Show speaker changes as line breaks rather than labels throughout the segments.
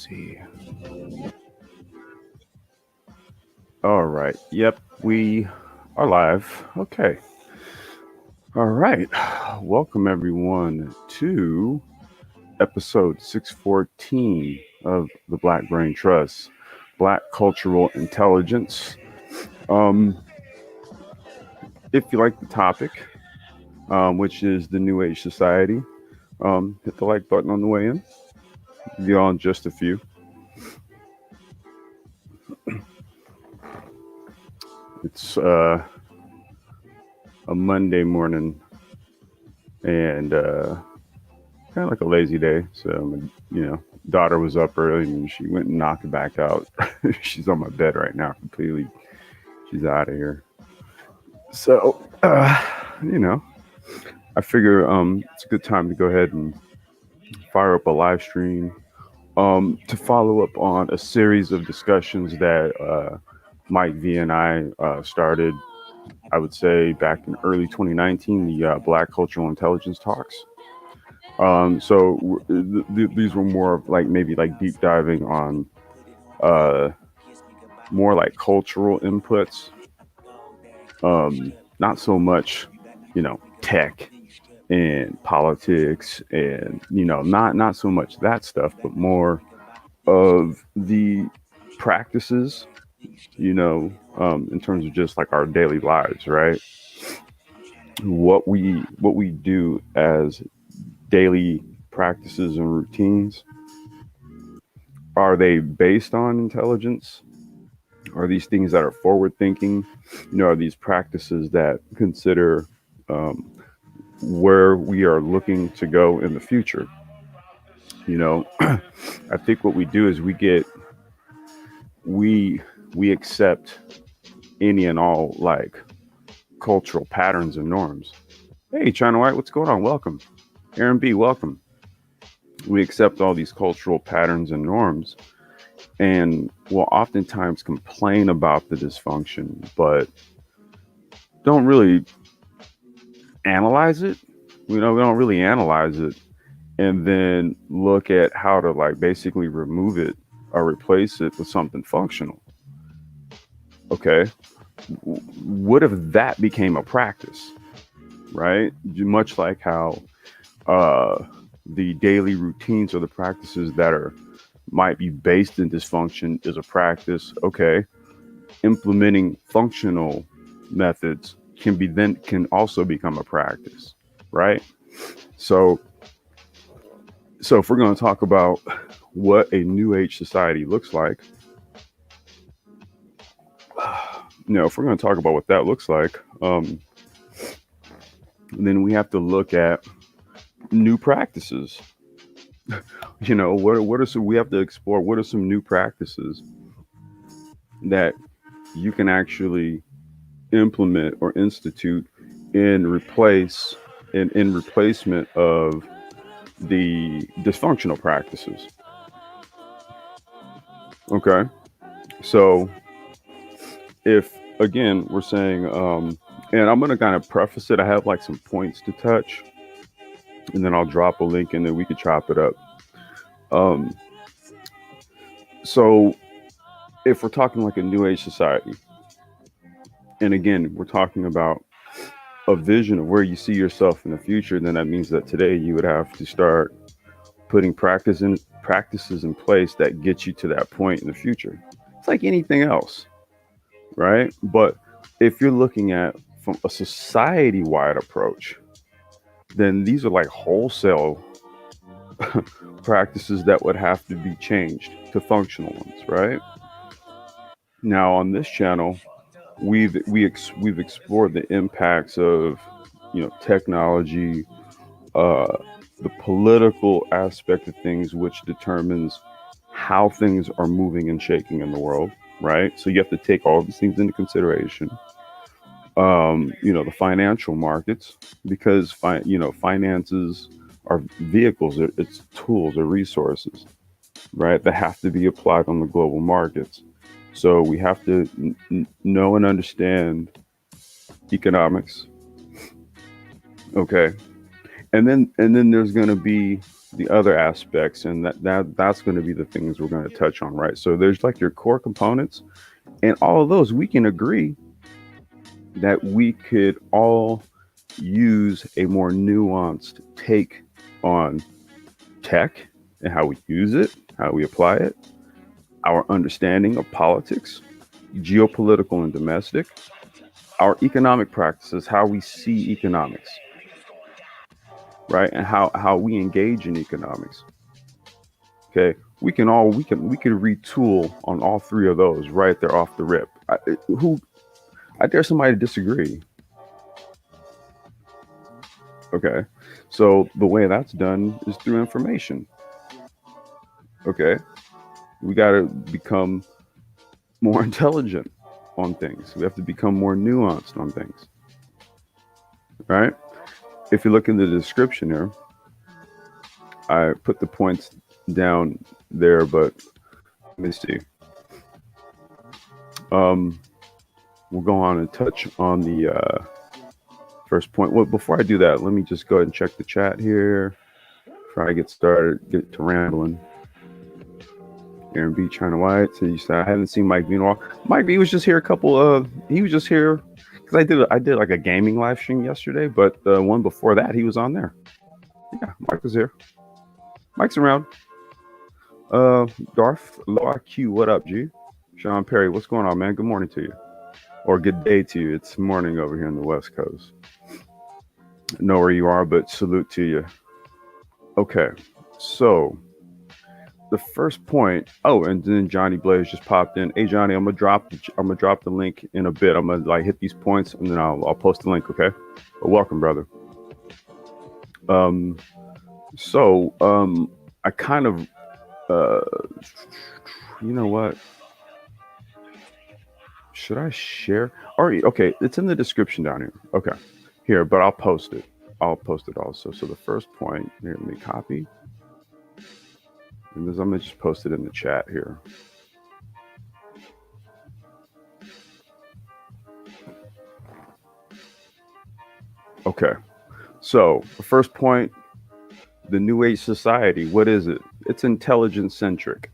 see. All right. Yep, we are live. Okay. All right. Welcome everyone to episode 614 of the Black Brain Trust, Black Cultural Intelligence. If you like the topic, which is the New Age Society, hit the like button on the way in. Give you all just a few. It's a Monday morning and kind of like a lazy day. So, daughter was up early and she went and knocked it back out. She's on my bed right now completely. She's out of here. So, I figure it's a good time to go ahead and fire up a live stream to follow up on a series of discussions that Mike V and I started, I would say, back in early 2019, the Black Cultural Intelligence Talks. So these were more of like maybe like deep diving on more like cultural inputs, not so much, tech and politics and, not so much that stuff, but more of the practices, in terms of just like our daily lives, right? What we do as daily practices and routines, are they based on intelligence? Are these things that are forward thinking? Are these practices that consider where we are looking to go in the future? I think what we do is we accept any and all like cultural patterns and norms. Hey, China White, what's going on? Welcome. Aaron B, welcome. We accept all these cultural patterns and norms and will oftentimes complain about the dysfunction, but don't really analyze it. We don't really analyze it and then look at how to like basically remove it or replace it with something functional. Okay. What if that became a practice, right? Much like how the daily routines or the practices that might be based in dysfunction is a practice. Okay. Implementing functional methods can also become a practice, right? So if we're going to talk about what a New Age society looks like, if we're going to talk about what that looks like, then we have to look at new practices. What are some, we have to explore what are some new practices that you can actually implement or institute in replacement of the dysfunctional practices. Okay. So if again we're saying and I'm going to kind of preface it, I have like some points to touch and then I'll drop a link and then we could chop it up. So if we're talking like a New Age society, and again we're talking about a vision of where you see yourself in the future, then that means that today you would have to start putting practices in place that get you to that point in the future. It's like anything else, right? But if you're looking at from a society-wide approach, then these are like wholesale practices that would have to be changed to functional ones, right? Now on this channel, we've explored the impacts of technology, the political aspect of things, which determines how things are moving and shaking in the world, right? So you have to take all these things into consideration. The financial markets, because finances are vehicles, it's tools or resources, right, that have to be applied on the global markets. So we have to know and understand economics. Okay. And then there's going to be the other aspects, and that's going to be the things we're going to touch on, right? So there's like your core components, and all of those we can agree that we could all use a more nuanced take on tech and how we use it, how we apply it, our understanding of politics, geopolitical and domestic, our economic practices, how we see economics, right? And how we engage in economics. Okay. We can retool on all three of those right there off the rip. I dare somebody to disagree. Okay. So the way that's done is through information. Okay. We got to become more intelligent on things. We have to become more nuanced on things. Right? If you look in the description here, I put the points down there, but let me see. We'll go on and touch on the first point. Well, before I do that, let me just go ahead and check the chat here before I get started, get to rambling. Aaron B. China White. So you said I haven't seen Mike Meanwhile. Mike B was just here he was just here because I did like a gaming live stream yesterday, but the one before that he was on there. Yeah, Mike was here. Mike's around. Darth Loa Q, what up, G? Sean Perry, what's going on, man? Good morning to you. Or good day to you. It's morning over here on the West Coast. Know where you are, but salute to you. Okay, so the first point. Oh, and then Johnny Blaze just popped in. Hey, Johnny, I'm gonna drop the link in a bit. I'm gonna like hit these points and then I'll post the link. Okay. But welcome, brother. I kind of you know what? Should I share? Okay, it's in the description down here. Okay, here, but I'll post it. I'll post it also. So the first point here, let me copy. And I'm gonna just post it in the chat here. Okay, so the first point, the New Age society, what is it? It's intelligence-centric.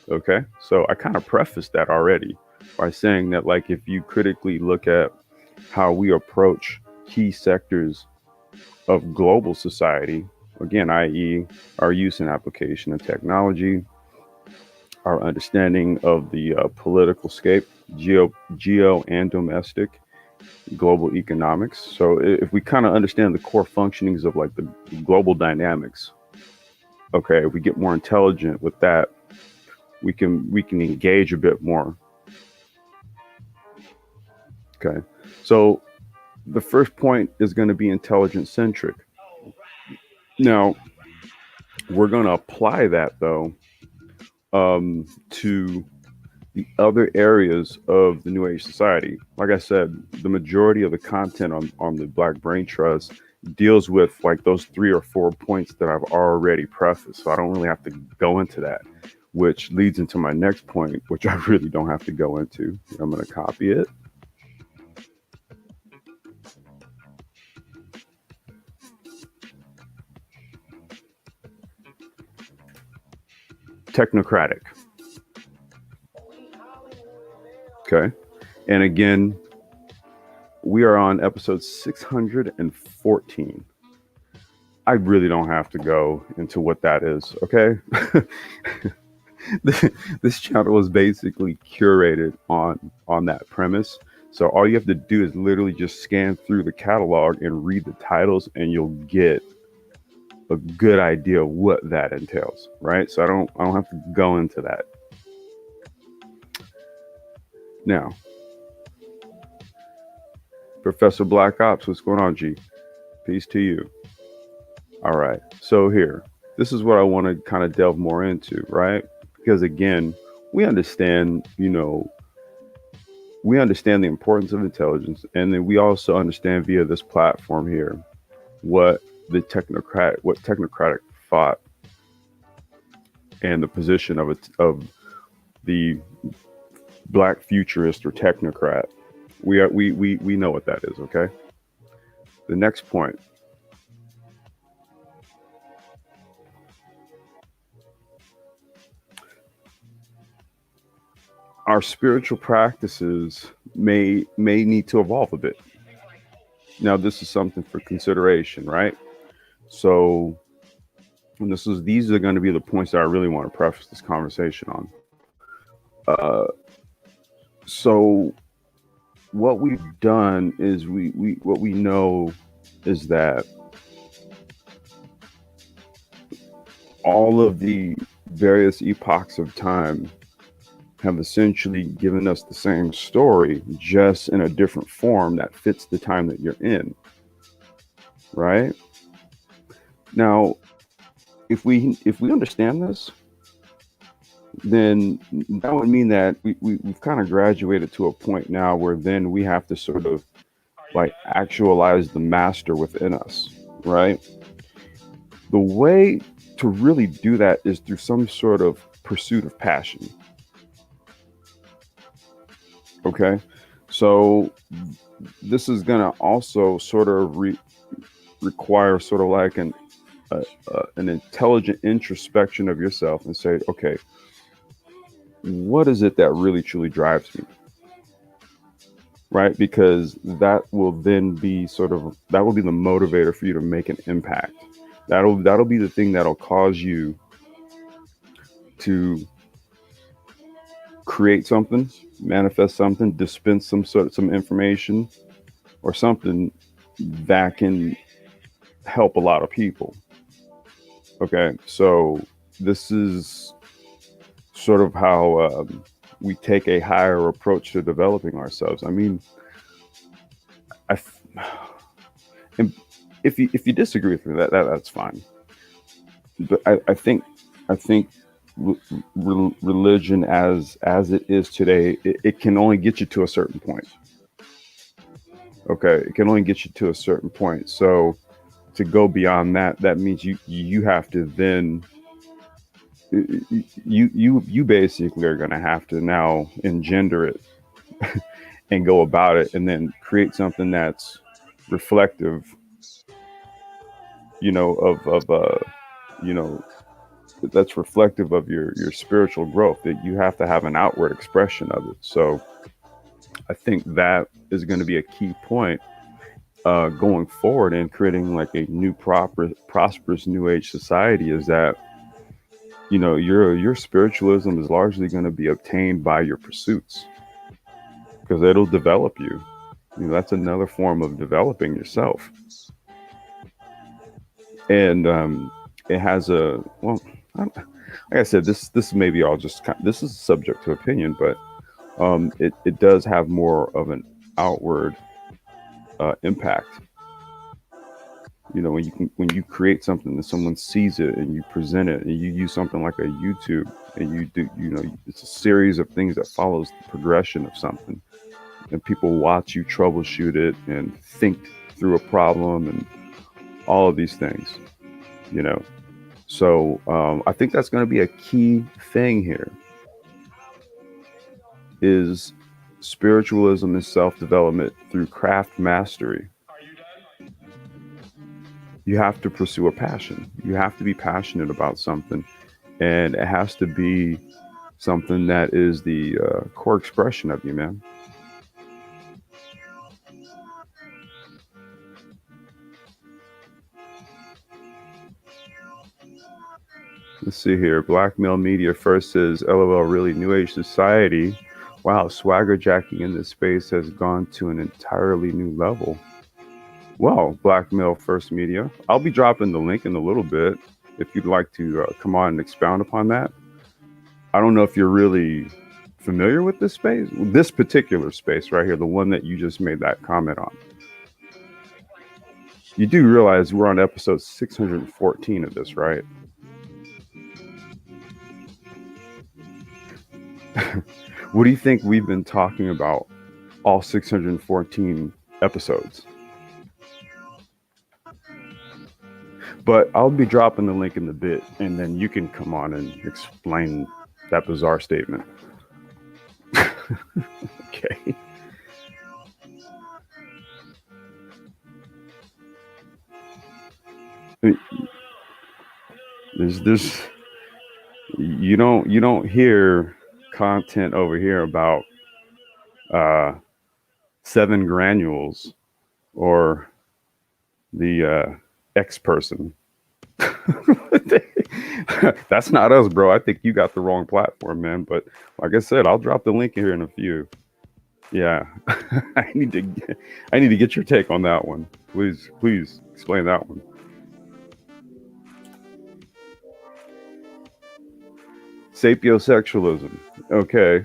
Okay, so I kind of prefaced that already by saying that, like, if you critically look at how we approach key sectors of global society, again, i.e. our use and application of technology, our understanding of the political scape, geo and domestic, global economics. So if we kind of understand the core functionings of like the global dynamics, okay, if we get more intelligent with that, we can engage a bit more. Okay, so the first point is going to be intelligence-centric. Now, we're going to apply that though to the other areas of the New Age society. Like I said, the majority of the content on the Black Brain Trust deals with like those 3 or 4 points that I've already prefaced. So I don't really have to go into that, which leads into my next point, which I really don't have to go into. I'm going to copy it. Technocratic. Okay. And again, we are on episode 614. I really don't have to go into what that is. Okay. This channel was basically curated on that premise. So all you have to do is literally just scan through the catalog and read the titles and you'll get a good idea of what that entails, right? So I don't have to go into that. Now, Professor Black Ops, what's going on, G? Peace to you. All right. So here, this is what I want to kind of delve more into, right? Because again, we understand, we understand the importance of intelligence, and then we also understand via this platform here what technocratic thought and the position of the Black futurist or technocrat. We know what that is. Okay. The next point. our spiritual practices may need to evolve a bit. Now, this is something for consideration, right? So, and these are going to be the points that I really want to preface this conversation on. So, what we've done is what we know is that all of the various epochs of time have essentially given us the same story, just in a different form that fits the time that you're in, right? Now, if we understand this, then that would mean that we've kind of graduated to a point now where then we have to sort of like actualize the master within us, right? The way to really do that is through some sort of pursuit of passion. Okay, so this is going to also sort of require sort of like an intelligent introspection of yourself and say, okay, what is it that really truly drives me? Right? Because that will then be that will be the motivator for you to make an impact. That'll be the thing that'll cause you to create something, manifest something, dispense some information or something that can help a lot of people. Okay, so this is sort of how we take a higher approach to developing ourselves. I mean, and if you disagree with me, that's fine. But I think religion as it is today, it can only get you to a certain point. Okay, it can only get you to a certain point. So to go beyond that means you have to then you basically are going to have to now engender it and go about it and then create something that's reflective, that's reflective of your spiritual growth, that you have to have an outward expression of it. So I think that is going to be a key point going forward in creating like a new prosperous new age society, is that your spiritualism is largely going to be obtained by your pursuits, because it'll develop you. That's another form of developing yourself. And it has like I said, this may be all just this is subject to opinion, but it does have more of an outward impact. When you create something and someone sees it and you present it, and you use something like a YouTube, and you do, it's a series of things that follows the progression of something, and people watch you troubleshoot it and think through a problem and all of these things, So I think that's going to be a key thing here, is spiritualism and self-development through craft mastery. You have to pursue a passion. You have to be passionate about something, and it has to be something that is the core expression of you, man. Let's see here. Blackmail Media first says, LOL, really? New Age society? Wow, swagger jacking in this space has gone to an entirely new level. Well, Blackmail First Media, I'll be dropping the link in a little bit if you'd like to come on and expound upon that. I don't know if you're really familiar with this space, this particular space right here, the one that you just made that comment on. You do realize we're on episode 614 of this, right? What do you think we've been talking about all 614 episodes? But I'll be dropping the link in a bit, and then you can come on and explain that bizarre statement. Okay. There's you don't hear content over here about 7 granules or the X person. That's not us, bro. I think you got the wrong platform, man. But like I said, I'll drop the link here in a few. Yeah, I need to get your take on that one. Please explain that one. Sapiosexualism. Okay.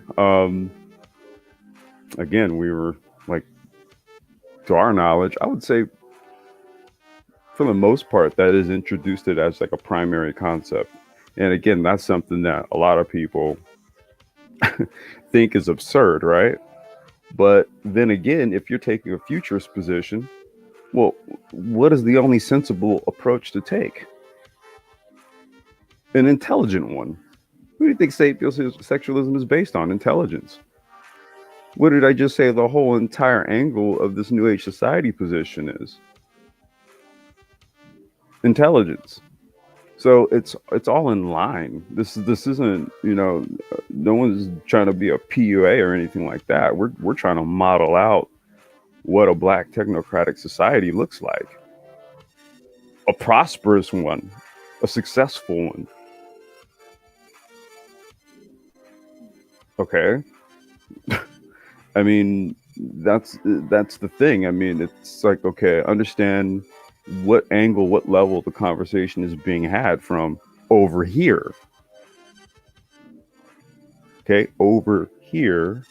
Again, we were like, to our knowledge, I would say for the most part, that is introduced it as like a primary concept. And again, that's something that a lot of people think is absurd, right? But then again, if you're taking a futurist position, well, what is the only sensible approach to take? An intelligent one. Who do you think sapiosexualism is based on? Intelligence. What did I just say the whole entire angle of this New Age society position is? Intelligence. So it's all in line. This isn't, no one's trying to be a PUA or anything like that. We're trying to model out what a Black technocratic society looks like. A prosperous one, a successful one. Okay. I mean, that's the thing. I mean, it's like, okay, understand what angle, what level the conversation is being had from over here. Okay, over here,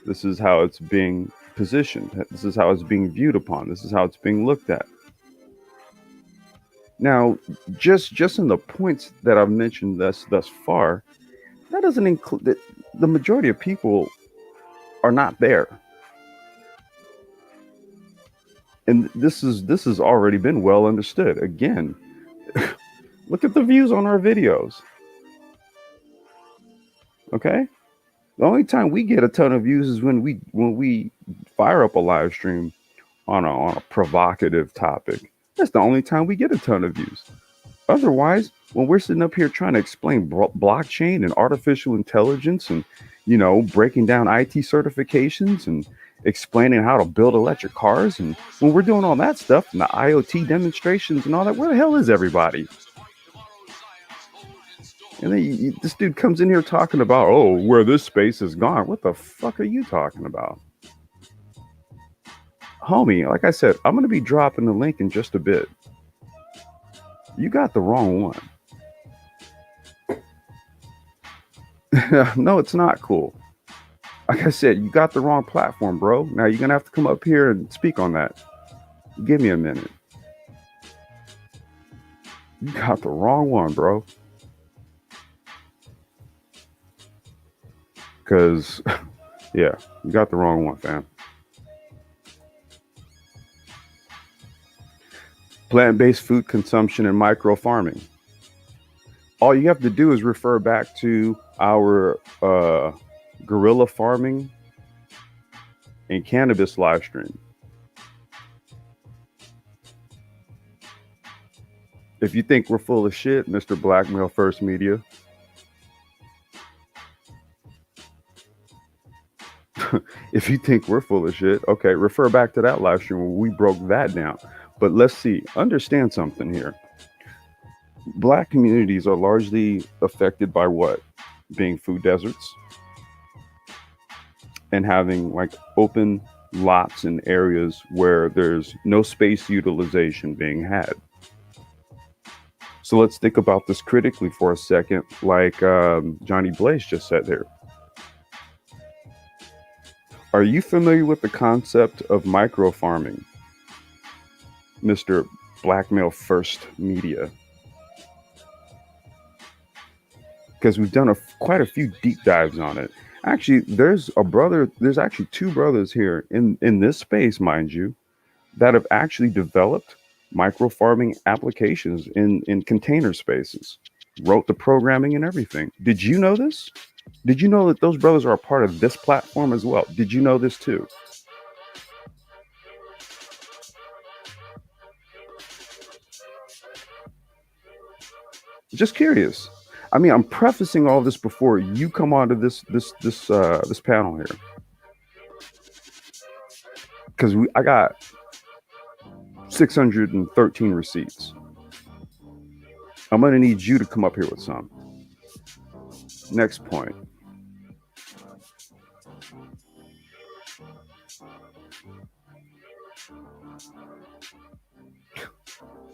this is how it's being positioned. This is how it's being viewed upon. This is how it's being looked at. Now, just in the points that I've mentioned thus far, that doesn't include that the majority of people are not there. And this has already been well understood. Again, look at the views on our videos. Okay? The only time we get a ton of views is when we fire up a live stream on a provocative topic. That's the only time we get a ton of views. Otherwise, when we're sitting up here trying to explain blockchain and artificial intelligence and, breaking down IT certifications and explaining how to build electric cars, and when we're doing all that stuff and the IoT demonstrations and all that, where the hell is everybody? And then this dude comes in here talking about, oh, where this space is gone. What the fuck are you talking about? Homie, like I said, I'm going to be dropping the link in just a bit. You got the wrong one. No, it's not cool. Like I said, you got the wrong platform, bro. Now you're going to have to come up here and speak on that. Give me a minute. You got the wrong one, bro. Because, yeah, you got the wrong one, fam. Plant-based food consumption and microfarming. All you have to do is refer back to our guerrilla farming and cannabis live stream. If you think we're full of shit, Mr. Blackmail First Media, if you think we're full of shit, okay, refer back to that live stream where we broke that down. But let's see, understand something here. Black communities are largely affected by what? Being food deserts and having like open lots and areas where there's no space utilization being had. So let's think about this critically for a second, like Johnny Blaze just said there. Are you familiar with the concept of microfarming, Mr. Blackmail First Media? Because we've done quite a few deep dives on it. Actually, there's actually 2 brothers here in this space, mind you, that have actually developed microfarming applications in container spaces, wrote the programming and everything. Did you know this? Did you know that those brothers are a part of this platform as well? Did you know this too? Just curious. I mean, I'm prefacing all this before you come onto this panel here, because I got 613 receipts. I'm gonna need you to come up here with some. Next point.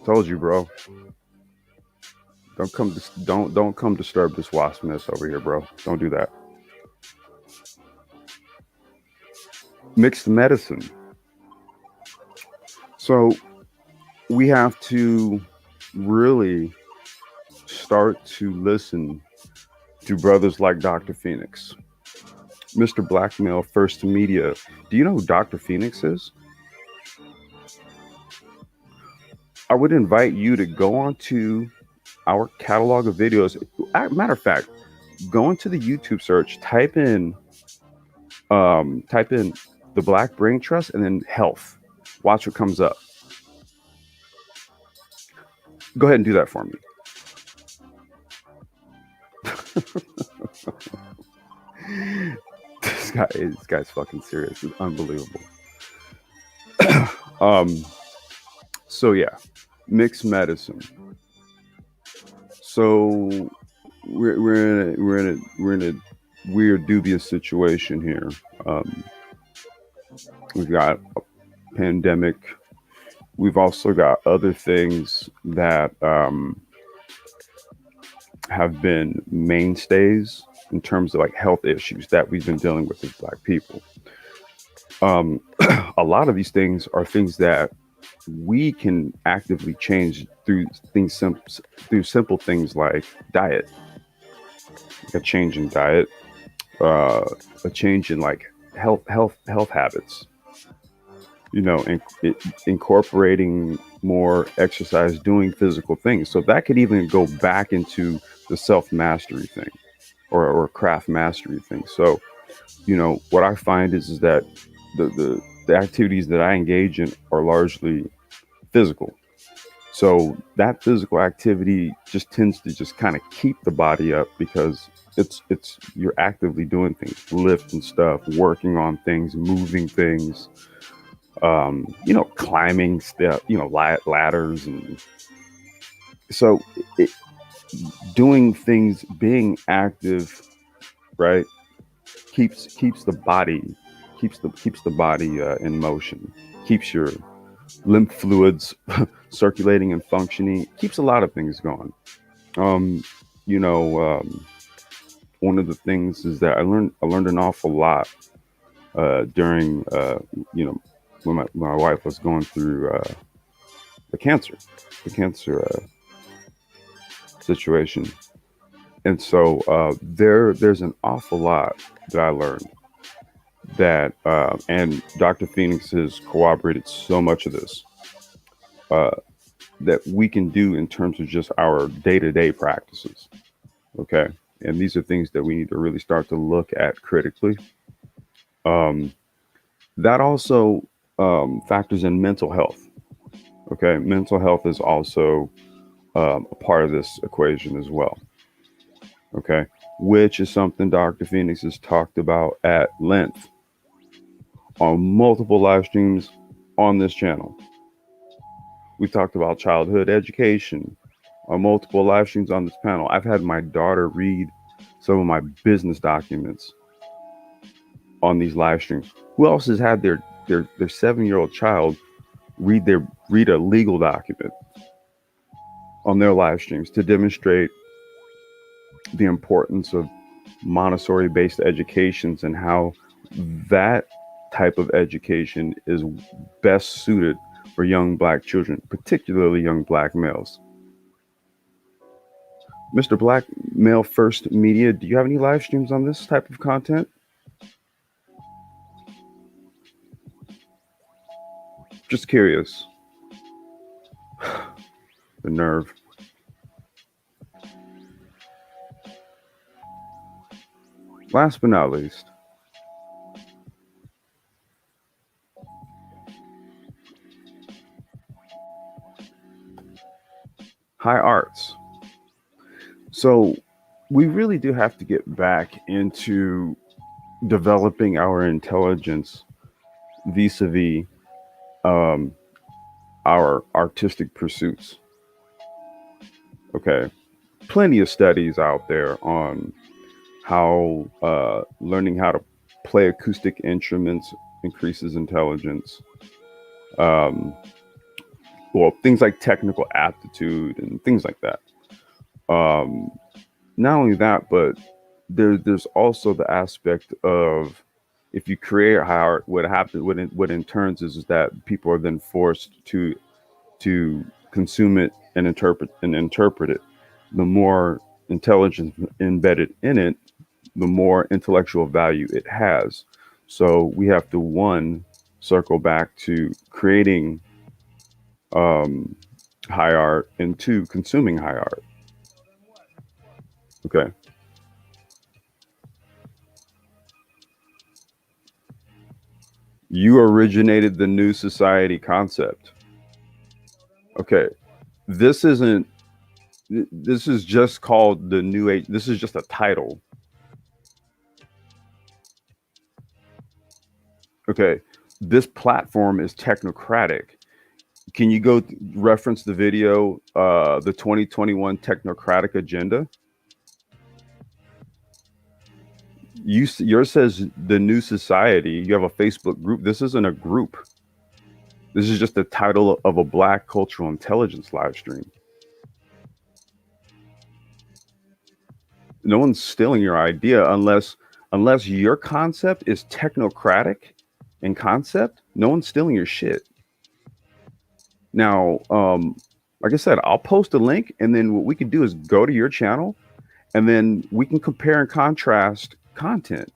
Told you, bro. Don't come disturb this wasp nest over here, bro. Don't do that. Mixed medicine. So we have to really start to listen to brothers like Dr. Phoenix. Mr. Blackmail First Media. Do you know who Dr. Phoenix is? I would invite you to go onto our catalog of videos. Matter of fact, go into the YouTube search, type in the Black Brain Trust and then health. Watch what comes up. Go ahead and do that for me. This guy's fucking serious. It's unbelievable. So yeah, mixed medicine. So we're in a weird, dubious situation here. We've got a pandemic. We've also got other things that have been mainstays in terms of like health issues that we've been dealing with as Black people. A lot of these things are things that we can actively change through simple things like diet, like a change in diet, a change in like health habits. You know, incorporating more exercise, doing physical things. So that could even go back into the self-mastery thing or craft mastery thing. So, you know, what I find is that the activities that I engage in are largely physical. So that physical activity just tends to just kind of keep the body up because it's you're actively doing things, lifting stuff, working on things, moving things, you know, climbing stuff, you know, ladders. And so doing things, being active, right, keeps the body in motion, keeps your lymph fluids circulating and functioning, keeps a lot of things going. You know, one of the things is that I learned an awful lot during you know, when my wife was going through the cancer situation. And so there's an awful lot that I learned that, and Dr. Phoenix has corroborated so much of this, that we can do in terms of just our day-to-day practices. Okay. And these are things that we need to really start to look at critically. That also factors in mental health. Okay. Mental health is also a part of this equation as well. Okay. Which is something Dr. Phoenix has talked about at length on multiple live streams on this channel. We talked about childhood education on multiple live streams on this panel. I've had my daughter read some of my business documents on these live streams. Who else has had their 7-year-old child read a legal document on their live streams to demonstrate the importance of Montessori-based educations and how that type of education is best suited for young Black children, particularly young Black males. Mr. Black Male First Media, do you have any live streams on this type of content? Just curious. The nerve. Last but not least, high arts. So we really do have to get back into developing our intelligence vis-a-vis um, our artistic pursuits. Okay, plenty of studies out there on how learning how to play acoustic instruments increases intelligence. Um, well, things like technical aptitude and things like that. Um, Not only that, but there's also the aspect of if you create high art, what happens, what in turns is that people are then forced to consume it and interpret it. The more intelligence embedded in it, the more intellectual value it has. So we have to one circle back to creating um, high art and two consuming high art. Okay. You originated the new society concept. Okay. This isn't, this is just called the new age. This is just a title. Okay. This platform is technocratic. Can you go reference the video, the 2021 Technocratic Agenda? Yours says the new society. You have a Facebook group. This isn't a group. This is just the title of a Black cultural intelligence live stream. No one's stealing your idea unless your concept is technocratic in concept. No one's stealing your shit. Now, like I said, I'll post a link, and then what we can do is go to your channel, and then we can compare and contrast content.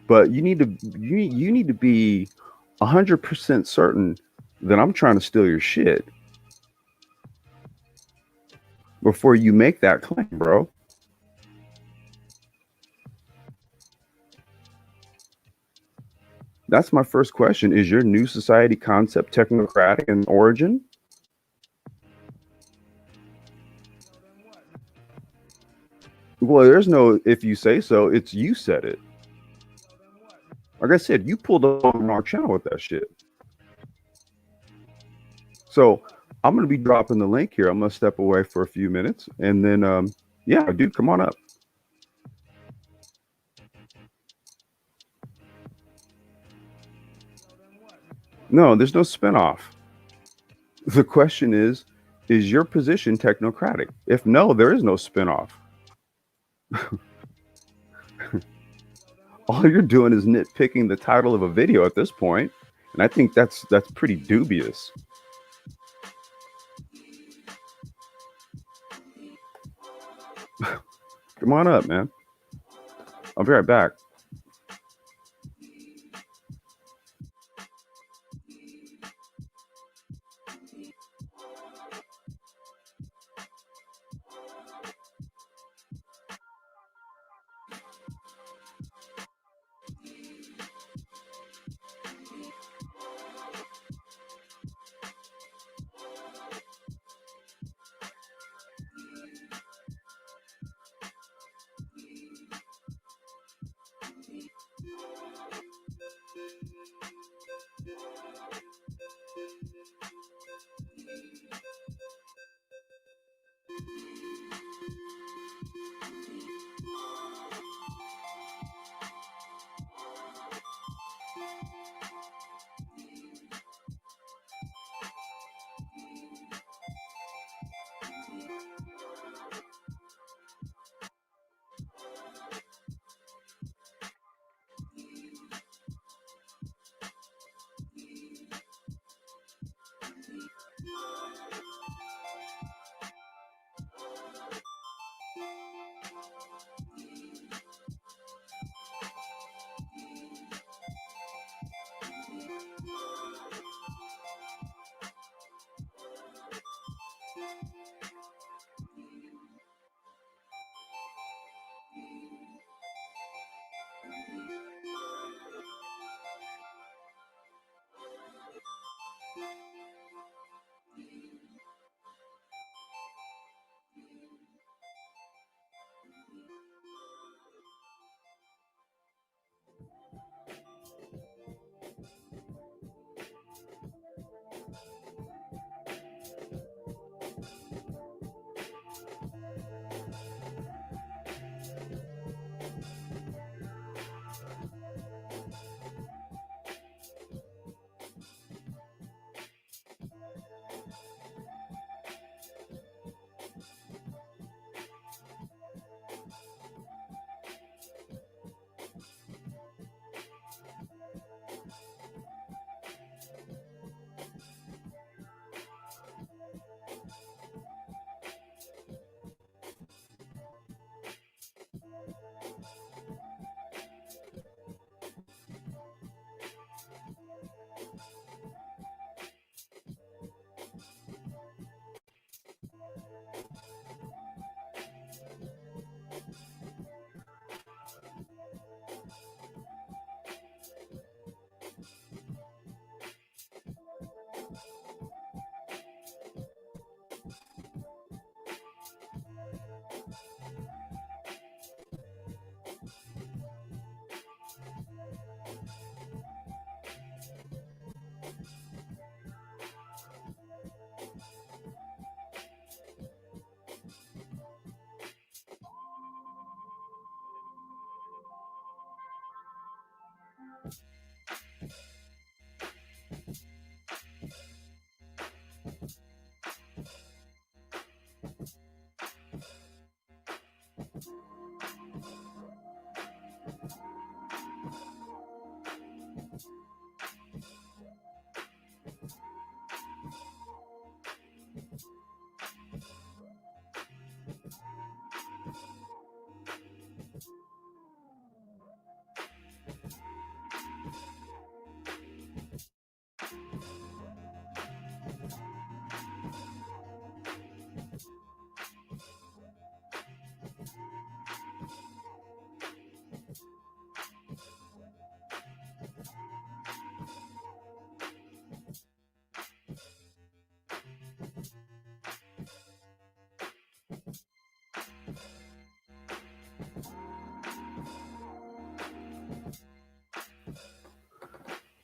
But you need to be 100% certain that I'm trying to steal your shit before you make that claim, bro. That's my first question. Is your new society concept technocratic in origin? Well, there's no if you say so. It's you said it. Like I said, you pulled up on our channel with that shit. So I'm gonna be dropping the link here. I'm gonna step away for a few minutes, and then yeah, dude, come on up. No, there's no spinoff. The question is your position technocratic? If no, there is no spinoff. All you're doing is nitpicking the title of a video at this point, and I think that's pretty dubious. Come on up, man. I'll be right back.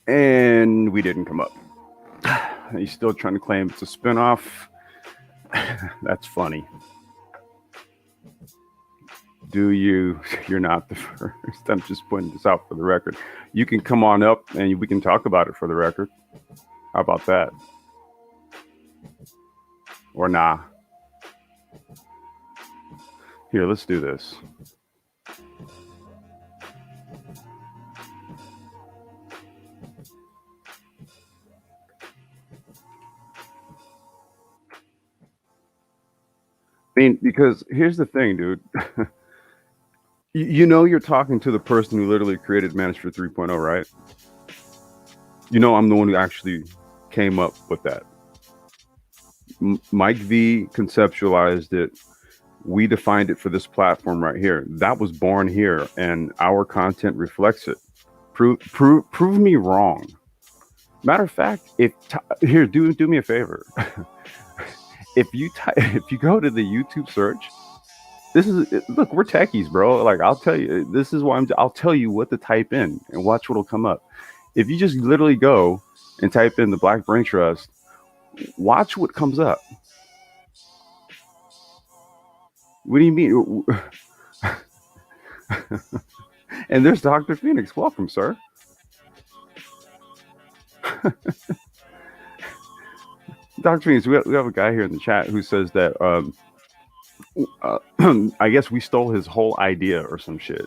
And we didn't come up. He's still trying to claim it's a spinoff. That's funny. You're not the first. I'm just pointing this out for the record. You can come on up and we can talk about it for the record. How about that? Or nah? Here, let's do this. I mean, because here's the thing, dude. You know you're talking to the person who literally created Manager 3.0, right? You know I'm the one who actually came up with that. Mike V conceptualized it. We defined it for this platform right here. That was born here, and our content reflects it. Prove me wrong. Matter of fact, here, do me a favor. If you go to the YouTube search, look, we're techies, bro. Like, I'll tell you, this is why I'll tell you what to type in and watch what'll come up. If you just literally go and type in the Black Brain Trust, watch what comes up. What do you mean? And there's Dr. Phoenix. Welcome, sir. Dr. Phoenix, we have a guy here in the chat who says that I guess we stole his whole idea or some shit.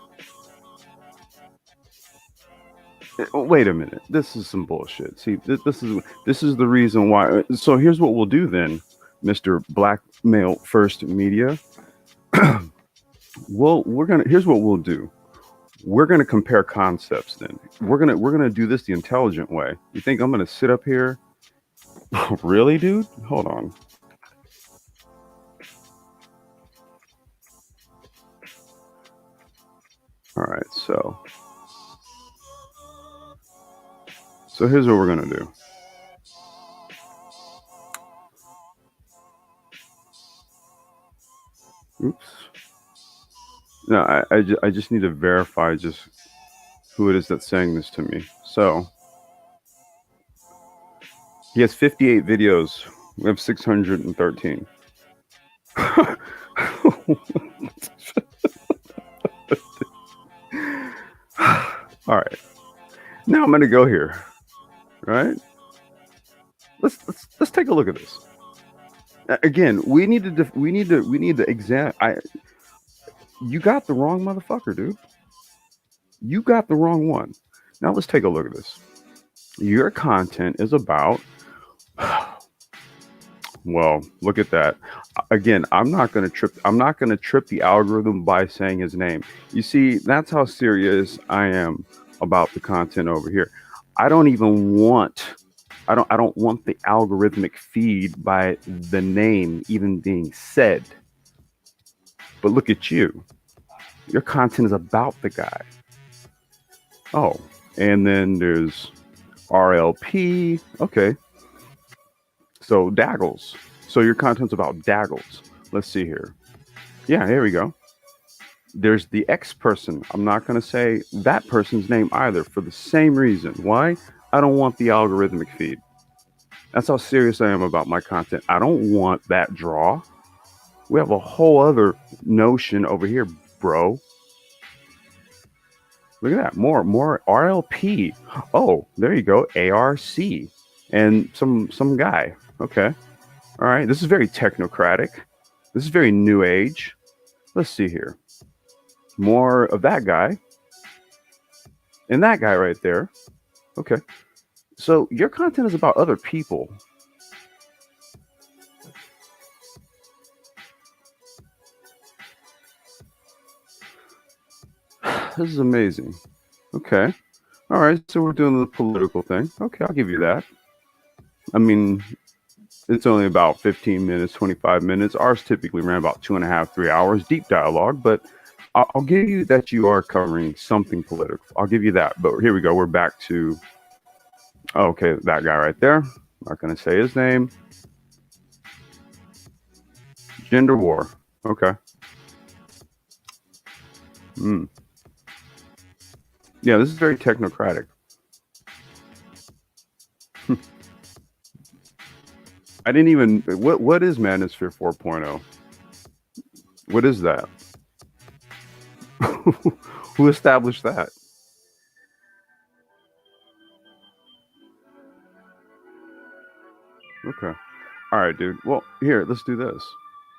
Wait a minute. This is some bullshit. See, this is the reason why. So here's what we'll do then, Mr. Blackmail First Media. Here's what we'll do. We're gonna compare concepts then. We're gonna do this the intelligent way. You think I'm gonna sit up here? Really, dude? Hold on. All right, so here's what we're gonna do. Oops. No, I just need to verify just who it is that's saying this to me. So he has 58 videos. We have 613. All right. Now I'm gonna go here. Right? Let's take a look at this. Again, we need to examine. You got the wrong motherfucker, dude. You got the wrong one. Now let's take a look at this. Your content is about. Well, look at that. Again, I'm not going to trip the algorithm by saying his name. You see, that's how serious I am about the content over here. I don't want the algorithmic feed by the name even being said. But look at you. Your content is about the guy. Oh, and then there's RLP. Okay. So Daggles. So your content's about Daggles. Let's see here. Yeah, here we go. There's the X person. I'm not going to say that person's name either for the same reason. Why? I don't want the algorithmic feed. That's how serious I am about my content. I don't want that draw. We have a whole other notion over here, bro. Look at that. More RLP. Oh, there you go. ARC and some guy. Okay. All right. This is very technocratic. This is very new age. Let's see here. More of that guy. And that guy right there. Okay. So your content is about other people. This is amazing. Okay. All right. So we're doing the political thing. Okay. I'll give you that. I mean, it's only about 15 minutes, 25 minutes. Ours typically ran about 2.5, 3 hours, deep dialogue, but I'll give you that you are covering something political. I'll give you that. But here we go. We're back to, okay, that guy right there. Not going to say his name. Gender war. Okay. Yeah, this is very technocratic. I didn't even, what is Manosphere 4.0? What is that? Who established that? Okay. All right, dude. Well, here, let's do this.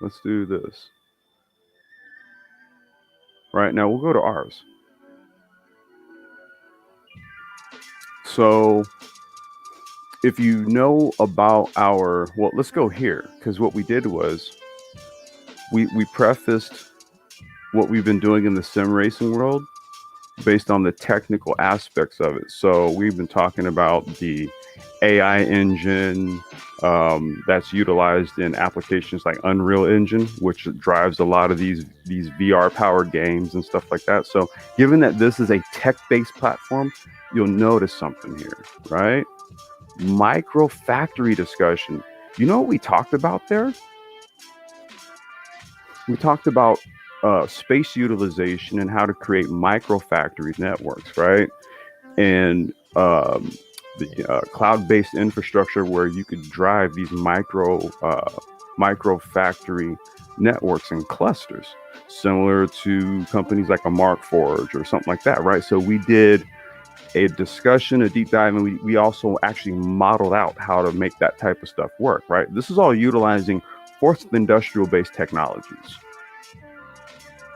Let's do this. Right now, we'll go to ours. So if you know about our, well, let's go here, because what we did was we prefaced what we've been doing in the sim racing world based on the technical aspects of it. So we've been talking about the AI engine that's utilized in applications like Unreal Engine, which drives a lot of these VR powered games and stuff like that. So given that this is a tech-based platform, you'll notice something here, right? Micro factory discussion. You know what we talked about there? We talked about space utilization and how to create micro factory networks, right? And the cloud-based infrastructure where you could drive these micro factory networks and clusters, similar to companies like a Markforged or something like that, right? So we did a discussion, a deep dive, and we also actually modeled out how to make that type of stuff work, right? This is all utilizing fourth industrial-based technologies.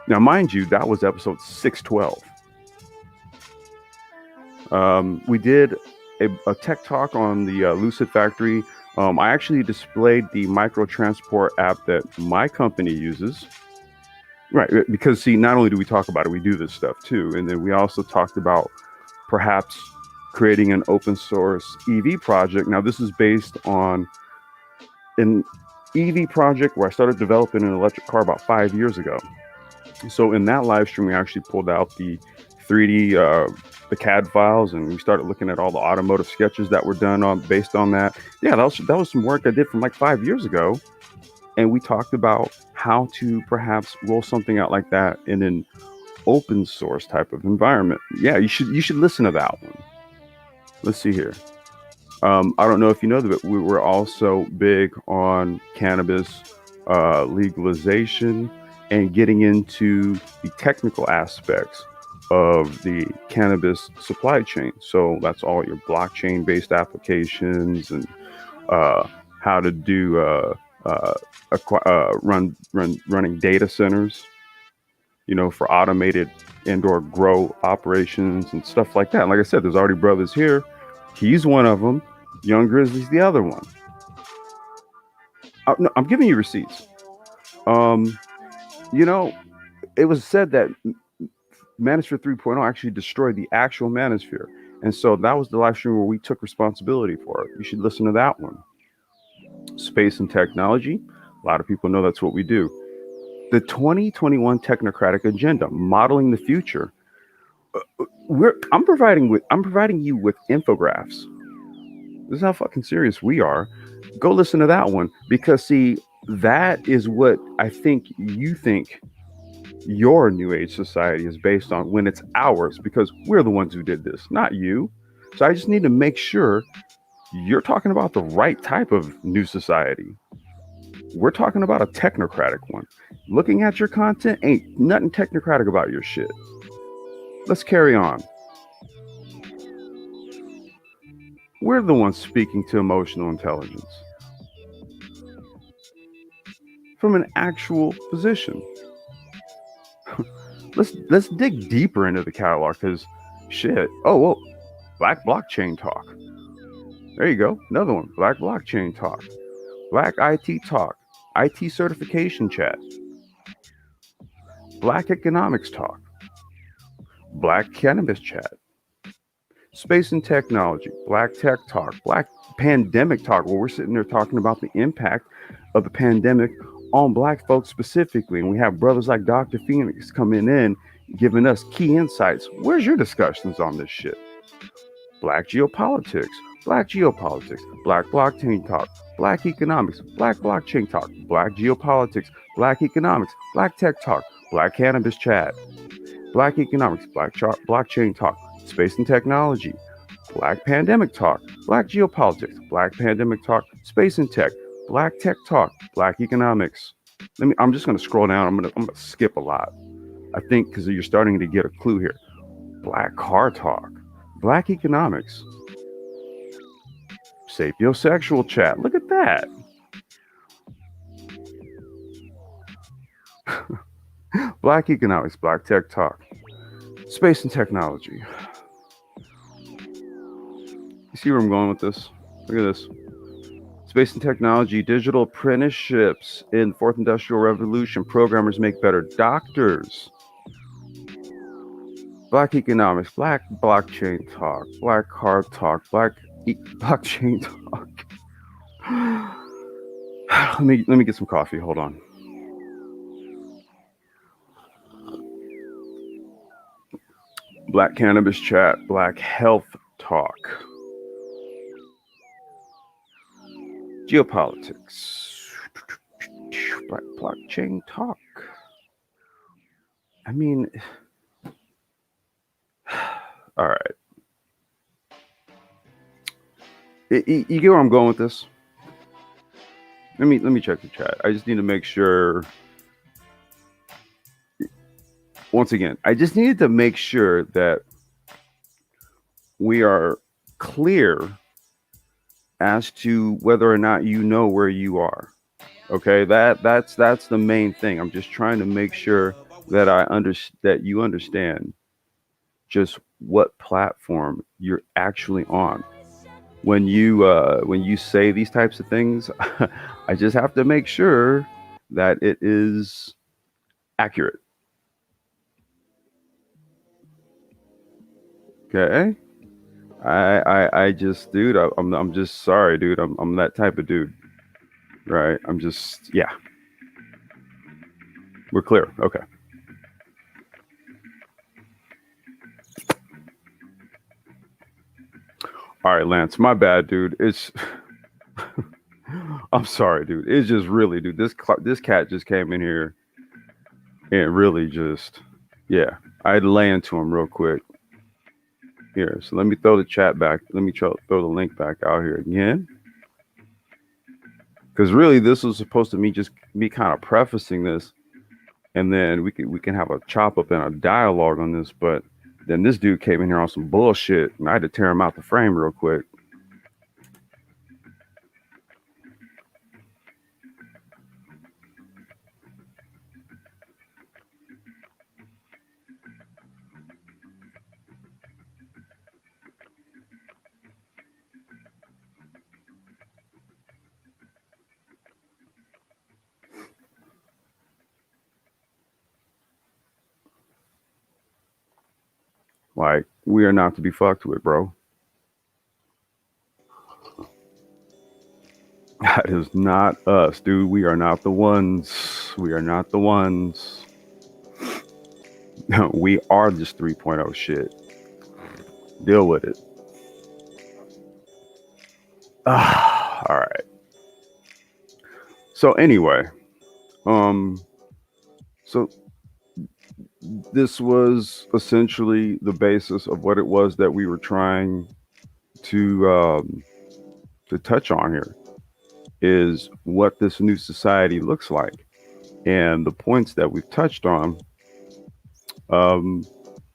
Now, mind you, that was episode 612. We did a tech talk on the Lucid Factory. I actually displayed the micro transport app that my company uses. Right, because see, not only do we talk about it, we do this stuff too. And then we also talked about perhaps creating an open source EV project. Now, this is based on an EV project where I started developing an electric car about 5 years ago. So in that live stream, we actually pulled out the 3D, the CAD files, and we started looking at all the automotive sketches that were done based on that. Yeah, that was some work I did from like 5 years ago. And we talked about how to perhaps roll something out like that in an open source type of environment. Yeah, you should listen to that one. Let's see here. I don't know if you know that, but we were also big on cannabis legalization and getting into the technical aspects of the cannabis supply chain. So that's all your blockchain based applications and how to do running data centers, you know, for automated indoor grow operations and stuff like that. And like I said, there's already brothers here. He's one of them. Young Grizzly's the other one. No, I'm giving you receipts. You know, it was said that Manosphere 3.0 actually destroyed the actual Manosphere. And so that was the live stream where we took responsibility for it. You should listen to that one. Space and technology. A lot of people know that's what we do. The 2021 Technocratic Agenda, modeling the future. I'm providing you with infographics. This is how fucking serious we are. Go listen to that one, because see, that is what I think you think your new age society is based on when it's ours, because we're the ones who did this, not you. So I just need to make sure you're talking about the right type of new society. We're talking about a technocratic one. Looking at your content, ain't nothing technocratic about your shit. let's carry on. We're the ones speaking to emotional intelligence from an actual position. let's dig deeper into the catalog, because shit. Oh, well, Black Blockchain Talk. There you go. Another one. Black Blockchain Talk. Black IT Talk. IT Certification Chat. Black Economics Talk. Black Cannabis Chat. Space and Technology. Black Tech Talk. Black Pandemic Talk, where we're sitting there talking about the impact of the pandemic on Black folks specifically. And we have brothers like Dr. Phoenix coming in, giving us key insights. Where's your discussions on this shit? Black Geopolitics. Black Geopolitics. Black Blockchain Talk. Black Economics. Black Blockchain Talk. Black Geopolitics. Black Economics. Black Tech Talk. Black Cannabis Chat. Black Economics. Black Blockchain Talk. Space and Technology. Black Pandemic Talk. Black Geopolitics. Black Pandemic Talk. Space and Tech. Black Tech Talk. Black Economics. I'm just going to scroll down. I'm going to skip a lot, I think, because you're starting to get a clue here. Black Car Talk. Black Economics. Sapiosexual Chat. Look at that. Black Economics. Black Tech Talk. Space and Technology. You see where I'm going with this? Look at this. Space and Technology, digital apprenticeships in Fourth Industrial Revolution. Programmers make better doctors. Black Economics, Black Blockchain Talk, Black Car Talk, Black Blockchain Talk. Let me get some coffee. Hold on. Black Cannabis Chat, Black Health Talk. Geopolitics. Black Blockchain Talk. I mean, all right. You get where I'm going with this? Let me check the chat. I just need to make sure. Once again, I just needed to make sure that we are clear as to whether or not you know where you are. Okay, that's the main thing. I'm just trying to make sure that that you understand just what platform you're actually on. When you say these types of things, I just have to make sure that it is accurate. Okay. I just, dude, I'm just sorry, dude. I'm that type of dude, right? I'm just, yeah. We're clear. Okay. All right, Lance, my bad, dude. It's, I'm sorry, dude. It's just really, dude, this cat just came in here and really just, yeah, I had to lay into him real quick. Here, so let me throw the chat back. Let me throw the link back out here again. Because really, this was supposed to be kind of prefacing this, and then we can have a chop up and a dialogue on this. But then this dude came in here on some bullshit, and I had to tear him out the frame real quick. Like, we are not to be fucked with, bro. That is not us, dude. We are not the ones. We are not the ones. We are this 3.0 shit. Deal with it. All right. So anyway, so this was essentially the basis of what it was that we were trying to touch on here, is what this new society looks like, and the points that we've touched on.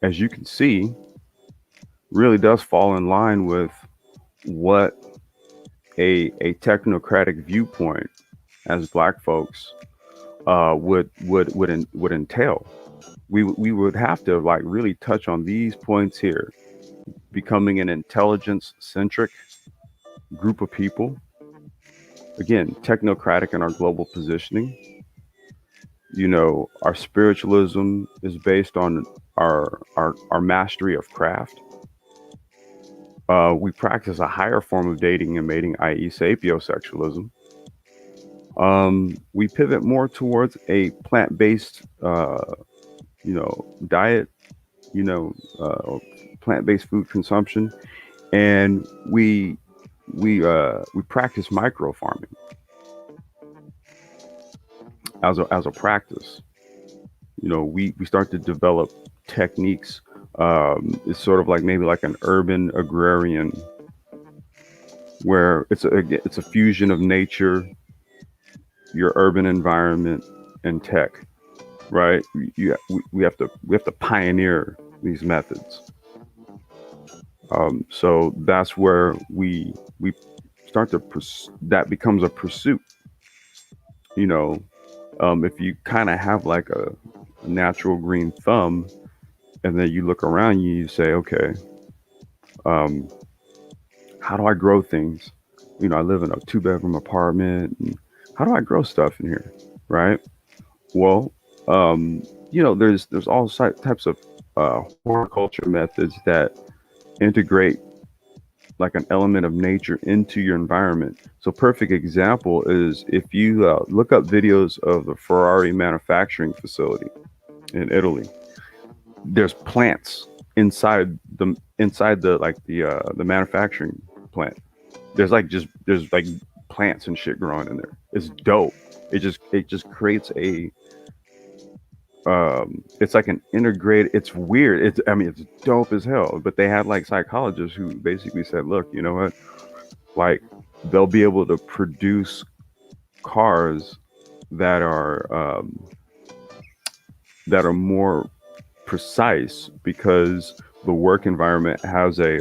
as you can see, really does fall in line with what a technocratic viewpoint as Black folks would entail. We would have to like really touch on these points here: becoming an intelligence-centric group of people. Again, technocratic in our global positioning. Our spiritualism is based on our mastery of craft. We practice a higher form of dating and mating, i.e., Sapiosexualism. We pivot more towards a plant-based, diet, plant-based food consumption, and we practice microfarming as a practice. We start to develop techniques. It's sort of like maybe like an urban agrarian, where it's a fusion of nature, your urban environment, and tech. Right? We have to pioneer these methods. So that's where we start to that becomes a pursuit. If you kind of have like a natural green thumb, and then you look around you say, okay, how do I grow things? I live in a 2-bedroom apartment. And how do I grow stuff in here? Right? Well, there's all types of horticulture methods that integrate like an element of nature into your environment. So perfect example is if you look up videos of the Ferrari manufacturing facility in Italy. There's plants inside the manufacturing plant. There's plants and shit growing in there. It's dope. It just creates it's like an integrated. It's weird. It's dope as hell. But they had like psychologists who basically said, look, you know what? Like they'll be able to produce cars that are more precise because the work environment has a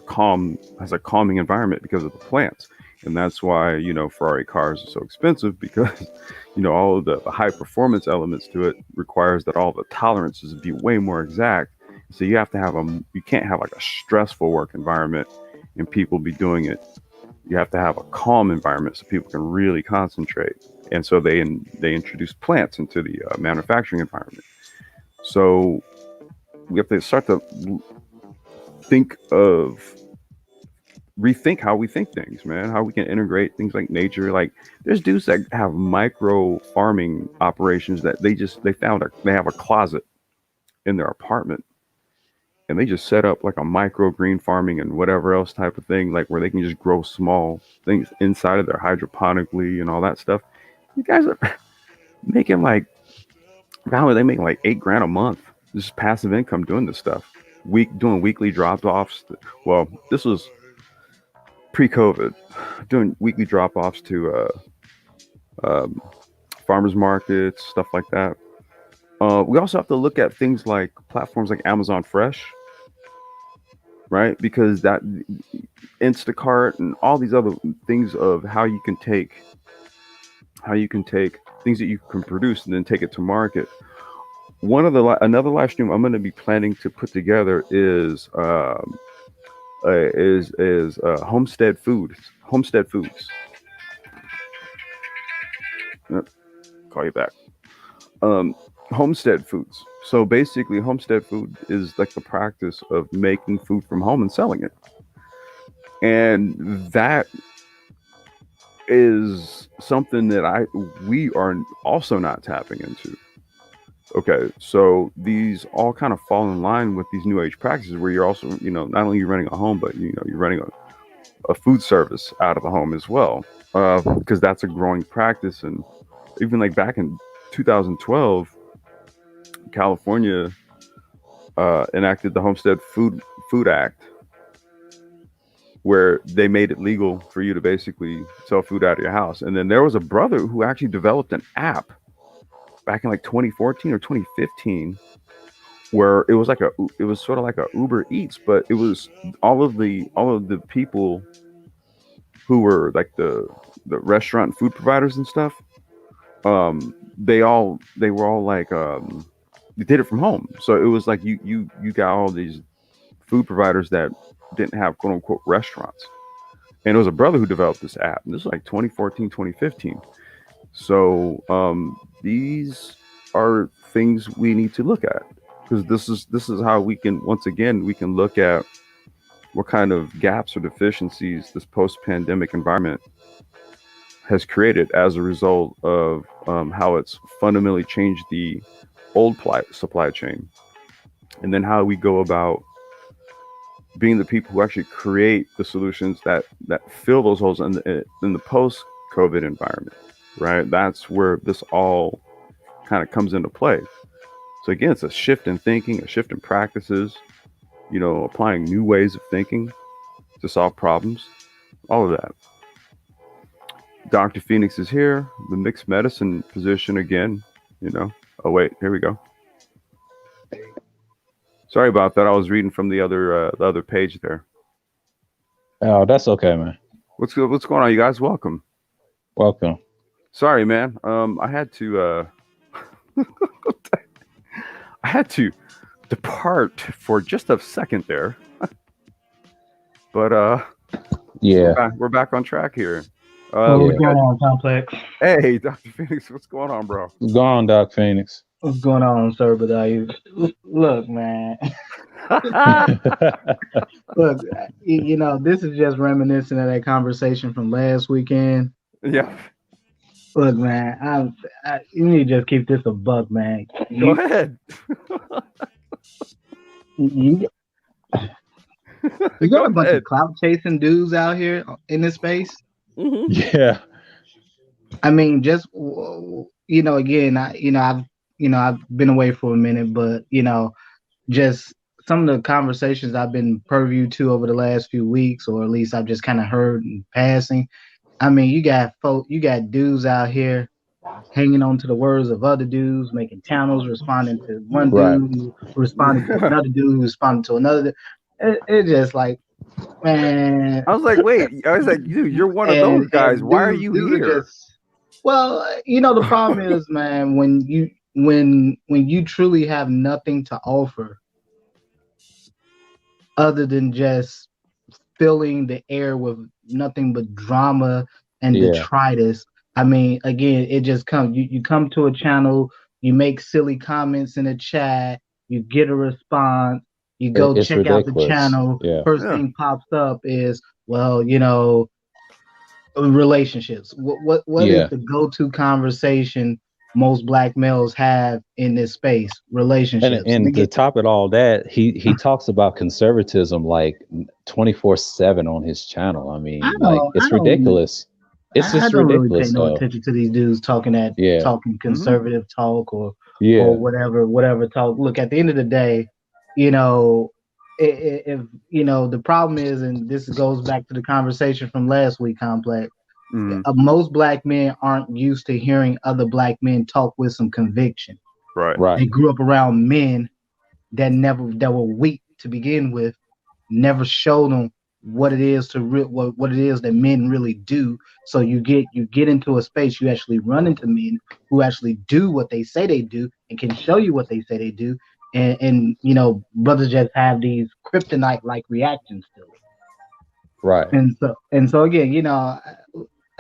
calming environment because of the plants. And that's why, Ferrari cars are so expensive, because, all of the high performance elements to it requires that all the tolerances be way more exact. So you have to you can't have like a stressful work environment and people be doing it. You have to have a calm environment so people can really concentrate. And so they introduce plants into the manufacturing environment. So we have to start to rethink how we think things, man, how we can integrate things like nature. Like there's dudes that have micro farming operations that they have a closet in their apartment and they just set up like a micro green farming and whatever else type of thing, like where they can just grow small things inside of their hydroponically and all that stuff. You guys are making like, they make like $8,000 a month. This is passive income doing this stuff. Doing weekly drop-offs. Well, this was pre-COVID, doing weekly drop-offs to farmers markets, stuff like that. We also have to look at things like platforms like Amazon Fresh, right? Because that Instacart and all these other things of how you can take things that you can produce and then take it to market. Another live stream I'm going to be planning to put together is homestead foods. Yep, call you back. Homestead foods. So basically, homestead food is like the practice of making food from home and selling it, and that is something that we are also not tapping into. Okay, so these all kind of fall in line with these new age practices where you're also, not only you're running a home, but you're running a food service out of the home as well, because that's a growing practice. And even like back in 2012, California enacted the Homestead Food Act, where they made it legal for you to basically sell food out of your house. And then there was a brother who actually developed an app back in like 2014 or 2015, where it was sort of like a Uber Eats, but it was all of the people who were like the restaurant and food providers and stuff. They were all like they did it from home, so it was like you got all these food providers that didn't have quote unquote restaurants, and it was a brother who developed this app, and this was like 2014, 2015. So these are things we need to look at, because this is how we can look at what kind of gaps or deficiencies this post-pandemic environment has created as a result of how it's fundamentally changed the old supply chain, and then how we go about being the people who actually create the solutions that fill those holes in the post-COVID environment, right? That's where this all kind of comes into play. So again, it's a shift in thinking, a shift in practices, applying new ways of thinking to solve problems, all of that. Dr. Phoenix is here, the mixed medicine position again, Oh wait, here we go. Sorry about that. I was reading from the other page there.
Oh, that's okay, man.
What's going on, you guys? Welcome. Sorry, man. I had to I had to depart for just a second there. But
yeah,
we're back on track here.
What's going on, Complex?
Hey, Dr. Phoenix, what's going on, bro?
What's going on, Doc Phoenix?
What's going on, sir? But look, man. Look, this is just reminiscent of that conversation from last weekend.
Yeah.
Look, man, you need to just keep this a buck, man.
Go ahead.
You got a bunch of clout chasing dudes out here in this space.
Mm-hmm.
Yeah.
I mean, just again, I've been away for a minute, but just some of the conversations I've been purview to over the last few weeks, or at least I've just kind of heard in passing. I mean, you got dudes out here hanging on to the words of other dudes, making channels, responding to one dude, responding to another dude, responding to another. It's just like, man.
I was like, wait. I was like, dude, you're one of those guys. Why are you here?
Well, the problem is, man, when you truly have nothing to offer other than just filling the air with nothing but drama and detritus. I mean, again, it just comes. You come to a channel, you make silly comments in a chat, you get a response, you go check
ridiculous.
Out the channel.
Yeah.
First thing pops up is, well, relationships. What is the go-to conversation most black males have in this space? Relationships.
And to top it all, that he talks about conservatism like 24/7 on his channel. I mean, it's ridiculous. It's just ridiculous. I don't really pay no
attention to these dudes talking conservative talk or whatever talk. Look, at the end of the day, if the problem is, and this goes back to the conversation from last week, Complex. Most black men aren't used to hearing other black men talk with some conviction.
Right.
They grew up around men that were weak to begin with, never showed them what it is what it is that men really do. So you get into a space, you actually run into men who actually do what they say they do and can show you what they say they do. And brothers just have these kryptonite-like reactions to it.
Right.
And so again,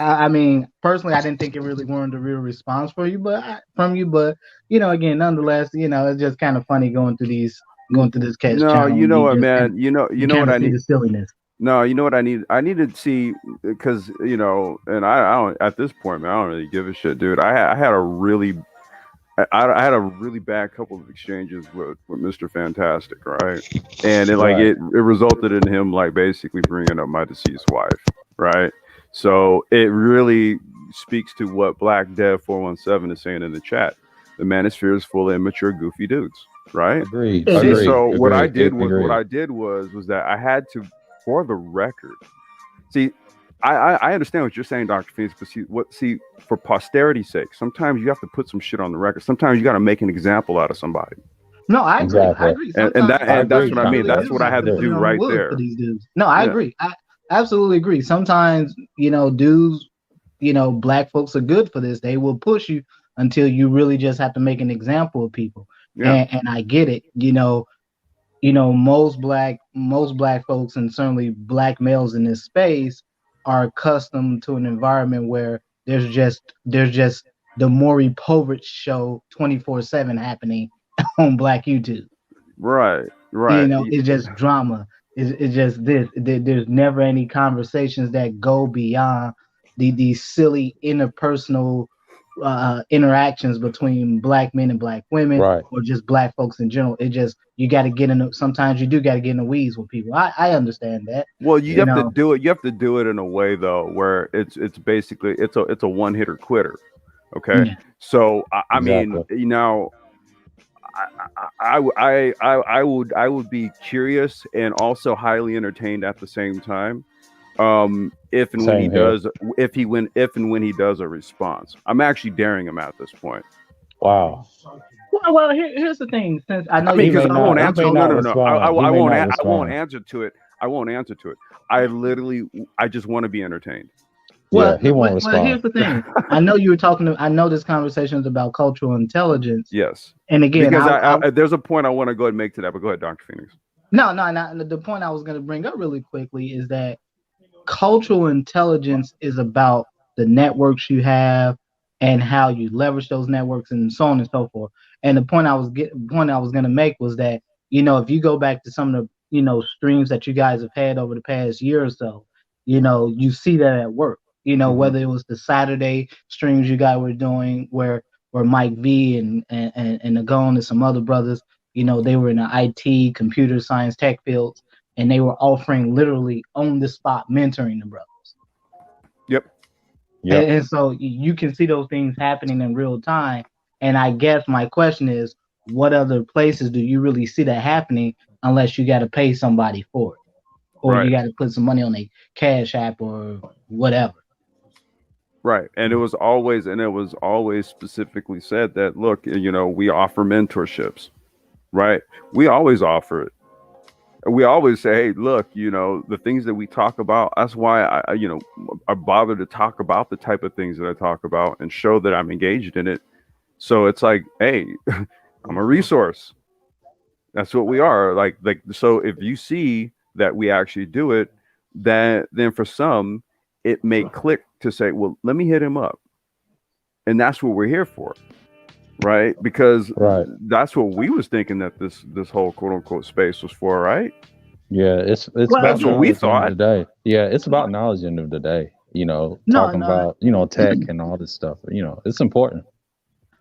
I mean, personally, I didn't think it really warranted a real response from you, but again, nonetheless, it's just kind of funny going through this catch.
No, you know what, man. You know what I need.
The silliness.
No, you know what I need. I need to see, because and I don't, at this point, man, I don't really give a shit, dude. I had a really bad couple of exchanges with Mr. Fantastic, right? And it resulted in him basically bringing up my deceased wife, right? So it really speaks to what Black Dev 417 is saying in the chat. The manosphere is full of immature, goofy dudes, right?
Agreed.
What I did was that I had to, for the record, see, I understand what you're saying, Dr. Phoenix, but see, for posterity's sake, sometimes you have to put some shit on the record. Sometimes you got to make an example out of somebody.
No, I agree.
Exactly.
I agree.
And that's what I mean.
really
That's what I had to do right there
for these dudes. No, I agree. I absolutely agree. Sometimes, dudes, black folks are good for this. They will push you until you really just have to make an example of people. Yeah. And I get it. Most black folks, and certainly black males in this space, are accustomed to an environment where there's just the Maury Povich show 24/7 happening on Black YouTube.
Right.
It's just drama. It's just this. There's never any conversations that go beyond these silly interpersonal interactions between black men and black women, or just black folks in general. It just, you got to get in. Sometimes you do got to get in the weeds with people. I understand that.
Well, you have to do it. You have to do it in a way though, where it's basically it's a one hitter quitter. Okay, yeah. So I mean, I would be curious and also highly entertained at the same time. If and when he does a response, I'm actually daring him at this point.
Wow.
Well, here's the thing. Since I know
because I won't answer. I won't answer to it. I won't answer to it. I just want to be entertained.
Well, he won't respond.
Well, here's the thing. I know you were talking. I know this conversation is about cultural intelligence.
Yes.
And again,
because there's a point I want to go ahead and make to that. But go ahead, Dr. Phoenix.
No. The point I was going to bring up really quickly is that cultural intelligence is about the networks you have and how you leverage those networks and so on and so forth. And the point I was going to make was that, if you go back to some of the, streams that you guys have had over the past year or so, you see that at work, whether it was the Saturday streams you guys were doing where Mike V and Nagone and some other brothers, they were in the IT, computer science, tech fields, and they were offering literally on the spot mentoring the brothers.
Yep.
And so you can see those things happening in real time. And I guess my question is, what other places do you really see that happening unless you got to pay somebody for it? Or you got to put some money on a Cash App or whatever.
Right. And it was always specifically said that, look, we offer mentorships, right? We always offer it. We always say, hey, look, the things that we talk about, that's why I bother to talk about the type of things that I talk about and show that I'm engaged in it. So it's like, hey, I'm a resource. That's what we are. Like, so if you see that we actually do it, then for some, it may click to say, well, let me hit him up. And that's what we're here for. Right, because that's what we was thinking that this whole quote unquote space was for, right?
Yeah, it's
that's what we thought.
Today, yeah, it's about knowledge end of the day. Talking about tech and all this stuff. It's important.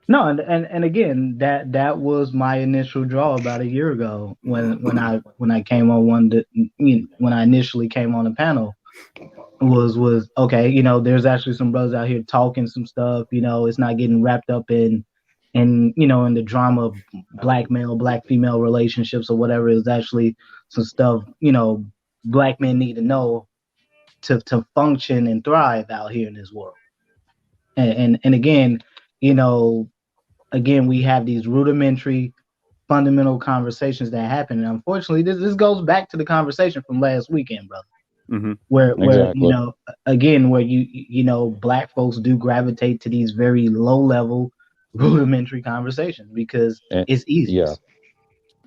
No, and again, that was my initial draw about a year ago when I came on when I initially came on the panel. Was okay. There's actually some brothers out here talking some stuff. It's not getting wrapped up in the drama of black male, black female relationships or whatever. Is actually some stuff, black men need to know to function and thrive out here in this world. And again, we have these rudimentary, fundamental conversations that happen. And unfortunately, this goes back to the conversation from last weekend, brother.
Mm-hmm.
Where where you black folks do gravitate to these very low level, rudimentary conversations because it's easy.
Yeah,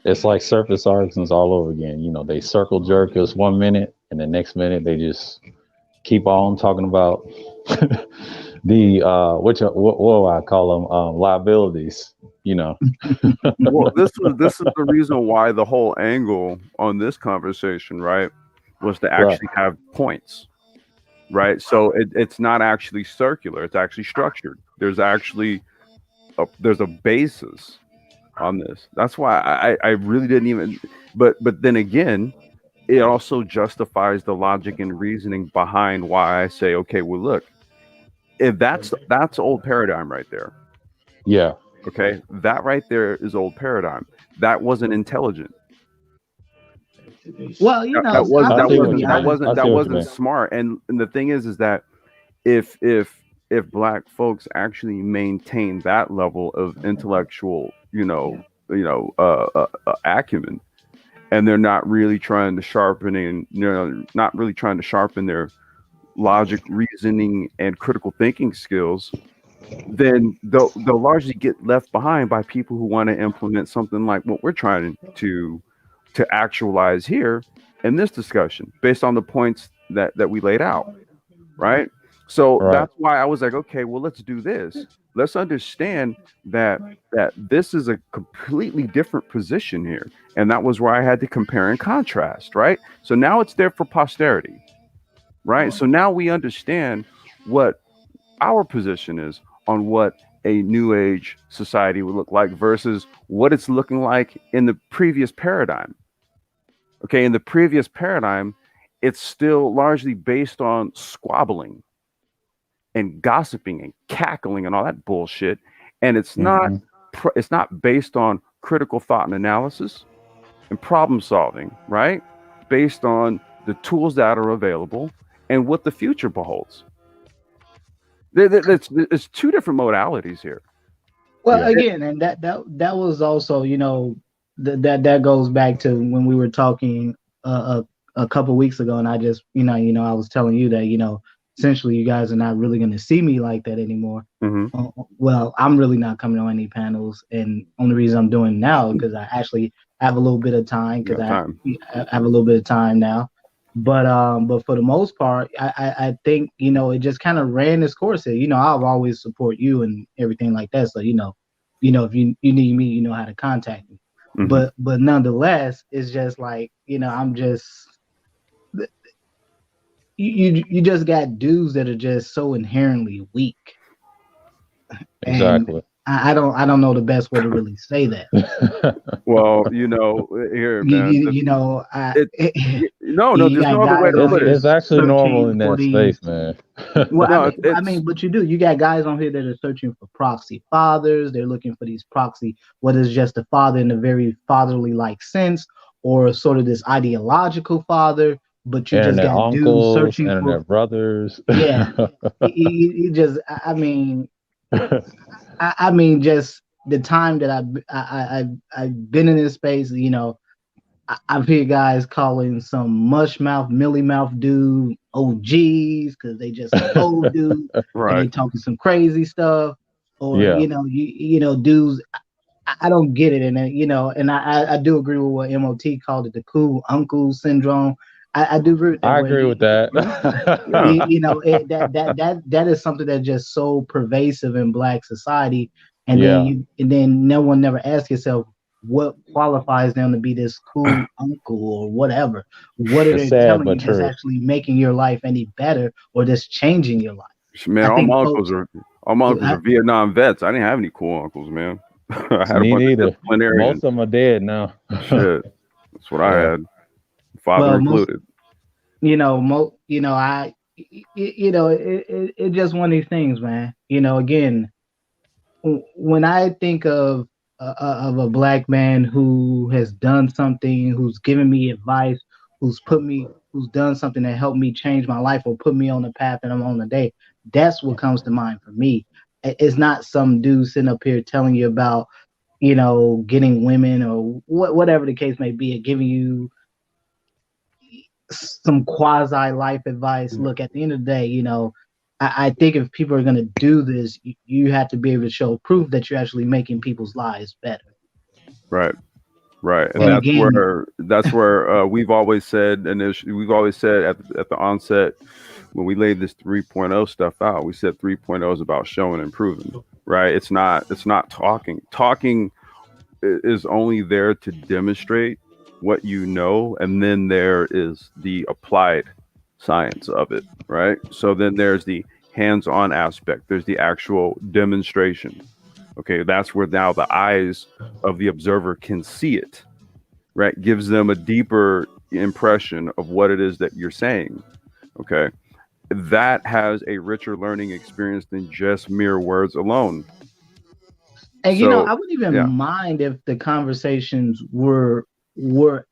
it's like surface arguments all over again. They circle jerk us 1 minute, and the next minute they just keep on talking about the what do I call them, liabilities.
Well, this is the reason why the whole angle on this conversation, right, was to actually have points. Right, so it's not actually circular; it's actually structured. There's actually there's a basis on this. That's why I really didn't even. But then again, it also justifies the logic and reasoning behind why I say, okay, well, look, if that's old paradigm right there.
Yeah.
Okay, that right there is old paradigm. That wasn't intelligent.
Well, you know,
That was
I'm
that
gonna
wasn't
be
that
honest.
wasn't
I
that
see what you
wasn't
mean.
smart. And the thing is that if black folks actually maintain that level of intellectual, acumen, and they're not really trying to not really trying to sharpen their logic, reasoning, and critical thinking skills, then they'll largely get left behind by people who want to implement something like what we're trying to actualize here in this discussion based on the points that we laid out, right? So
Right.
that's why I was like, okay, well, let's do this. Let's understand that this is a completely different position here, and that was where I had to compare and contrast, right? So now it's there for posterity, right? So now we understand what our position is on what a new age society would look like versus what it's looking like in the previous paradigm. Okay, in the previous paradigm, it's still largely based on squabbling and gossiping and cackling and all that bullshit, and it's not it's not based on critical thought and analysis and problem solving, right? Based on the tools that are available and what the future beholds. It's two different modalities here.
Well,
Yeah.
again, and that was also, you know, that goes back to when we were talking a couple weeks ago, and I just, I was telling you that, essentially you guys are not really going to see me like that anymore. Well, I'm really not coming on any panels, and only reason I'm doing it now because I actually have a little bit of time because I have a little bit of time now. But for the most part, I think, it just kind of ran its course here. I'll always support you and everything like that. So, if you need me, you know how to contact me. But nonetheless, it's just like, I'm just you just got dudes that are just so inherently weak.
Exactly.
And I don't know the best way to really say that.
Well, here, man. There's no other way to put it.
It's actually
13,
normal in that
40.
space, man.
Well, but you got guys on here that are searching for proxy fathers. They're looking for these proxy, whether it's just a father in a very fatherly like sense, or sort of this ideological father. But you
and
just
their
got dudes
uncles
searching
and
for
their brothers.
Yeah. you just, I mean, just the time that I've been in this space, I've heard guys calling some mush mouth, millie mouth dude OGs because they just old dude
Right.
and they talking some crazy stuff, or
Yeah.
dudes. I don't get it, and and I do agree with what MOT called it, the cool uncle syndrome. I do agree with that.
I agree with that.
That is something that's just so pervasive in Black society, and then no one never asks yourself what qualifies them to be this cool uncle or whatever. What are they telling you that's actually making your life any better or just changing your life?
Man, all my uncles are Vietnam vets. I didn't have any cool uncles, man. I had
Me neither.
disciplinarians.
Most of them are dead now.
Shit, that's what I had, father included.
It's just one of these things, man. Again, when I think of a Black man who has done something, who's given me advice, who's done something that helped me change my life or put me on the path that I'm on today, that's what comes to mind for me. It's not some dude sitting up here telling you about, getting women or whatever the case may be, or giving you some quasi life advice. Look, at the end of the day, I think if people are going to do this, you have to be able to show proof that you're actually making people's lives better.
Right. And that's where we've always said, and we've always said at the onset when we laid this 3.0 stuff out, we said 3.0 is about showing and proving. Right? It's not talking. Talking is only there to demonstrate what you know, and then there is the applied science of it, right? So then there's the hands-on aspect, there's the actual demonstration. Okay, that's where now the eyes of the observer can see it, right? Gives them a deeper impression of what it is that you're saying. Okay, that has a richer learning experience than just mere words alone.
And I wouldn't even mind if the conversations were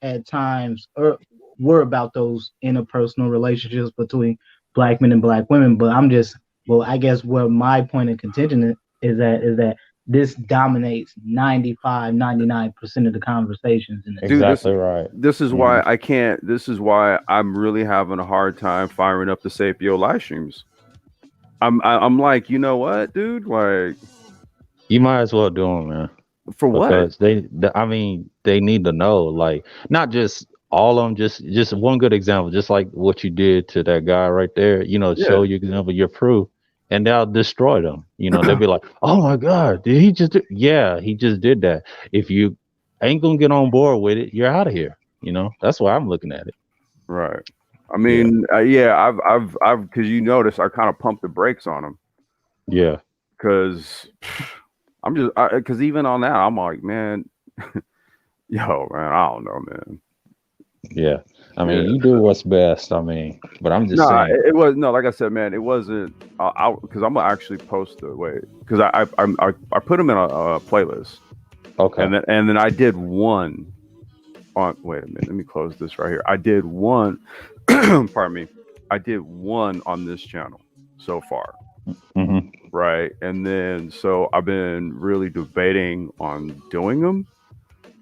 at times, or were about those interpersonal relationships between Black men and Black women. But I guess where my point of contention is that this dominates 95, 99% of the conversations in this.
Dude,
Exactly right.
This is why I can't. This is why I'm really having a hard time firing up the Sapio live streams. I'm like, you know what, dude? Like,
You might as well do them, man.
for what?
Because they need to know, like, not just all of them, just one good example, just like what you did to that guy right there, show you example, your proof, and they'll destroy them. They'll be like, oh my God, did he just yeah, he just did that. If you ain't gonna get on board with it, you're out of here. That's why I'm looking at it.
Right. I mean, I've because you notice I kind of pumped the brakes on him.
Yeah.
Because I'm just because even on that I'm like, man, yo, man, I don't know, man.
Yeah. I mean, you do what's best. I mean, but I'm just saying.
It was like I said, man, it wasn't because I'm gonna actually post the way because I put them in a playlist.
Okay.
And then I did one on. Wait a minute, let me close this right here. I did one. Pardon me. I did one on this channel so far.
Mm-hmm.
Right. And then so I've been really debating on doing them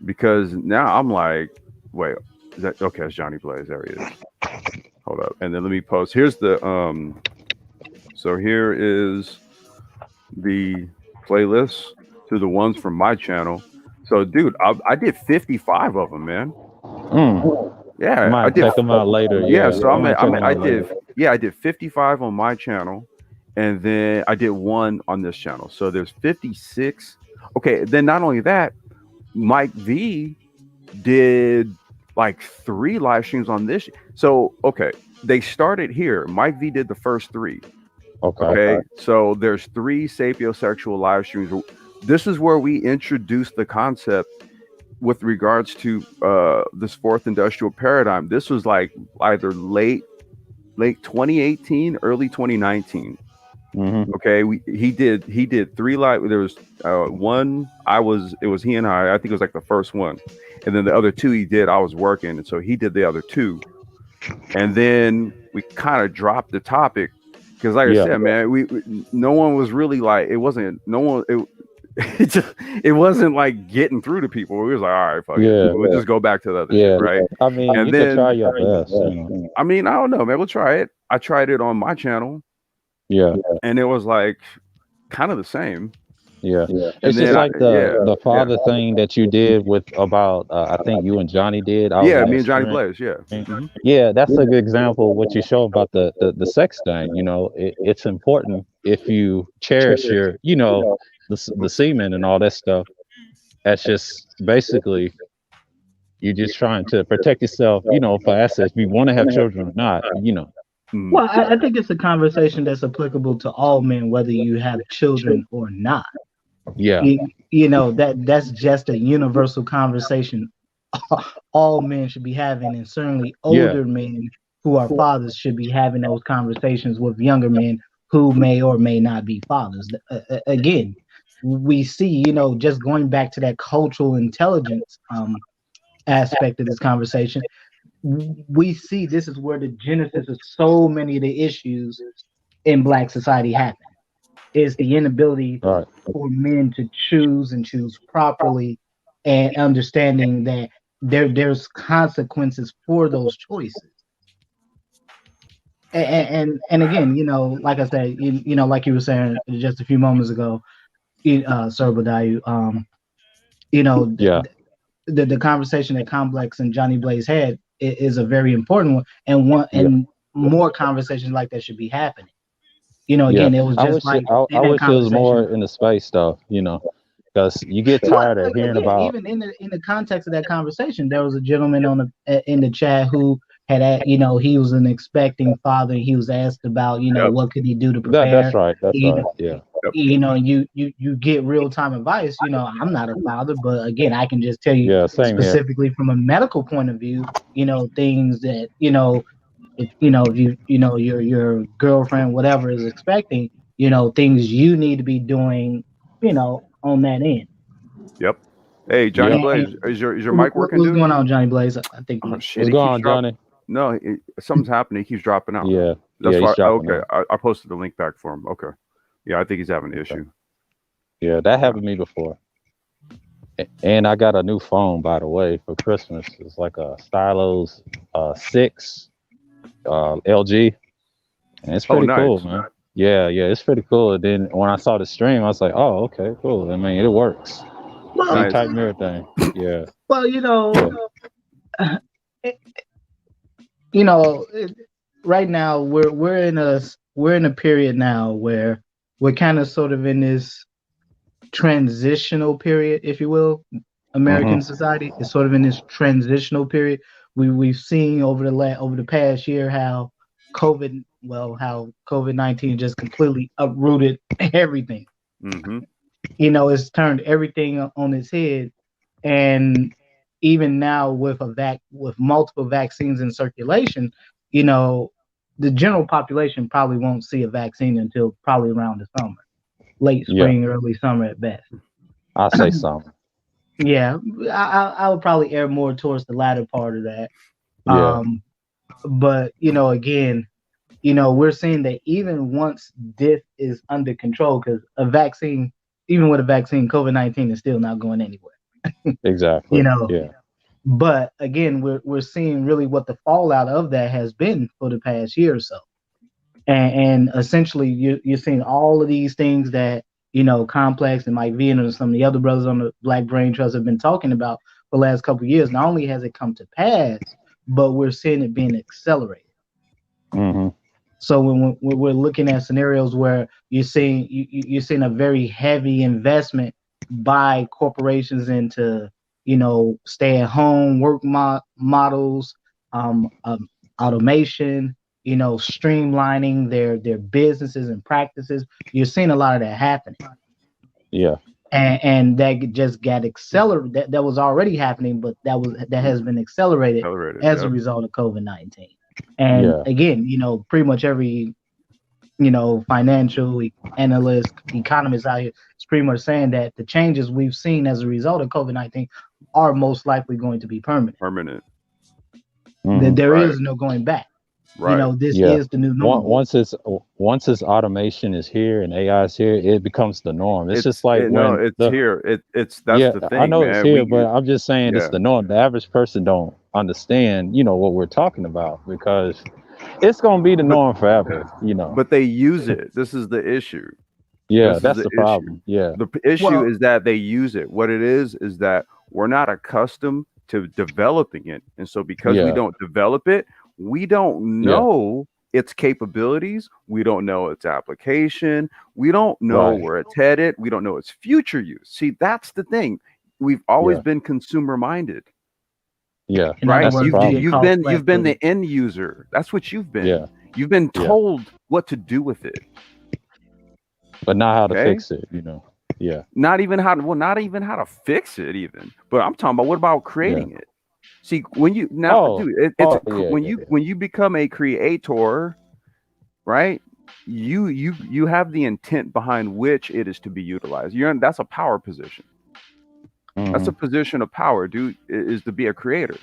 because now I'm like, wait, is that okay? It's Johnny Blaze. There he is. Hold up. And then let me post. Here's the so here is the playlist to the ones from my channel. So dude, I did 55 of them, man. Yeah,
I did check them out later.
Yeah, so I did 55 on my channel, and then I did one on this channel. So there's 56. Okay, then not only that, Mike V did like 3 live streams on this. So okay, they started here. Mike V did the first 3. Okay. So there's 3 sapiosexual live streams. This is where we introduce the concept with regards to this 4th industrial paradigm. This was like either late 2018, early 2019.
Mm-hmm.
Okay, he did 3 live. There was one it was he and I think it was like the first one, and then the other 2 he did. I was working, and so he did the other 2, and then we kind of dropped the topic because, like I said, man, we no one was really like it wasn't no one. It wasn't like getting through to people. We was like, all right, fuck it. We'll just go back to the other shit, right?
I mean, and you can try your best.
I mean, I don't know, man. We'll try it. I tried it on my channel.
Yeah.
And it was like kind of the same.
Yeah. It's just like the father thing that you did with about I think you and Johnny did.
Me and Johnny Blaze,
Mm-hmm. Yeah, that's a good example of what you show about the sex thing. It's important if you cherish your, the semen and all that stuff. That's just basically you're just trying to protect yourself, for assets. If you want to have children or not,
Well, I think it's a conversation that's applicable to all men, whether you have children or not.
Yeah.
That's just a universal conversation all men should be having, and certainly older men who are fathers should be having those conversations with younger men who may or may not be fathers. Again, we see, just going back to that cultural intelligence aspect of this conversation, we see this is where the genesis of so many of the issues in Black society happen, is the inability for men to choose and choose properly, and understanding that there's consequences for those choices. And again, like I said, like you were saying just a few moments ago, Sir Badayu, the conversation that Complex and Johnny Blaze had is a very important one, and more conversations like that should be happening. Again, it was just
I wish it was more in the space stuff, because you get tired of hearing about.
Even in the context of that conversation, there was a gentleman in the chat who had, he was an expecting father, and he was asked about, what could he do to prepare.
That's right. Yeah.
You get real time advice. I'm not a father, but again, I can just tell you specifically from a medical point of view, things that if your girlfriend, whatever, is expecting, things you need to be doing, on that end.
Yep. Hey, Johnny Blaze, is your mic working?
What's going on, Johnny Blaze? I think.
What's going on, Johnny?
No, something's happening. He keeps dropping out.
Yeah.
That's
yeah,
why.
he's dropping
Okay,
out.
I posted the link back for him. Okay. Yeah, I think he's having an issue.
Yeah, that happened to me before. And I got a new phone, by the way, for Christmas. It's like a Stylos 6 LG, and it's pretty cool,
Nice.
man. Yeah, it's pretty cool. And then when I saw the stream, I was like, oh, okay, cool. I mean, it works.
Well,
Same type mirror thing. Yeah.
Well, right now we're in a period now where we're kind of sort of in this transitional period, if you will. American society is sort of in this transitional period. We've seen over the past year how COVID-19 just completely uprooted everything. It's turned everything on its head, and even now with multiple vaccines in circulation, the general population probably won't see a vaccine until probably around the summer, late spring, early summer at best.
I'll say summer.
Yeah, I would probably err more towards the latter part of that.
Yeah.
But again, we're seeing that even once this is under control, because even with a vaccine, COVID-19 is still not going anywhere.
Exactly. Yeah.
But again, we're seeing really what the fallout of that has been for the past year or so, and essentially you're seeing all of these things that Complex and Mike V and some of the other brothers on the Black Brain Trust have been talking about for the last couple of years. Not only has it come to pass, but we're seeing it being accelerated. So when we're looking at scenarios where you're seeing a very heavy investment by corporations into stay-at-home work models, automation, streamlining their businesses and practices. You're seeing a lot of that happening.
Yeah.
And that just got accelerated. That was already happening, but that has been accelerated as a result of COVID-19. And again, pretty much every financial analyst, economist out here is pretty much saying that the changes we've seen as a result of COVID-19 are most likely going to be permanent. There is no going back.
Right.
This is the new normal.
Once it's automation is here and AI is here, it becomes the norm. It's just like
here. That's the thing.
I know, man. It's here, but I'm just saying it's the norm. The average person don't understand, what we're talking about, because it's gonna be the norm forever,
But they use it. This is the issue.
Yeah, that's the problem. Yeah.
The issue is that they use it. What it is that we're not accustomed to developing it. And so because we don't develop it, we don't know its capabilities. We don't know its application. We don't know where it's headed. We don't know its future use. See, that's the thing. We've always been consumer minded.
Yeah.
Right. You've been the end user. That's what you've been.
Yeah.
You've been told what to do with it.
But not how to fix it, Yeah.
Not even how to fix it even. But I'm talking about what about creating it? See, when you when you become a creator, right? You have the intent behind which it is to be utilized. That's a power position. That's a position of power, dude, is to be a creator.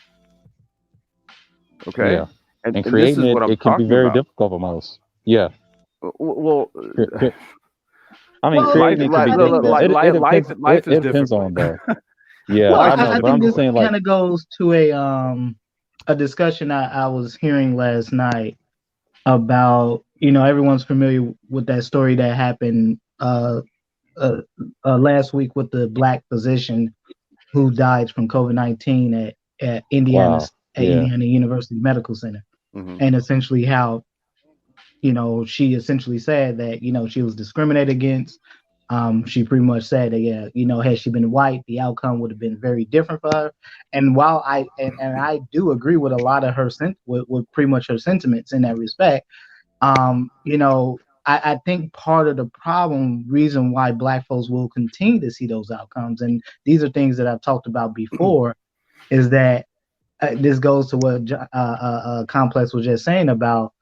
Okay.
Yeah. And creating
this is what I'm
it can be very difficult for most. Yeah.
Well,
I mean, creating it can be difficult.
Life is
depends
difficult.
on though. Yeah,
well,
I know,
I
but
think
I'm just
this
saying,
kind of goes to a discussion I was hearing last night about, everyone's familiar with that story that happened last week with the Black physician who died from COVID-19 at Indiana University Medical Center, and essentially how, she essentially said that she was discriminated against. She pretty much said that, had she been white, the outcome would have been very different for her. And while I do agree with a lot of her with pretty much her sentiments in that respect, I think part of the reason why Black folks will continue to see those outcomes, and these are things that I've talked about before, is that this goes to what Complex was just saying about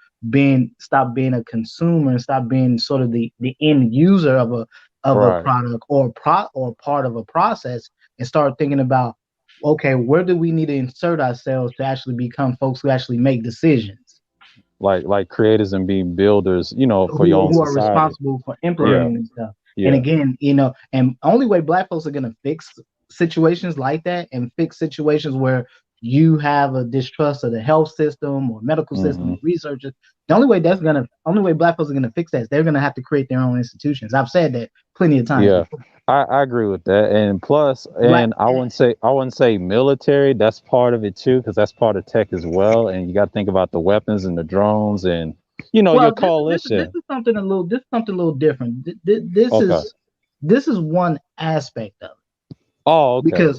stop being a consumer and stop being sort of the end user of a product or part of a process, and start thinking about okay, where do we need to insert ourselves to actually become folks who actually make decisions?
Like creators and being builders, for your own
Who are
society.
responsible for
Yeah.
implementing this stuff.
Yeah.
And again, and only way Black folks are gonna fix situations like that and fix situations where you have a distrust of the health system or medical system or researchers. The only way Black folks are gonna fix that is they're gonna have to create their own institutions. I've said that plenty of times.
Yeah, I agree with that. And plus, and I wouldn't say military. That's part of it too, because that's part of tech as well. And you got to think about the weapons and the drones, and your coalition.
This is something a little different. This is one aspect of it.
Oh, okay.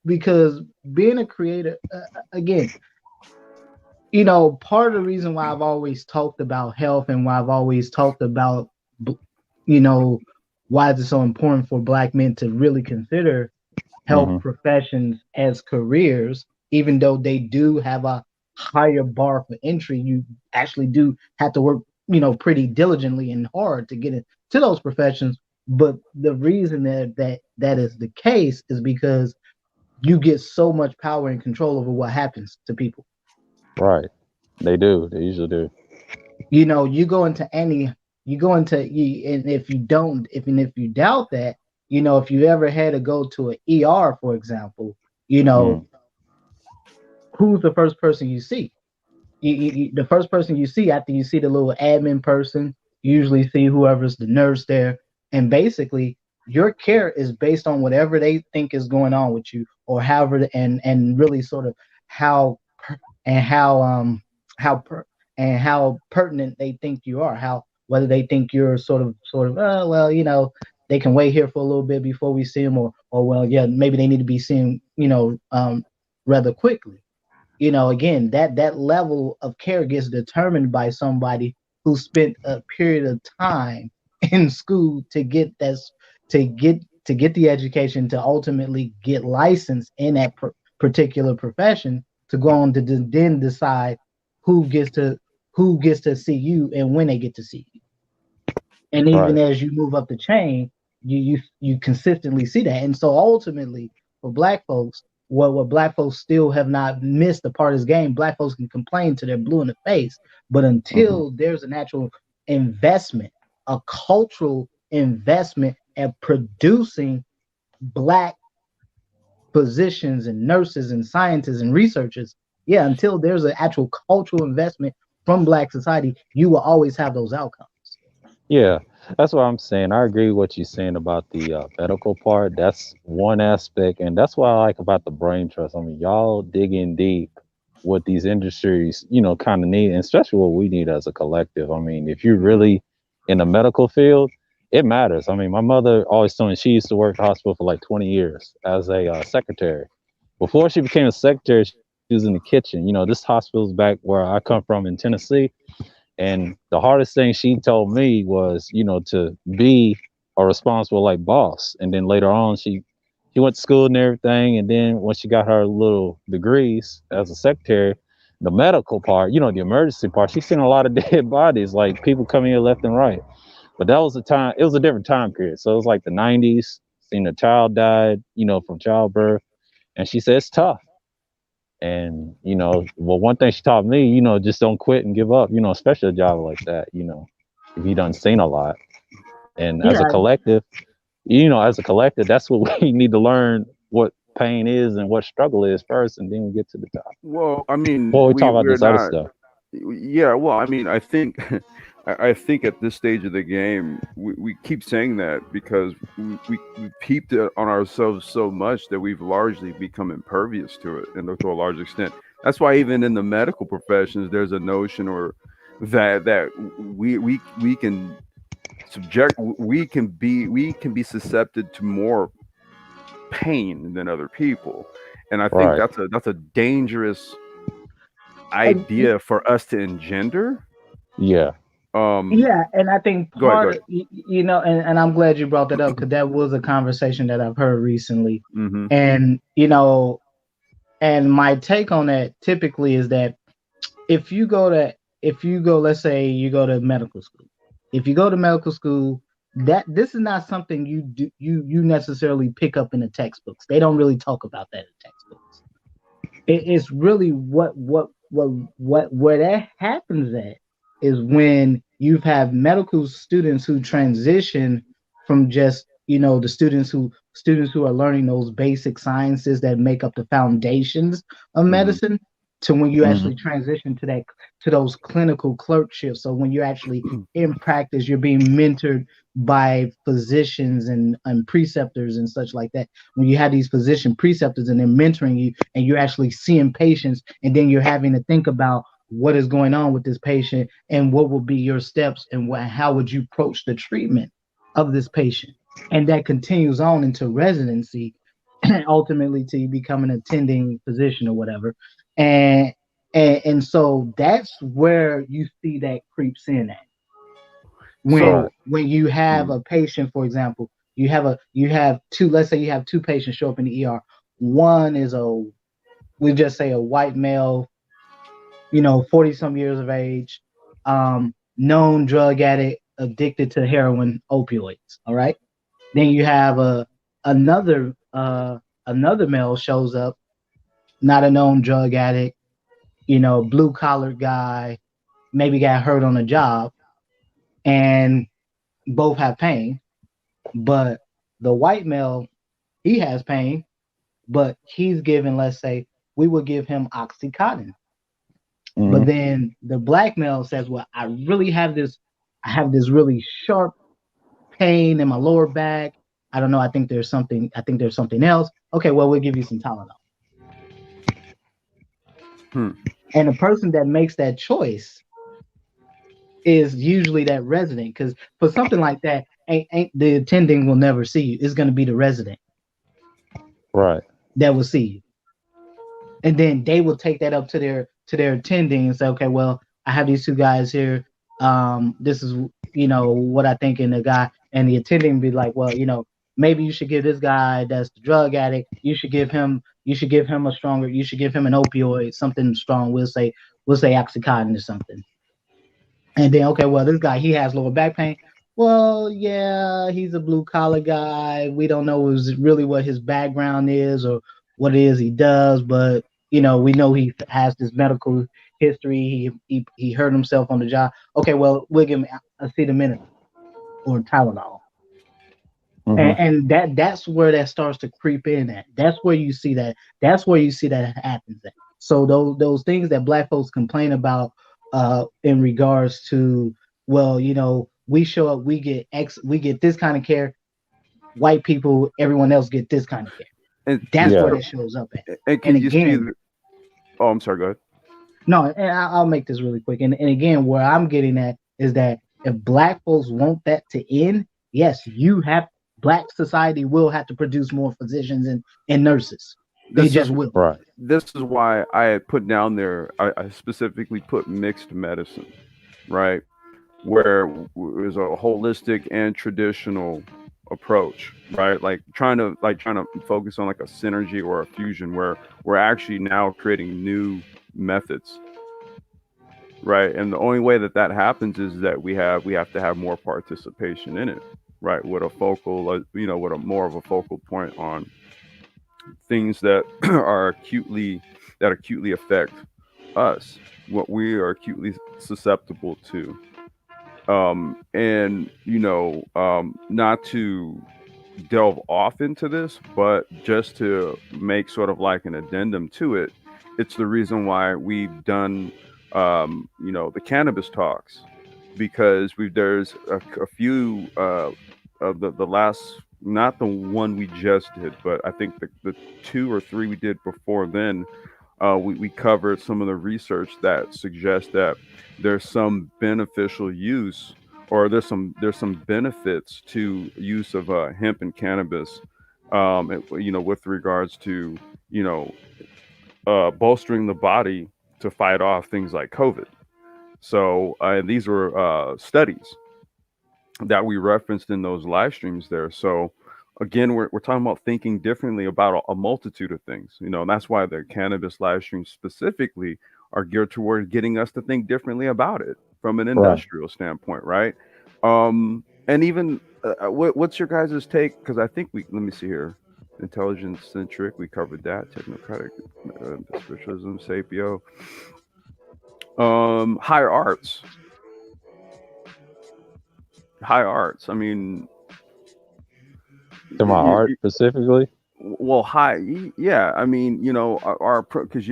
Because being a creator, again, part of the reason why I've always talked about health and why I've always talked about, why is it so important for Black men to really consider health professions as careers, even though they do have a higher bar for entry. You actually do have to work, pretty diligently and hard to get into those professions. But the reason that is the case is because you get so much power and control over what happens to people.
Right. They do. They usually do.
You go into and if you doubt that, if you ever had to go to an ER, for example, who's the first person you see? The first person you see after you see the little admin person, you usually see whoever's the nurse there. And basically, your care is based on whatever they think is going on with you, or however, and really sort of how pertinent they think you are, whether they think you're sort of they can wait here for a little bit before we see them, or well, yeah, maybe they need to be seen, rather quickly. Again, that level of care gets determined by somebody who spent a period of time in school to get the education to ultimately get licensed in that particular profession, to go on to then decide who gets to see you and when they get to see you. And even as you move up the chain, you consistently see that. And so ultimately, for Black folks, what Black folks still have not missed the part of this game. Black folks can complain till they're blue in the face, but until there's an actual investment, a cultural investment at producing Black physicians and nurses and scientists and researchers, until there's an actual cultural investment from Black society, you will always have those outcomes.
Yeah, that's what I'm saying. I agree with what you're saying about the medical part. That's one aspect, and that's what I like about the brain trust. I mean, y'all dig in deep what these industries, kind of need, and especially what we need as a collective. I mean, if you're really in the medical field, it matters. I mean, my mother always told me she used to work at the hospital for like 20 years as a secretary. Before she became a secretary, she was in the kitchen. This hospital's back where I come from in Tennessee. And the hardest thing she told me was, to be a responsible boss. And then later on, she went to school and everything. And then when she got her little degrees as a secretary, the medical part, the emergency part, she's seen a lot of dead bodies, like people coming in left and right. But that was it was a different time period. So it was like the 90s, seen a child died, from childbirth. And she said, it's tough. And, one thing she taught me, just don't quit and give up, especially a job like that, if you done seen a lot. And as a collective, that's what we need to learn, what pain is and what struggle is first, and then we get to the top.
Well, I mean,
we talk about this other stuff.
Yeah, well, I mean, I think at this stage of the game, we keep saying that because we peeped it on ourselves so much that we've largely become impervious to it, and to a large extent. That's why even in the medical professions, there's a notion or that we can be susceptible to more pain than other people, and I think that's a dangerous idea for us to engender.
Yeah.
And I think part of, and I'm glad you brought that up, because that was a conversation that I've heard recently. And and my take on that typically is that if you go, let's say you go to medical school. If you go to medical school, this is not something you necessarily pick up in the textbooks. They don't really talk about that in textbooks. It's really where that happens at is when you have medical students who transition from just the students who are learning those basic sciences that make up the foundations of medicine to when you actually transition to those clinical clerkships. So when you're actually in practice, you're being mentored by physicians and preceptors and such like that. When you have these physician preceptors and they're mentoring you and you're actually seeing patients, and then you're having to think about what is going on with this patient and what will be your steps and how would you approach the treatment of this patient. And that continues on into residency, ultimately to you become an attending physician or whatever. And so that's where you see that creeps in at. When you have a patient, for example, you have two, let's say you have two patients show up in the ER. One is we just say a white male, 40 some years of age, known drug addict, addicted to heroin, opioids. All right. Then you have another male shows up, not a known drug addict, blue collar guy, maybe got hurt on a job, and both have pain. But the white male, he has pain, but he's given, let's say, we would give him Oxycontin. But then the black male says, well, I have this really sharp pain in my lower back. I don't know. I think there's something else. Okay, well, we'll give you some Tylenol. And the person that makes that choice is usually that resident, because for something like that, ain't the attending will never see you. It's going to be the resident,
right, that
will see you, and then they will take that up to their attending and say, okay, well, I have these two guys here. This is what I think in the guy, and the attending be like, well, maybe you should give this guy that's the drug addict. You should give him an opioid, something strong. We'll say Oxycontin or something. And then, okay, well, this guy, he has lower back pain. Well, yeah, he's a blue collar guy. We don't know really what his background is or what it is he does, but we know he has this medical history. He hurt himself on the job. Okay, well, we'll give him acetaminophen or Tylenol. And that's where that starts to creep in at. That's where you see that. That's where you see that happens at. So those things that Black folks complain about in regards to, well, we show up, we get this kind of care. White people, everyone else get this kind of care. And that's where it shows up at.
And again, oh, I'm sorry. Go ahead.
No, and I'll make this really quick. And again, where I'm getting at is that if Black folks want that to end, yes, Black society will have to produce more physicians and nurses. They just will.
Right.
This is why I put down there, I specifically put mixed medicine, right? Where there's a holistic and traditional approach, right? Like trying to focus on like a synergy or a fusion where we're actually now creating new methods, right? And the only way that happens is that we have to have more participation in it, right? With a focal, with a more of a focal point on things that are acutely affect us, what we are acutely susceptible to. And not to delve off into this, but just to make sort of like an addendum to it, it's the reason why we've done the cannabis talks, because there's a few of the last, not the one we just did, but I think the 2 or 3 we did before then, we covered some of the research that suggests that there's some beneficial use, or there's some benefits to use of hemp and cannabis, with regards to bolstering the body to fight off things like COVID. So these were studies that we referenced in those live streams there. So again, we're talking about thinking differently about a multitude of things, and that's why the cannabis live streams specifically are geared toward getting us to think differently about it from an industrial standpoint, right? And even what's your guys' take? Because I think we let me see here. Intelligence-centric, we covered that. Technocratic, spiritualism, sapio. Higher arts. High arts. I mean,
To my art specifically.
well, yeah. I mean, our because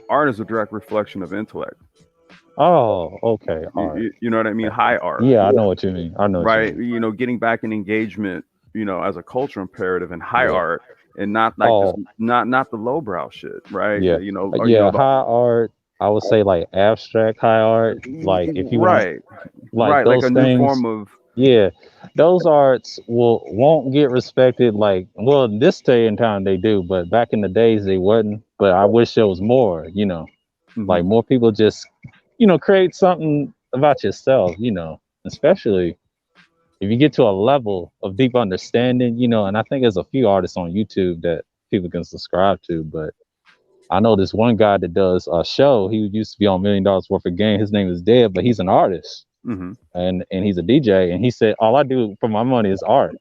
art is a direct reflection of intellect.
Oh, okay. Art.
You know what I mean? High art.
Yeah, I know what you mean. I know what
Right.
you mean.
Getting back in engagement, as a culture imperative in high
Yeah.
art, and not like
Oh,
this, not the lowbrow shit, right?
yeah.
The,
High art. I would say like abstract high art. Like if you want,
right,
like
right, like
those
a new
things.
form of
Yeah, those arts won't get respected. Like, well, this day and time they do, but back in the days they wasn't. But I wish there was more. Like more people just, create something about yourself. Especially if you get to a level of deep understanding. And I think there's a few artists on YouTube that people can subscribe to. But I know this one guy that does a show. He used to be on $1 Million Worth of Game. His name is Dead, but he's an artist. And he's a DJ, and he said, all I do for my money is art.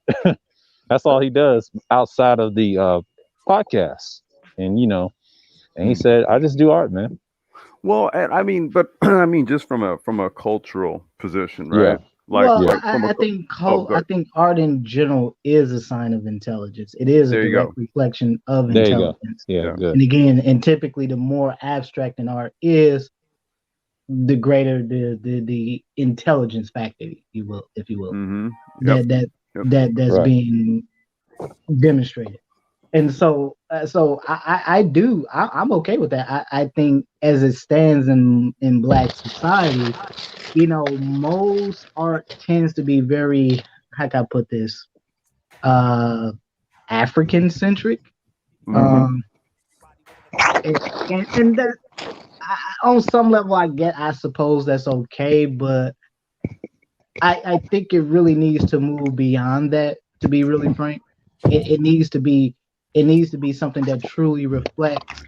That's all he does outside of the podcast. And and he said, I just do art, man.
Well, I mean, but I mean, just from a cultural position, right?
Yeah.
I think art in general is a sign of intelligence. It is a direct reflection of intelligence.
Yeah, good.
And again, and typically the more abstract an art is, the greater the intelligence factor, if you will, that's
right.
being demonstrated. And so I'm okay with that. I think as it stands in Black society, most art tends to be very, how can I put this, African centric. And that, on some level, I suppose that's okay, but I think it really needs to move beyond that. To be really frank, it needs to be something that truly reflects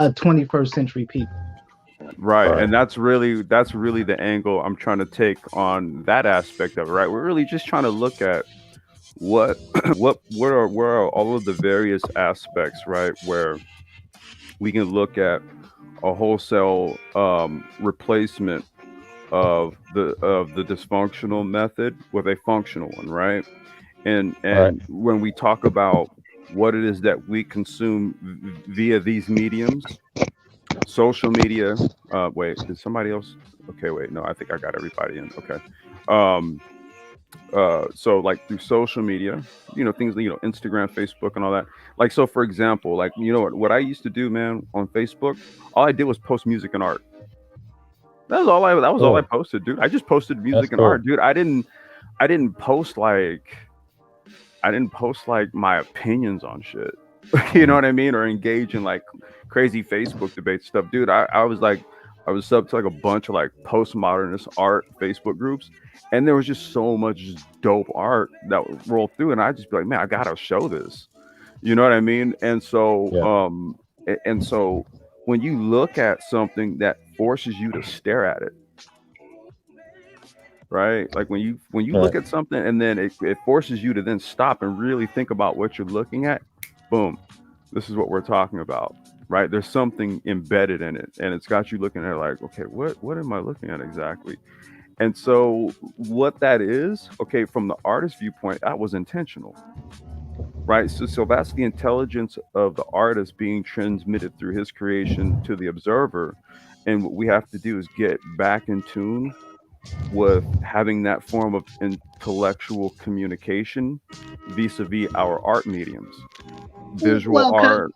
a 21st century people.
Right. And that's really the angle I'm trying to take on that aspect of it. Right. We're really just trying to look at what are all of the various aspects, right, where we can look at a wholesale replacement of the dysfunctional method with a functional one, right? And when we talk about what it is that we consume via these mediums, social media. Wait, did somebody else? Okay, wait, no, I think I got everybody in. Okay. So like through social media, things, Instagram, Facebook, and all that. Like, so for example, like, what I used to do, man, on Facebook, all I did was post music and art. That was all I posted, dude. I just posted music and art, dude. I didn't post like my opinions on shit. You know what I mean? Or engage in like crazy Facebook debate stuff, dude. I was sub to like a bunch of like postmodernist art Facebook groups, and there was just so much just dope art that would roll through, and I'd just be like, man, I gotta show this. You know what I mean? And so so when you look at something that forces you to stare at it, right? Like when you look at something and then it forces you to then stop and really think about what you're looking at, boom, this is what we're talking about, right? There's something embedded in it, and it's got you looking at it like, okay, what am I looking at exactly? And so what that is, okay, from the artist's viewpoint, that was intentional, right? So that's the intelligence of the artist being transmitted through his creation to the observer. And what we have to do is get back in tune with having that form of intellectual communication vis-a-vis our art mediums, visual art,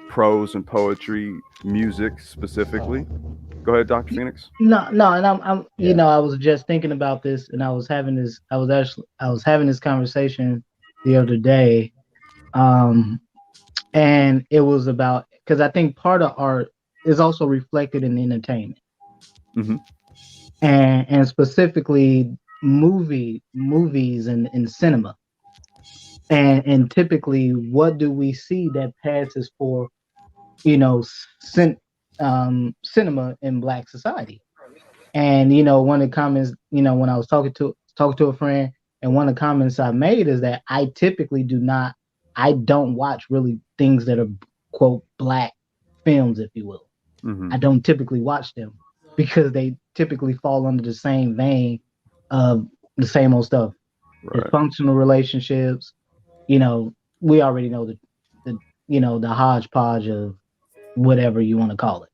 prose and poetry, music specifically. Go ahead, Dr. Phoenix.
No, and I'm I was just thinking about this, and I was having this conversation the other day, and it was about, because I think part of art is also reflected in entertainment, and specifically movies and cinema, and typically, what do we see that passes for, cinema in Black society? And one of the comments, when I was talking to a friend, and one of the comments I made is that I don't watch really things that are quote black films, if you will.
Mm-hmm.
I don't typically watch them because they typically fall under the same vein of the same old stuff.
Right.
Dysfunctional relationships, we already know the hodgepodge of whatever you want to call it.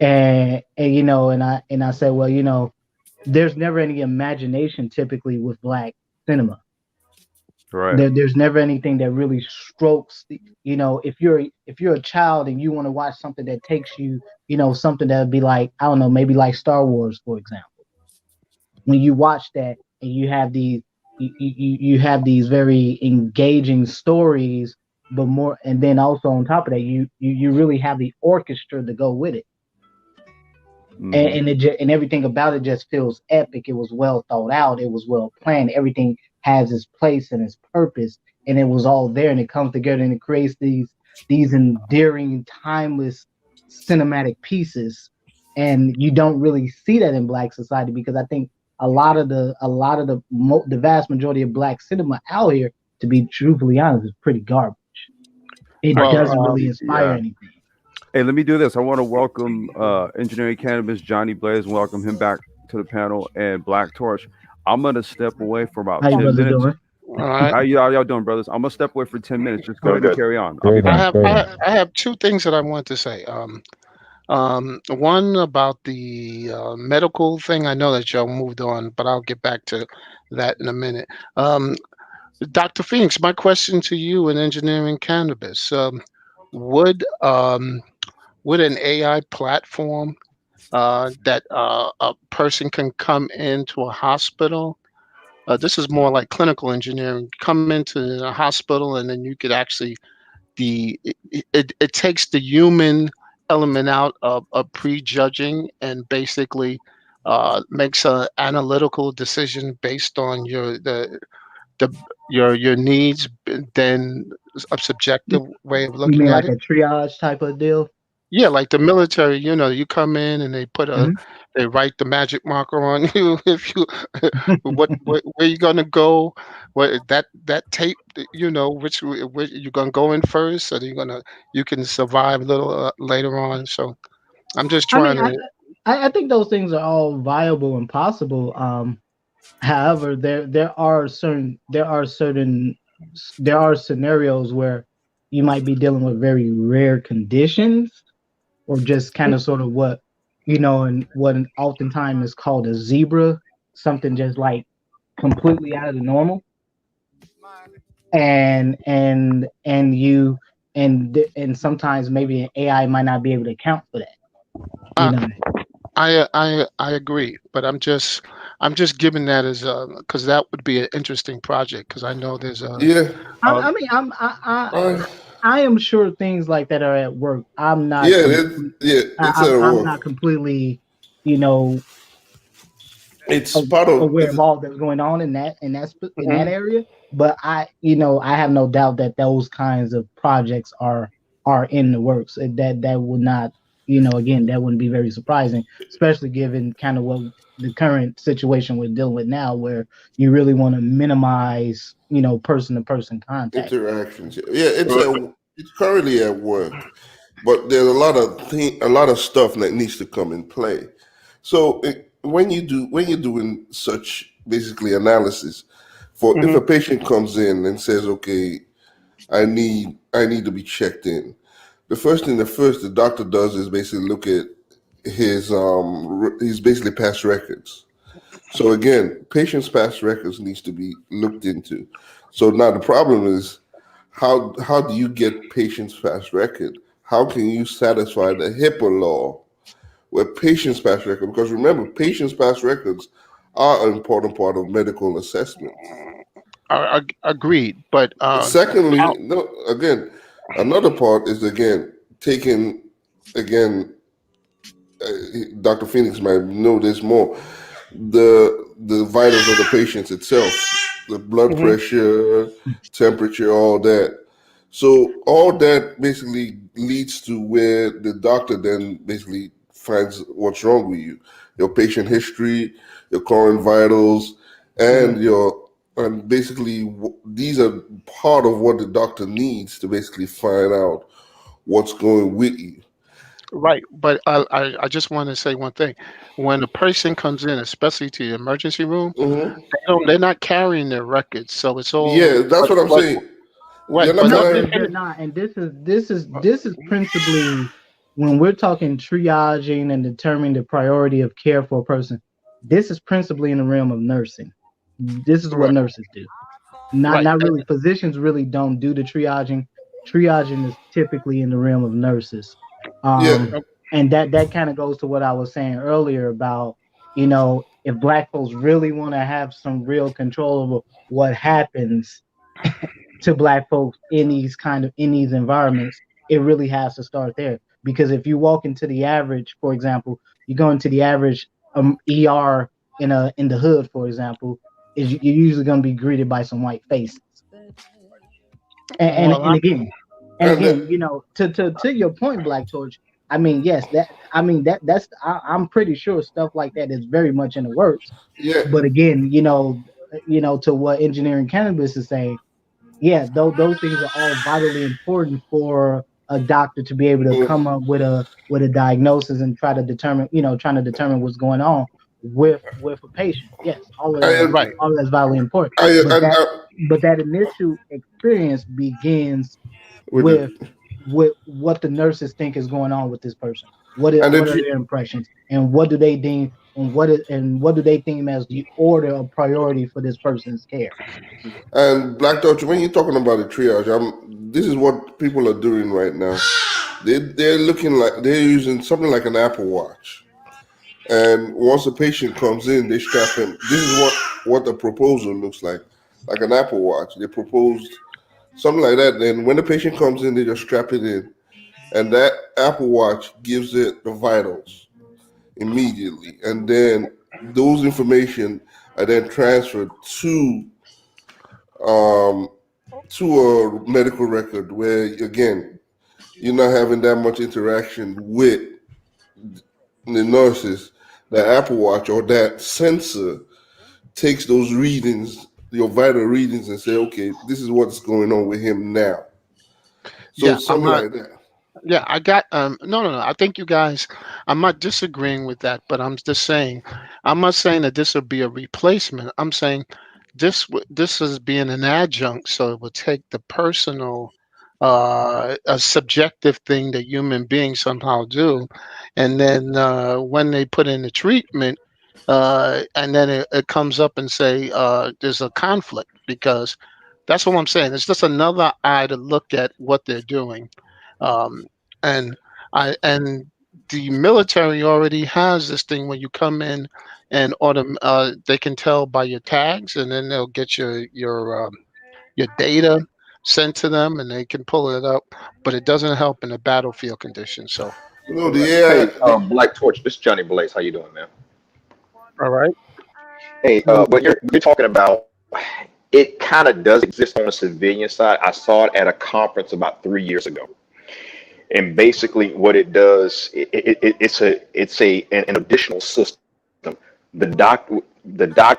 And I said, well, there's never any imagination typically with black cinema.
Right.
There's never anything that really strokes if you're a child and you want to watch something that takes you, something that would be like, I don't know, maybe like Star Wars, for example. When you watch that and you have these very engaging stories, but more, and then also on top of that, you really have the orchestra to go with it.
Mm-hmm.
And everything about it just feels epic. It was well thought out. It was well planned. Everything has its place and its purpose, and it was all there, and it comes together, and it creates these endearing, timeless cinematic pieces. And you don't really see that in black society, because I think a lot of the vast majority of black cinema out here, to be truthfully honest, is pretty garbage. It doesn't really inspire anything.
Hey, let me do this. I want to welcome Engineering Cannabis Johnny Blaze, and welcome him back to the panel, and Black Torch. I'm gonna step away for about 10 minutes.
Doing?
All right.
How y'all doing, brothers? I'm gonna step away for 10 minutes. Just go ahead and carry on. I'll be back.
I have two things that I want to say. One about the medical thing. I know that y'all moved on, but I'll get back to that in a minute. Dr. Phoenix, my question to you in Engineering Cannabis: would an AI platform that a person can come into a hospital? This is more like clinical engineering. Come into a hospital, and then you could actually it takes the human element out of prejudging, and basically makes an analytical decision based on your needs, then a subjective way of looking at it.
Like a triage type of deal?
Yeah, like the military, you come in and they put they write the magic marker on you. If you, where you gonna go? What that tape, which you're gonna go in first, or you can survive a little later on. So I'm just trying
I think those things are all viable and possible. However, there are scenarios where you might be dealing with very rare conditions, or just kind of sort of what and what oftentimes is called a zebra, something just like completely out of the normal, and sometimes maybe an AI might not be able to account for that.
I agree, but I'm just giving that as because that would be an interesting project, because I know there's a
I am sure things like that are at work. I'm not. I'm not completely,
it's part of
aware of all that's going on in that area. But I have no doubt that those kinds of projects are in the works. That would not, again, that wouldn't be very surprising, especially given kind of what the current situation we're dealing with now, where you really want to minimize, person-to-person contact
interactions. Yeah, it's currently at work, but there's a lot of stuff that needs to come in play. So when you're doing such basically analysis, if a patient comes in and says, "Okay, I need to be checked in," the first thing the doctor does is basically look at his basically past records. So again, patients' past records needs to be looked into. So now the problem is, how do you get patients' past record? How can you satisfy the HIPAA law with patients' past record? Because remember, patients' past records are an important part of medical assessment.
Agreed, but
secondly, another part is taking Dr. Phoenix might know this more, the vitals of the patients itself, the blood pressure, temperature, all that. So all that basically leads to where the doctor then basically finds what's wrong with you. your patient history, your current vitals, and basically these are part of what the doctor needs to basically find out what's going with you.
Right, but I just want to say one thing. When a person comes in, especially to the emergency room, they're not carrying their records, so it's all
Yeah, that's what I'm saying.
Right,
You're not
but
No,
let me
gonna.
they're
finish.
not. And this is principally when we're talking triaging and determining the priority of care for a person. This is principally in the realm of nursing. This is what
Right,
nurses do. Not
right,
really. Physicians really don't do the triaging. Triaging is typically in the realm of nurses.
Yeah,
And that kind of goes to what I was saying earlier about, if Black folks really want to have some real control over what happens to Black folks in these environments, it really has to start there. Because if you walk into the average, for example, you go into the average ER in the hood, for example, you're usually going to be greeted by some white faces. And
well,
and again,
and
to your point, Black Torch. I mean, yes, I'm pretty sure stuff like that is very much in the works.
yeah,
But again, to what engineering cannabis is saying, yeah, those things are all vitally important for a doctor to be able to come up with a diagnosis and trying to determine what's going on with a patient. Yes,
right.
all of that's vitally important. But that initial experience begins
with
with
the
what the nurses think is going on with this person.
and
What are their impressions, and what do they deem, and what do they deem as the order of priority for this person's care?
and Black Dodge. When you're talking about the triage, this is what people are doing right now. They're looking like they're using something like an Apple Watch. And once a patient comes in, they strap him. This is what the proposal looks like an Apple Watch. They proposed something like that. Then when the patient comes in, they just strap it in, and that Apple Watch gives it the vitals immediately, and then those information are then transferred to a medical record where again you're not having that much interaction with the nurses. The Apple Watch or that sensor takes those readings, your vital readings, and say, okay, this is what's going on with him now. So
Yeah, I'm
something
not.
like that.
Yeah, I got no. I think you guys. I'm not disagreeing with that, but I'm just saying. I'm not saying that this would be a replacement. I'm saying this is being an adjunct, so it would take the personal, a subjective thing that human beings somehow do, and then when they put in the treatment, and then it comes up and say there's a conflict because that's what I'm saying. It's just another eye to look at what they're doing. Um, and and the military already has this thing where you come in and they can tell by your tags, and then they'll get your data sent to them, and they can pull it up. But it doesn't help in a battlefield condition. So,
No, the
Right.
AI.
Hey, Black Torch. This is Johnny Blaze. How you doing, man?
all right.
Hey, what you're talking about, it kind of does exist on the civilian side. I saw it at a conference about 3 years ago, and basically what it does, it's an additional system. The doctor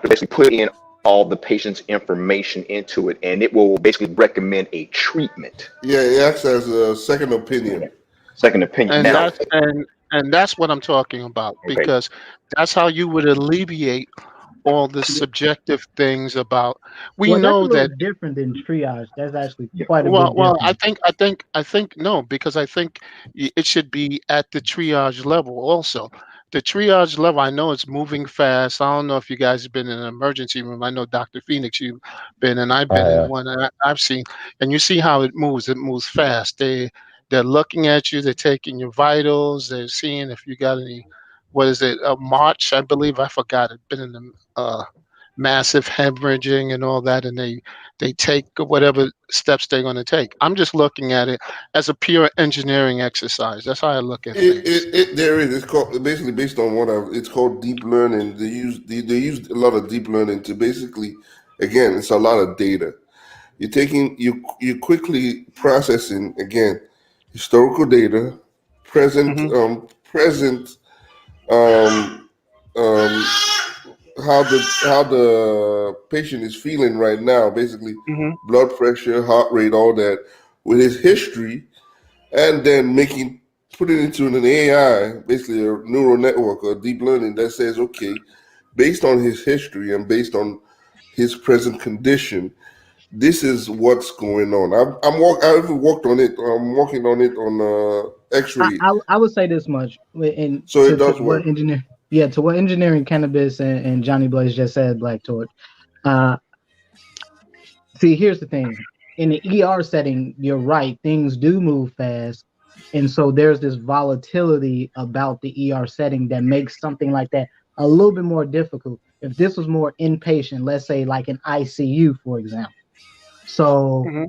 basically put in all the patient's information into it, and it will basically recommend a treatment.
Yeah, it acts as a second opinion.
Second opinion.
And
Now,
that's what I'm talking about
okay,
because that's how you would alleviate all the subjective things about. We
Well, that's a
know
little
that.
different than triage. That's actually
yeah,
quite a
Well,
bit
well,
different.
I think no, because I think it should be at the triage level also. The triage level, I know it's moving fast. I don't know if you guys have been in an emergency room. I know Dr. Phoenix, you've been, and I've been in one that I've seen, and you see how it moves. It moves fast. They're looking at you. They're taking your vitals. They're seeing if you got any. What is it? A March, I believe. I forgot. It's been in the massive hemorrhaging and all that, and they take whatever steps they're going to take. I'm just looking at it as a pure engineering exercise. That's how I look at things.
There is. It's called basically based on it's called deep learning. They use a lot of deep learning to basically, again, it's a lot of data. You're taking you quickly processing again historical data, present
Hmm.
present um um, how the patient is feeling right now, basically
Mm-hmm.
blood pressure, heart rate, all that, with his history, and then put it into an AI, basically a neural network or deep learning that says, okay, based on his history and based on his present condition, this is what's going on. I've worked on it. I'm working on it on X-ray,
I would say this much, and
so it
to
does
what
work.
engineering cannabis and Johnny Blaze just said, Black Torch. See, here's the thing. In the ER setting, you're right, things do move fast. And so there's this volatility about the ER setting that makes something like that a little bit more difficult. If this was more inpatient, let's say like an ICU, for example.
Mm-hmm.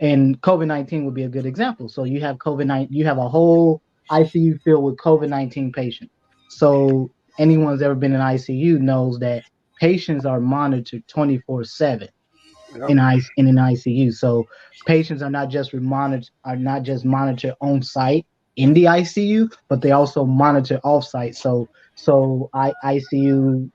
And COVID-19 would be a good example. So you have COVID-19, you have a whole ICU filled with COVID-19 patients. So anyone who's ever been in ICU knows that patients are monitored 24/7
Yep.
in an ICU. So patients are not just monitored on site in the ICU, but they also monitor off site. So ICU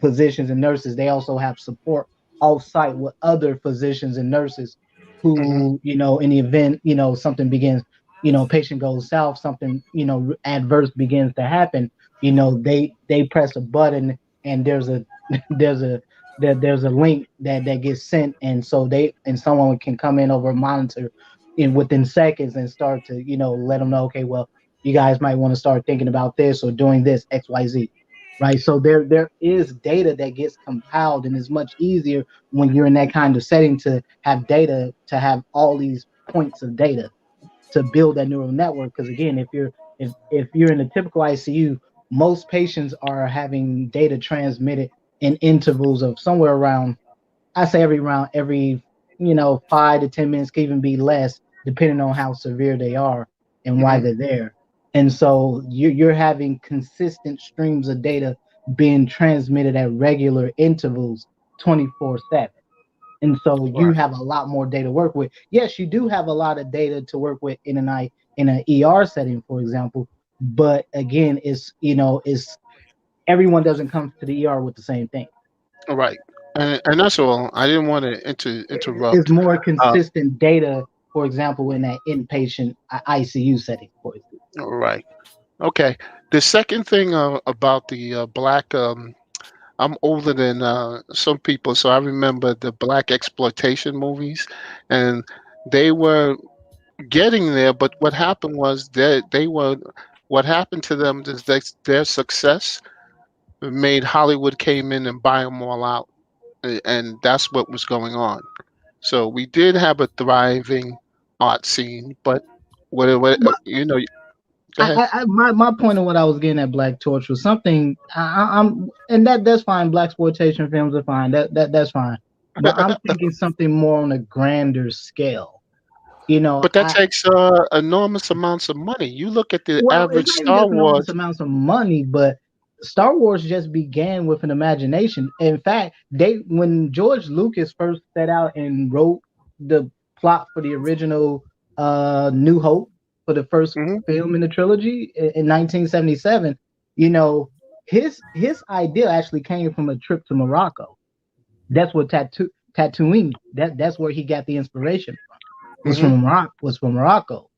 physicians and nurses, they also have support off site with other physicians and nurses
Mm-hmm.
who, in the event, something begins, patient goes south, something, adverse begins to happen, they press a button and there's a there's a there's a link that gets sent, and so someone can come in over a monitor within seconds and start to, let them know, okay, well, you guys might want to start thinking about this or doing this XYZ. Right. So there is data that gets compiled, and it's much easier when you're in that kind of setting to have data, to have all these points of data to build that neural network. Because again, if you're in a typical ICU, most patients are having data transmitted in intervals of somewhere around, I say every 5 to 10 minutes, can even be less, depending on how severe they are and why
Mm-hmm.
they're there. And so you're having consistent streams of data being transmitted at regular intervals 24/7. And so you
Right.
have a lot more data to work with. Yes, you do have a lot of data to work with in an ER setting, for example. But again, it's everyone doesn't come to the ER with the same thing.
Right. And that's all. I didn't want to
It's
interrupt.
more consistent data, for example, in that inpatient ICU setting, for example.
Right. Okay. The second thing about the black, I'm older than some people, so I remember the black exploitation movies, and they were getting there. But what happened was what happened to them is their success made Hollywood came in and buy them all out, and that's what was going on. So we did have a thriving art scene, but what
But
go ahead.
my point of what I was getting at, Black Torch, was something I'm, and that's fine. Black exploitation films are fine. That's fine. But I'm thinking something more on a grander scale.
But that takes enormous amounts of money. You look at the
Well, it's
average
not even
Star
just enormous
Wars.
amounts of money, but Star Wars just began with an imagination. In fact, when George Lucas first set out and wrote the plot for the original New Hope, for the first
Mhm.
film in the trilogy in 1977, his idea actually came from a trip to Morocco. That's what Tatooine. That's where he got the inspiration from.
Mhm.
Was from Morocco.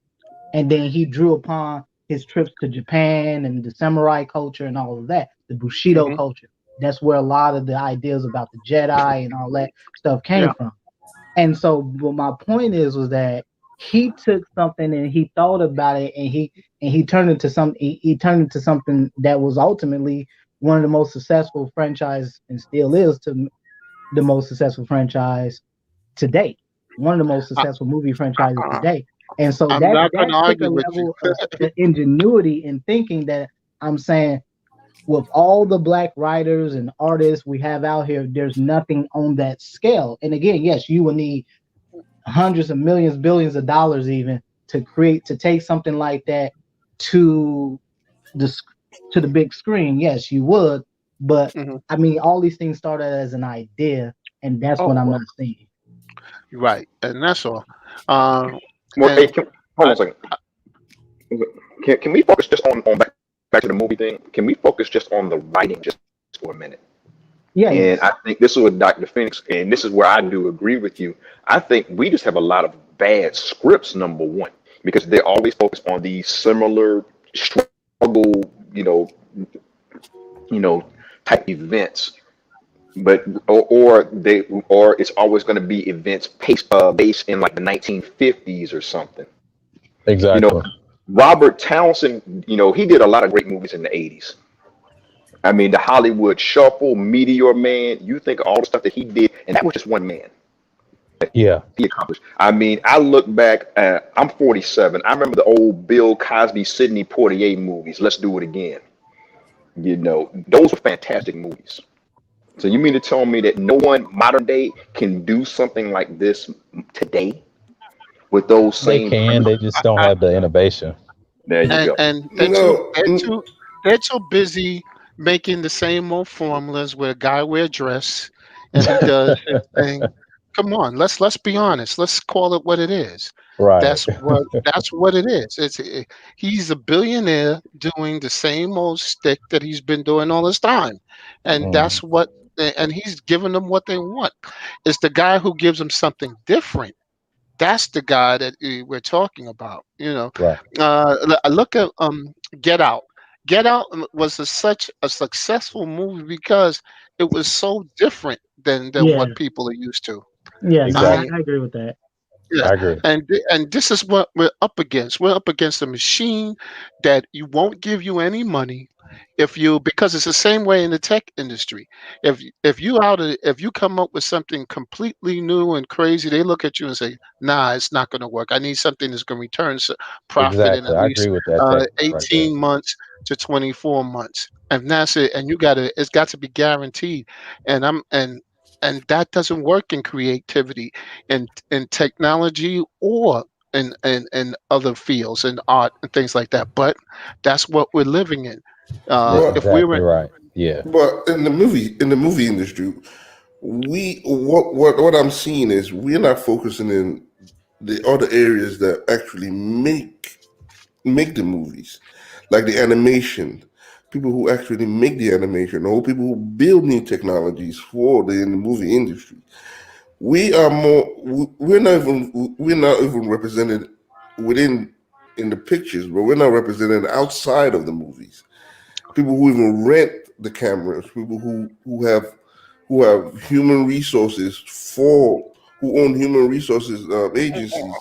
And then he drew upon his trips to Japan and the samurai culture and all of that, the Bushido
Mhm.
culture. That's where a lot of the ideas about the Jedi and all that stuff came
Yeah.
from. And so what my point was that he took something and he thought about it, and he turned it into something that was ultimately one of the most successful franchise, and still is to the most successful franchise to date. One of the most
I,
successful movie franchises to
I,
date. And so
I'm not going
that
to
took a
argue with you.
level of ingenuity in thinking that I'm saying, with all the black writers and artists we have out here, there's nothing on that scale. And again, yes, you will need hundreds of millions, billions of dollars even to take something like that to the big screen. Yes, you would. But
Mhm.
I mean, all these things started as an idea, and that's what
Oh,
I'm
well,
not seeing.
right, and that's all. Uh,
Well, hey,
and
hold on
I,
a second. Can we focus just on back to the movie thing? Can we focus just on the writing just for a minute.
Yeah.
And I think this is what Dr. Phoenix, and this is where I do agree with you. I think we just have a lot of bad scripts, number one, because they're always focused on these similar struggle, type events. But or it's always going to be events based in like the 1950s or something.
Exactly.
Robert Townsend, he did a lot of great movies in the 80s. I mean, the Hollywood Shuffle, Meteor Man, you think of all the stuff that he did, and that was just one man.
Yeah.
He accomplished. I mean, I look back, I'm 47. I remember the old Bill Cosby, Sidney Poitier movies, Let's Do It Again. Those were fantastic movies. So you mean to tell me that no one modern day can do something like this today with those
They
same
can. They just don't have the innovation.
There you go.
And they're too busy making the same old formulas where a guy wear a dress and he does his thing. Come on, let's be honest. Let's call it what it is.
Right.
That's what it is. He's a billionaire doing the same old stick that he's been doing all this time, and that's what. And he's giving them what they want. It's the guy who gives them something different. That's the guy that we're talking about.
Right.
Look at Get Out. Get Out was such a successful movie because it was so different than what people are used to.
Yeah,
Exactly.
I agree with that.
Yeah,
I agree.
and this is what we're up against. We're up against a machine that you won't give you any money because it's the same way in the tech industry. If you come up with something completely new and crazy, they look at you and say, "Nah, it's not going to work. I need something that's going to return profit in
Exactly.
at
I
least
agree with that.
18 months to 24 months, and that's it. And it's got to be guaranteed. And that doesn't work in creativity, in technology, or in other fields, in art and things like that. But that's what we're living in.
That's
But
If we
exactly
were,
right. Yeah.
but in the movie industry, what I'm seeing is we're not focusing in the other areas that actually make the movies, like the animation. People who actually make the animation, or people who build new technologies for the movie industry. We are more. We're not even represented within in the pictures, but we're not represented outside of the movies. People who even rent the cameras, people who have human resources who own human resources agencies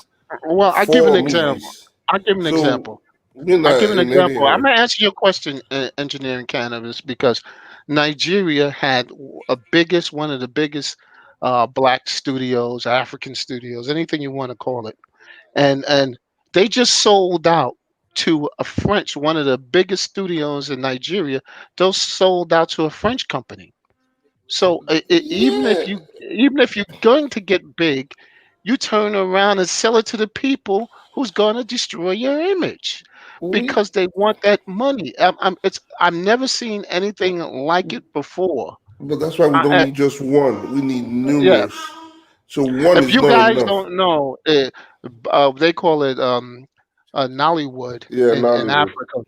well, I give an
for
example.
movies.
I give an
So
example.
we're
I
not
give an
in any
example. I'm
area.
gonna answer your question, engineering cannabis, because Nigeria had one of the biggest black studios, African studios, anything you want to call it, and they just sold out to a French, one of the biggest studios in Nigeria. Those sold out to a French company. So
Yeah,
even if you're going to get big, you turn around and sell it to the people who's going to destroy your image
we.
because they want that money. I've never seen anything like it before.
But that's why we don't
I,
need just one. We need
yeah,
numerous. So one
if
is
you
not
guys
enough.
don't know, they call it Nollywood
Yeah,
in
Nollywood.
Africa,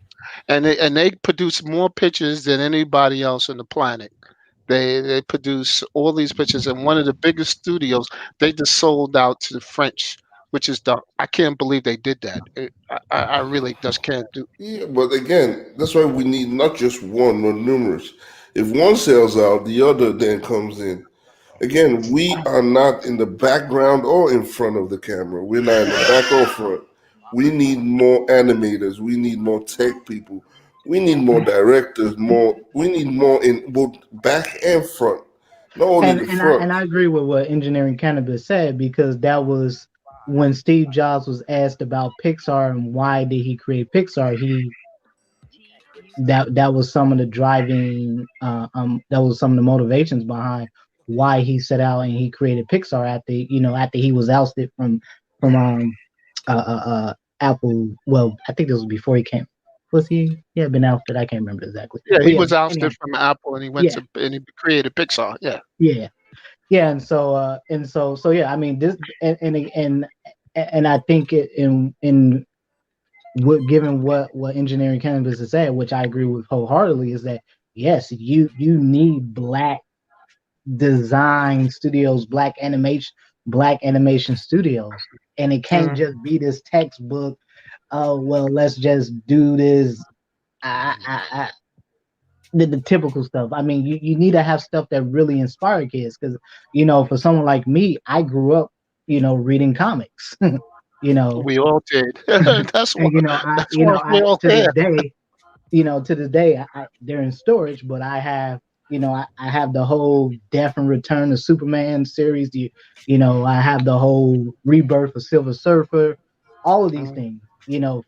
and they produce more pictures than anybody else on the planet. They produce all these pictures, and one of the biggest studios, they just sold out to the French, which is I can't believe they did that. I really just can't do.
Yeah, but again, that's why we need not just one, but numerous. If one sells out, the other then comes in. Again, we are not in the background or in front of the camera. We're not in the back or front. We need more animators. We need more tech people. We need more directors. We need more in both back and front. Not only
And
the
and I
front.
and I agree with what Engineering Cannabis said, because that was when Steve Jobs was asked about Pixar and why did he create Pixar. That was some of the driving that was some of the motivations behind why he set out and he created Pixar after he was ousted from Apple. Well, I think this was before he came. Was he? Yeah, been ousted. I can't remember exactly.
Yeah,
But
he
yeah,
was
anyhow,
ousted from Apple, and he went
yeah,
and he created Pixar. Yeah.
yeah, and so yeah. I mean, this and I think given what Engineering Cannabis has said, which I agree with wholeheartedly, is that yes, you need black design studios, black animation studios, and it can't just be this textbook. Oh well, let's just do this. The typical stuff. I mean, you need to have stuff that really inspire kids, because for someone like me, I grew up reading comics.
We all did. That's
and
why we all
to this
here.
day, they're in storage, but I have I have the whole Death and Return of Superman series. I have the whole Rebirth of Silver Surfer, all of these things.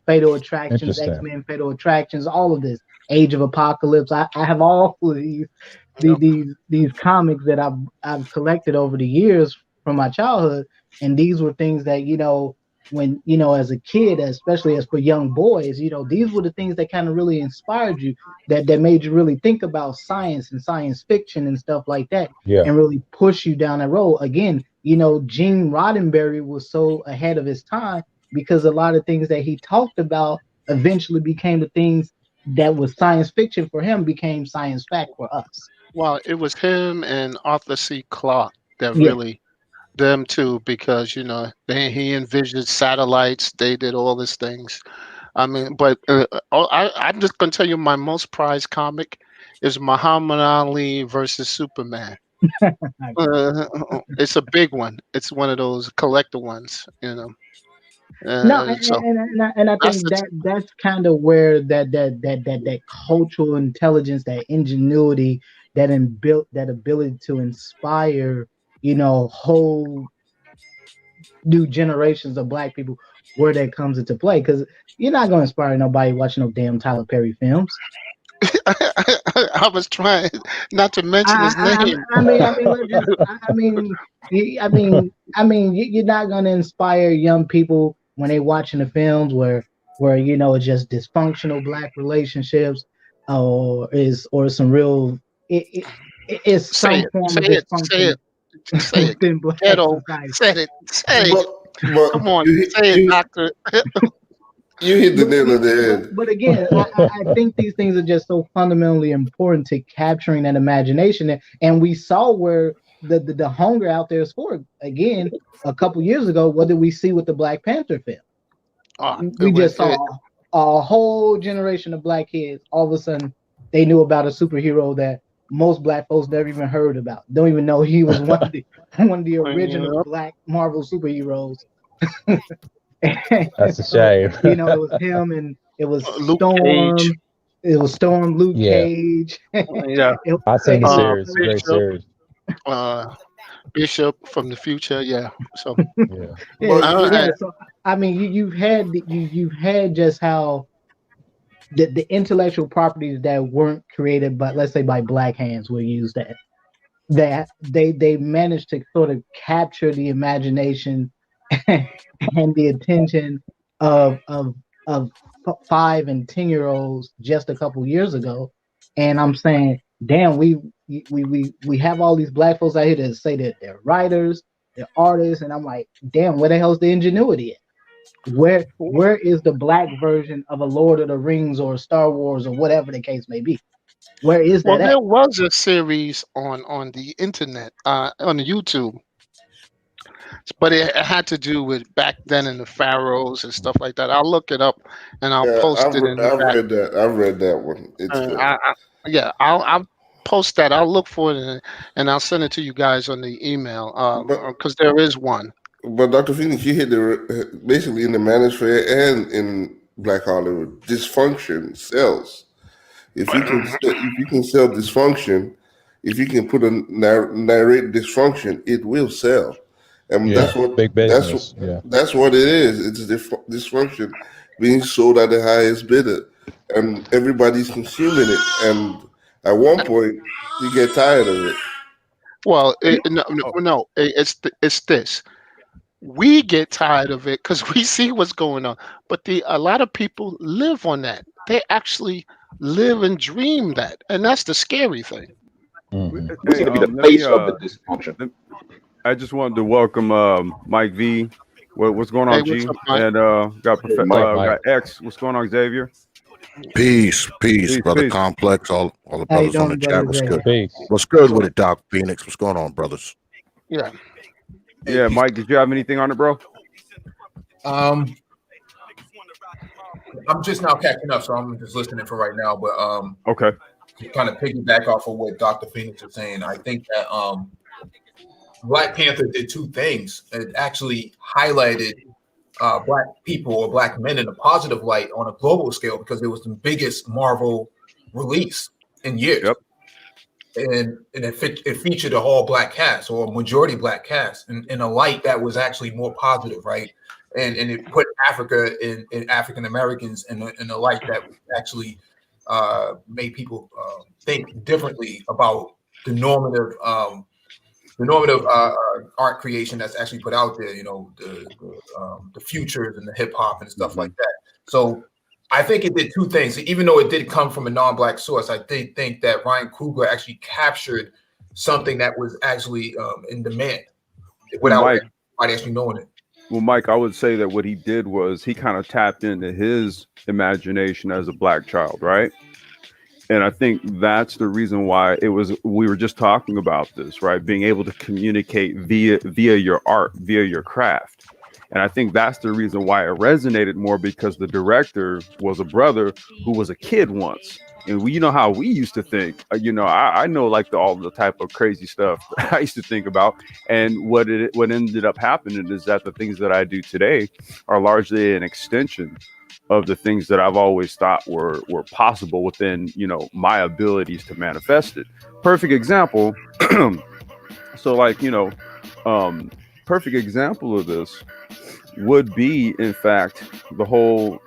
Fatal Attractions, X-Men, Fatal Attractions, all of this. Age of Apocalypse. I have all of these comics that I've collected over the years from my childhood, and these were things that when as a kid, especially as for young boys, these were the things that kind of really inspired you, that made you really think about science and science fiction and stuff like that, and really push you down that road. Again, Gene Roddenberry was so ahead of his time, because a lot of things that he talked about eventually became the things that was science fiction for him became science fact for us.
Well, it was him and Arthur C. Clarke that really, them two, because he envisioned satellites. They did all these things. I mean, but I'm just gonna tell you, my most prized comic is Muhammad Ali versus Superman. It's a big one. It's one of those collector ones,
No, and I think that's kind of where that cultural intelligence, that ingenuity, that ability to inspire, whole new generations of Black people, where that comes into play. Because you're not going to inspire nobody watching no damn Tyler Perry films.
I was trying not to mention his name.
You're not going to inspire young people when they watching the films where it's just dysfunctional Black relationships, or some real it's some form of dysfunction.
Say it. Ghetto. Say it. Come on, say it, doctor.
You hit the nail on the head.
But again, I think these things are just so fundamentally important to capturing that imagination. And we saw where the hunger out there is for. Again, a couple years ago, what did we see with the Black Panther film? We just saw a whole generation of Black kids. All of a sudden, they knew about a superhero that most Black folks never even heard about. Don't even know he was one of the original Black Marvel superheroes.
That's a shame.
It was him, and it was
Luke
Storm.
Cage.
It was Storm, Luke Cage.
I seen the series. Great series.
Bishop from the future. Yeah. So
So I mean, you've had just how the intellectual properties that weren't created, but let's say by Black hands, we'll use that they managed to sort of capture the imagination and the attention of 5 and 10-year-olds just a couple years ago. And I'm saying, damn, we have all these Black folks out here that say that they're writers, they're artists, and I'm like, damn, where the hell's the ingenuity at? Where is the Black version of a Lord of the Rings or Star Wars or whatever the case may be? Where is that?
Well, there was a series on the internet, on YouTube, but it had to do with back then in the pharaohs and stuff like that. I'll look it up and I'll post it in the back.
I've read that one. It's good.
I'll post that. I'll look for it and I'll send it to you guys on the email, because there is one.
But Dr. Phoenix, you hit basically in the manosphere and in Black Hollywood, dysfunction sells. If you can sell dysfunction, if you can put a narrate dysfunction, it will sell. And that's what
big business.
That's what it is. It's dysfunction being sold at the highest bidder, and everybody's consuming it. And at one point, you get tired of it.
Well, no. It's this. We get tired of it because we see what's going on. But a lot of people live on that. They actually live and dream that, and that's the scary thing.
Mm-hmm. It's going to be the face of the dysfunction.
I just wanted to welcome Mike V. What's going on, G?
Up,
and got X. What's going on, Xavier?
Peace, brother
peace.
Complex. All the
How you
brothers on the
doing,
chat.
brother
What's
Zay?
good?
Peace.
What's good with it, Doc Phoenix? What's going on, brothers?
Yeah.
Yeah, Mike, did you have anything on it, bro?
I'm just now catching up, so I'm just listening for right now. But
Okay.
to kind of piggyback off of what Dr. Phoenix was saying, I think that Black Panther did two things. It actually highlighted Black people or Black men in a positive light on a global scale because it was the biggest Marvel release in years.
Yep.
And it featured a all Black cast or a majority Black cast in a light that was actually more positive, right? And it put Africa in African Americans in a light that actually made people think differently about the normative art creation that's actually put out there. You know, the futures and the hip hop and stuff like that. So I think it did two things. Even though it did come from a non-Black source, I think that Ryan Coogler actually captured something that was actually in demand without anybody actually knowing it.
Well, Mike, I would say that what he did was he kind of tapped into his imagination as a Black child, right? And I think that's the reason why we were just talking about this, right? Being able to communicate via your art, via your craft. And I think that's the reason why it resonated more, because the director was a brother who was a kid once. And you know how we used to think, I know like all the type of crazy stuff I used to think about. And what ended up happening is that the things that I do today are largely an extension of the things that I've always thought were possible within, my abilities to manifest it. Perfect example. So like, perfect example of this would be, in fact, the whole,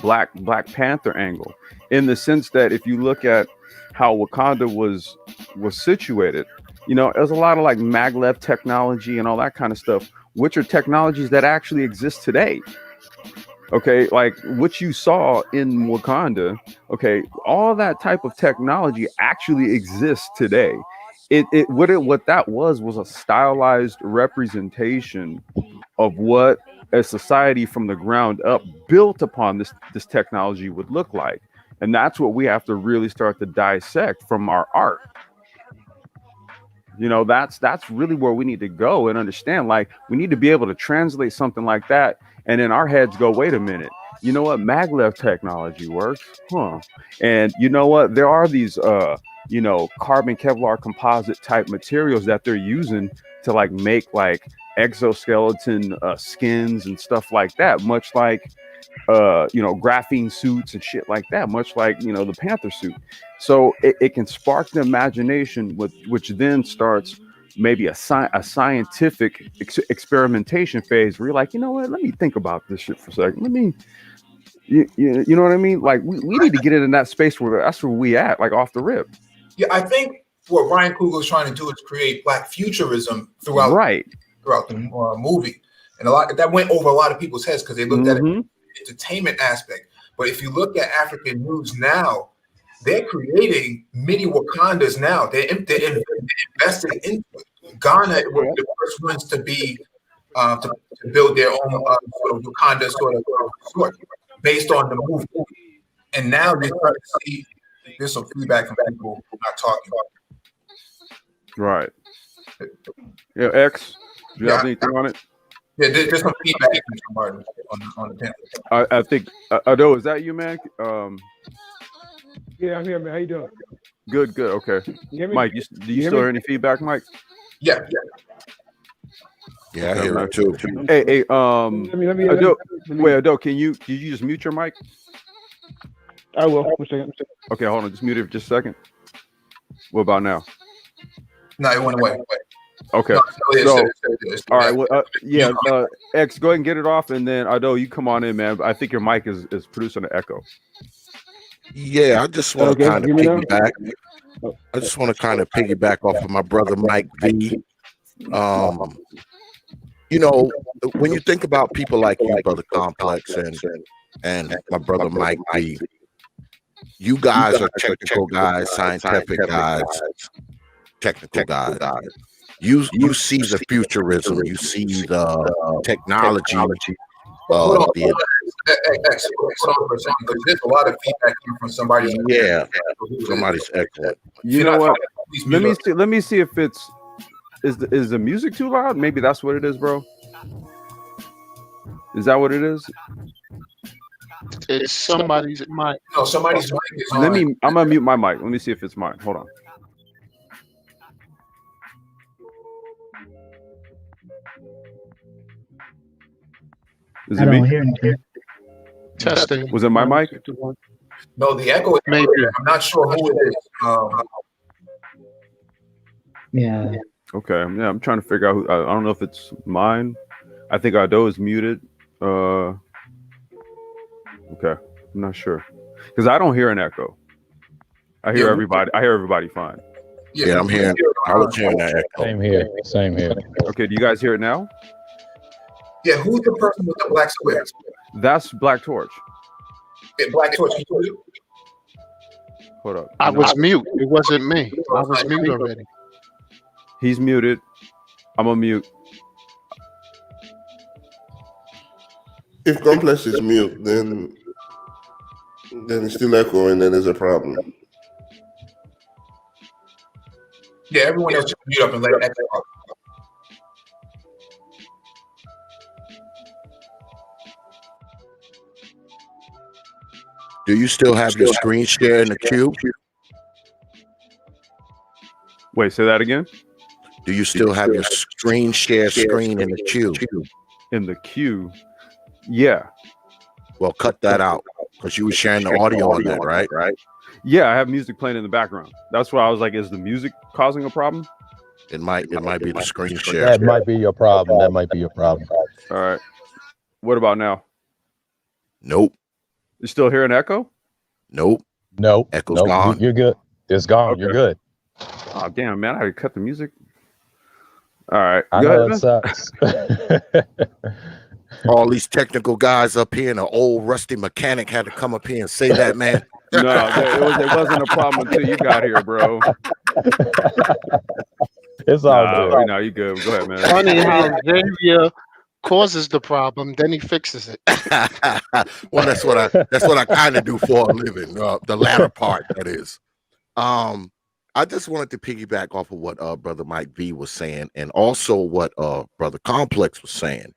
Black Panther angle, in the sense that if you look at how Wakanda was situated, there's a lot of like maglev technology and all that kind of stuff, which are technologies that actually exist today. Okay, like what you saw in Wakanda, okay, all that type of technology actually exists today. What that was a stylized representation of what a society from the ground up built upon this technology would look like. And that's what we have to really start to dissect from our art. That's really where we need to go and understand, like, we need to be able to translate something like that. And in our heads go, wait a minute, you know what? Maglev technology works. Huh. And you know what? There are these, carbon Kevlar composite type materials that they're using to like make like exoskeleton skins and stuff like that, much like, graphene suits and shit like that, much like, the Panther suit. So it can spark the imagination, which then starts maybe a scientific experimentation phase where you're like, you know what, let me think about this shit for a second. Let me, you know what I mean? Like we need to get into that space where that's where we at, like off the rip.
Yeah, I think what Ryan Coogler is trying to do is create Black futurism throughout the movie. And a lot that went over a lot of people's heads because they looked at it from the entertainment aspect. But if you look at African news now, they're creating mini Wakandas now. They're investing into it. Ghana were the first ones to be to build their own sort of Wakanda sort based on the movie. And now you're starting to see there's some feedback from people who are not talking about it.
Right. Yeah, X, do you have anything on it?
Yeah, there's some feedback from Martin on the panel.
I think, Ado, is that you, man?
Yeah, I'm here, man. How you doing?
Good. Okay. Mike, do you still hear any feedback, Mike?
Yeah.
Yeah, I hear it too.
Hey, Ado, can you just mute your mic?
I will. 1 second.
Okay, hold on. Just mute it for just a second. What about now?
No, it went away.
Okay. So, all right. Well, X, go ahead and get it off, and then Ado, you come on in, man. I think your mic is producing an echo.
Yeah, I just want to kind of piggyback. I just want to kind of piggyback off of my brother Mike V. When you think about people like you, Brother Complex, and my brother Mike V, you guys are technical guys, scientific guys, technical guys. You see the futurism, you see the technology.
Hold on for a second, because there's a lot of feedback coming from somebody.
Yeah, somebody's echoing.
You know what? Let me see if it's is the music too loud? Maybe that's what it is, bro. Is that what it is?
It's somebody's mic.
No, somebody's mic is on.
I'm gonna mute my mic. Let me see if it's mine. Hold on. Is it
I don't
me?
hear anything.
Testing.
Was it my mic?
No, the echo is
Maybe.
I'm not sure who it is.
Yeah.
Okay. Yeah, I'm trying to figure out who. I don't know if it's mine. I think Ado is muted. Okay. I'm not sure because I don't hear an echo. I hear everybody. I hear everybody fine.
Yeah, I'm hearing. I was hearing that echo.
Same here. Same here.
Okay. Do you guys hear it now?
Yeah, who's the person with the black squares?
That's Black Torch.
Yeah, Black Torch.
Hold up.
I was mute. It wasn't me. I was mute already.
He's muted. I'm on mute.
If Complex is mute, then it's still echoing, then there's a problem.
Yeah, everyone else should mute up and let it echo out.
Do you still have your screen share in the queue?
Wait, say that again.
Do you still have your screen share screen in the queue?
In the queue. Yeah.
Well, cut that out because you were sharing the audio on that, right?
Yeah, I have music playing in the background. That's why I was like, is the music causing a problem?
It might be the screen share.
That might be your problem. That might be your problem.
All right. What about now?
Nope.
You still hear an echo?
Nope.
Nope.
Echo's gone.
You're good. It's gone.
Okay.
You're good.
Oh, damn, man. I had to cut the music. All right.
I know it sucks.
All these technical guys up here and an old rusty mechanic had to come up here and say that, man.
No, it wasn't a problem until you got here, bro.
It's all good.
No, you good. Go ahead, man.
Funny how Xavier causes the problem, then he fixes it.
Well, that's what I kind of do for a living. The latter part, that is. I just wanted to piggyback off of what Brother Mike V was saying, and also what Brother Complex was saying.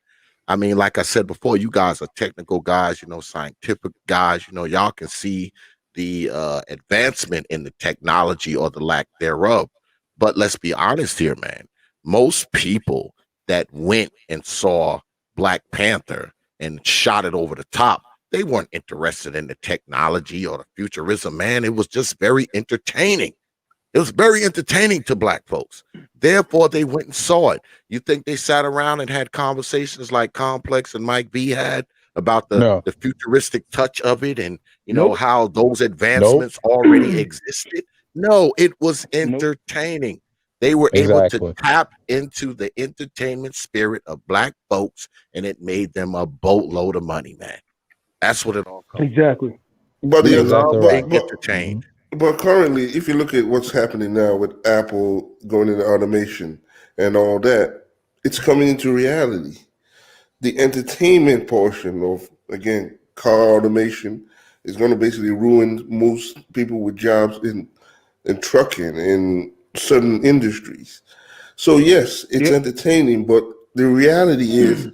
I mean, like I said before, you guys are technical guys, scientific guys. Y'all can see the advancement in the technology or the lack thereof. But let's be honest here, man. Most people that went and saw Black Panther and shot it over the top, they weren't interested in the technology or the futurism, man. It was just very entertaining. It was very entertaining to Black folks. Therefore, they went and saw it. You think they sat around and had conversations like Complex and Mike V had about the futuristic touch of it and, how those advancements already existed? No, it was entertaining. They were able to tap into the entertainment spirit of Black folks, and it made them a boatload of money, man. That's what it all comes.
Exactly.
But
entertained.
But currently, if you look at what's happening now with Apple going into automation and all that, it's coming into reality. The entertainment portion of, again, car automation is going to basically ruin most people with jobs in trucking and certain industries. So yes, it's entertaining, but the reality is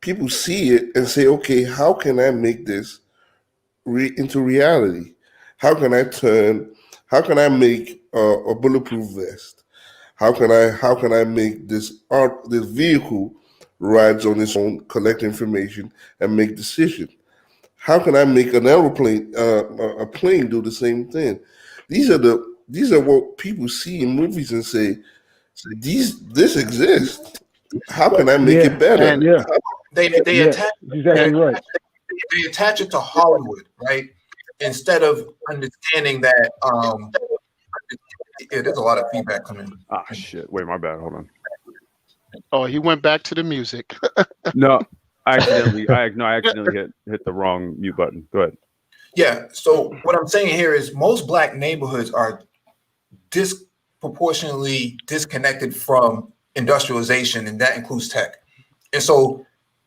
people see it and say, okay, how can I make this into reality? How can I make a bulletproof vest? How can I make this vehicle rides on its own, collect information and make decisions? How can I make an airplane, a plane do the same thing? These are what people see in movies and say, this exists. How can I make it better?
And they attach
exactly right.
They attach it to Hollywood, right? Instead of understanding that there's a lot of feedback coming.
Ah, shit. Wait, my bad. Hold on.
Oh, he went back to the music.
No, I accidentally hit the wrong mute button. Go ahead.
Yeah. So what I'm saying here is most Black neighborhoods are disproportionately disconnected from industrialization, and that includes tech. And so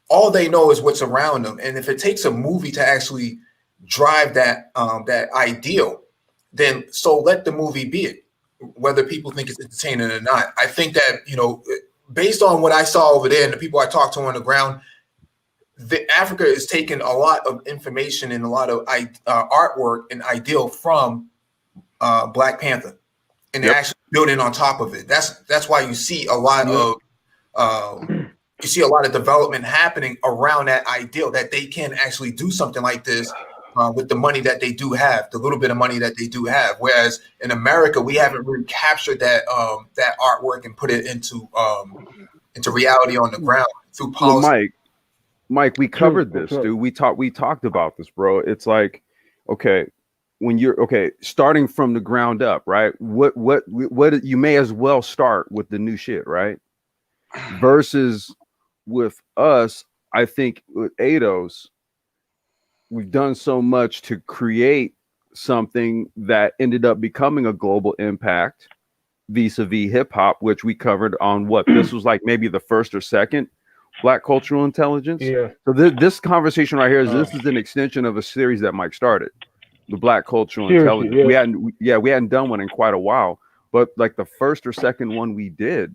all they know is what's around them. And if it takes a movie to actually drive that that ideal, then so let the movie be it, whether people think it's entertaining or not. I think that, you know, based on what I saw over there and the people I talked to on the ground, Africa is taking a lot of information and a lot of artwork and ideal from Black Panther, and they're actually building on top of it. That's why you see a lot of development happening around that ideal, that they can actually do something like this with the money that they do have, the little bit of money that they do have. Whereas in America, we haven't really captured that that artwork and put it into reality on the ground through policy.
Well, Mike, we covered this, dude. We talked about this, bro. It's like, okay, when you're starting from the ground up, right? What you may as well start with the new shit, right? Versus with us, I think with Eidos, we've done so much to create something that ended up becoming a global impact vis-a-vis hip hop, which we covered on this was like maybe the first or second Black Cultural Intelligence.
Yeah.
So this conversation right here this is an extension of a series that Mike started, the Black Cultural Intelligence. Yeah. We hadn't done one in quite a while, but like the first or second one we did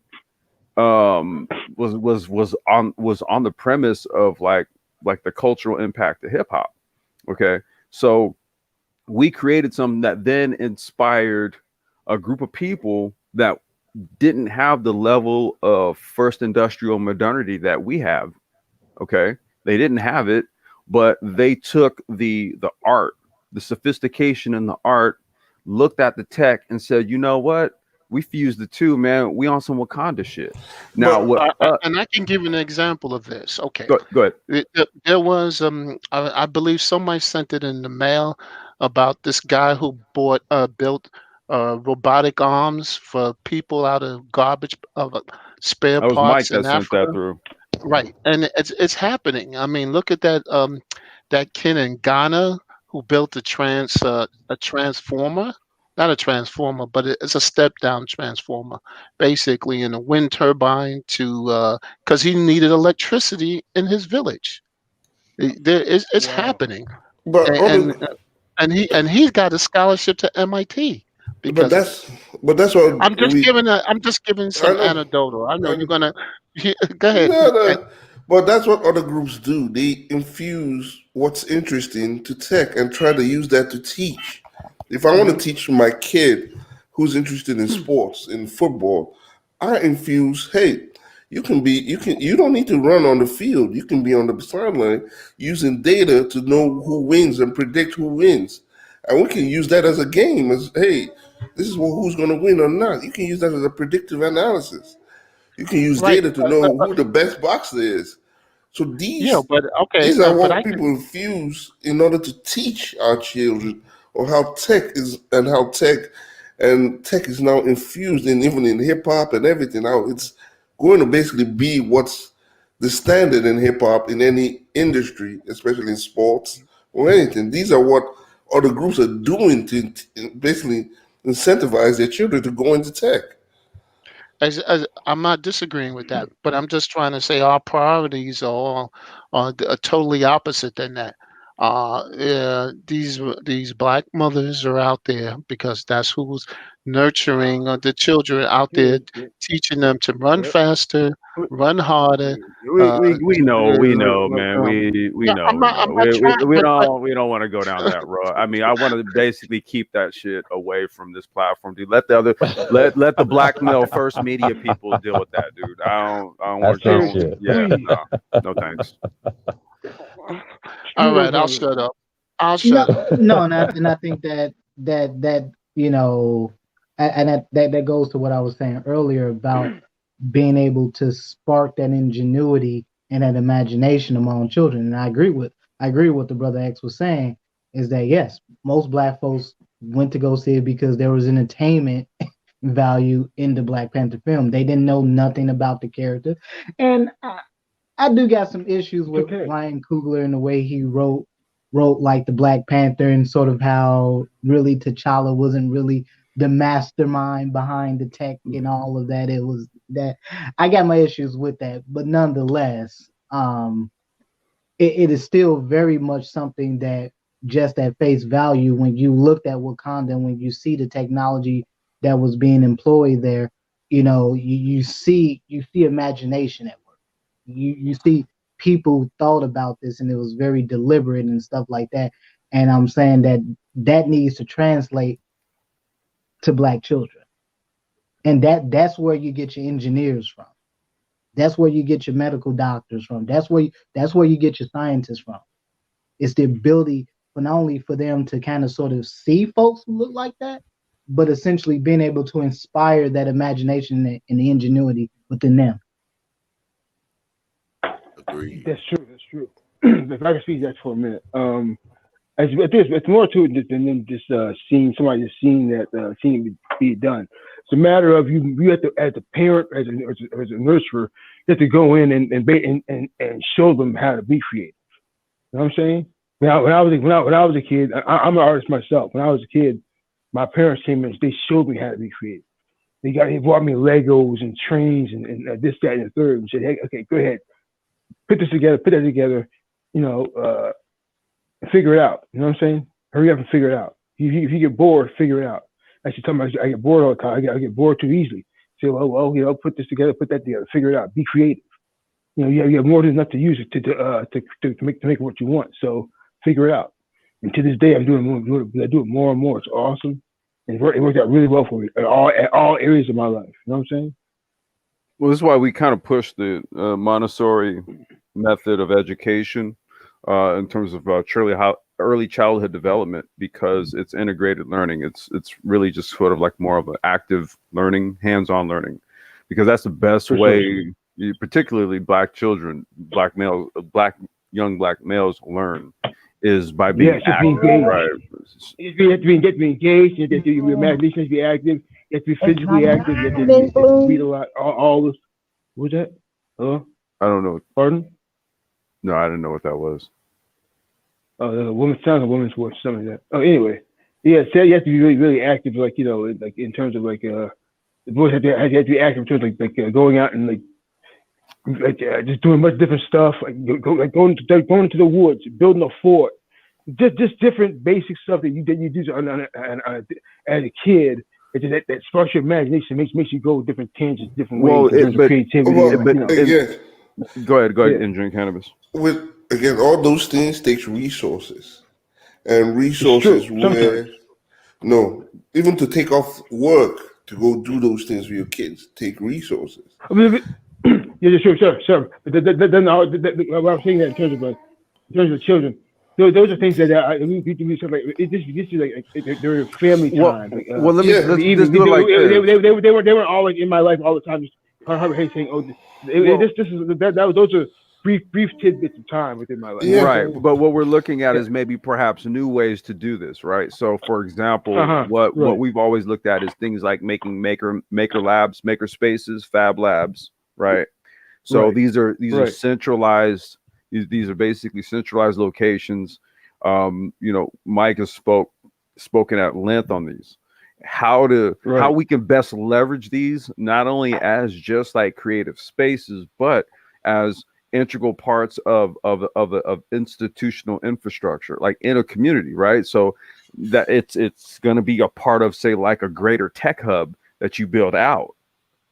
was on the premise of like the cultural impact of hip hop. Okay, so we created something that then inspired a group of people that didn't have the level of first industrial modernity that we have. Okay, they didn't have it, but they took the art, the sophistication in the art, looked at the tech and said, you know what, we fused the two, man. We on some Wakanda shit now.
And I can give you an example of this. Okay,
go ahead.
There was I believe somebody sent it in the mail about this guy who built robotic arms for people out of garbage of spare
that was
parts
Mike
in
that sent
Africa.
that through.
Right, and it's happening. I mean, look at that kid in Ghana who built a transformer, not a transformer, but it's a step down transformer, basically in a wind turbine because he needed electricity in his village. It's happening,
But
and he's got a scholarship to MIT.
But that's what
I'm just giving some anecdotal. I know you're gonna go ahead.
No. But that's what other groups do. They infuse what's interesting to tech and try to use that to teach. If I want to teach my kid who's interested in sports, in football, I infuse, hey, you don't need to run on the field. You can be on the sideline using data to know who wins and predict who wins. And we can use that as a game, as, hey, this is who's going to win or not. You can use that as a predictive analysis. You can use data to know who the best boxer is. So these are what people infuse in order to teach our children or how tech is now infused even in hip hop and everything. Now it's going to basically be what's the standard in hip hop in any industry, especially in sports or anything. These are what other groups are doing to basically incentivize their children to go into tech.
I'm not disagreeing with that, but I'm just trying to say our priorities are totally opposite than that. These Black mothers are out there because that's who's nurturing the children out there, teaching them to run faster, run harder.
We know, man. We know. We don't want to go down that road. I mean, I want to basically keep that shit away from this platform, dude. Let the Black male first media people deal with that, dude. I don't want to. Yeah, no thanks.
All right, I'll shut up.
No, and I think that you know, and that goes to what I was saying earlier about being able to spark that ingenuity and that imagination among children. And I agree with what the brother X was saying, is that yes, most Black folks went to go see it because there was entertainment value in the Black Panther film. They didn't know nothing about the character, and I do got some issues with Ryan Coogler and the way he wrote like the Black Panther, and sort of how really T'Challa wasn't really the mastermind behind the tech and all of that. It was that I got my issues with that, but nonetheless, it is still very much something that just at face value, when you looked at Wakanda, when you see the technology that was being employed there, you see imagination at work. You see people thought about this, and it was very deliberate and stuff like that. And I'm saying that needs to translate to Black children, and that's where you get your engineers from. That's where you get your medical doctors from. That's where you get your scientists from. It's the ability for not only for them to kind of sort of see folks who look like that, but essentially being able to inspire that imagination and the ingenuity within them.
Agreed.
That's true. If I can speak that for a minute. It's more to it than just seeing somebody just seeing it be done. It's a matter of you have to, as a parent, as a nurturer, you have to go in and show them how to be creative. You know what I'm saying? When I was a kid, I'm an artist myself. When I was a kid, my parents came in, they showed me how to be creative. They bought me Legos and trains and this, that, and the third, and said, hey, okay, go ahead, put that together, figure it out. You know what I'm saying? Hurry up and figure it out. If you get bored, figure it out. I should tell me I get bored all the time. I get bored too easily. Say, well, put this together, put that together, figure it out. Be creative. You have more than enough to use it to make what you want. So figure it out. And to this day, I do it more and more. It's awesome. And it worked out really well for me at all areas of my life. You know what I'm saying?
Well, this is why we kind of push the Montessori method of education in terms of early childhood development, because it's integrated learning. It's really just sort of like more of an active learning, hands-on learning, because that's the best way. Particularly Black children, young Black males learn is by being active. Right.
You have to be engaged. Your imagination has to be active. You have to be physically active. You have to read a lot. All this. What was that? Hello?
I don't know.
Pardon?
No, I didn't know what that was.
Oh, the women's watch, something like that. Oh, anyway, so you have to be really, really active, like in terms of the boys have to be active in terms of going out and just doing much different stuff, going to the woods, building a fort, just different basic stuff that you do as a kid. That sparks your imagination, makes you go different tangents, different ways in terms of creativity.
Go ahead, and drink cannabis.
Again, all those things takes resources, and resources even to take off work to go do those things with your kids take resources.
Yeah, sure. But then what I'm saying that in terms of children, those are things that they're family time.
Let me just do it like this.
They weren't always in my life all the time. Just saying, those are brief tidbits of time within my life.
Yeah. Right, but what we're looking at is maybe perhaps new ways to do this, right? So, for example, what we've always looked at is things like making maker labs, maker spaces, fab labs, right? So these are centralized. These are basically centralized locations. Mike has spoken at length on these. How we can best leverage these, not only as just like creative spaces, but as integral parts of institutional infrastructure, like in a community, right? So that it's going to be a part of, say, like a greater tech hub that you build out.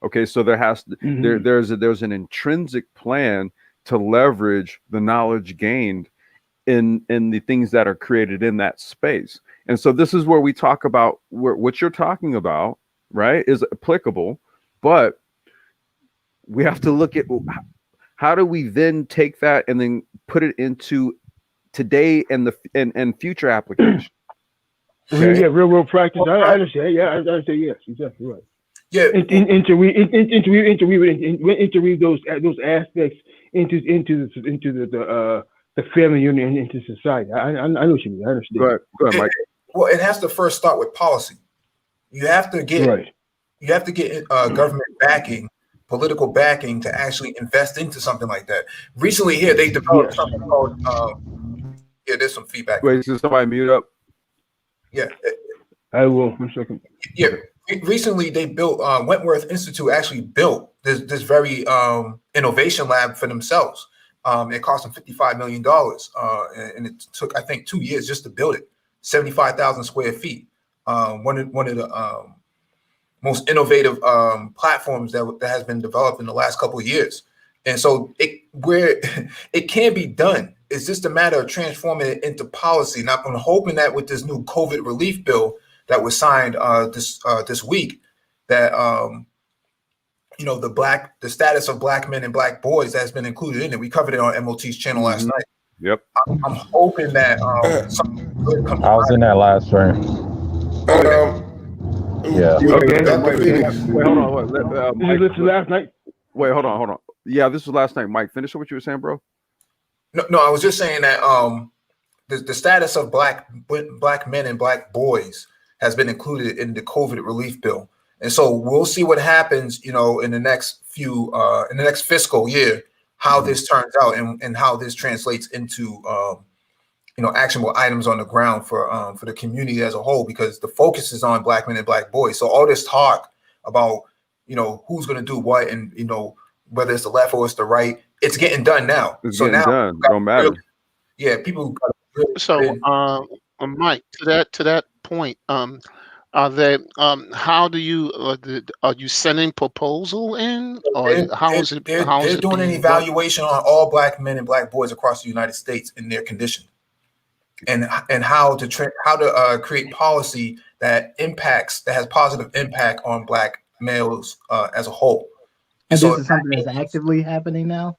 Okay, so there's an intrinsic plan to leverage the knowledge gained in the things that are created in that space. And so this is where we talk about what you're talking about, right, is applicable, but we have to look at how do we then take that and then put it into today and future application.
Okay? Yeah, real world practice. I understand. Yeah, I understand. Yes, exactly right.
Yeah,
interweave those aspects into the family unit and into society. I know what you mean. I understand.
Go ahead, Mike.
Well, it has to first start with policy. You have to get government backing, political backing to actually invest into something like that. Recently, here they developed something called. There's some feedback.
Wait, is somebody mute up?
Yeah,
I will. 1 second.
Yeah. Recently, they built Wentworth Institute actually built this very innovation lab for themselves It cost them $55 million, and it took, I think, 2 years just to build it. 75,000 square feet. One of the most innovative platforms that has been developed in the last couple of years. And so it can be done. It's just a matter of transforming it into policy. Now, I'm hoping that with this new COVID relief bill that was signed this week, that the status of Black men and Black boys that has been included in it. We covered it on MOT's channel last night.
Yep.
I'm hoping that something good comes.
I was in that last frame. Yeah.
Okay. Wait, hold on.
Did you listen last night?
Wait, hold on. Yeah, this was last night. Mike, finish what you were saying, bro.
No, I was just saying that the status of Black men and Black boys has been included in the COVID relief bill, and so we'll see what happens, in the next fiscal year, how this turns out and how this translates into actionable items on the ground for the community as a whole, because the focus is on Black men and Black boys. So all this talk about who's going to do what and whether it's the left or it's the right, it's getting done now.
It's getting done. Don't matter.
People.
So, Mike, to that point, are they? How do you? Are you sending proposal in, or how is it?
They're doing an evaluation on all Black men and Black boys across the United States and their condition, and how to create policy that has positive impact on Black males as a whole.
And so this is something that's actively happening now?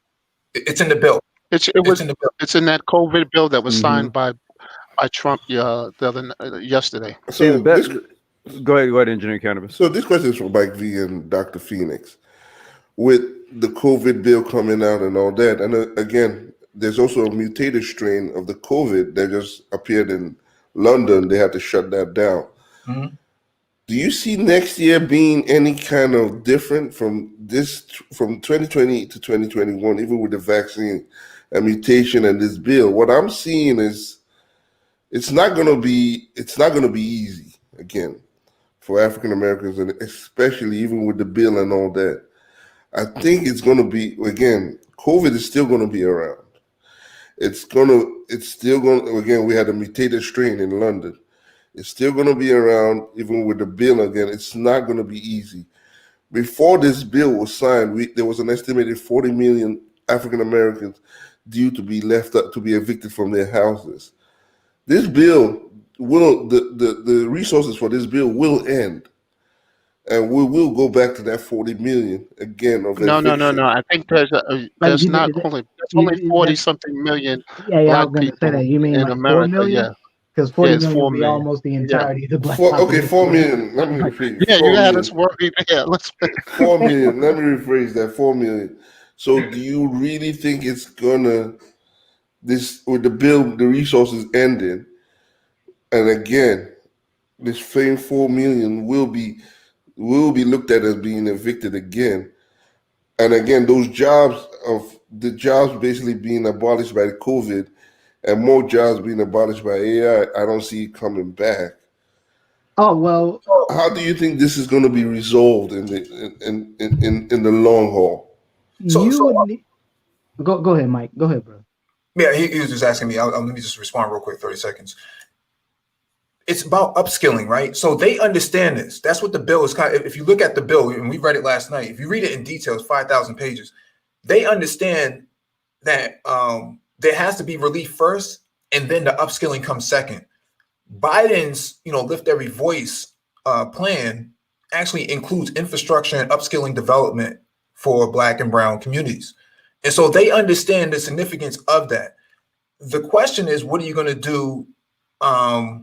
It's in the bill.
It's in the bill. It's in that COVID bill that was signed by Trump yesterday.
So
go ahead, Engineering Cannabis.
So this question is from Mike V and Dr. Phoenix. With the COVID bill coming out and all that, and again, there's also a mutated strain of the COVID that just appeared in London. They had to shut that down. Mm-hmm. Do you see next year being any kind of different from 2020 to 2021, even with the vaccine and mutation and this bill? What I'm seeing is it's not going to be easy again for African Americans, and especially even with the bill and all that. I think it's going to be, again, COVID is still going to be around. It's still going to, again, we had a mutated strain in London. It's still going to be around, even with the bill again. It's not going to be easy. Before this bill was signed, there was an estimated 40 million African Americans due to be to be evicted from their houses. This bill the resources for this bill will end, and we will go back to that 40 million again.
No. I think there's only 40 something million.
Yeah, I was going to say that. You mean
in
like
America?
4 million?
Yeah.
Because 40 million
4
would be
million.
almost the entirety of the Black population.
4 million. Let me rephrase.
Yeah, you had us worried. Yeah, let's.
4 million. Let me rephrase that. 4 million. So, do you really think it's gonna with the bill, the resources ending, and again, this same 4 million will be looked at as being evicted again, and again, the jobs basically being abolished by the COVID. And more jobs being abolished by AI, I don't see it coming back.
Oh well.
How do you think this is going to be resolved in the long haul?
Go ahead, Mike. Go ahead, bro.
Yeah, he was just asking me. Let me just respond real quick, 30 seconds. It's about upskilling, right? So they understand this. That's what the bill is. If you look at the bill, and we read it last night, if you read it in detail, it's 5,000 pages. They understand that there has to be relief first, and then the upskilling comes second. Biden's, Lift Every Voice plan actually includes infrastructure and upskilling development for Black and Brown communities. And so they understand the significance of that. The question is, what are you going to do, after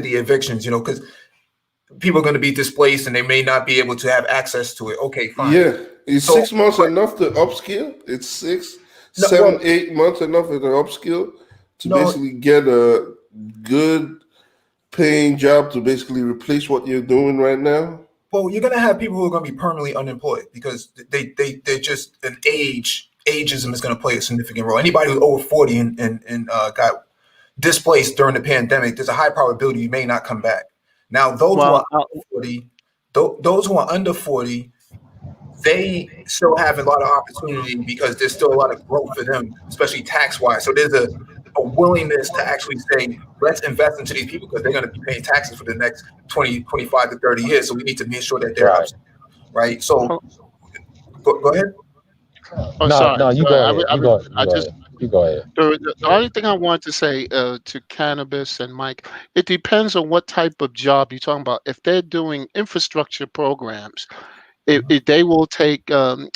the evictions, because people are going to be displaced and they may not be able to have access to it. Okay, fine.
Yeah. Is 6 months enough to upskill? It's 7, 8 months enough as an upskill to basically get a good paying job to basically replace what you're doing right now?
Well, you're going to have people who are going to be permanently unemployed because they're just ageism is going to play a significant role. Anybody who's over 40 and got displaced during the pandemic, there's a high probability you may not come back. Now, those who are under 40, they still have a lot of opportunity because there's still a lot of growth for them, especially tax-wise. So there's a willingness to actually say, let's invest into these people because they're going to be paying taxes for the next 20, 25 to 30 years. So we need to make sure that they're up, right? So go ahead.
Oh, sorry.
No, you go ahead. You go ahead.
The only thing I want to say to Cannabis and Mike, it depends on what type of job you're talking about. If they're doing infrastructure programs, they will take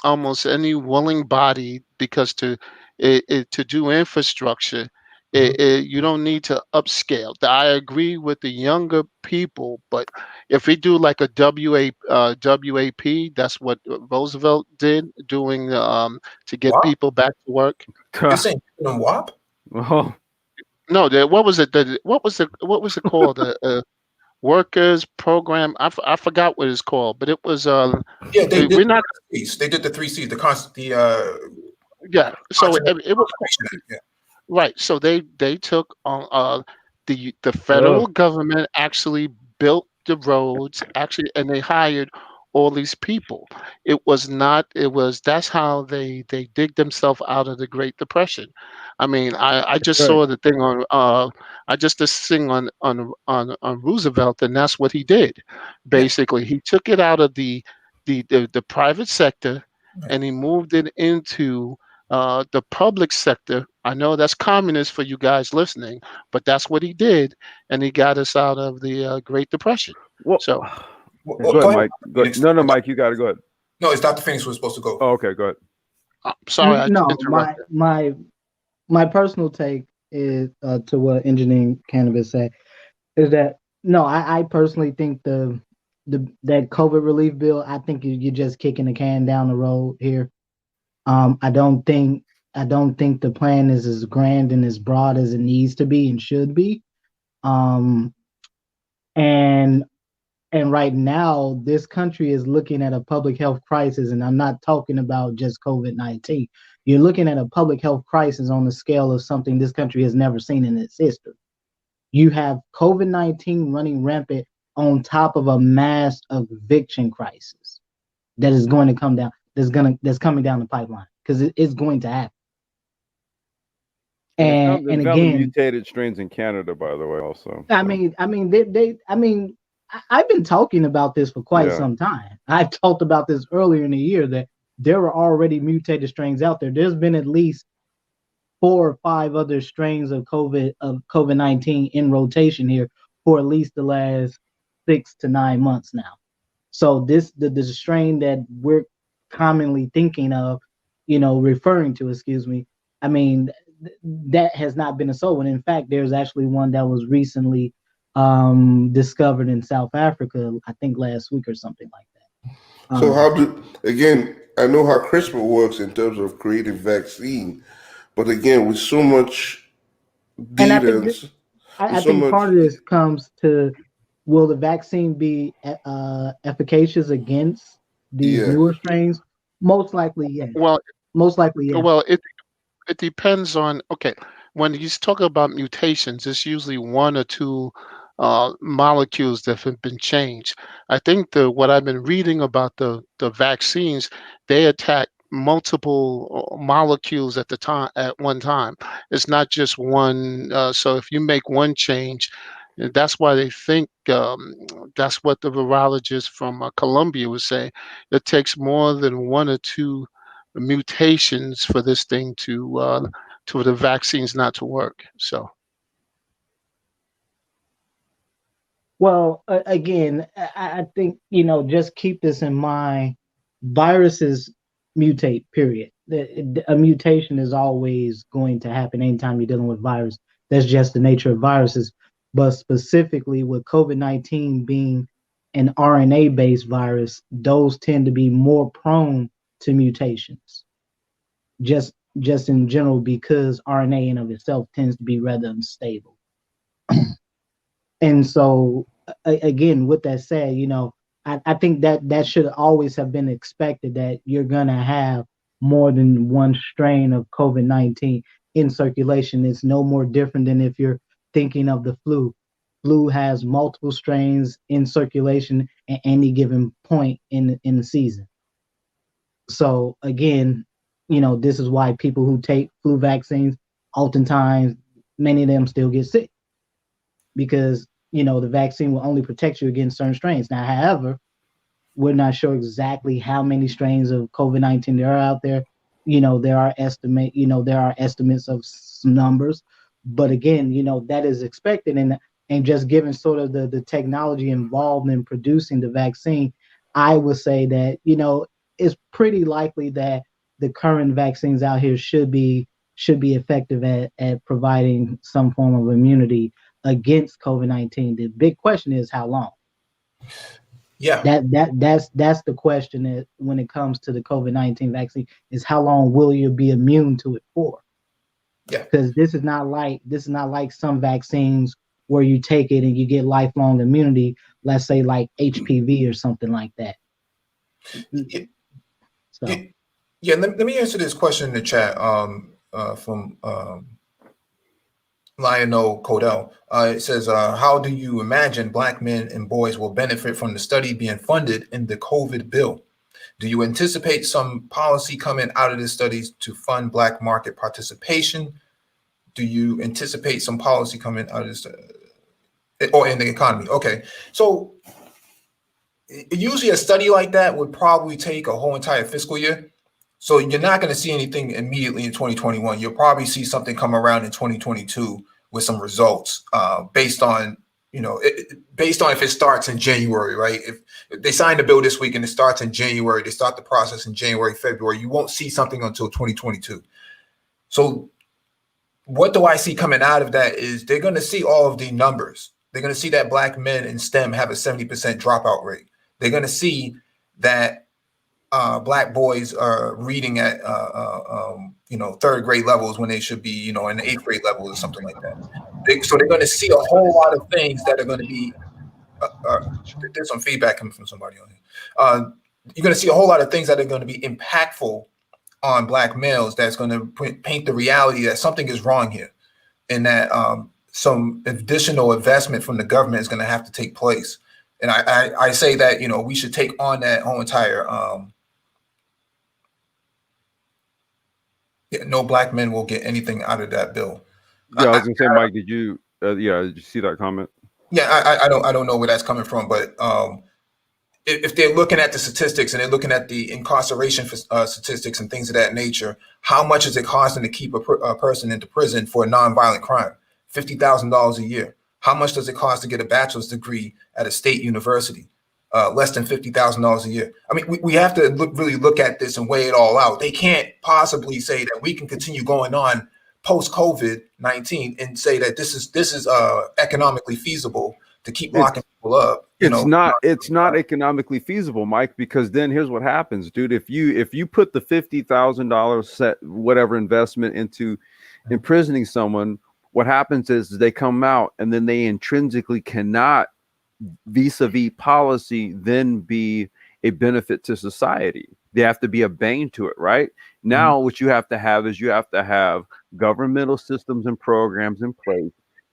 almost any willing body, because to do infrastructure, you don't need to upscale. I agree with the younger people, but if we do like a WAP, that's what Roosevelt did, doing to get
WAP?
people back to work.
You're saying WAP?
Oh.
No, what was it? What was it called? Workers program. I forgot what it's called, but it was
yeah, they did not. They did the 3 C's.
Yeah. So it was right. So they took on the federal government actually built the roads actually, and they hired all these people. That's how they dig themselves out of the Great Depression. I mean, I just saw the thing on on Roosevelt, and that's what he did. Basically, he took it out of the private sector, and he moved it into the public sector. I know that's communist for you guys listening, but that's what he did, and he got us out of the Great Depression.
Well,
so.
Go ahead, Mike. Go ahead. No, Mike, you got to go ahead.
No, it's Dr. Phoenix was supposed to go.
Oh, okay, go ahead.
Sorry,
no, my personal take is to what Engineering Cannabis said is that no, I personally think that COVID relief bill, I think you're just kicking the can down the road here. I don't think the plan is as grand and as broad as it needs to be and should be. And right now, this country is looking at a public health crisis, and I'm not talking about just COVID-19. You're looking at a public health crisis on the scale of something this country has never seen in its history. You have COVID-19 running rampant on top of a mass eviction crisis that is going to come down. That's coming down the pipeline because it's going to happen. And again,
mutated strains in Canada, by the way, also.
I mean, I've been talking about this for quite some time. I've talked about this earlier in the year that there were already mutated strains out there. There's been at least 4 or 5 other strains of COVID-19 in rotation here for at least the last 6 to 9 months now. So the strain that we're commonly thinking of, referring to, I mean, that has not been a sole one. In fact, there's actually one that was recently discovered in South Africa, I think last week or something like that.
So I know how CRISPR works in terms of creating vaccine, but again, with so much data,
I think part of this comes to, will the vaccine be efficacious against these newer strains? Most likely, yes.
Well,
most likely, yes.
Well, it depends on, when he's talking about mutations, it's usually 1 or 2 molecules that have been changed. I think what I've been reading about the vaccines, they attack multiple molecules at one time. It's not just one. So if you make one change, that's why they think that's what the virologist from Columbia was saying. It takes more than 1 or 2 mutations for this thing to the vaccines not to work. So.
Well, again, I think, just keep this in mind. Viruses mutate, period. A mutation is always going to happen anytime you're dealing with virus. That's just the nature of viruses. But specifically with COVID-19 being an RNA-based virus, those tend to be more prone to mutations. Just in general, because RNA in of itself tends to be rather unstable. And so, again, with that said, I think that should always have been expected, that you're going to have more than one strain of COVID-19 in circulation. It's no more different than if you're thinking of the flu. Flu has multiple strains in circulation at any given point in the season. So again, this is why people who take flu vaccines, oftentimes many of them still get sick, because the vaccine will only protect you against certain strains. Now, however, we're not sure exactly how many strains of COVID-19 there are out there. There are estimates of some numbers, but again, that is expected, and just given sort of the technology involved in producing the vaccine, I would say that it's pretty likely that the current vaccines out here should be effective at providing some form of immunity against COVID-19. The big question is how long.
Yeah,
that's the question that when it comes to the COVID-19 vaccine, is how long will you be immune to it for?
Yeah,
because this is not like some vaccines where you take it and you get lifelong immunity. Let's say like HPV or something like that. So
yeah. Let me answer this question in the chat from Lionel Codell. It says, how do you imagine Black men and boys will benefit from the study being funded in the COVID bill? Do you anticipate some policy coming out of this study to fund Black market participation? Do you anticipate some policy coming out of this or in the economy? Okay, so usually a study like that would probably take a whole entire fiscal year. So you're not going to see anything immediately in 2021. You'll probably see something come around in 2022 with some results based on if it starts in January, right? If they sign the bill this week and it starts in January, they start the process in January, February, you won't see something until 2022. So what do I see coming out of that is they're going to see all of the numbers. They're going to see that Black men in STEM have a 70% dropout rate. They're going to see that Black boys are reading at third grade levels when they should be in the eighth grade level or something like that. So they're going to see a whole lot of things that are going to be. There's some feedback coming from somebody on here. You're going to see a whole lot of things that are going to be impactful on Black males. That's going to paint the reality that something is wrong here, and that some additional investment from the government is going to have to take place. And I say that we should take on that whole entire. No Black men will get anything out of that bill.
Yeah, I was gonna say, Mike, did you see that comment?
Yeah, I don't know where that's coming from, but if they're looking at the statistics and they're looking at the incarceration statistics and things of that nature, how much is it costing to keep a person into prison for a nonviolent crime? $50,000 a year. How much does it cost to get a bachelor's degree at a state university? Less than $50,000 a year. I mean, we have to really look at this and weigh it all out. They can't possibly say that we can continue going on post COVID-19 and say that this is economically feasible to keep locking people up.
It's not economically feasible, Mike, because then here's what happens, dude. If you put the $50,000 set whatever investment into imprisoning someone, what happens is they come out and then they intrinsically cannot vis-a-vis policy then be a benefit to society. They have to be a bane to it, right? Now what you have to have is you have to have governmental systems and programs in place,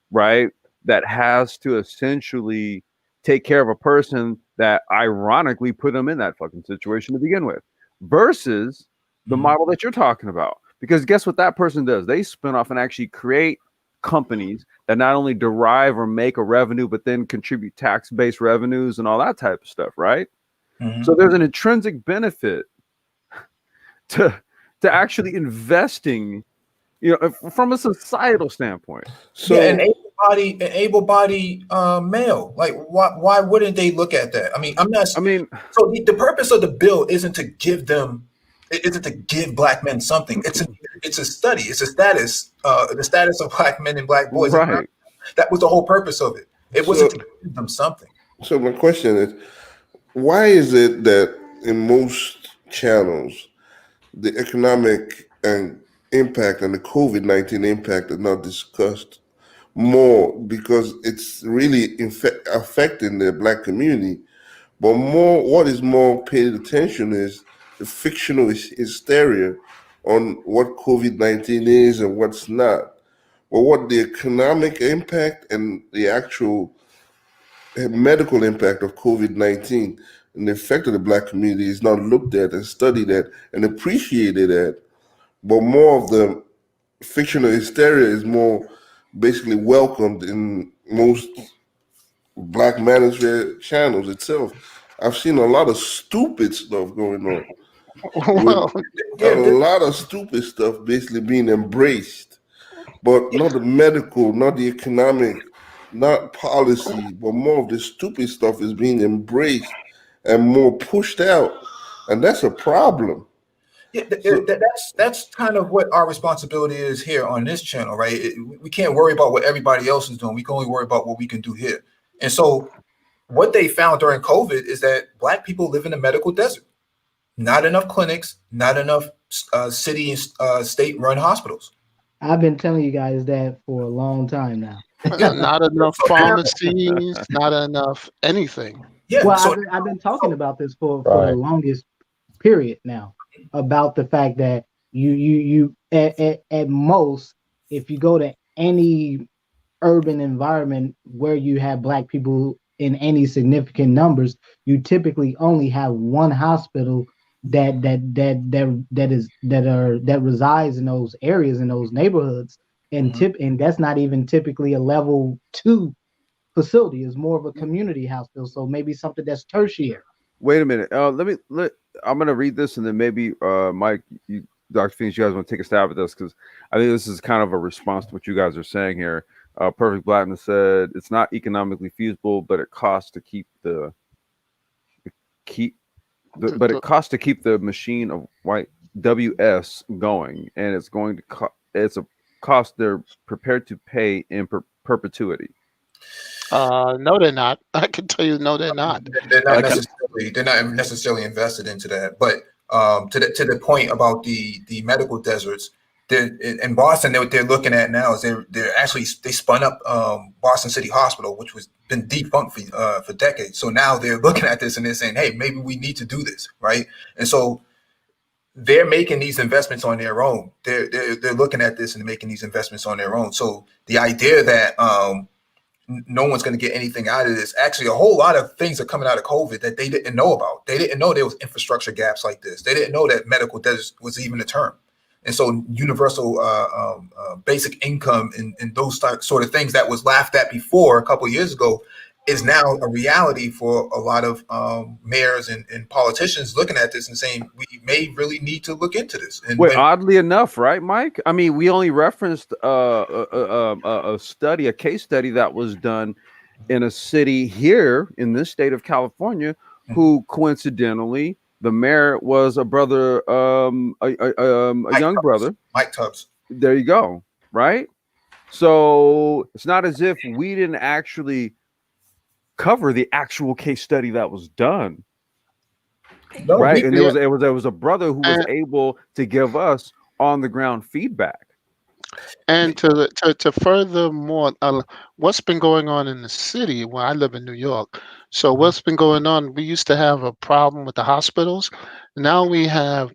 right, that has to essentially take care of a person that ironically put them in that fucking situation to begin with, versus the model that you're talking about. Because guess what that person does? They spin off and actually create companies that not only derive or make a revenue, but then contribute tax-based revenues and all that type of stuff, right? So there's an intrinsic benefit to actually investing, from a societal standpoint.
So yeah, an able-bodied male, like why wouldn't they look at that? So the purpose of the bill isn't to give Black men something. It's a study. It's a status. The status of Black men and Black boys.
Right.
That was the whole purpose of it. It wasn't to give them something.
So my question is, why is it that in most channels, the economic and impact and the COVID-19 impact are not discussed more? Because it's really affecting the Black community. But what is more paid attention is the fictional hysteria on what COVID-19 is and what's not. But what the economic impact and the actual medical impact of COVID-19 and the effect of the Black community is not looked at and studied at and appreciated at, but more of the fictional hysteria is more basically welcomed in most Black manosphere channels itself. I've seen a lot of stupid stuff going on.
Well,
a lot of stupid stuff basically being embraced, but not the medical, not the economic, not policy, but more of the stupid stuff is being embraced and more pushed out, and that's a problem.
Yeah, that's kind of what our responsibility is here on this channel, right? We can't worry about what everybody else is doing. We can only worry about what we can do here. And so what they found during COVID is that Black people live in the medical desert. Not enough clinics, not enough city and state-run hospitals.
I've been telling you guys that for a long time now.
Not enough pharmacies, not enough anything.
Yeah,
well,
so
I've been talking about this for the longest period now, about the fact that you at most, if you go to any urban environment where you have Black people in any significant numbers, you typically only have one hospital that resides in those areas, in those neighborhoods, and and that's not even typically a level 2 facility. It's more of a community hospital, so maybe something that's tertiary.
Wait a minute. I'm gonna read this, and then maybe Mike, Dr. Phoenix, you guys want to take a stab at this, because I think this is kind of a response to what you guys are saying here. Perfect Blackness said it's not economically feasible, but it costs to keep the machine of white WS going, and it's going to it's a cost they're prepared to pay in perpetuity.
No, they're not. I can tell you, no, they're not.
They're not necessarily invested into that. But to the point about the medical deserts, in Boston, they're looking at now is they spun up Boston City Hospital, which was been defunct for decades. So now they're looking at this and they're saying, hey, maybe we need to do this, right? And so they're making these investments on their own. They're looking at this and making these investments on their own. So the idea that no one's going to get anything out of this, actually a whole lot of things are coming out of COVID that they didn't know about. They didn't know there was infrastructure gaps like this. They didn't know that medical desert was even a term. And so universal basic income and those sort of things that was laughed at before a couple of years ago is now a reality for a lot of mayors and politicians looking at this and saying, we may really need to look into this. And
oddly enough, right, Mike? I mean, we only referenced a case study that was done in a city here in this state of California, who coincidentally, the mayor was a brother, a young brother,
Mike Tubbs.
There you go, right? So it's not as if we didn't actually cover the actual case study that was done, right? And there was a brother who was able to give us on the ground feedback.
And to furthermore, what's been going on in the city? Well, I live in New York. So what's been going on? We used to have a problem with the hospitals. Now we have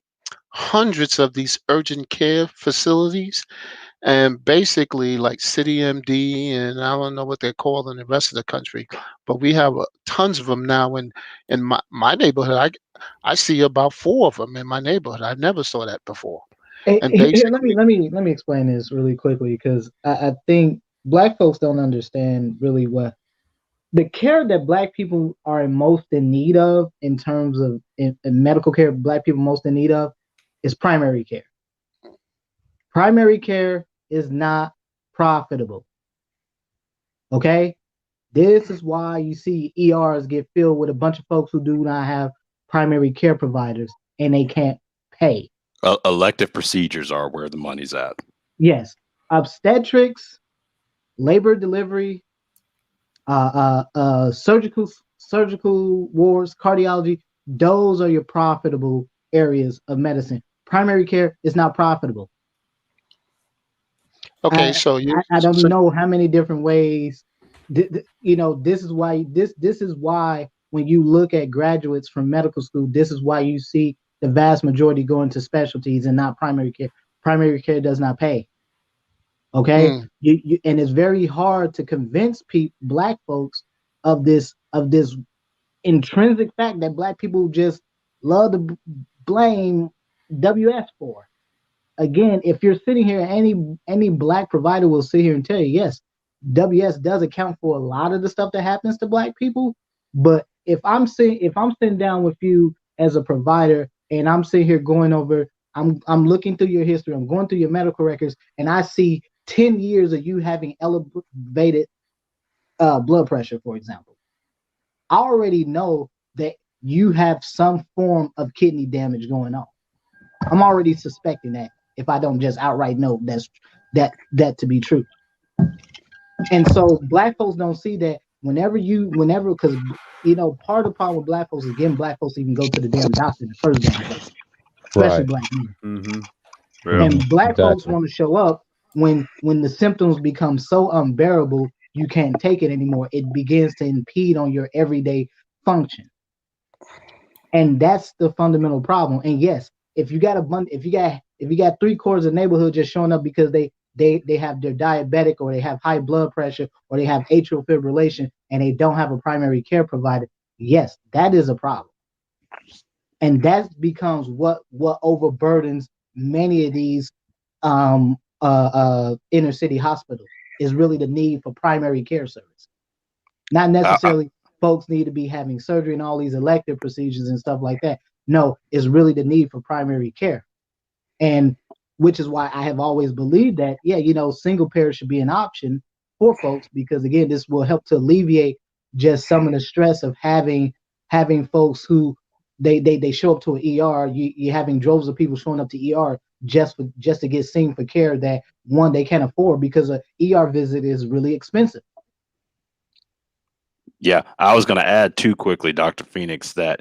hundreds of these urgent care facilities, and basically like City MD, and I don't know what they're called in the rest of the country, but we have tons of them now. In my neighborhood, I see about 4 of them in my neighborhood. I never saw that before.
And let me explain this really quickly, because I think Black folks don't understand really what the care that Black people are most in need of in terms of in medical care. Black people most in need of is primary care. Primary care is not profitable. Okay, this is why you see ERs get filled with a bunch of folks who do not have primary care providers and they can't pay.
Elective procedures are where the money's at.
Yes, obstetrics, labor delivery, surgical wards, cardiology. Those are your profitable areas of medicine. Primary care is not profitable.
Okay,
I don't know how many different ways. This is why when you look at graduates from medical school, this is why you see the vast majority go into specialties and not primary care. Primary care does not pay. Okay, and it's very hard to convince Black folks of this intrinsic fact that Black people just love to blame WS for. Again, if you're sitting here, any Black provider will sit here and tell you, yes, WS does account for a lot of the stuff that happens to Black people. But if I'm sitting down with you as a provider and I'm sitting here going over, I'm looking through your history, I'm going through your medical records, and I see 10 years of you having elevated blood pressure, for example, I already know that you have some form of kidney damage going on. I'm already suspecting that if I don't just outright know that to be true. And so Black folks don't see that whenever, because part of the problem with Black folks is getting Black folks to even go to the damn doctor in the first damn place, especially Black men.
Mm-hmm. Yeah.
And Black folks want to show up when the symptoms become so unbearable you can't take it anymore. It begins to impede on your everyday function, and that's the fundamental problem. And yes, if you got 3/4 of the neighborhood just showing up because they have their diabetic, or they have high blood pressure, or they have atrial fibrillation, and they don't have a primary care provider, yes, that is a problem. And that becomes what overburdens many of these inner city hospitals, is really the need for primary care service. Not necessarily folks need to be having surgery and all these elective procedures and stuff like that. No, it's really the need for primary care. And which is why I have always believed that, single parent should be an option for folks, because again, this will help to alleviate just some of the stress of having folks who they show up to an ER. You're having droves of people showing up to ER just to get seen for care that, one, they can't afford, because an ER visit is really expensive.
Yeah, I was going to add too quickly, Dr. Phoenix, that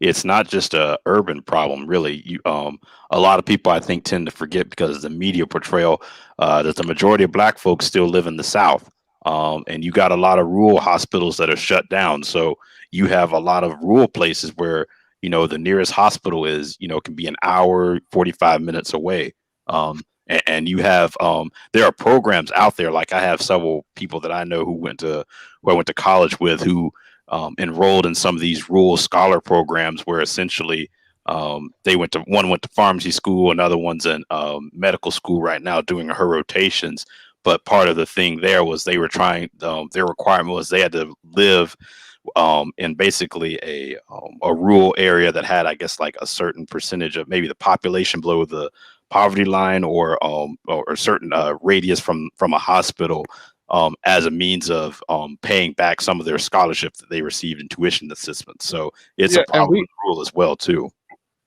it's not just a urban problem, really. A lot of people, I think, tend to forget, because of the media portrayal, that the majority of Black folks still live in the South. And you got a lot of rural hospitals that are shut down. So you have a lot of rural places where, the nearest hospital is, can be an hour, 45 minutes away. And you have, there are programs out there. Like, I have several people that I know who I went to college with, who enrolled in some of these rural scholar programs, where essentially one went to pharmacy school, another one's in medical school right now doing her rotations. But part of the thing there was they were trying, their requirement was they had to live in basically a rural area that had, I guess, like a certain percentage of maybe the population below the poverty line, or a certain radius from a hospital, as a means of paying back some of their scholarship that they received in tuition assistance. So it's a problem with rural as well too.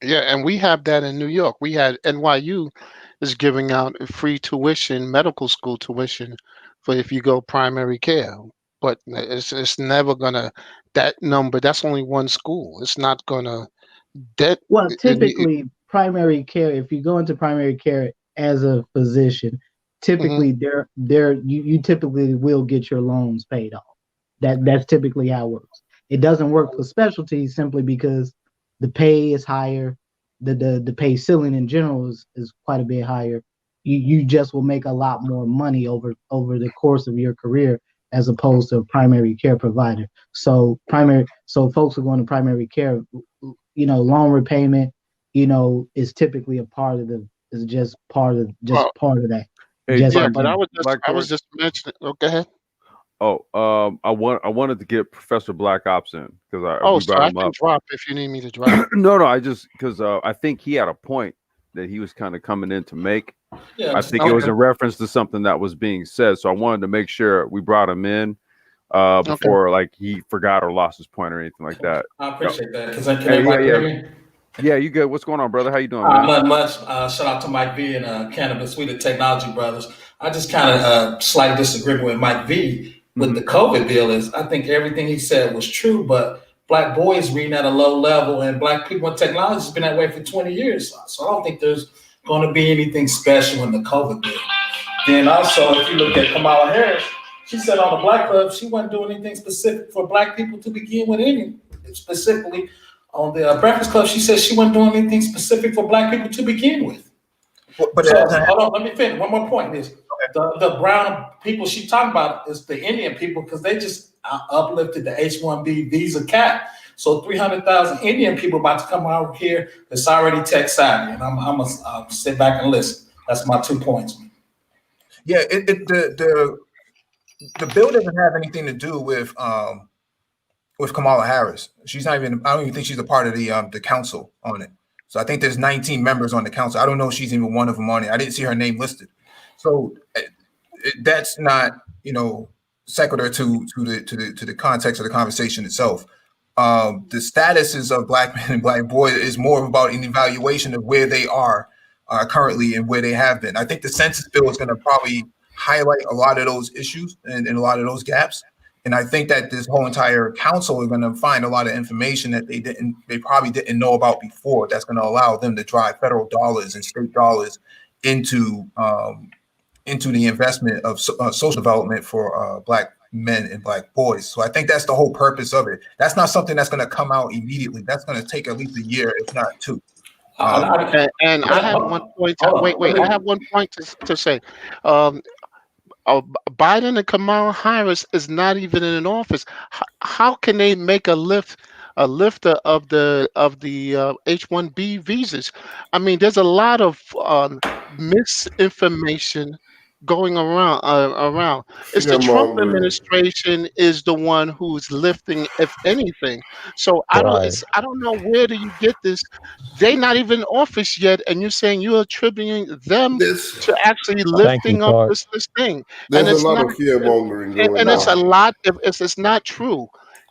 Yeah, and we have that in New York. We had NYU is giving out free tuition, medical school tuition, for if you go primary care. But it's never gonna, that number. That's only one school. It's not gonna.
Well, typically primary care. If you go into primary care as a physician, typically you typically will get your loans paid off. That's typically how it works. It doesn't work for specialties simply because the pay is higher. The pay ceiling in general is quite a bit higher. You just will make a lot more money over the course of your career, as opposed to a primary care provider. So folks are going to primary care, loan repayment, is typically a part of part of that.
Hey, but I was just mentioning. Oh, go ahead.
I wanted to get Professor Black Ops in, because
I can drop if you need me to drop.
No, I just, because I think he had a point that he was kind of coming in to make. Yeah, I think it was in reference to something that was being said, so I wanted to make sure we brought him in before like he forgot or lost his point or anything like that.
I appreciate that. Can everybody hear me?
Yeah, you good? What's going on, brother? How you doing, man?
Not much. Shout out to Mike V and Cannabis Suite of Technology Brothers. I just kind of slight disagreement with Mike V with the COVID bill. Is I think everything he said was true, but Black boys reading at a low level, and Black people in technology has been that way for 20 years. So I don't think there's going to be anything special in the COVID bill. Then also, if you look at Kamala Harris, she said on the Black Club, she wasn't doing anything specific for Black people to begin with. Specifically on the Breakfast Club, she said she wasn't doing anything specific for Black people to begin with. But hold on, let me finish. One more point is the brown people she talking about is the Indian people, because they just uplifted the H-1B visa cap. So 300,000 Indian people about to come out here that's already tech savvy, and I'm gonna sit back and listen. That's my 2 points.
Yeah, the bill doesn't have anything to do with Kamala Harris. She's not even. I don't even think she's a part of the council on it. So I think there's 19 members on the council. I don't know if she's even one of them on it. I didn't see her name listed. So that's not, secular to the context of the conversation itself. The statuses of Black men and Black boys is more about an evaluation of where they are currently and where they have been. I think the census bill is going to probably highlight a lot of those issues and a lot of those gaps. And I think that this whole entire council is going to find a lot of information that they probably didn't know about before. That's going to allow them to drive federal dollars and state dollars into the investment of social development for Black men and Black boys. So I think that's the whole purpose of it. That's not something that's going to come out immediately. That's going to take at least a year, if not two.
And I have one point. Wait. I have one point to say. Biden and Kamala Harris is not even in an office. How can they make a lifter of the H-1B visas? I mean, there's a lot of misinformation going around. It's the Trump administration is the one who's lifting, if anything. So I don't know, where do you get this? They're not even in office yet, and you're saying you're attributing them to actually lifting up this thing.
There's
and it's
a lot
not,
of fear mongering going on.
And it's a lot. It's not true.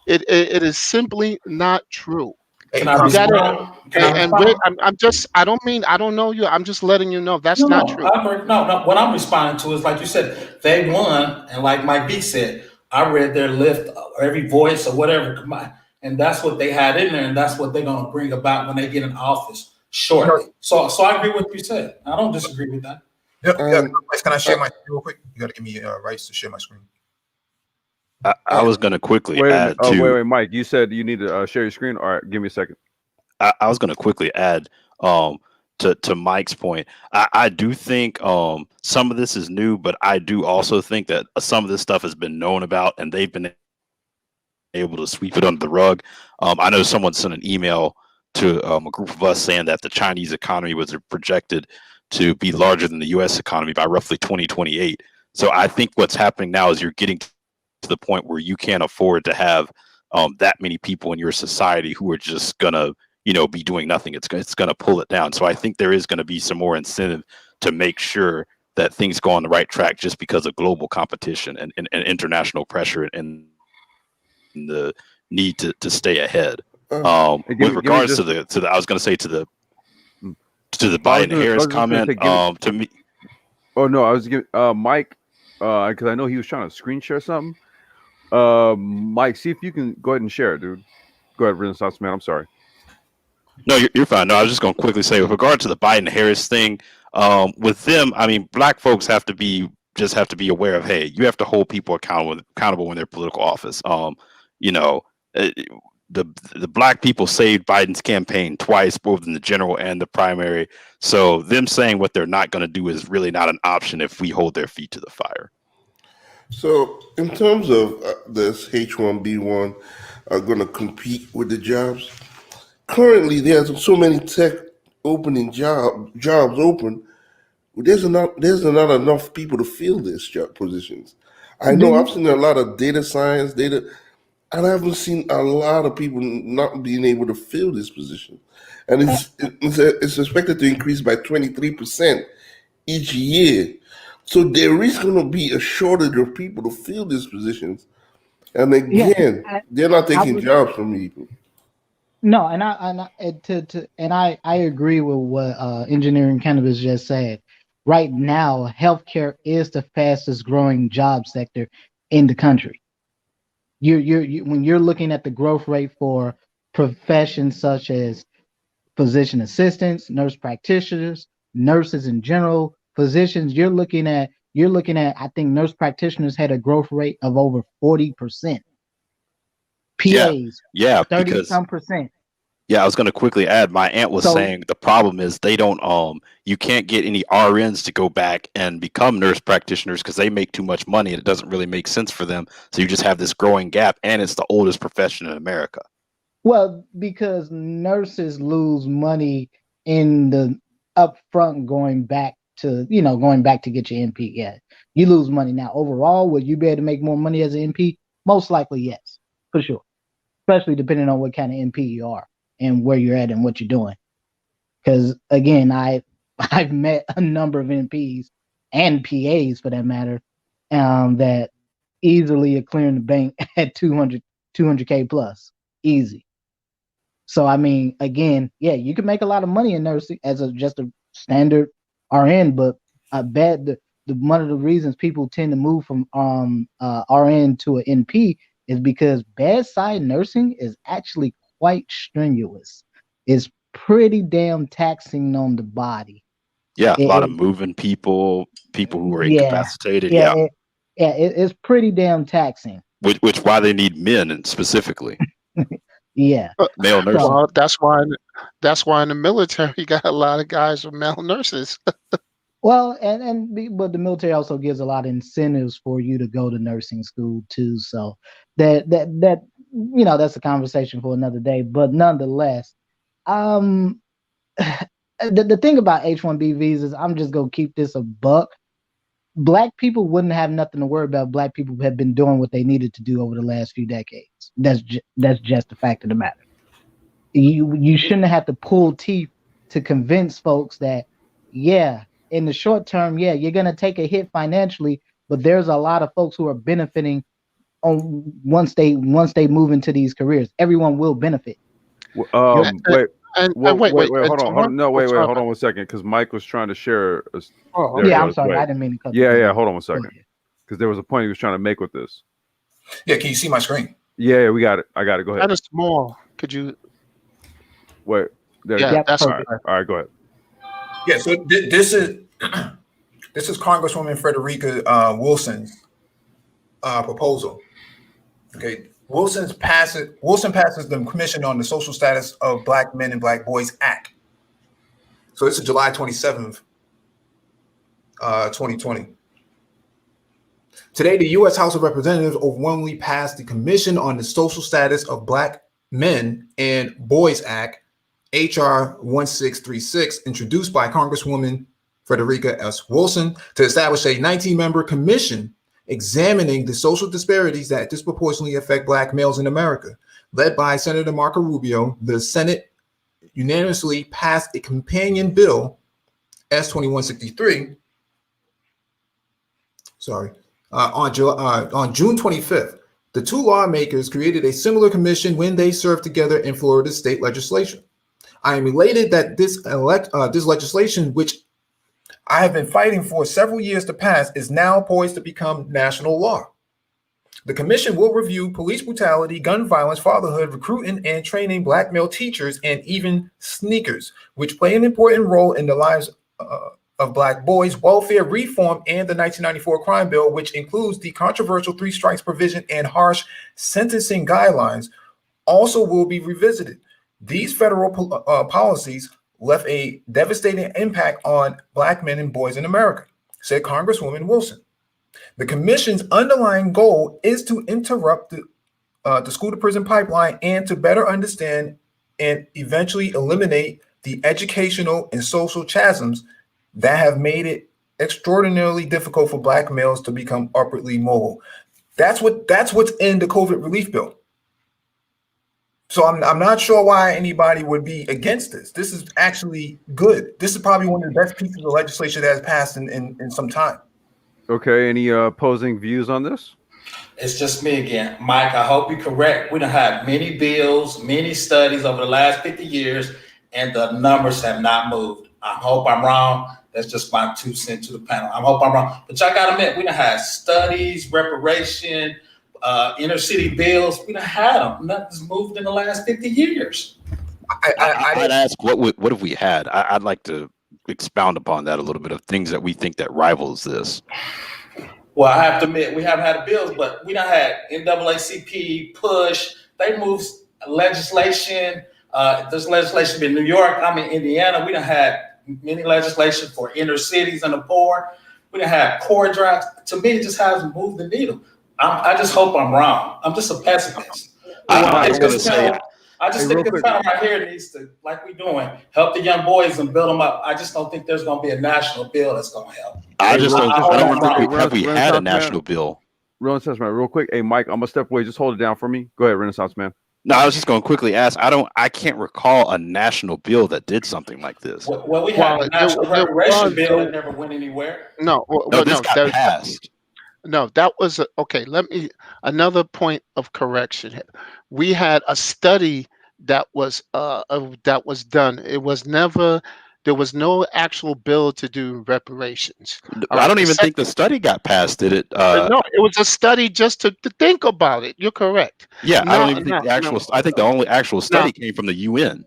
It is simply not true. I don't know you. I'm just letting you know that's not true.
No. What I'm responding to is, like you said, they won, and like Mike B said, I read their lift, every voice or whatever, and that's what they had in there, and that's what they're going to bring about when they get in office shortly. So I agree with what you said. I don't disagree with that.
Can I share my screen real quick? You got to give me rights to share my screen.
I was going to quickly add to...
Wait, Mike. You said you need to share your screen. All right, give me a second.
I was going to quickly add to Mike's point. I do think some of this is new, but I do also think that some of this stuff has been known about, and they've been able to sweep it under the rug. I know someone sent an email to a group of us saying that the Chinese economy was projected to be larger than the U.S. economy by roughly 2028. So I think what's happening now is you're getting to the point where you can't afford to have that many people in your society who are just gonna be doing nothing. It's gonna pull it down. So I think there is gonna be some more incentive to make sure that things go on the right track, just because of global competition and international pressure and the need to stay ahead. With regards to the I was gonna say to the Biden Harris comment, to me.
Oh no, I was giving Mike, because I know he was trying to screen share something. Mike, see if you can go ahead and share it, dude. Go ahead, Renaissance Man. I'm sorry.
No, you're fine. No, I was just going to quickly say, with regard to the Biden-Harris thing, with them, I mean, Black folks have to be aware of, hey, you have to hold people accountable when they're political office. The Black people saved Biden's campaign twice, both in the general and the primary. So them saying what they're not going to do is really not an option if we hold their feet to the fire.
So in terms of this H-1B1 are going to compete with the jobs, currently there's so many tech opening jobs open. There's not enough people to fill these job positions. I know I've seen a lot of data science, and I haven't seen a lot of people not being able to fill this position. And it's expected to increase by 23% each year. So there is going to be a shortage of people to fill these positions. And again, they're not taking jobs from people.
No, and I agree with what Engineering Cannabis just said. Right now, healthcare is the fastest growing job sector in the country. You when you're looking at the growth rate for professions such as physician assistants, nurse practitioners, nurses in general, physicians, you're looking at I think nurse practitioners had a growth rate of over 40%. PAs, 30-some%.
Yeah, I was going to quickly add, my aunt was saying the problem is they don't, you can't get any RNs to go back and become nurse practitioners because they make too much money and it doesn't really make sense for them. So you just have this growing gap, and it's the oldest profession in America.
Well, because nurses lose money in the upfront going back to get your NP. Yeah, you lose money. Now, overall, would you be able to make more money as an NP? Most likely, yes, for sure. Especially depending on what kind of NP you are and where you're at and what you're doing. Because again, I've met a number of NPs and PAs for that matter that easily are clearing the bank at 200K plus, easy. So I mean, again, yeah, you can make a lot of money in nursing as just a standard RN, but I bet one of the reasons people tend to move from RN to an NP is because bedside nursing is actually quite strenuous. It's pretty damn taxing on the body.
Yeah, a lot of moving people who are incapacitated.
It's pretty damn taxing.
Which why they need men specifically.
Yeah,
male nurses.
Well, that's why in the military you got a lot of guys with male nurses.
Well, but the military also gives a lot of incentives for you to go to nursing school too. So that that's a conversation for another day. But nonetheless, the thing about H-1B visas, I'm just gonna keep this a buck. Black people wouldn't have nothing to worry about. Black people have been doing what they needed to do over the last few decades. That's just the fact of the matter. You shouldn't have to pull teeth to convince folks that, yeah, in the short term, yeah, you're gonna take a hit financially, but there's a lot of folks who are benefiting once they move into these careers. Everyone will benefit.
Wait, hold on. No, wait, hold on 1 second, because Mike was trying to share.
I'm sorry, I didn't mean to cut you.
Yeah, hold on 1 second, because there was a point he was trying to make with this.
Yeah, can you see my screen?
Yeah, we got it. I got it. Go ahead.
Kind of small. Could you?
Wait.
That's
all right. Go ahead.
Yeah. So this is Congresswoman Frederica Wilson's proposal. Okay. Wilson passes the Commission on the Social Status of Black Men and Black Boys Act. So this is July 27th, 2020. Today, the U.S. House of Representatives overwhelmingly passed the Commission on the Social Status of Black Men and Boys Act, H.R. 1636, introduced by Congresswoman Frederica S. Wilson, to establish a 19-member commission examining the social disparities that disproportionately affect Black males in America. Led by Senator Marco Rubio, the Senate unanimously passed a companion bill, S-2163, on June 25th. The two lawmakers created a similar commission when they served together in Florida state legislation. I am elated that this legislation, which I have been fighting for several years to pass, is now poised to become national law. The commission will review police brutality, gun violence, fatherhood, recruiting and training Black male teachers, and even sneakers, which play an important role in the lives of Black boys, welfare reform, and the 1994 crime bill, which includes the controversial 3 strikes provision and harsh sentencing guidelines, also will be revisited. These federal policies left a devastating impact on Black men and boys in America, said Congresswoman Wilson. The commission's underlying goal is to interrupt the school-to-prison pipeline and to better understand and eventually eliminate the educational and social chasms that have made it extraordinarily difficult for Black males to become upwardly mobile. That's what's in the COVID relief bill. So I'm not sure why anybody would be against this. This is actually good. This is probably one of the best pieces of legislation that has passed in some time.
Okay, any opposing views on this?
It's just me again. Mike, I hope you're correct. We done had many bills, many studies over the last 50 years, and the numbers have not moved. I hope I'm wrong. That's just my 2 cents to the panel. I hope I'm wrong. But y'all gotta admit, we done had studies, reparation, inner city bills. We done had them. Nothing's moved in the last 50 years.
I'd ask, what have we had? I'd like to expound upon that a little bit, of things that we think that rivals this.
Well, I have to admit, we haven't had the bills, but we done had NAACP, PUSH. They moved legislation. There's legislation in New York. I'm in Indiana. We done had many legislation for inner cities and the poor. We done had core drives. To me, it just hasn't moved the needle. I just hope I'm wrong. I'm just a pessimist.
I was going to say,
I just think this time right here needs to, like we're doing, help the young boys and build them up. I just don't think there's going to be a national bill that's going to help.
I don't think have we had a national bill.
Renaissance man, real quick. Hey, Mike, I'm gonna step away. Just hold it down for me. Go ahead, Renaissance man.
No, I was just going to quickly ask. I can't recall a national bill that did something like this.
Well, we had a national reparation bill that never went anywhere.
No, this got passed.
No, that was okay. Another point of correction here. We had a study that was done. It was never. There was no actual bill to do reparations.
I don't even think the study got passed, did it?
No, it was a study just to think about it. You're correct.
Yeah, I don't even think the actual. I think the only actual study came from the UN.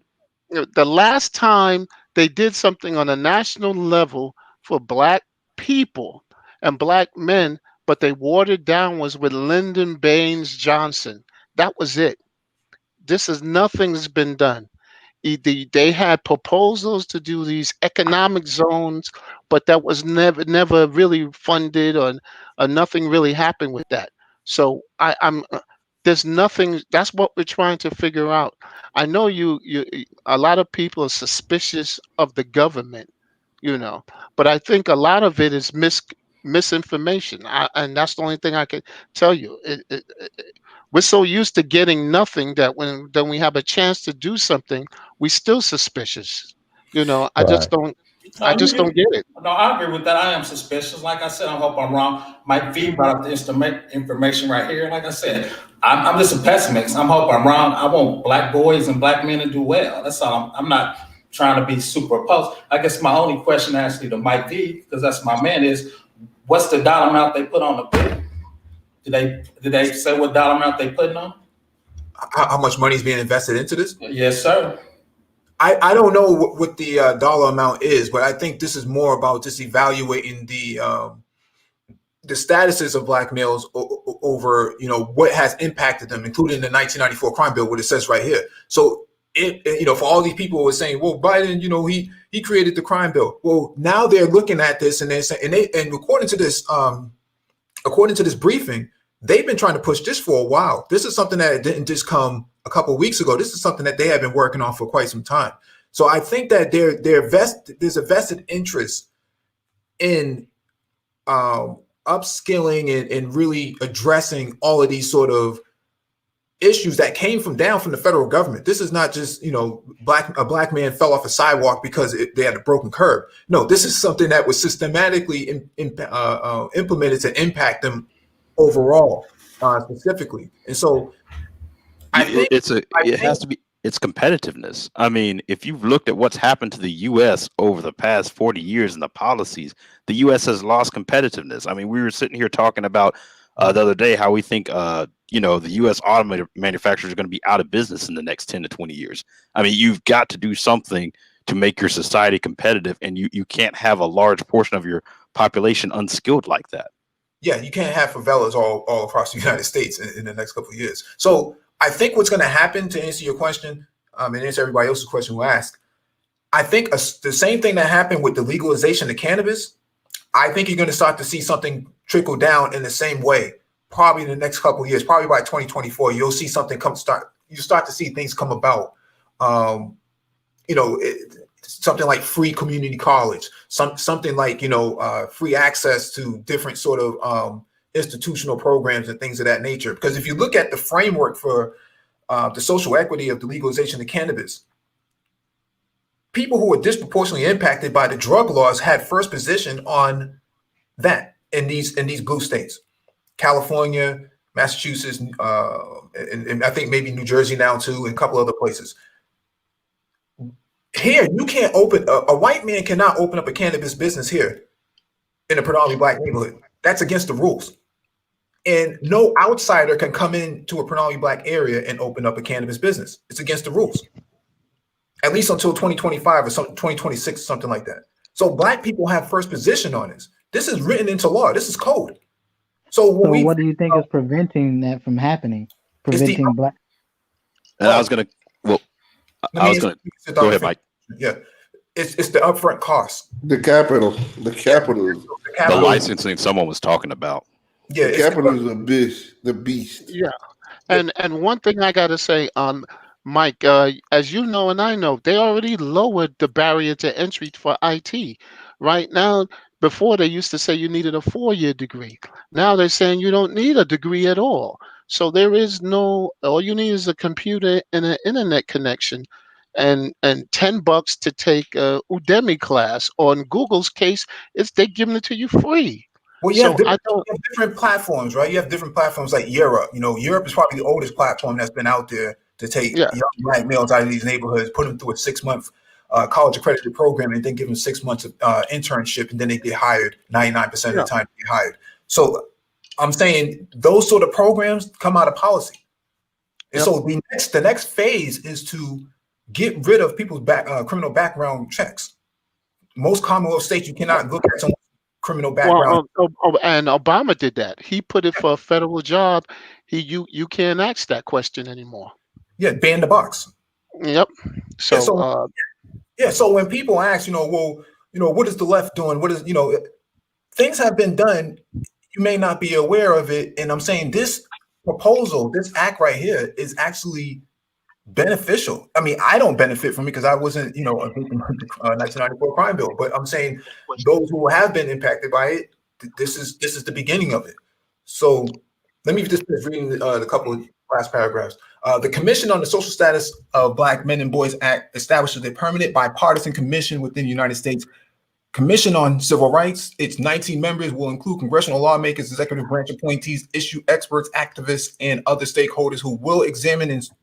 The last time they did something on a national level for Black people and Black men, but they watered down, was with Lyndon Baines Johnson. That was it. Nothing's been done. They had proposals to do these economic zones, but that was never really funded, or nothing really happened with that. So there's nothing. That's what we're trying to figure out. I know a lot of people are suspicious of the government, but I think a lot of it is misinformation, and that's the only thing I can tell you. We're so used to getting nothing that when we have a chance to do something, we're still suspicious. I just don't get it.
No, I agree with that. I am suspicious. Like I said, I hope I'm wrong. Mike V brought up the information right here. Like I said, I'm just a pessimist. I hope I'm wrong. I want Black boys and Black men to do well. That's all. I'm not trying to be super opposed. I guess my only question actually to Mike V, because that's my man, is what's the dollar amount they put on the bill? Did they say what dollar amount they putting on?
How much money is being invested into this?
Yes, sir.
I don't know what the dollar amount is, but I think this is more about just evaluating the statuses of Black males over what has impacted them, including the 1994 crime bill, what it says right here. So for all these people who are saying, well, Biden, he created the crime bill. Well, now they're looking at this and they're saying, and according to this briefing, they've been trying to push this for a while. This is something that didn't just come a couple of weeks ago. This is something that they have been working on for quite some time. So I think that there's a vested interest in upskilling and really addressing all of these sort of issues that came down from the federal government. This is not just, a Black man fell off a sidewalk because they had a broken curb. No, this is something that was systematically implemented to impact them overall, specifically. And so I think
it's competitiveness. I mean, if you've looked at what's happened to the U.S. over the past 40 years and the policies, the U.S. has lost competitiveness. I mean, we were sitting here talking about the other day how we think, the U.S. automotive manufacturers are going to be out of business in the next 10 to 20 years. I mean, you've got to do something to make your society competitive, and you can't have a large portion of your population unskilled like that.
Yeah, you can't have favelas all across the United States in the next couple of years. So I think what's going to happen, to answer your question, and answer everybody else's question who asked, I think the same thing that happened with the legalization of cannabis, I think you're going to start to see something trickle down in the same way, probably in the next couple of years, probably by 2024, you'll see something you start to see things come about. Something like free community college, something like, free access to different sort of institutional programs and things of that nature. Because if you look at the framework for the social equity of the legalization of cannabis, people who were disproportionately impacted by the drug laws had first position on that in these blue states, California, Massachusetts, and I think maybe New Jersey now too, and a couple other places. Here, you can't a white man cannot open up a cannabis business here in a predominantly Black neighborhood. That's against the rules. And no outsider can come into a predominantly Black area and open up a cannabis business. It's against the rules. At least until 2025 or 2026, something like that. So Black people have first position on this. This is written into law. This is code. So
what do you think is preventing that from happening? Preventing Black.
And I was going to go ahead, Mike.
Yeah, it's the upfront cost.
The capital.
The licensing someone was talking about.
Yeah,
the capital is the beast.
Yeah, and one thing I got to say, Mike, as you know and I know, they already lowered the barrier to entry for IT. Right now, before they used to say you needed a 4-year degree. Now they're saying you don't need a degree at all. So there is all you need is a computer and an internet connection and $10 to take a Udemy class. Or in Google's case, they're giving it to you free.
Well, you have different platforms, right? You have different platforms like Europe. Europe is probably the oldest platform that's been out there to take young black males out of these neighborhoods, put them through a 6-month college accredited program, and then give them 6 months of internship, and then they get hired 99% of the time they get hired. So I'm saying those sort of programs come out of policy. And so the next phase is to get rid of people's criminal background checks. Most Commonwealth states, you cannot look at someone's criminal background.
And Obama did that. He put it for a federal job. You can't ask that question anymore.
Yeah, ban the box.
Yep. So
so when people ask, what is the left doing? What is, things have been done. You may not be aware of it. And I'm saying this proposal, this act right here is actually beneficial. I mean, I don't benefit from it because I wasn't, a victim of the 1994 crime bill. But I'm saying those who have been impacted by it, this is the beginning of it. So let me just finish reading the couple of last paragraphs. The Commission on the Social Status of Black Men and Boys Act establishes a permanent bipartisan commission within the United States Commission on Civil Rights. Its 19 members will include congressional lawmakers, executive branch appointees, issue experts, activists, and other stakeholders who will examine social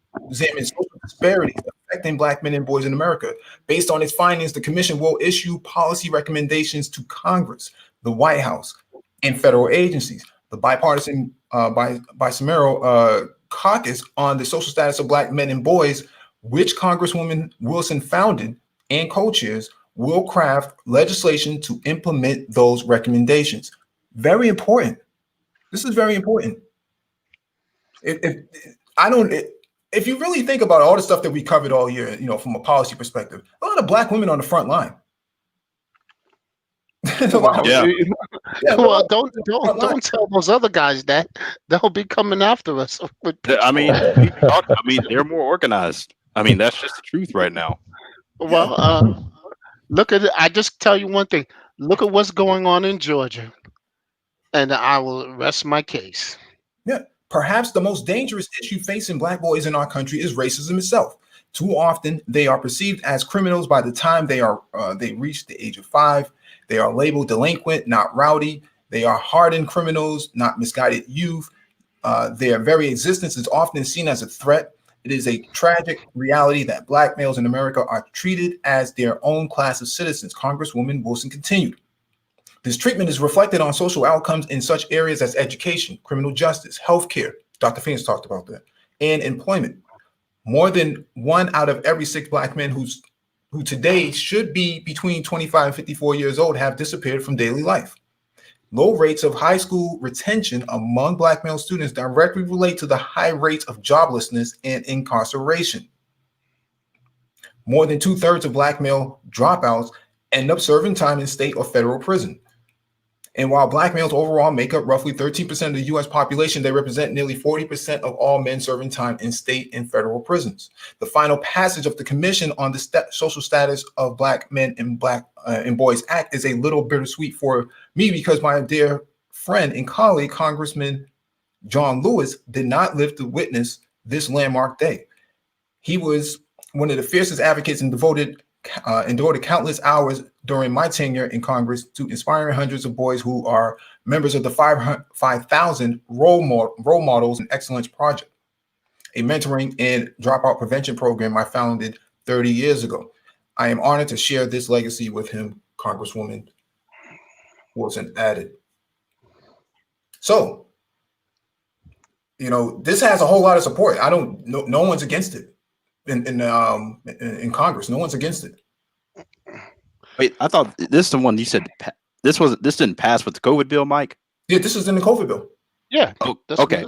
disparities affecting Black men and boys in America. Based on its findings, the commission will issue policy recommendations to Congress, the White House, and federal agencies. The bipartisan bicameral caucus on the social status of Black men and boys, which Congresswoman Wilson founded and co-chairs, will craft legislation to implement those recommendations. Very important. This is very important. If you really think about all the stuff that we covered all year, from a policy perspective, a lot of Black women on the front line.
Well, don't tell those other guys that. They'll be coming after us.
I mean, they're more organized. I mean, that's just the truth right now.
Well, look at it. I just tell you one thing. Look at what's going on in Georgia, and I will rest my case.
Yeah, perhaps the most dangerous issue facing Black boys in our country is racism itself. Too often, they are perceived as criminals by the time they reach the age of 5. They are labeled delinquent, not rowdy. They are hardened criminals, not misguided youth. Their very existence is often seen as a threat. It is a tragic reality that Black males in America are treated as their own class of citizens, Congresswoman Wilson continued. This treatment is reflected on social outcomes in such areas as education, criminal justice, healthcare, Dr. Phoenix talked about that, and employment. More than 1 out of every 6 Black men who today should be between 25 and 54 years old have disappeared from daily life. Low rates of high school retention among Black male students directly relate to the high rates of joblessness and incarceration. More than 2/3 of Black male dropouts end up serving time in state or federal prison. And while Black males overall make up roughly 13% of the U.S. population, they represent nearly 40% of all men serving time in state and federal prisons. The final passage of the Commission on the Social Status of Black Men and Boys Act is a little bittersweet for me because my dear friend and colleague, Congressman John Lewis, did not live to witness this landmark day. He was one of the fiercest advocates and devoted countless hours during my tenure in Congress to inspiring hundreds of boys who are members of the 5,000 role models and excellence project, a mentoring and dropout prevention program I founded 30 years ago. I am honored to share this legacy with him, Congresswoman Wilson added. So, this has a whole lot of support. No one's against it. In Congress, no one's against it.
Wait, I thought this is the one you said this didn't pass with the COVID bill, Mike?
Yeah, this is in the COVID bill.
Yeah.
Oh, okay.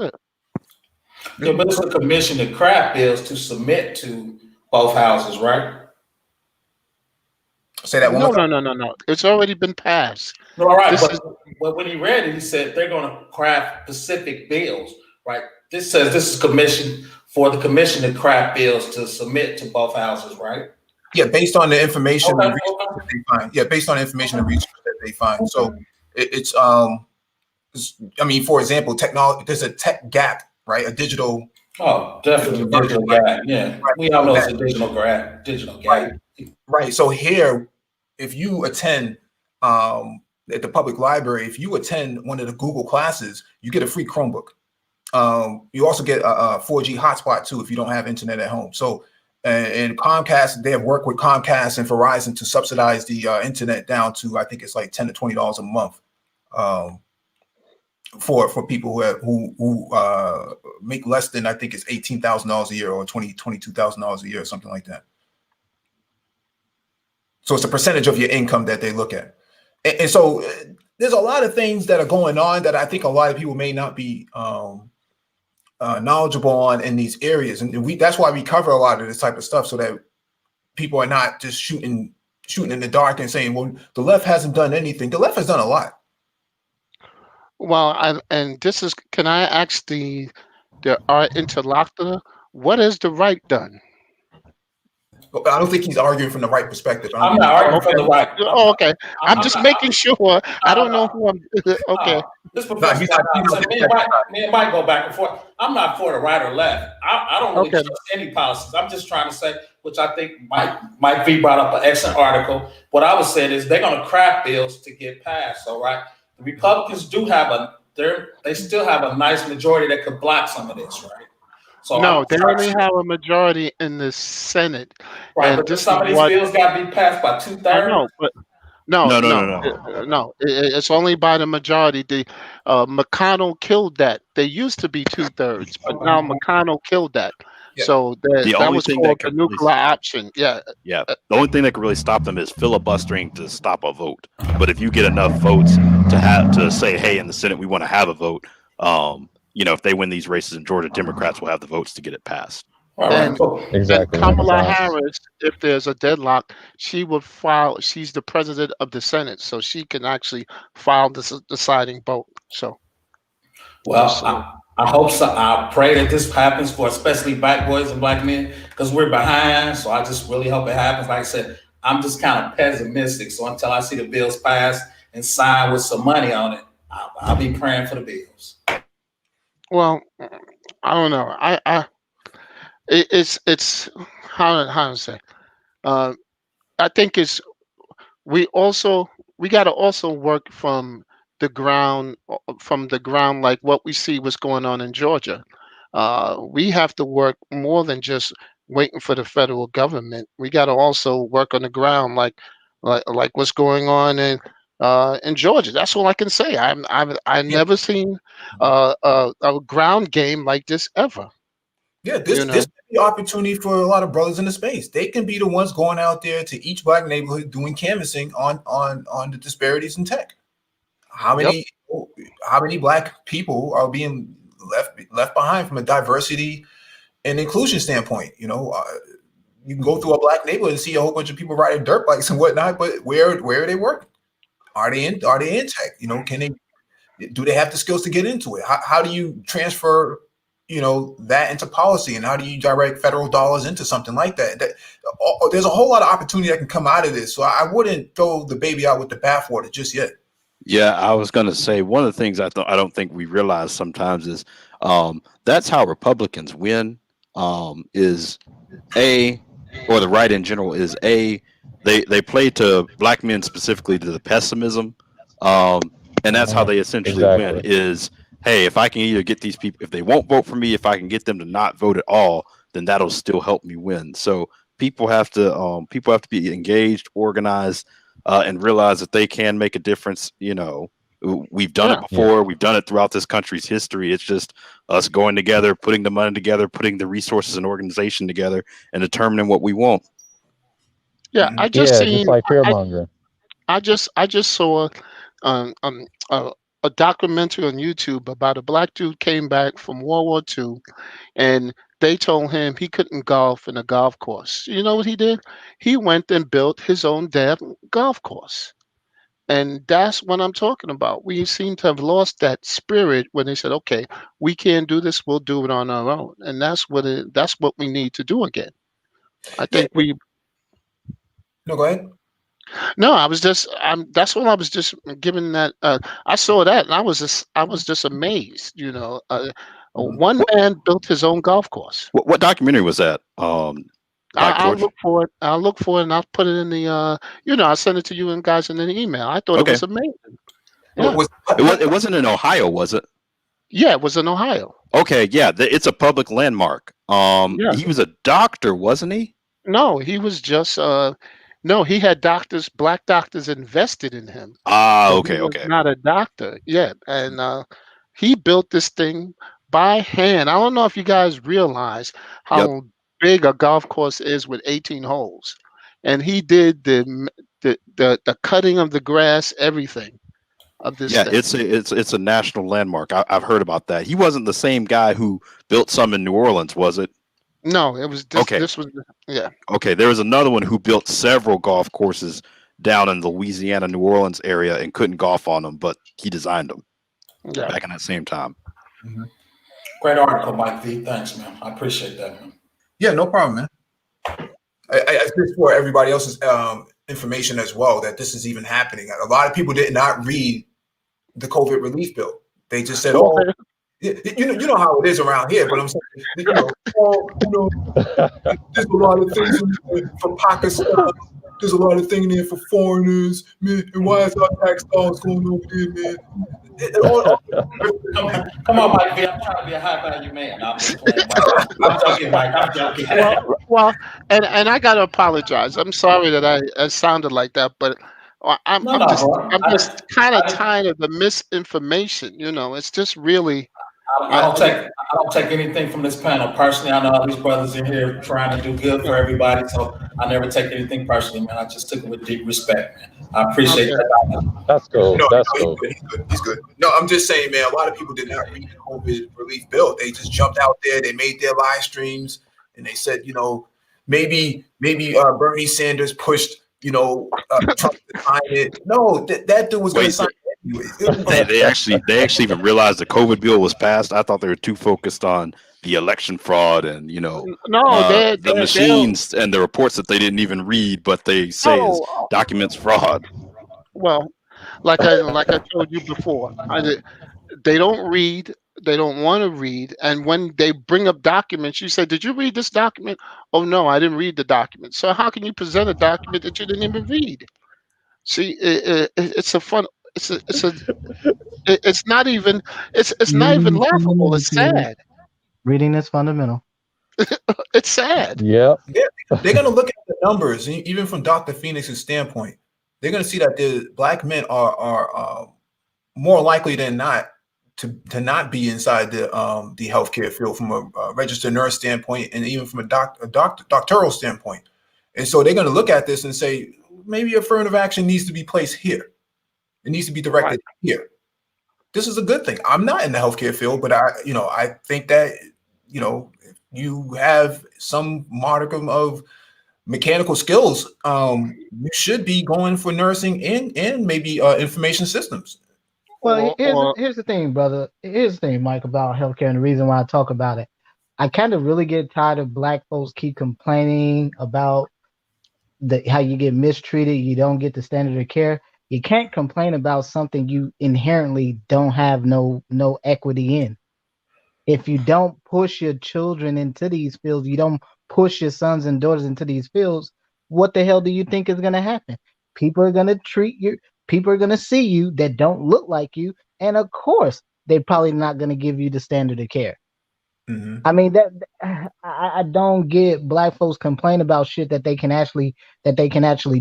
Yeah, but it's a commission to craft bills to submit to both houses, right?
Say that one more time.
No. It's already been passed.
No, all right, but when he read it, he said they're going to craft specific bills, right? This says this is commission for the commission to craft bills to submit to both houses, right?
Yeah, based on the information
Okay,
and research that they find. Yeah, based on the information and research that they find. So it's I mean, for example, technology. There's a tech gap, right? A digital.
Oh, definitely digital gap. Yeah,
right.
We all know it's a digital gap.
Right. Right. So here, if you attend at the public library, if you attend one of the Google classes, you get a free Chromebook. You also get a 4G hotspot too if you don't have internet at home. So, and Comcast, they have worked with Comcast and Verizon to subsidize the internet down to, I think it's like $10 to $20 a month for people who make less than, I think it's $18,000 a year or $22,000 a year or something like that. So it's a percentage of your income that they look at. And so there's a lot of things that are going on that I think a lot of people may not be knowledgeable on in these areas. And that's why we cover a lot of this type of stuff, so that people are not just shooting in the dark and saying, well, the left hasn't done anything. The left has done a lot.
Well, and this is, can I ask our interlocutor, what has the right done?
I don't think he's arguing from the right perspective.
I'm not arguing from the right.
Oh, okay. I'm just making sure. I don't know who I'm. Okay.
This professor, me and Mike go back and forth. I'm not for the right or left. I don't really trust any policies. I'm just trying to say, which I think Mike V brought up an excellent article. What I was saying is they're going to craft bills to get passed. All right. The Republicans do have they still have a nice majority that could block some of this, right? So
no, they only have a majority in the Senate.
Right, but some of these bills got to be passed by 2/3.
No, but no. It's only by the majority. The McConnell killed that. They used to be 2/3, but now McConnell killed that. Yeah. So that was called the nuclear option. Yeah.
Yeah. The only thing that could really stop them is filibustering to stop a vote. But if you get enough votes to say, hey, in the Senate we want to have a vote, if they win these races in Georgia, Democrats will have the votes to get it passed.
And Kamala Harris, if there's a deadlock, she would file. She's the president of the Senate, so she can actually file the deciding vote. So,
well, I hope so. I pray that this happens for especially black boys and black men, because we're behind. So I just really hope it happens. Like I said, I'm just kind of pessimistic. So until I see the bills passed and signed with some money on it, I'll be praying for the bills.
Well, I don't know. It's how to say. I think we got to also work from the ground, like what we see what's going on in Georgia. We have to work more than just waiting for the federal government. We got to also work on the ground, like what's going on in Georgia. That's all I can say. I've never seen a ground game like this ever.
Yeah, this is the opportunity for a lot of brothers in the space. They can be the ones going out there to each black neighborhood doing canvassing on the disparities in tech. How many black people are being left behind from a diversity and inclusion standpoint? You can go through a black neighborhood and see a whole bunch of people riding dirt bikes and whatnot, but where are they working? Are they in tech? Do they have the skills to get into it? How do you transfer that into policy, and how do you direct federal dollars into something like that? There's a whole lot of opportunity that can come out of this. So I wouldn't throw the baby out with the bathwater just yet.
Yeah, I was going to say one of the things I don't think we realize sometimes is that's how Republicans win. Is or the right in general is they play to black men, specifically to the pessimism, and that's how they essentially win. Is, hey, if I can either get these people, if they won't vote for me, if I can get them to not vote at all, then that'll still help me win. So people have to be engaged, organized, and realize that they can make a difference. We've done it before. Yeah. We've done it throughout this country's history. It's just us going together, putting the money together, putting the resources and organization together, and determining what we want.
Yeah, I just seen.
Just like fear mongering.
I just saw a documentary on YouTube about a black dude came back from World War II, and they told him he couldn't golf in a golf course. You know what he did? He went and built his own damn golf course. And that's what I'm talking about. We seem to have lost that spirit when they said, "Okay, we can't do this. We'll do it on our own." And that's what we need to do again. I think we.
No, go ahead.
No, I was just. That's what I was just giving that. I saw that, and I was just amazed. One man built his own golf course.
What documentary was that?
I'll look for it. I'll look for it, and I'll put it in the. I'll send it to you and guys in an email. I thought it was amazing. Yeah.
It wasn't in Ohio, was it?
Yeah, it was in Ohio.
Okay, yeah, it's a public landmark. He was a doctor, wasn't he?
No, he was just. No, he had black doctors invested in him.
Okay,
He was
okay.
not a doctor yet, and he built this thing by hand. I don't know if you guys realize how big a golf course is with 18 holes, and he did the cutting of the grass, everything of this thing.
It's a national landmark. I've heard about that. He wasn't the same guy who built some in New Orleans, was it?
No, it was this.
Okay.
This was
Okay, there was another one who built several golf courses down in the Louisiana, New Orleans area and couldn't golf on them, but he designed them back in that same time.
Mm-hmm. Great article, Mike V. Thanks, man. I appreciate that, man.
Yeah, no problem, man. I just for everybody else's information as well that this is even happening. A lot of people did not read the COVID relief bill. They just said, "Oh, you know how it is around here." But I'm saying, there's a lot of things for Pakistan. There's a lot of things in there for foreigners, man. And why is our tax dollars going over there, man?
Come on, Mike V. I'm trying to be a high value man. No, I'm just playing, I'm joking, Mike. I'm joking.
Well, and I got to apologize. I'm sorry that I sounded like that, but I'm just kind of tired of the misinformation. It's just really.
I don't take anything from this panel personally. I know all these brothers in here trying to do good for everybody, so I never take anything personally, man. I just took it with deep respect, man. I appreciate that.
That's cool. That's cool.
He's good. No, I'm just saying, man. A lot of people did not read the COVID relief bill. They just jumped out there. They made their live streams, and they said, maybe Bernie Sanders pushed, Trump to sign it. No, that dude was going to sign it.
They actually even realized the COVID bill was passed. I thought they were too focused on the election fraud and the machines and the reports that they didn't even read, but they say is documents fraud.
Well, like I told you before, they don't read. They don't want to read, and when they bring up documents, you say, "Did you read this document?" "Oh no, I didn't read the document." So how can you present a document that you didn't even read? See, it's a fun. It's not even laughable. It's sad.
Reading is fundamental.
It's sad.
Yeah.
They're going to look at the numbers, even from Dr. Phoenix's standpoint. They're going to see that the black men are more likely than not to not be inside the healthcare field from a registered nurse standpoint, and even from a doctoral standpoint. And so they're going to look at this and say, maybe affirmative action needs to be placed here. It needs to be directed here. This is a good thing. I'm not in the healthcare field, but I think that, if you have some modicum of mechanical skills, you should be going for nursing and maybe information systems.
Well, here's the thing, brother. Here's the thing, Mike, about healthcare, and the reason why I talk about it. I kind of really get tired of black folks keep complaining about how you get mistreated, you don't get the standard of care. You can't complain about something you inherently don't have no equity in. If you don't push your children into these fields, you don't push your sons and daughters into these fields, what the hell do you think is going to happen? People are going to people are going to see you that don't look like you, and of course, they're probably not going to give you the standard of care. Mm-hmm. I mean, I don't get black folks complain about shit that they can actually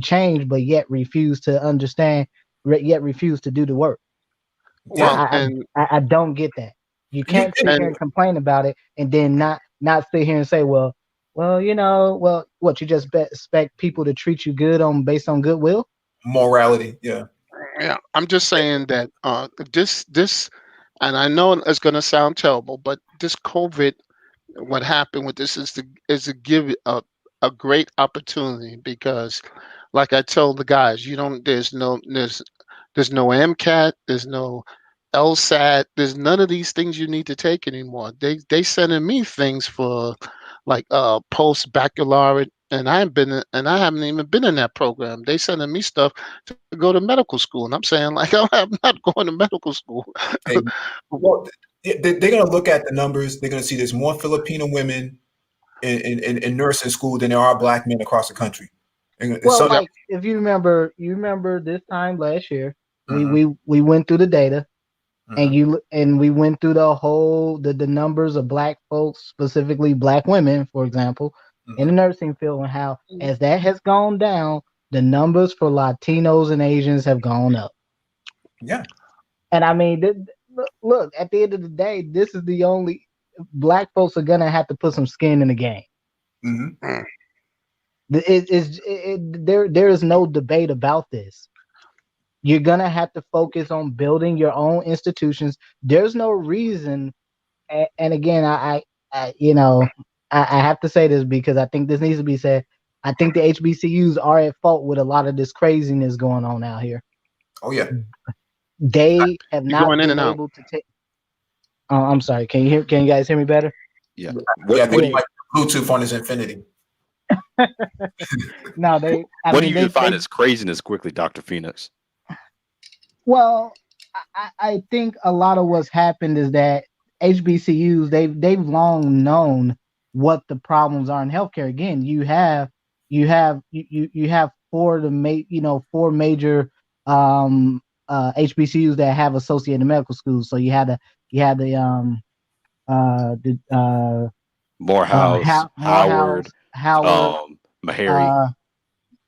change, but yet refuse to understand, yet refuse to do the work. Well, I don't get that. You can't sit here and complain about it and then not sit here and say, well, what you just expect people to treat you good based on goodwill,
morality, yeah.
I'm just saying that this. And I know it's going to sound terrible, but this COVID, what happened with this is to give a great opportunity, because, like I told the guys, there's There's no MCAT. There's no LSAT. There's none of these things you need to take anymore. They sending me things for like post baccalaureate, and I haven't even been in that program. They sending me stuff to go to medical school, and I'm saying like I'm not going to medical school.
Hey, well, they're going to look at the numbers. They're going to see there's more Filipino women in nursing school than there are Black men across the country.
Well, like if you remember this time last year, we went through the data, and we went through the numbers of Black folks, specifically Black women, for example, in the nursing field, and how as that has gone down, the numbers for Latinos and Asians have gone up.
Yeah, and
I mean, look, at the end of the day, this is the only Black folks are gonna have to put some skin in the game.
Mm-hmm.
There is no debate about this. You're gonna have to focus on building your own institutions. There's no reason, and again, I have to say this because I think this needs to be said. I think the HBCUs are at fault with a lot of this craziness going on out here.
Oh yeah,
they have not been able to take. I'm sorry. Can you guys hear me better?
Yeah.
I think like Bluetooth on his Infinity.
No,
what do you define as craziness quickly, Dr. Phoenix?
Well, I think a lot of what's happened is that HBCUs they've long known what the problems are in healthcare. Again, you have four major HBCUs that have associated medical schools. So you had the
Morehouse, Howard, Meharry.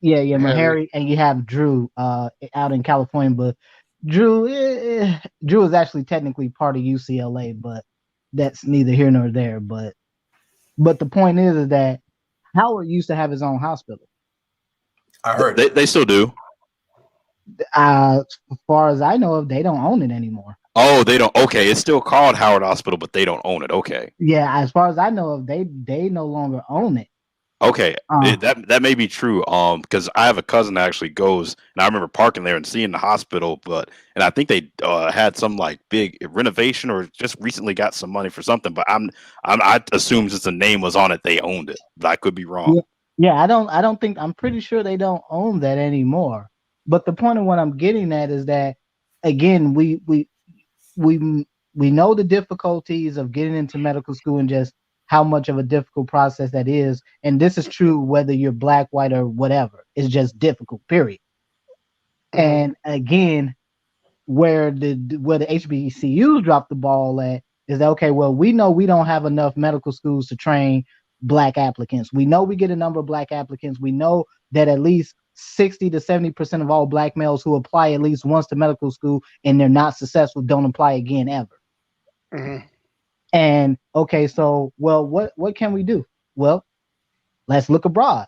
Meharry, and you have Drew out in California, but Drew is actually technically part of UCLA, but that's neither here nor there. But the point is that Howard used to have his own hospital.
I heard
they still do.
As far as I know, they don't own it anymore.
Oh, they don't. Okay, it's still called Howard Hospital, but they don't own it. Okay.
Yeah, as far as I know, they no longer own it.
Okay, that may be true. Because I have a cousin that actually goes, and I remember parking there and seeing the hospital, and I think they had some like big renovation or just recently got some money for something. But I assume just the name was on it, they owned it. But I could be wrong.
Yeah, I'm pretty sure they don't own that anymore. But the point of what I'm getting at is that again, we know the difficulties of getting into medical school and just how much of a difficult process that is. And this is true whether you're Black, white, or whatever. It's just difficult, period. And again, where the HBCUs drop the ball at is that, okay, well, we know we don't have enough medical schools to train Black applicants. We know we get a number of Black applicants. We know that at least 60 to 70% of all Black males who apply at least once to medical school and they're not successful don't apply again ever.
Mm-hmm.
And okay, so well, what can we do? Well, let's look abroad.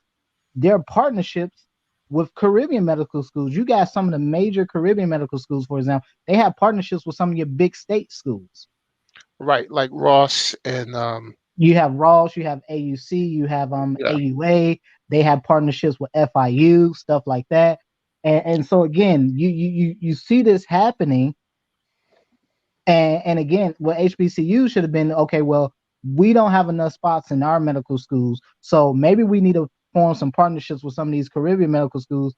There are partnerships with Caribbean medical schools. You got some of the major Caribbean medical schools, for example. They have partnerships with some of your big state schools.
Right, like Ross and
you have Ross, you have AUC, you have AUA. They have partnerships with FIU, stuff like that. And so again, you see this happening. And again, what HBCU should have been, okay, well, we don't have enough spots in our medical schools, so maybe we need to form some partnerships with some of these Caribbean medical schools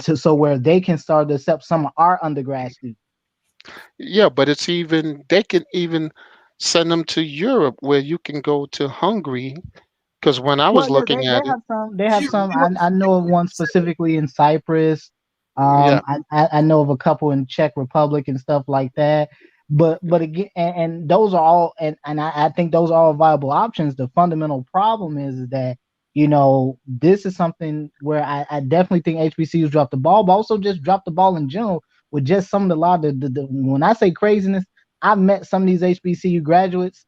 so where they can start to accept some of our undergrad students.
Yeah, but they can even send them to Europe where you can go to Hungary. Because when I was looking at it,
they have some. I know of one specifically in Cyprus. I know of a couple in Czech Republic and stuff like that. But again, and those are all, and I think those are all viable options. The fundamental problem is that, this is something where I definitely think HBCUs dropped the ball, but also just dropped the ball in general with just some of the lot of the when I say craziness, I've met some of these HBCU graduates,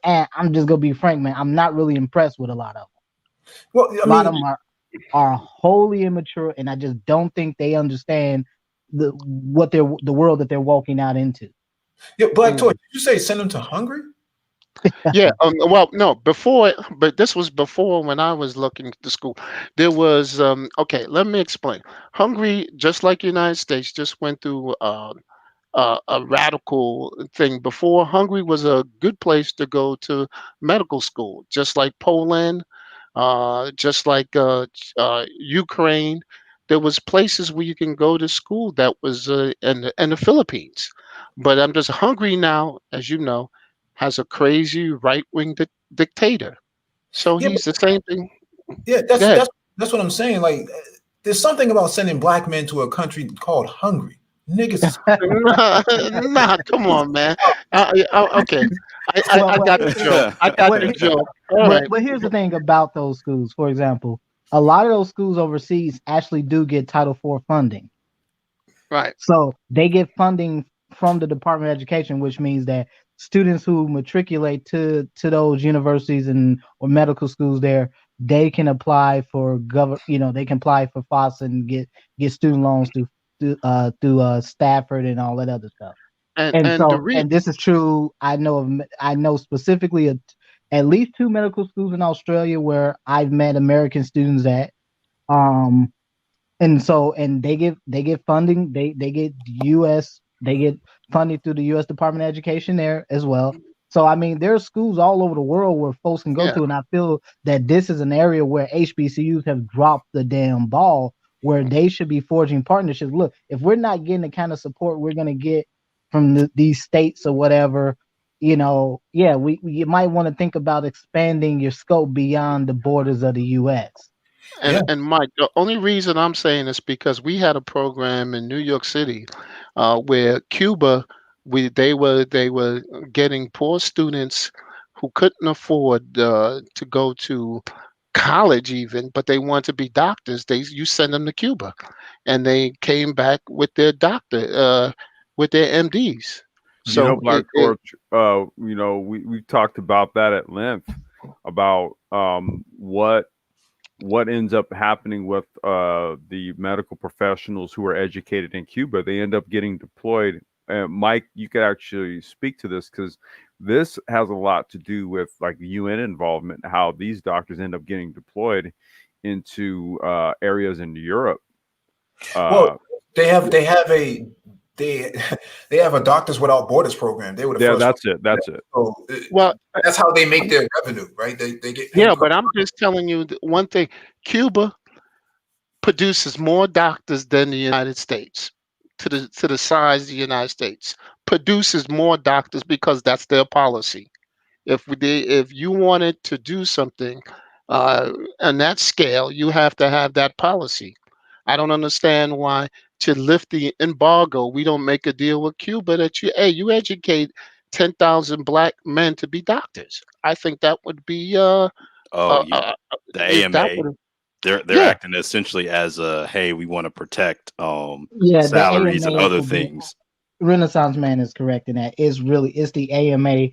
and I'm just gonna be frank, man, I'm not really impressed with a lot of them.
Well,
a lot of them are wholly immature, and I just don't think they understand the world that they're walking out into.
Yeah, Black Toy, did you say send them to Hungary?
Yeah. Well, no, before, but this was before when I was looking to school. There was okay. Let me explain. Hungary, just like United States, just went through a radical thing. Before, Hungary was a good place to go to medical school, just like Poland, just like Ukraine. There was places where you can go to school that was in the Philippines. But I'm just Hungary now, as you know, has a crazy right-wing dictator. So
Yeah,
he's the same thing.
yeah,
Go ahead.
that's what I'm saying. Like, there's something about sending black men to a country called Hungary. Niggas is
Nah, come on, man. Okay, I got the joke. I got the joke. All right.
But here's the thing about those schools. For example, a lot of those schools overseas actually do get Title IV funding.
Right.
So they get funding from the Department of Education, which means that students who matriculate to those universities and or medical schools there, they can apply for they can apply for FOSS and get student loans through Stafford and all that other stuff. And this is true. I know specifically at least 2 medical schools in Australia where I've met American students at. And they get funding. They get funding through the U.S. Department of Education there as well. So I mean, there's schools all over the world where folks can go to, and I feel that this is an area where HBCUs have dropped the damn ball, where they should be forging partnerships. Look, if we're not getting the kind of support we're going to get from these states or whatever, you might want to think about expanding your scope beyond the borders of the U.S.
And Mike, the only reason I'm saying this because we had a program in New York City where Cuba, they were getting poor students who couldn't afford to go to college even, but they want to be doctors. You send them to Cuba, and they came back with their doctor, with their MDs. So
Black Torch, we talked about that at length about what ends up happening with the medical professionals who are educated in Cuba. They end up getting deployed. Mike, you could actually speak to this because this has a lot to do with like the UN involvement, how these doctors end up getting deployed into areas in Europe.
Well, they have a Doctors Without Borders program. They were the first.
That's it.
So, that's how they make their revenue, right? They get paid.
Yeah, but I'm just telling you one thing: Cuba produces more doctors than the United States, to the size of the United States. Produces more doctors because that's their policy. If you wanted to do something on that scale, you have to have that policy. I don't understand why to lift the embargo, we don't make a deal with Cuba that you educate 10,000 black men to be doctors. I think that would be
the AMA. They're acting essentially as hey, we want to protect salaries and other things.
Renaissance Man is correct in that. It's the AMA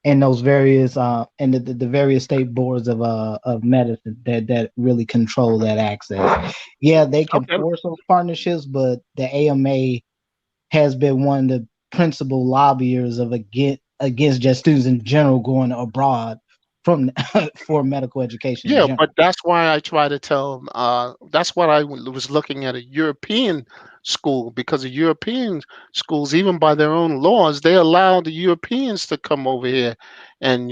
and those various and the various state boards of medicine that really control that access. Yeah, they can force those partnerships, but the AMA has been one of the principal lobbyers of against just students in general going abroad for medical education.
Yeah, but that's why I try to tell them. That's what I was looking at a European school, because the European schools, even by their own laws, they allow the Europeans to come over here and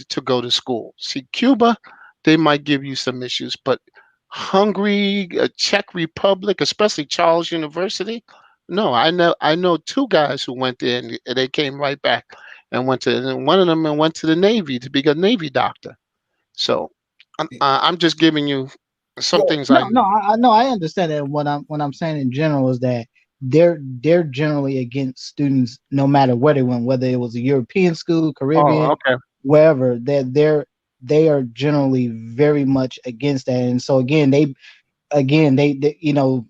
to go to school. See, Cuba, they might give you some issues, but Hungary, Czech Republic, especially Charles University. No, I know 2 guys who went there and they came right back and one of them went to the Navy to be a Navy doctor. So I'm just giving you some things.
I understand that. What I'm saying in general is that they're generally against students no matter where they went, whether it was a European school, Caribbean, wherever. They are generally very much against that. And so again, they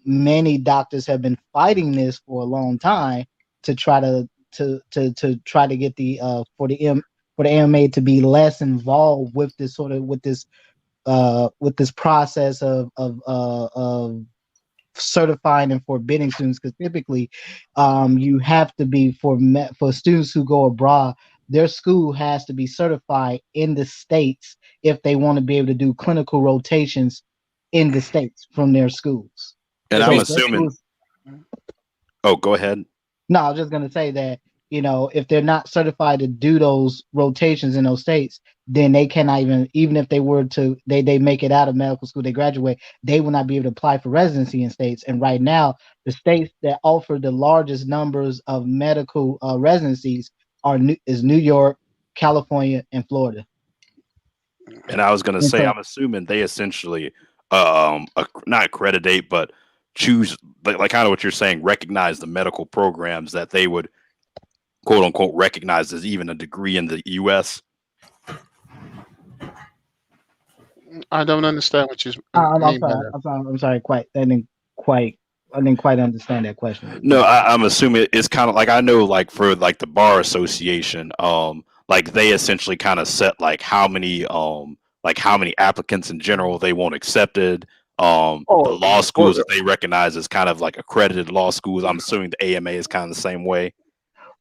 many doctors have been fighting this for a long time to try to get the for the AMA to be less involved with this process of certifying and forbidding students, because typically you have to be for students who go abroad, their school has to be certified in the states if they want to be able to do clinical rotations in the states from their schools.
And
So
I'm
if their
assuming.
schools-
Oh, go ahead.
No, I was just gonna say that, you know, if they're not certified to do those rotations in those states, then they cannot even if they were to they make it out of medical school, they graduate, they will not be able to apply for residency in states. And right now, the states that offer the largest numbers of medical residencies is New York, California, and Florida.
And I was going to
And
say,
so,
I'm assuming they essentially not accreditate, but choose, like kind of what you're saying, recognize the medical programs that they would quote unquote recognize as even a degree in the U.S.
I don't understand what you
I'm
mean by
sorry,
that.
I'm sorry, I didn't quite understand that question.
No, I'm assuming it's kind of like, I know, like for like the bar association, like they essentially kind of set like how many applicants in general they want accepted. The law schools that they recognize as kind of like accredited law schools. I'm assuming the AMA is kind of the same way.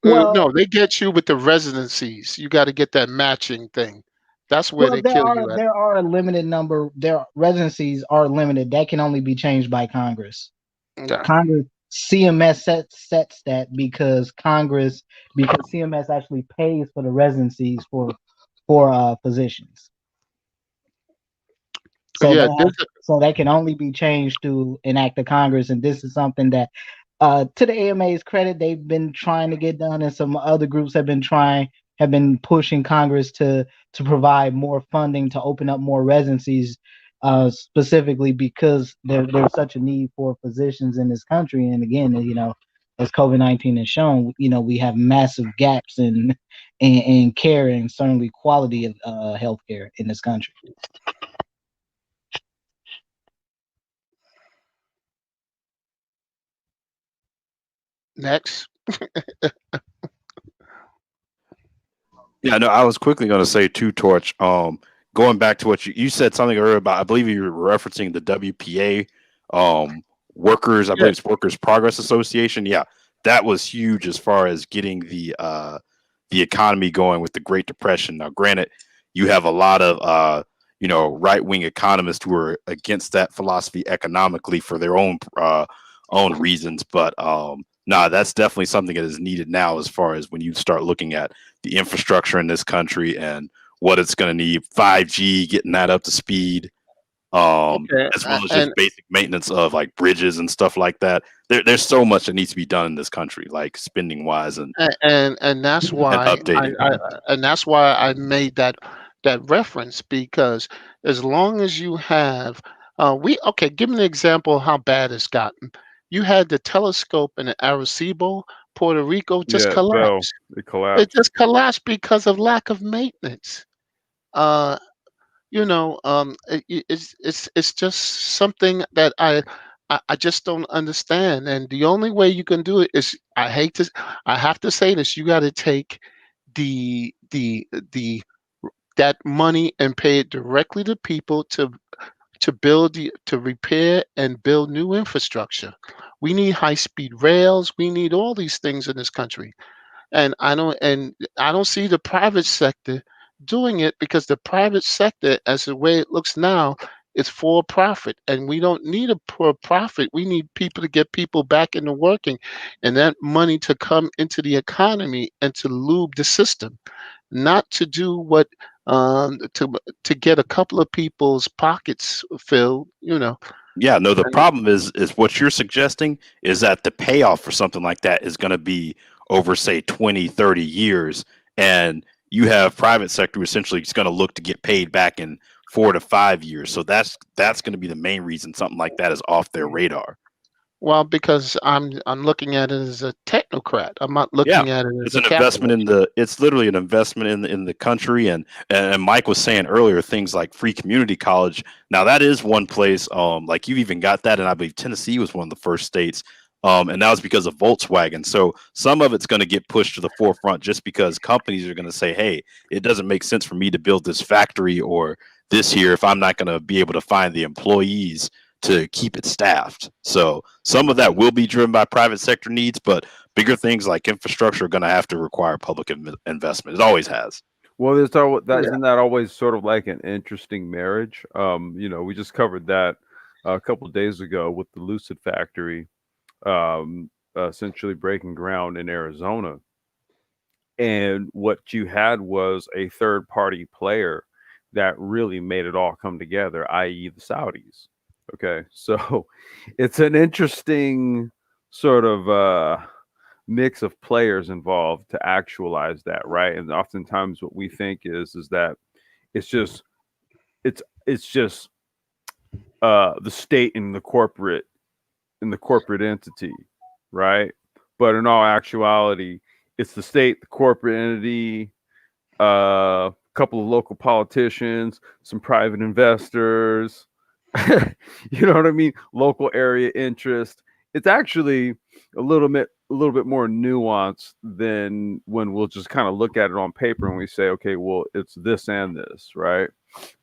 Well,
No, they get you with the residencies. You got to get that matching thing. That's where they kill you at.
There are a limited number. Their residencies are limited. That can only be changed by Congress.
Yeah.
Congress, CMS sets that because CMS actually pays for the residencies for physicians. So
Yeah,
so that can only be changed to an act of Congress, and this is something that, to the AMA's credit, they've been trying to get done, and some other groups have been pushing Congress to provide more funding to open up more residencies, specifically because there's such a need for physicians in this country. And again, you know, as COVID-19 has shown, you know, we have massive gaps in care and certainly quality of healthcare in this country.
Next.
Yeah, no, I was quickly going to say too, Torch. Going back to what you said something earlier about, I believe you were referencing the WPA, workers. I believe it's Workers Progress Association. Yeah, that was huge as far as getting the economy going with the Great Depression. Now, granted, you have a lot of right-wing economists who are against that philosophy economically for their own reasons, but that's definitely something that is needed now as far as when you start looking at the infrastructure in this country and what it's going to need, 5G, getting that up to speed, as well as just basic maintenance of like bridges and stuff like that. There's so much that needs to be done in this country, like spending wise and
that's why
updating.
that's why I made that reference, because as long as you have give me an example of how bad it's gotten. You had the telescope in the Arecibo, Puerto Rico, just collapsed.
It collapsed.
It just collapsed because of lack of maintenance. It's just something that I just don't understand. And the only way you can do it is, I have to say this, you got to take that money and pay it directly to people to repair and build new infrastructure. We need high-speed rails. We need all these things in this country, and I don't see the private sector doing it, because the private sector, as the way it looks now, is for profit, and we don't need a profit. We need people to get people back into working, and that money to come into the economy and to lube the system, not to do what to get a couple of people's pockets filled,
Yeah, no, the problem is what you're suggesting is that the payoff for something like that is going to be over, say, 20, 30 years. And you have private sector essentially is going to look to get paid back in 4 to 5 years. So that's going to be the main reason something like that is off their radar.
Well, because I'm looking at it as a technocrat. I'm not looking at it as
an investment it's literally an investment in the country. And Mike was saying earlier, things like free community college. Now that is one place, like you've even got that, and I believe Tennessee was one of the first states. And that was because of Volkswagen. So some of it's going to get pushed to the forefront just because companies are going to say, hey, it doesn't make sense for me to build this factory or this here if I'm not going to be able to find the employees to keep it staffed. So some of that will be driven by private sector needs, but bigger things like infrastructure are going to have to require public investment. It always has.
Well, isn't that always sort of like an interesting marriage? We just covered that a couple of days ago with the Lucid factory, essentially breaking ground in Arizona. And what you had was a third party player that really made it all come together, i.e. the Saudis. Okay. So it's an interesting sort of mix of players involved to actualize that, right? And oftentimes what we think is that it's just the state and the corporate entity, right? But in all actuality, it's the state, the corporate entity, a couple of local politicians, some private investors, you know what I mean? Local area interest. It's actually a little bit more nuanced than when we'll just kind of look at it on paper and we say, okay, well, it's this and this, right?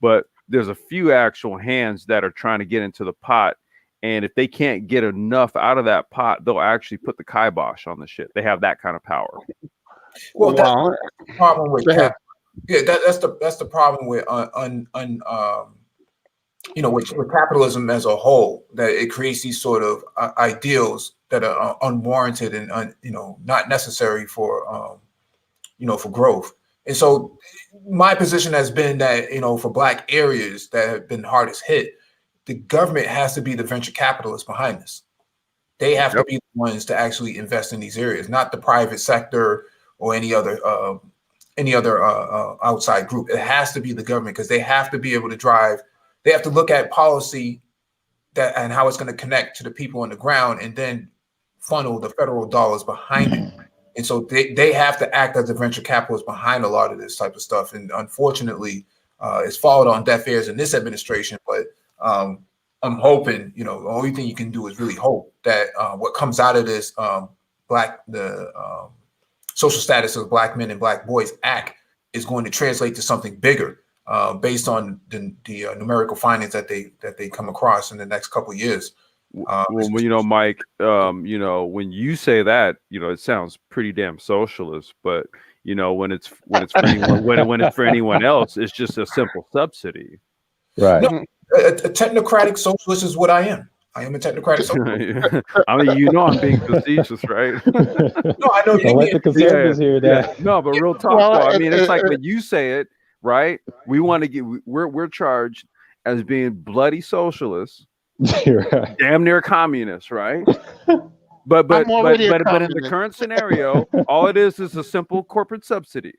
But there's a few actual hands that are trying to get into the pot. And if they can't get enough out of that pot, they'll actually put the kibosh on the shit. They have that kind of power.
Well, that's the problem with that's the problem with with capitalism as a whole, that it creates these sort of ideals that are unwarranted and not necessary for for growth. And so my position has been that for Black areas that have been hardest hit, the government has to be the venture capitalists behind this. They have to be the ones to actually invest in these areas, not the private sector or any other outside group. It has to be the government, because they have to be able to drive. They have to look at policy and how it's going to connect to the people on the ground, and then funnel the federal dollars behind it. And so they have to act as the venture capitalists behind a lot of this type of stuff. And unfortunately, it's fallen on deaf ears in this administration. But I'm hoping, the only thing you can do is really hope that what comes out of this the Social Status of Black Men and Black Boys Act is going to translate to something bigger, based on the numerical findings that they come across in the next couple of years.
Mike, when you say that, it sounds pretty damn socialist, but when it's for anyone, when it's for anyone else, it's just a simple subsidy.
Right.
No, a technocratic socialist is what I am. I am a technocratic socialist.
I mean, I'm being facetious, right?
No, I know.
Don't let the conservatives hear that.
No, but real talk. Well, I mean, it's like when you say it, right? We want to get. We're charged as being bloody socialists.
Right.
Damn near communists, right? But in the current scenario, all it is a simple corporate subsidy.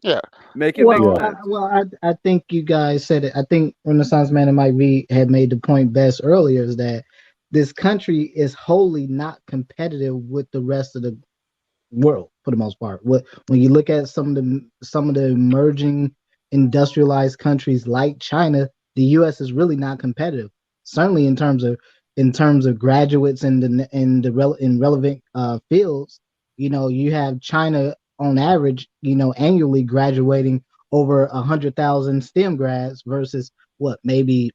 Yeah,
make it.
I think you guys said it. I think Renaissance Man and Mike V had made the point best earlier, is that this country is wholly not competitive with the rest of the world for the most part. When you look at some of the emerging industrialized countries like China, the U.S. is really not competitive. Certainly in terms of graduates in relevant fields, you have China on average, annually graduating over 100,000 STEM grads versus maybe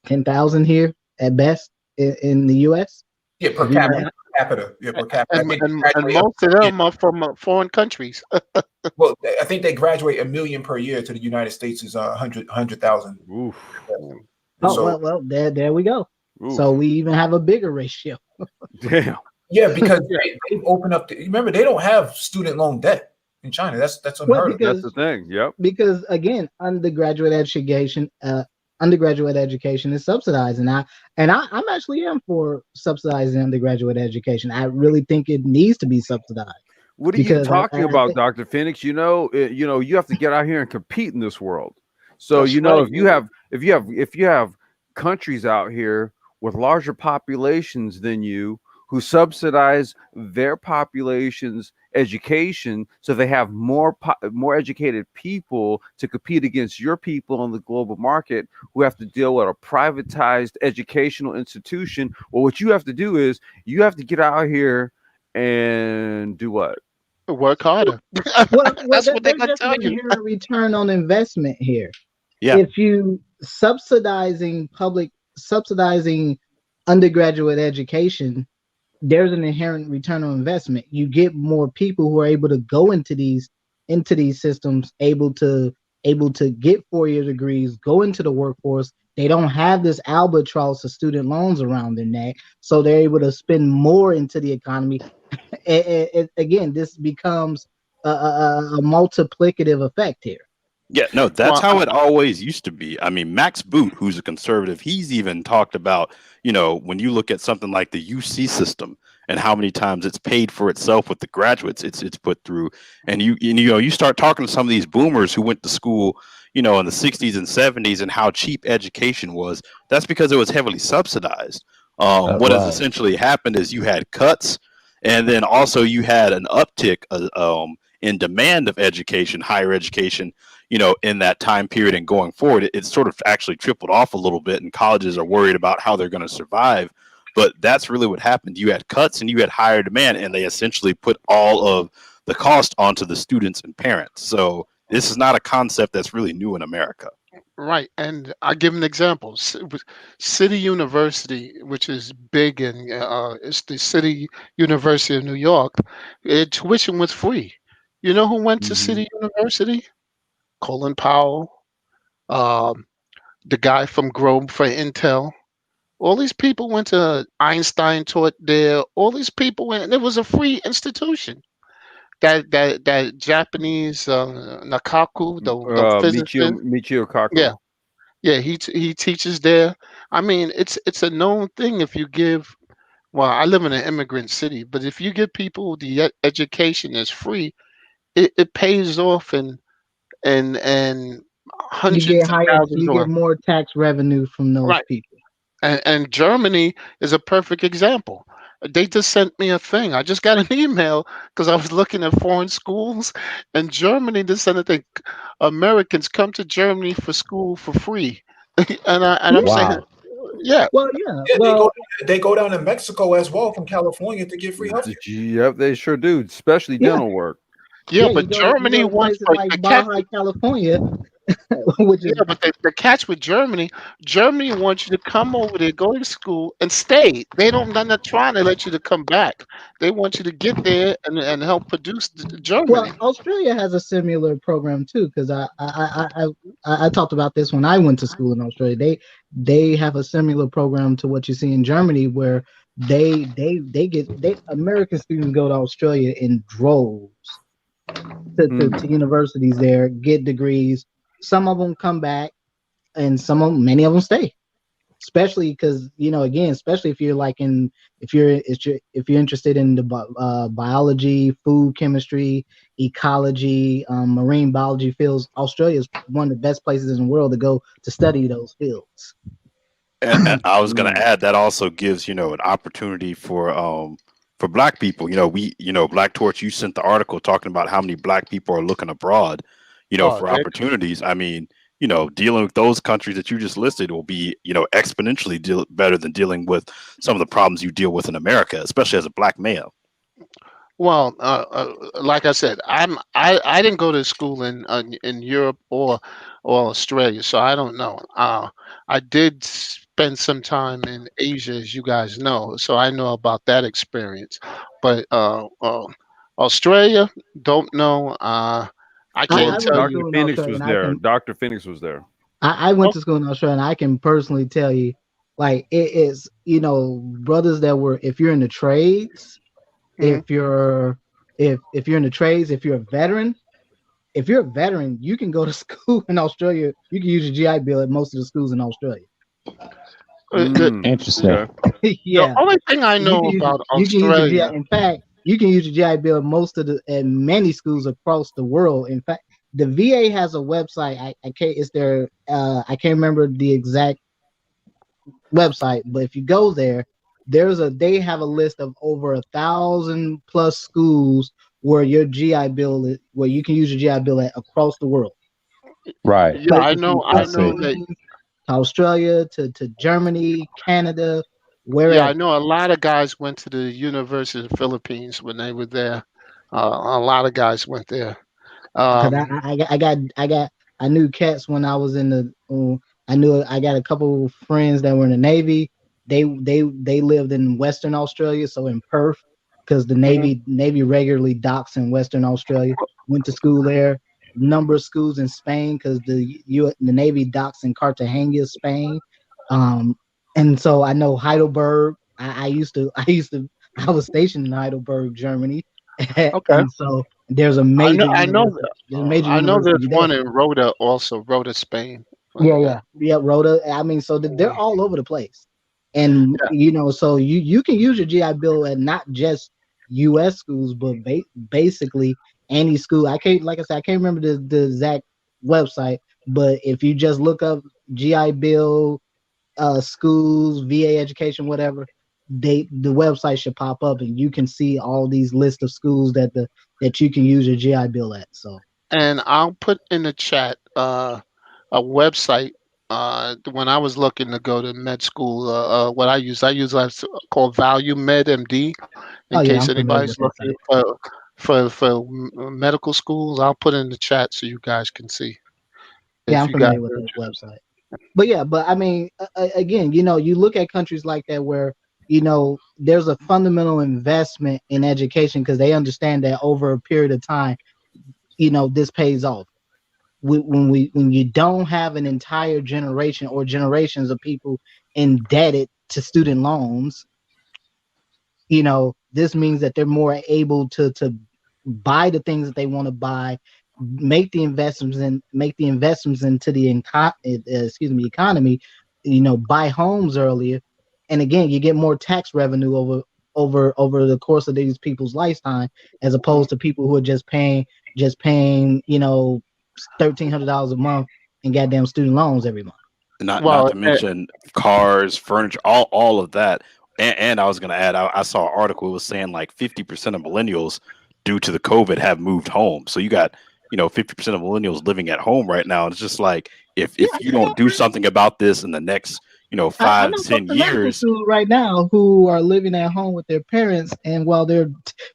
10,000 here at best in the U.S.
Yeah, per capita. Yeah, per capita.
And most of them are from foreign countries.
Well, I think they graduate 1 million per year. To the United States is 100,000.
Oof.
Well, there we go. Oof. So we even have a bigger ratio.
Damn.
Yeah, because they've opened up. Remember, they don't have student loan debt in China. That's unheard of.
That's the thing. Yep.
Because again, undergraduate education is subsidized, and I'm actually for subsidizing undergraduate education. I really think it needs to be subsidized.
What are you talking about, Dr. Phoenix? You have to get out here and compete in this world. So if you have countries out here with larger populations than you, who subsidize their population's education, so they have more educated people to compete against your people on the global market, who have to deal with a privatized educational institution. Well, what you have to do is you have to get out here and do what?
Work harder.
That's what they're going to tell you. A return on investment here.
Yeah.
If you subsidizing public subsidizing undergraduate education, there's an inherent return on investment. You get more people who are able to go into these systems, able to get 4-year degrees, go into the workforce. They don't have this albatross of student loans around their neck, so they're able to spend more into the economy. Again, this becomes a multiplicative effect here.
Yeah, no, that's how it always used to be. I mean, Max Boot, who's a conservative, he's even talked about, when you look at something like the UC system and how many times it's paid for itself with the graduates it's put through, and you start talking to some of these boomers who went to school, in the 60s and 70s, and how cheap education was. That's because it was heavily subsidized. What has essentially happened is you had cuts, and then also you had an uptick in demand of education, higher education, in that time period, and going forward, it sort of actually tripled off a little bit, and colleges are worried about how they're going to survive. But that's really what happened. You had cuts and you had higher demand, and they essentially put all of the cost onto the students and parents. So this is not a concept that's really new in America.
Right. And I'll give an example. City University, which is big, and it's the City University of New York, tuition was free. You know who went to City University? Colin Powell, the guy from Grove for Intel. All these people went to Einstein, taught there. All these people went, and it was a free institution. That Japanese Nakaku, the physicist,
Michio Kaku.
Yeah, he teaches there. I mean, it's a known thing. If you give, well, I live in an immigrant city, but if you give people the education that's free, it pays off, and hundreds
You get
of thousands.
you get more tax revenue from those people.
And Germany is a perfect example. They just sent me a thing. I just got an email because I was looking at foreign schools, and Germany just sent a thing. Americans come to Germany for school for free, and I'm saying, yeah.
Well,
they go down to Mexico as well from California to get free health.
Yep, they sure do, especially dental work.
Yeah, but Germany wants
like Baja, California.
But the catch with Germany wants you to come over there, go to school, and stay. They're not trying to let you to come back. They want you to get there and help produce Germany.
Well, Australia has a similar program too, because I talked about this when I went to school in Australia. They have a similar program to what you see in Germany, where American students go to Australia in droves to universities there, get degrees. Some of them come back, and many of them stay. Especially because especially if you're if you're interested in the biology, food chemistry, ecology, marine biology fields, Australia is one of the best places in the world to go to study those fields.
And I was going to add that also gives an opportunity for Black people. Black Torch, you sent the article talking about how many Black people are looking abroad, for opportunities. I mean, dealing with those countries that you just listed will be, exponentially better than dealing with some of the problems you deal with in America, especially as a Black male.
Well, like I said, I didn't go to school in Europe or Australia, so I don't know. I did spend some time in Asia, as you guys know, so I know about that experience. But Australia, don't know. I can't tell you.
Dr. Phoenix was there. Dr. Phoenix was there.
I went to school in Australia, and I can personally tell you, like, it is, brothers that were, if you're in the trades, if you're in the trades, if you're a veteran, you can go to school in Australia. You can use your GI Bill at most of the schools in Australia.
Interesting.
Yeah.
The only thing I know about Australia,
in fact, you can use your GI Bill at many schools across the world. In fact, the VA has a website. I can't remember the exact website, but if you go there, they have a list of over 1,000 plus schools where your GI Bill where you can use your GI Bill at across the world.
Right.
Yeah, I know that.
Australia to Germany, Canada, wherever.
Yeah, I know a lot of guys went to the University of the Philippines when they were there. A lot of guys went there.
I knew cats when I was in I got a couple of friends that were in the Navy. They lived in Western Australia, so in Perth, because the Navy regularly docks in Western Australia. Went to school there. Number of schools in Spain, because the Navy docks in Cartagena, Spain. And so I know Heidelberg. I was stationed in Heidelberg, Germany.
Okay.
And so there's a major
I know
university
there's
there.
one in Rota also, Rota, Spain.
Yeah, Rhoda. I mean, so they're all over the place, and so you can use your GI Bill at not just U.S. schools, but basically any school. I can't remember the exact website, but if you just look up GI Bill, schools, VA education, whatever, the website should pop up, and you can see all these lists of schools that you can use your GI Bill at. So,
and I'll put in the chat a website. When I was looking to go to med school, what I use called Value Med MD. In case anybody's looking for medical schools, I'll put in the chat so you guys can see.
Yeah, I'm familiar with that website. But I mean, again, you look at countries like that where there's a fundamental investment in education because they understand that over a period of time, this pays off. When you don't have an entire generation or generations of people indebted to student loans, this means that they're more able to buy the things that they want to buy, make the investments into the economy, buy homes earlier, and again, you get more tax revenue over the course of these people's lifetime, as opposed to people who are just paying $1,300 a month in goddamn student loans every month.
Not to mention cars, furniture, all of that. And I was going to add, I saw an article, it was saying like 50% of millennials due to the COVID have moved home. So you got, 50% of millennials living at home right now. And it's just like, if you don't do something about this in the next, 5 to 10 years
right now who are living at home with their parents, and while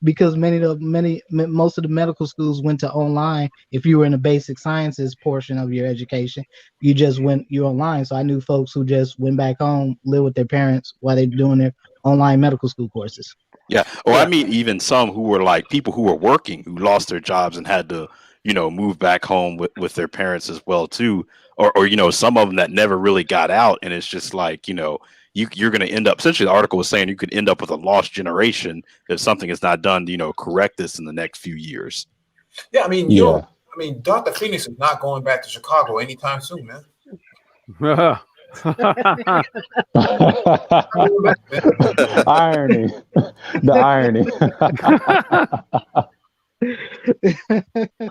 because most of the medical schools went to online. If you were in the basic sciences portion of your education, you're online. So I knew folks who just went back home, live with their parents while they're doing their online medical school courses.
Yeah. Or I mean, even some who were like people who were working, who lost their jobs and had to, move back home with their parents as well too. Or some of them that never really got out, and it's just like you're going to end up. Essentially, the article was saying you could end up with a lost generation if something is not done to correct this in the next few years.
Yeah, I mean, Dr. Phoenix is not going back to Chicago anytime soon, man.
Irony, the irony.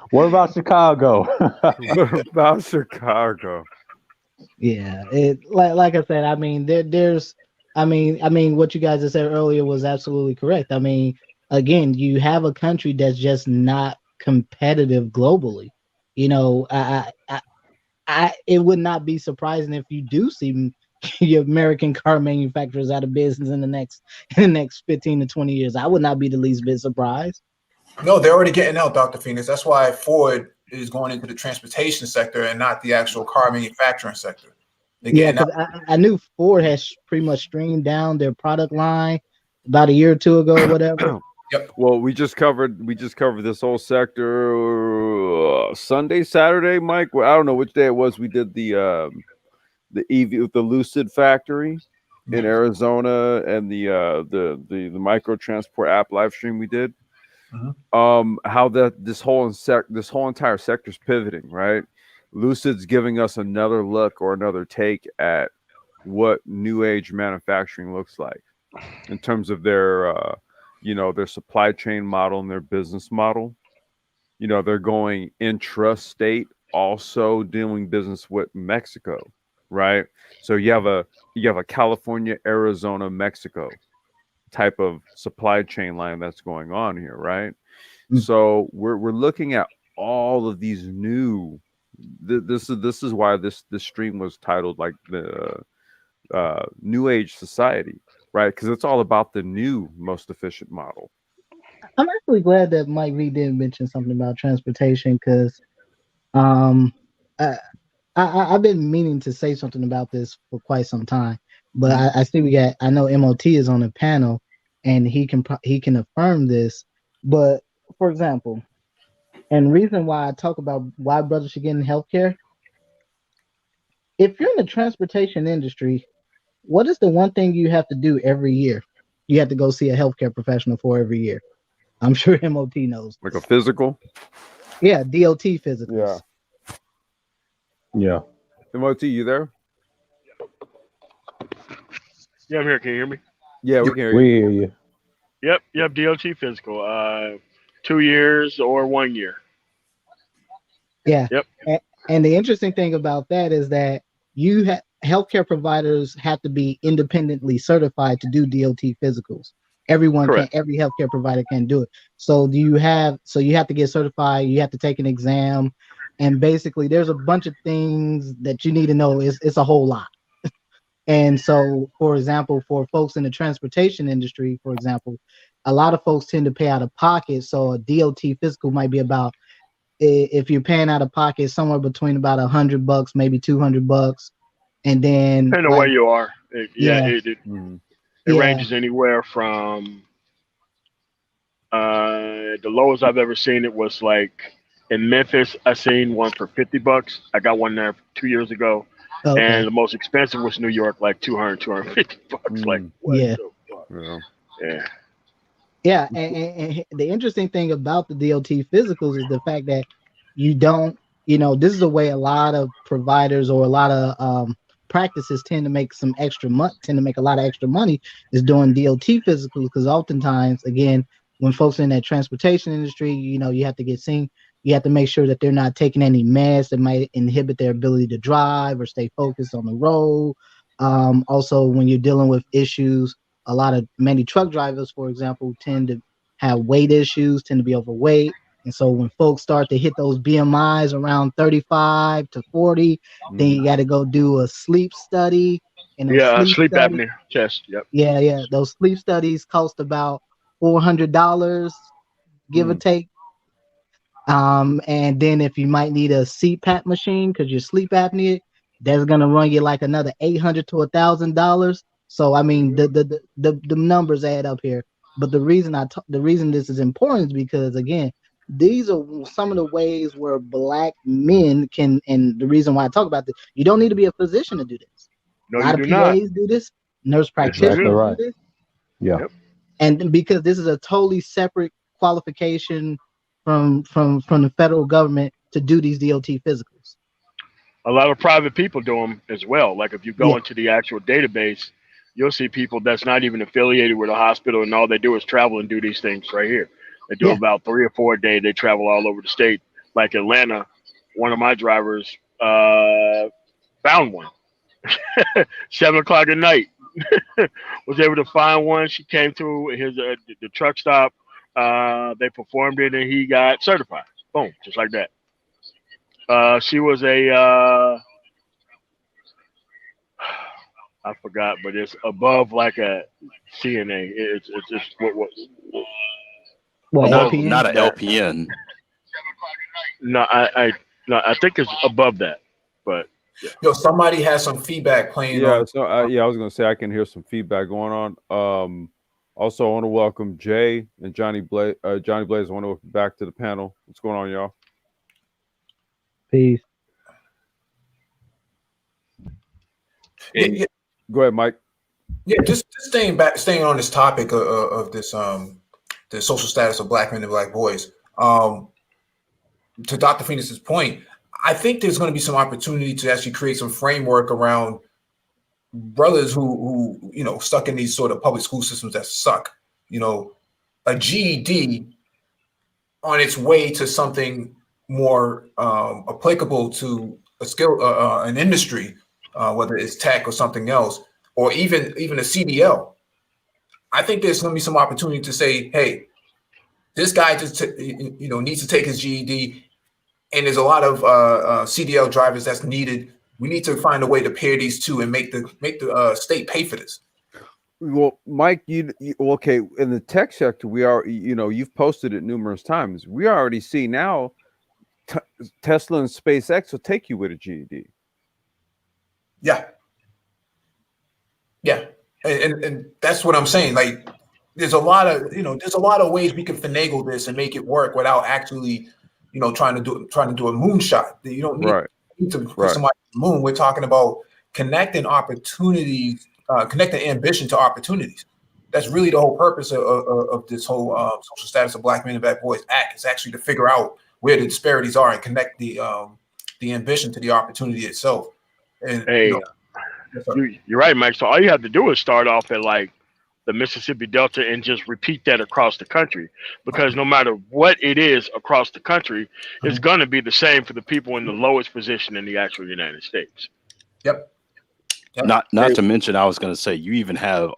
What about Chicago?
What about Chicago?
Yeah, like I said, I mean, what you guys have said earlier was absolutely correct. I mean, again, you have a country that's just not competitive globally. It would not be surprising if you do see your American car manufacturers out of business in the next 15 to 20 years. I would not be the least bit surprised.
No, they're already getting out, Dr. Phoenix. That's why Ford is going into the transportation sector and not the actual car manufacturing sector.
Yeah, because I knew Ford has pretty much streamed down their product line about a year or two ago, or whatever.
Yep. Well, we just covered this whole sector Saturday, Mike. Well, I don't know which day it was. We did the EV with the Lucid factory in Arizona, and the micro transport app live stream we did. How this whole entire sector is pivoting, right? Lucid's giving us another look or another take at what new age manufacturing looks like in terms of their their supply chain model and their business model. They're going intrastate, also doing business with Mexico, right? So you have a California, Arizona, Mexico type of supply chain line that's going on here, right? So we're looking at all of these new. This is why this stream was titled like the New Age Society, right? Because it's all about the new, most efficient model.
I'm actually glad that Mike V did mention something about transportation, because I've been meaning to say something about this for quite some time, but I see I know MOT is on the panel, and he can affirm this. But for example, and reason why I talk about why brothers should get in healthcare, if you're in the transportation industry, what is the one thing you have to do every year? You have to go see a healthcare professional for every year. I'm sure MOT knows.
Like a physical?
Yeah, DOT physicals.
Yeah.
MOT, you there?
Yeah, I'm here. Can you hear me?
Yeah, we can hear you.
We hear you.
Yep. DOT physical. 2 years or 1 year.
Yeah.
Yep.
And the interesting thing about that is that healthcare providers have to be independently certified to do DOT physicals. Every healthcare provider can do it. So you have to get certified, you have to take an exam, and basically there's a bunch of things that you need to know. It's a whole lot. And so, for example, for folks in the transportation industry, for example, a lot of folks tend to pay out of pocket. So a DOT physical might be about, if you're paying out of pocket, somewhere between about $100, maybe $200, and then
depending on where you are. It
Yeah.
ranges anywhere from the lowest I've ever seen it was like in Memphis. I seen one for $50. I got one there 2 years ago.
Okay.
And the most expensive was New York, like $250. Like what
Yeah.
the fuck? Yeah.
Yeah, and the interesting thing about the DOT physicals is the fact that you don't, this is a way a lot of providers or a lot of practices tend to make a lot of extra money is doing DOT physicals, because oftentimes, again, when folks are in that transportation industry, you have to get seen. You have to make sure that they're not taking any meds that might inhibit their ability to drive or stay focused on the road. Also, when you're dealing with issues, many truck drivers, for example, tend to have weight issues, tend to be overweight. And so when folks start to hit those BMIs around 35 to 40, then you got to go do a sleep study. And
sleep apnea test. Yep.
Yeah. Those sleep studies cost about $400, give or take. And then if you might need a CPAP machine because you're sleep apnea, that's gonna run you like another $800 to $1,000. So I mean, the numbers add up here. But the reason this is important is because, again, these are some of the ways where Black men can, and the reason why I talk about this, you don't need to be a physician to do this.
No,
a lot
you
of
do
PAs
not.
do this, nurse practitioners do this.
Yeah.
Yep.
And because this is a totally separate qualification from the federal government to do these DOT physicals.
A lot of private people do them as well. Like if you go into the actual database, you'll see people that's not even affiliated with a hospital, and all they do is travel and do these things right here. They do about 3 or 4 a day. They travel all over the state. Like Atlanta, one of my drivers found one. 7 o'clock at night. Was able to find one. She came to his the truck stop. They performed it, and he got certified. Boom, just like that. She was a I forgot, but it's above like a CNA. It's
LPN?
Not an LPN.
No, I think it's above that, but.
Yo, somebody has some feedback playing.
Yeah, so I was gonna say I can hear some feedback going on. Also, I want to welcome Jay and Johnny Blaze. Johnny Blaze, I want to welcome back to the panel. What's going on, y'all?
Peace.
Yeah.
Go ahead, Mike.
Yeah, just staying on this topic of this the social status of Black men and Black boys. To Dr. Phoenix's point, I think there's going to be some opportunity to actually create some framework around brothers who stuck in these sort of public school systems that suck. A GED on its way to something more applicable to a skill, an industry, whether it's tech or something else, or even a CDL. I think there's going to be some opportunity to say, hey, this guy just needs to take his GED. And there's a lot of CDL drivers that's needed. We need to find a way to pair these two and make the state pay for this.
Well, Mike, okay, in the tech sector, we are, you've posted it numerous times. We already see now Tesla and SpaceX will take you with a GED.
Yeah. Yeah. And that's what I'm saying. Like, there's a lot of, there's a lot of ways we can finagle this and make it work without actually, trying to do a moonshot. You don't need to put somebody on the moon. We're talking about connecting opportunities, connecting ambition to opportunities. That's really the whole purpose of this whole Social Status of Black Men and Black Boys Act, is actually to figure out where the disparities are and connect the ambition to the opportunity itself. And
you're right, Mike. So all you have to do is start off at like the Mississippi Delta and just repeat that across the country, because no matter what it is across the country, it's going to be the same for the people in the lowest position in the actual United States.
Yep.
Not to mention, I was going to say, you even have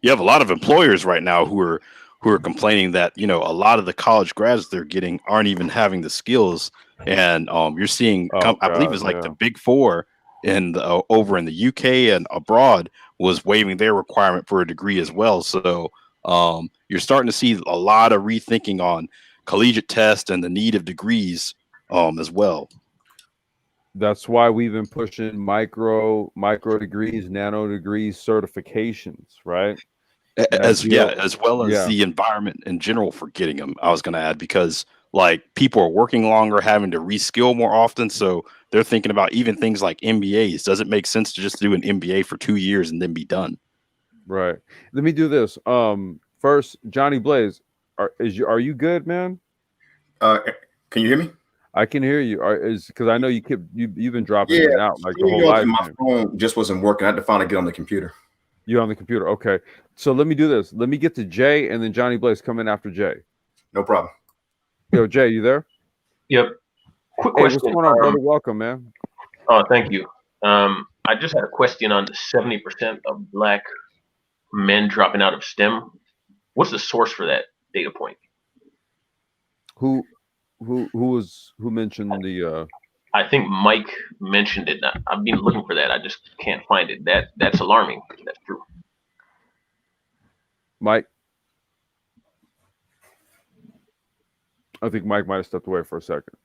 you have a lot of employers right now who are complaining that a lot of the college grads they're getting aren't even having the skills, and you're seeing I believe it's like the Big Four over in the UK and abroad was waiving their requirement for a degree as well. So you're starting to see a lot of rethinking on collegiate tests and the need of degrees as well.
That's why we've been pushing micro degrees, nano degrees, certifications, right?
As well as the environment in general for getting them. I was going to add, because like people are working longer, having to reskill more often. So they're thinking about even things like MBAs. Does it make sense to just do an MBA for 2 years and then be done?
Right. Let me do this. First, Johnny Blaze, are you good, man?
Can you hear me?
I can hear you. Because I know you've been dropping in and out like the whole life.
My phone just wasn't working. I had to finally get on the computer.
You on the computer? Okay. So let me do this. Let me get to Jay, and then Johnny Blaze come in after Jay.
No problem.
Yo, Jay, you there?
Yep. Quick question.
What's going on, brother? Welcome, man.
Oh, thank you. I just had a question on the 70% of Black men dropping out of STEM. What's the source for that data point?
Who mentioned the?
I think Mike mentioned it. I've been looking for that. I just can't find it. That's alarming. That's true.
Mike. I think Mike might have stepped away for a second.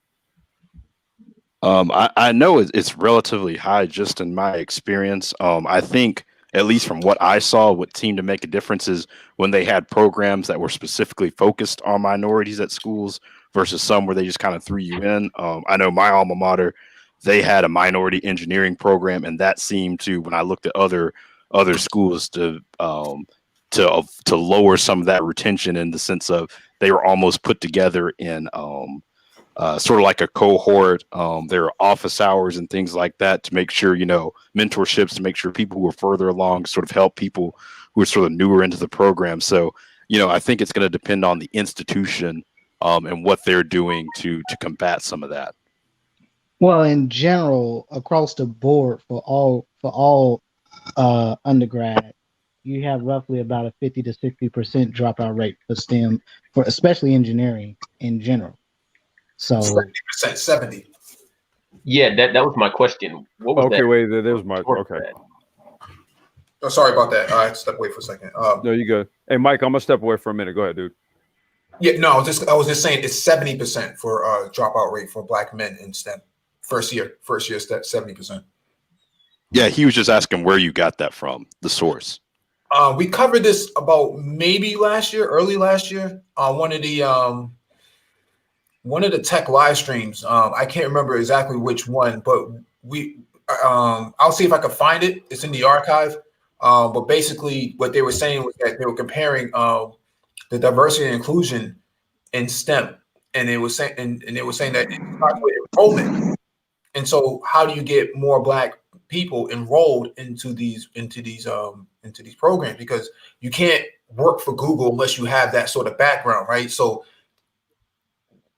I know it's relatively high just in my experience. I think, at least from what I saw, what seemed to make a difference is when they had programs that were specifically focused on minorities at schools versus some where they just kind of threw you in. I know my alma mater, they had a minority engineering program, and that seemed to, when I looked at other schools, to lower some of that retention, in the sense of they were almost put together in sort of like a cohort. There are office hours and things like that to make sure, mentorships to make sure people who are further along sort of help people who are sort of newer into the program. So, I think it's going to depend on the institution and what they're doing to combat some of that.
Well, in general, across the board for all undergrad, you have roughly about a 50 to 60% dropout rate for STEM, for especially engineering in general. So
70%, 70.
Yeah, that was my question. What was that?
Wait, there's my okay.
Oh, sorry about that. I had to step away for a second.
No, you good. Hey, Mike, I'm gonna step away for a minute. Go ahead, dude.
Yeah, no, I was just saying it's 70% for dropout rate for Black men in STEM. First year, 70%.
Yeah, he was just asking where you got that from, the source.
We covered this about maybe early last year, on one of the tech live streams. I can't remember exactly which one, but I'll see if I can find it. It's in the archive. But basically what they were saying was that they were comparing the diversity and inclusion in STEM. And they were saying that it starts with enrollment. And so how do you get more Black people enrolled into these programs? Because you can't work for Google unless you have that sort of background, right? So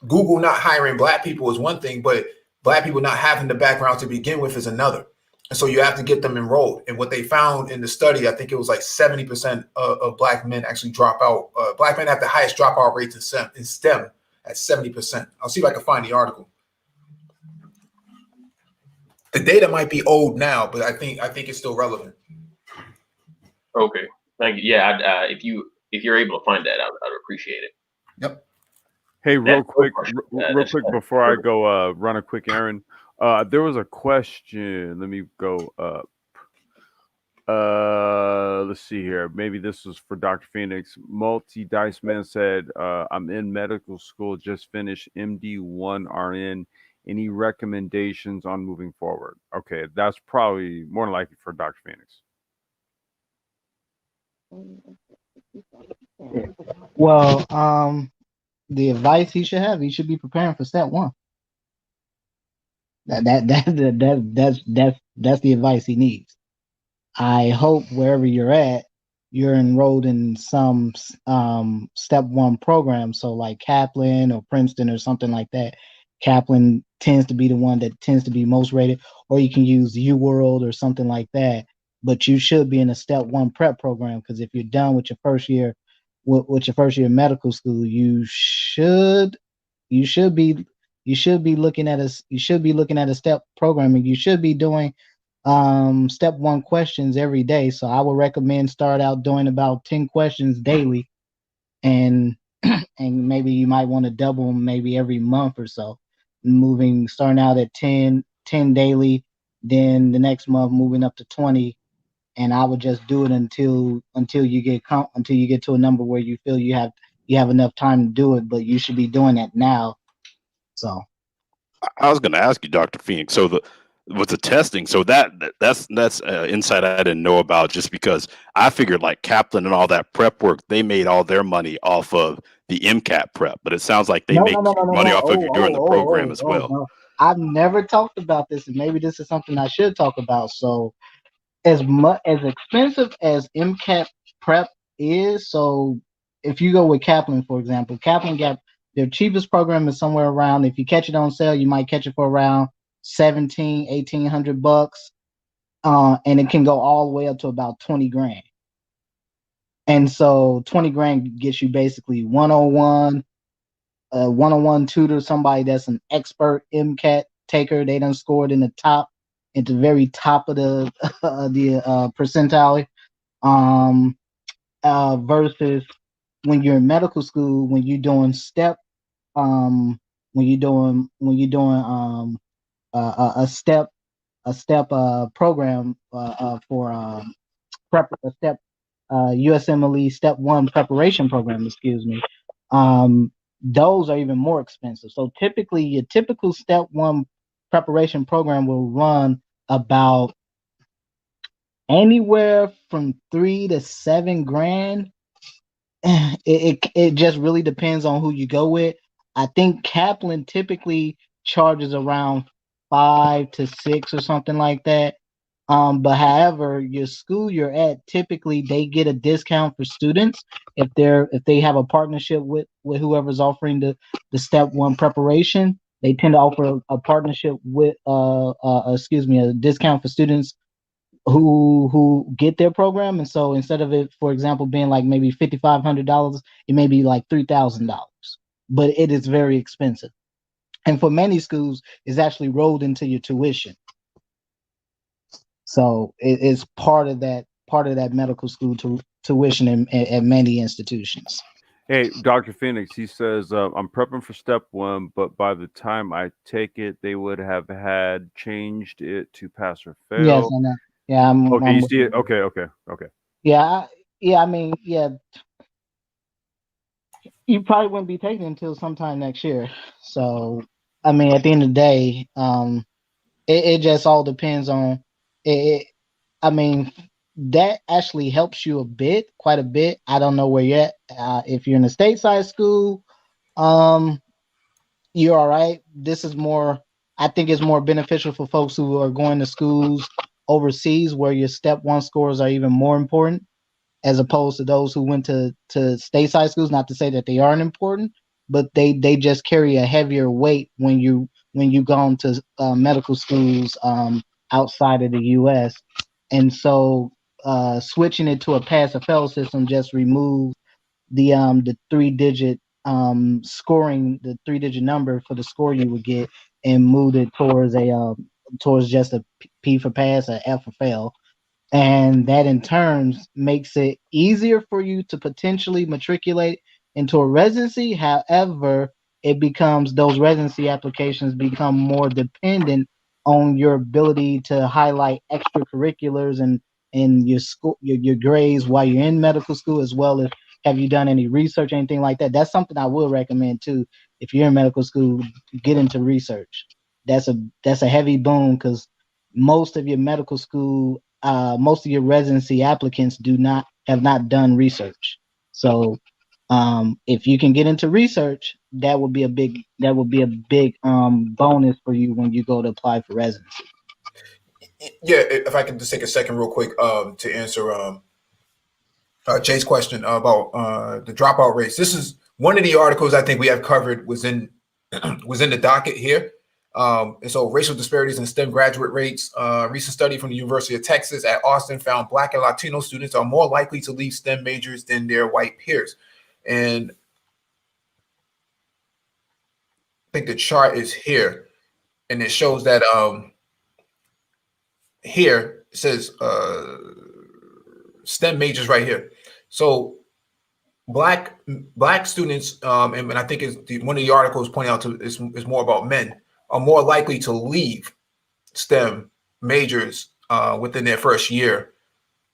Google not hiring Black people is one thing, but Black people not having the background to begin with is another. And so you have to get them enrolled. And what they found in the study, I think it was like 70% of Black men actually drop out. Black men have the highest dropout rates in STEM at 70%. I'll see if I can find the article. The data might be old now, but I think it's still relevant.
Okay, thank you. Yeah, if you're able to find that, I'd appreciate it.
Yep.
Hey, real quick before I go run a quick errand. There was a question. Let me go Let's see here. Maybe this was for Dr. Phoenix. Multi-Dice Man said, I'm in medical school, just finished MD1 RN. Any recommendations on moving forward? Okay, that's probably more than likely for Dr. Phoenix.
Well, the advice he should be preparing for step one. That's the advice he needs. I hope wherever you're at, you're enrolled in some step one program. So like Kaplan or Princeton or something like that. Kaplan tends to be the one that tends to be most rated, or you can use UWorld or something like that. But you should be in a step one prep program, because if you're done with your first year, with your first year of medical school, you should be looking at a step program, and you should be doing step one questions every day. So I would recommend start out doing about 10 questions daily, and and maybe you might want to double them maybe every month or so, starting out at 10 daily, then the next month moving up to 20. And I would just do it until you get to a number where you feel you have enough time to do it, but you should be doing that now. So
I was going to ask you, Dr. Phoenix. So with the testing, so that's insight I didn't know about, just because I figured like Kaplan and all that prep work, they made all their money off of the MCAT prep, but it sounds like they make money off of you during the program as well.
No. I've never talked about this, and maybe this is something I should talk about. So as expensive as MCAT prep is, so if you go with Kaplan, for example, Kaplan got their cheapest program is somewhere around, if you catch it on sale, you might catch it for around $1,800, and it can go all the way up to about 20 grand. And so 20 grand gets you basically 101 tutor, somebody that's an expert MCAT taker. They done scored at the very top of the percentile. Versus when you're in medical school, when you're doing step, a step program for USMLE step one preparation program, excuse me. Those are even more expensive. So typically your typical step one preparation program will run about anywhere from 3 to 7 grand. It just really depends on who you go with. I think Kaplan typically charges around 5 to 6 or something like that. But however, your school you're at, typically they get a discount for students if they have a partnership with whoever's offering the step one preparation. They tend to offer a partnership with a discount for students who get their program. And so instead of it, for example, being like maybe $5,500, it may be like $3,000, but it is very expensive. And for many schools, it's actually rolled into your tuition. So it's part of that medical school tuition at many institutions.
Hey, Dr. Phoenix, he says, I'm prepping for step one, but by the time I take it, they would have had changed it to pass or fail.
Yes, I know. Yeah,
okay, you see it? Okay.
Yeah, I mean, yeah. You probably wouldn't be taking it until sometime next year. So, I mean, at the end of the day, it just all depends on it. I mean, that actually helps you quite a bit. I don't know where you're at. If you're in a stateside school, you're all right. I think it's more beneficial for folks who are going to schools overseas where your step one scores are even more important, as opposed to those who went to stateside schools. Not to say that they aren't important, but they just carry a heavier weight when you go to medical schools outside of the U.S. And so switching it to a pass or fail system just removes the 3-digit scoring, the 3-digit number for the score you would get, and moved it towards just a P for pass, or F for fail. And that in turn makes it easier for you to potentially matriculate into a residency. However, those residency applications become more dependent on your ability to highlight extracurriculars and in your school, your grades while you're in medical school, as well as have you done any research, anything like that? That's something I will recommend too. If you're in medical school, get into research. That's a heavy boon, because most of your medical school, most of your residency applicants have not done research. So if you can get into research, that would be a big bonus for you when you go to apply for residency.
Yeah, if I can just take a second real quick to answer Jay's question about the dropout rates. This is one of the articles I think we have covered was in the docket here. And so racial disparities in STEM graduate rates. Recent study from the University of Texas at Austin found Black and Latino students are more likely to leave STEM majors than their white peers. And I think the chart is here, and it shows that here it says STEM majors right here. So black students, and I think one of the articles pointing out to is more about men, are more likely to leave STEM majors within their first year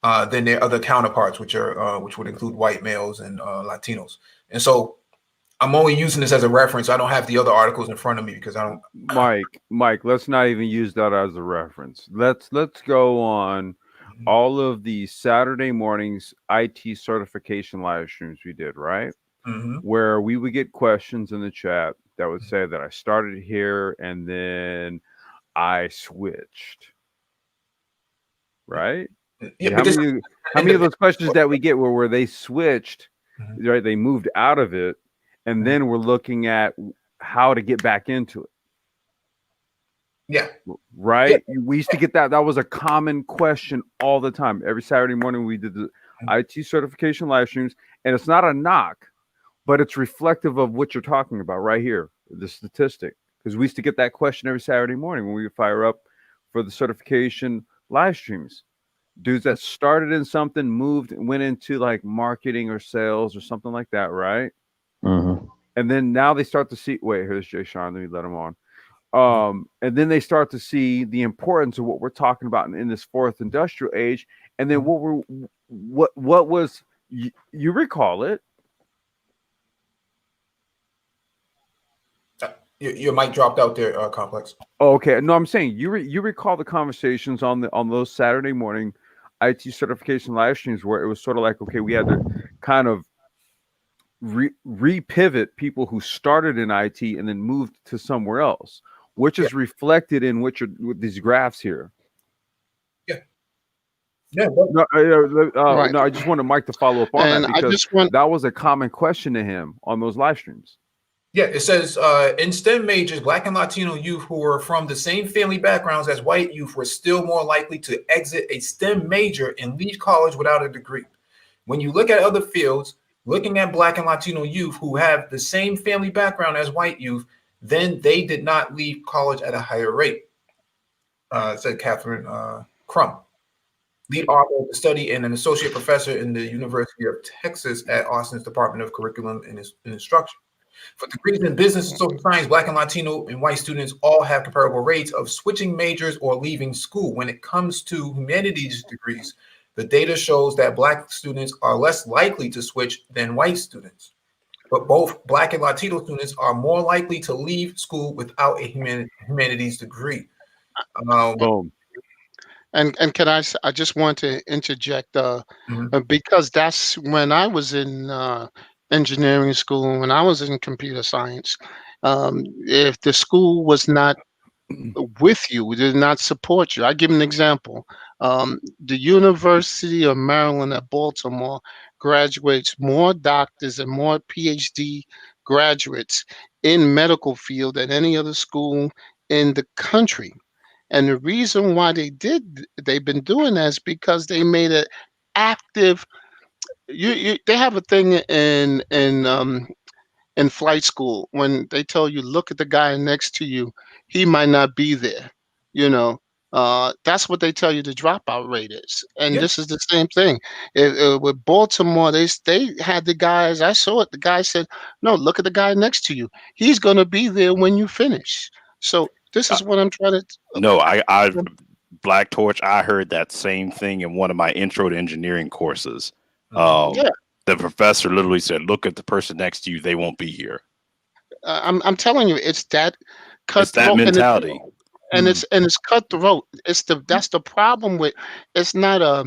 than their other counterparts, which would include white males and Latinos. And so I'm only using this as a reference. I don't have the other articles in front of me because I don't.
Mike, let's not even use that as a reference. Let's go on all of the Saturday mornings IT certification live streams we did, right?
Mm-hmm.
Where we would get questions in the chat that would say that I started here and then I switched, right?
Yeah,
how many of those questions that we get where they switched, right? They moved out of it, and then we're looking at how to get back into it.
Yeah.
Right. Yeah. We used to get that. That was a common question all the time. Every Saturday morning we did the IT certification live streams, and it's not a knock, but it's reflective of what you're talking about right here, the statistic. Because we used to get that question every Saturday morning when we would fire up for the certification live streams. Dudes that started in something, moved, went into like marketing or sales or something like that, right?
Mm-hmm.
And then now they start to see, wait, here's Jay Sean, let me let him on. And then they start to see the importance of what we're talking about in this fourth industrial age. And then what was, you recall it.
Your mic dropped out there, Complex.
Oh, okay. No, I'm saying you recall the conversations on those Saturday morning IT certification live streams where it was sort of like, okay, we had to kind of repivot people who started in IT and then moved to somewhere else, which is reflected in with these graphs here.
Yeah. Yeah.
No, I just wanted Mike to follow up on that because that was a common question to him on those live streams.
Yeah, it says in STEM majors, Black and Latino youth who were from the same family backgrounds as white youth were still more likely to exit a STEM major and leave college without a degree. When you look at other fields, looking at Black and Latino youth who have the same family background as white youth, then they did not leave college at a higher rate, said Catherine Crum, lead author of the study and an associate professor in the University of Texas at Austin's Department of Curriculum and Instruction. For degrees in business and social science, Black and Latino and white students all have comparable rates of switching majors or leaving school. When it comes to humanities degrees, the data shows that Black students are less likely to switch than white students. But both Black and Latino students are more likely to leave school without a humanities degree.
Boom.
And can I just want to interject because that's when I was in engineering school, when I was in computer science, if the school was not with you, did not support you. I give an example. The University of Maryland at Baltimore graduates more doctors and more PhD graduates in medical field than any other school in the country. And the reason why they've been doing that is because they made it active. They have a thing in flight school when they tell you, look at the guy next to you, he might not be there. That's what they tell you the dropout rate is. And this is the same thing. With Baltimore, they had the guys, I saw it, the guy said, no, look at the guy next to you. He's going to be there when you finish. So this is what I'm trying to.
No, Black Torch, I heard that same thing in one of my intro to engineering courses.
Yeah.
The professor literally said, "Look at the person next to you; they won't be here."
I'm telling you, it's that
It's that
cutthroat,
mentality.
and it's cutthroat. That's the problem with it's not a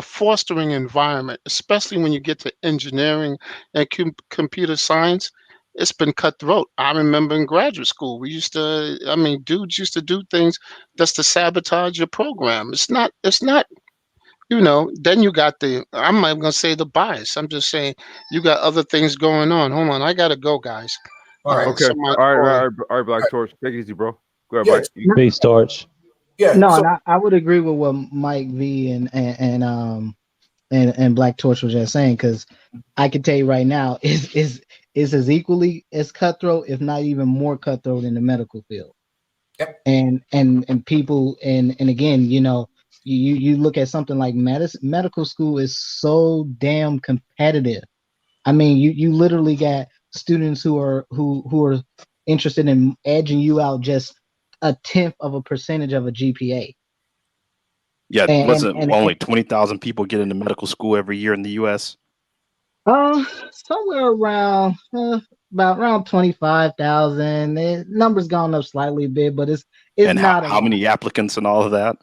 fostering environment, especially when you get to engineering and computer science. It's been cutthroat. I remember in graduate school, dudes used to do things just to sabotage your program. It's not, then you got I'm not going to say the bias. I'm just saying you got other things going on. Hold on. I got to go, guys.
All right. Okay. All right, Black Torch. Take it easy, bro. Go ahead, Mike.
Peace, Torch.
Yeah.
No, and I would agree with what Mike V and Black Torch was just saying, because I can tell you right now, is as equally as cutthroat, if not even more cutthroat, in the medical field.
Yep.
And people and again, you look at something like medical school is so damn competitive. I mean, you literally got students who are interested in edging you out just 0.1% of a GPA.
Yeah, wasn't only 20,000 people get into medical school every year in the U.S.?
Somewhere around around 25,000. The number's gone up slightly a bit, but it's
and
not
how many applicants and all of that?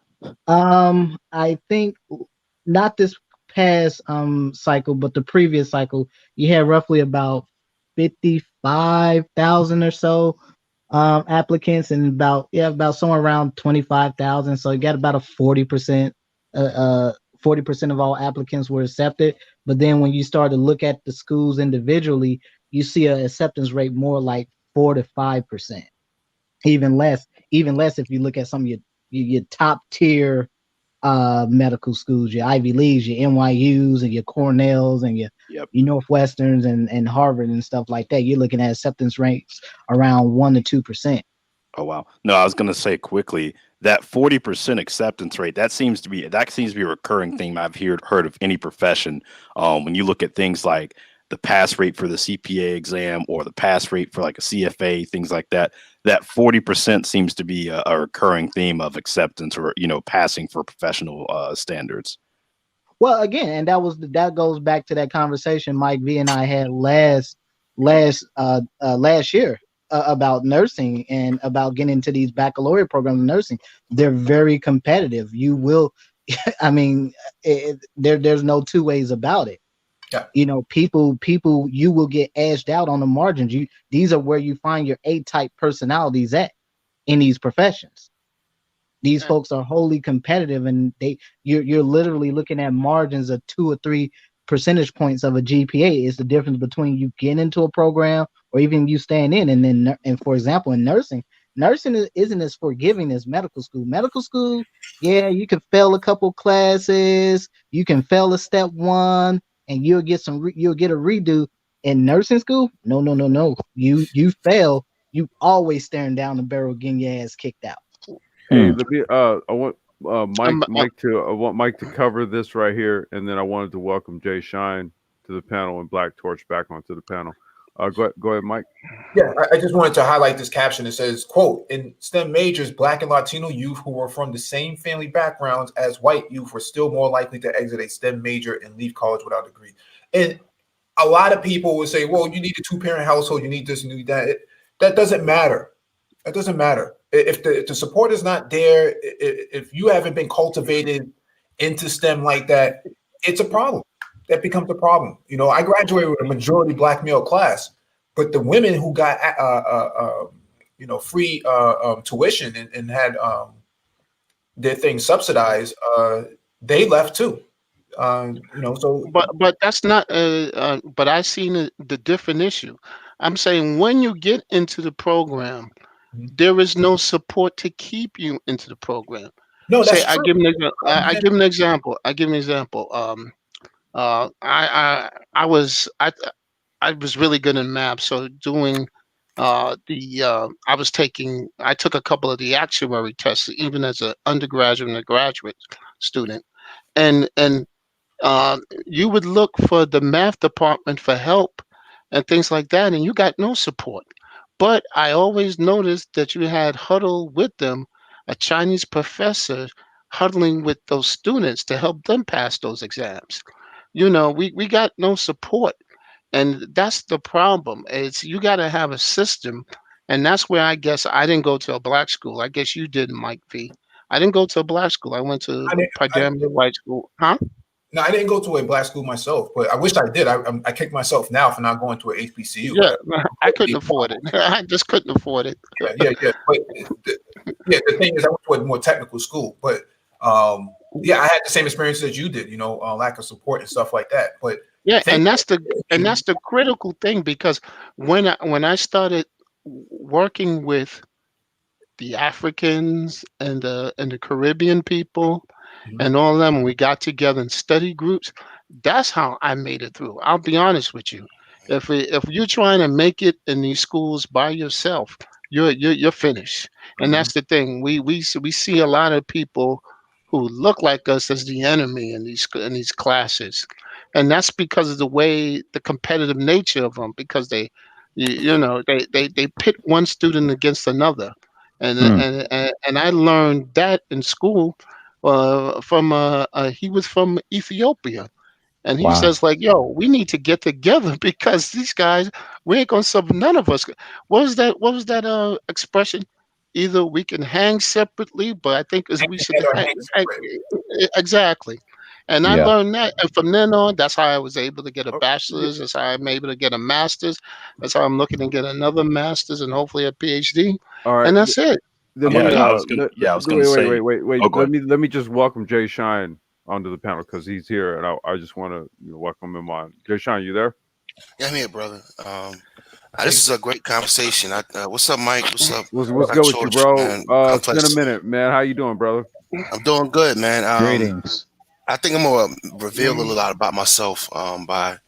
I think not this past cycle, but the previous cycle, you had roughly about 55,000 or so applicants, and about somewhere around 25,000. So you got about a 40%. 40% of all applicants were accepted. But then when you start to look at the schools individually, you see an acceptance rate more like 4 to 5%. Even less if you look at some of your top tier medical schools, your Ivy Leagues, your NYUs, and your Cornells, and your Northwesterns and Harvard and stuff like that. You're looking at acceptance rates around 1 to 2%.
Oh wow! No, I was going to say quickly that 40% acceptance rate that seems to be a recurring theme I've heard of any profession. When you look at things like the pass rate for the CPA exam or the pass rate for like a CFA, things like that, that 40% seems to be a recurring theme of acceptance or passing for professional standards.
Well, again, and that goes back to that conversation Mike V and I had last year about nursing and about getting into these baccalaureate programs in nursing. They're very competitive. You will, I mean, there's no two ways about it. Yeah. People, you will get edged out on the margins. These are where you find your A-type personalities at in these professions. These folks are wholly competitive, and you're literally looking at margins of 2 or 3 percentage points of a GPA. Is the difference between you getting into a program or even you staying in. And for example, in nursing isn't as forgiving as medical school. Medical school, yeah, you can fail a couple classes, you can fail a step 1, and you'll get a redo. In nursing school, no. You fail, you always staring down the barrel, getting your ass kicked out.
Hey, I want Mike to cover this right here, and then I wanted to welcome Jay Shine to the panel and Black Torch back onto the panel. Go ahead, Mike.
Yeah, I just wanted to highlight this caption. It says, quote, in STEM majors, Black and Latino youth who were from the same family backgrounds as white youth were still more likely to exit a STEM major and leave college without a degree. And a lot of people would say, well, you need a 2-parent household, you need this, you need that. That doesn't matter. That doesn't matter. If the support is not there, if you haven't been cultivated into STEM like that, it's a problem. That becomes a problem. I graduated with a majority Black male class, but the women who got free tuition and had their things subsidized, they left too.
But that's not. But I seen the different issue. I'm saying when you get into the program, there is no support to keep you into the program.
No, that's true.
I give an example. I was really good in math, so I took a couple of the actuary tests even as an undergraduate and a graduate student, and you would look for the math department for help and things like that, and you got no support. But I always noticed that you had huddle with them a Chinese professor huddling with those students to help them pass those exams. You know, we got no support. And that's the problem. Is you got to have a system. And that's where I guess I didn't go to a black school. I guess you did, Mike V. I didn't go to a black school. I went to predominantly white school. Huh?
No, I didn't go to a black school myself, but I wish I did. I kicked myself now for not going to an HBCU.
Yeah, I couldn't afford it. I just couldn't afford it.
Yeah. But the thing is, I went to a more technical school, but yeah, I had the same experience that you did. You know, lack of support and stuff like that. But
yeah, and that's the critical thing, because when I started working with the Africans and the Caribbean people and all of them, and we got together in study groups, that's how I made it through. I'll be honest with you. If you're trying to make it in these schools by yourself, you're finished. And that's the thing. We see a lot of people who look like us as the enemy in these classes, and that's because of the competitive nature of them. Because they pit one student against another, and I learned that in school from he was from Ethiopia. And he says, like, yo, we need to get together because these guys, we ain't gonna sub none of us. What was that expression? Either we can hang separately, but I think we should hang exactly. And I learned that, and from then on, that's how I was able to get a bachelor's. That's how I'm able to get a master's. That's how I'm looking to get another master's and hopefully a PhD. All right, and that's it.
Wait. Let me just welcome Jay Shine onto the panel because he's here, and I just want to welcome him on. Jay Shine, you there?
Yeah, I'm here, brother. This is a great conversation. What's up, Mike? What's up?
What's good with you, bro? It's been a minute, man. How you doing, brother?
I'm doing good, man.
Greetings.
I think I'm gonna reveal a little lot about myself by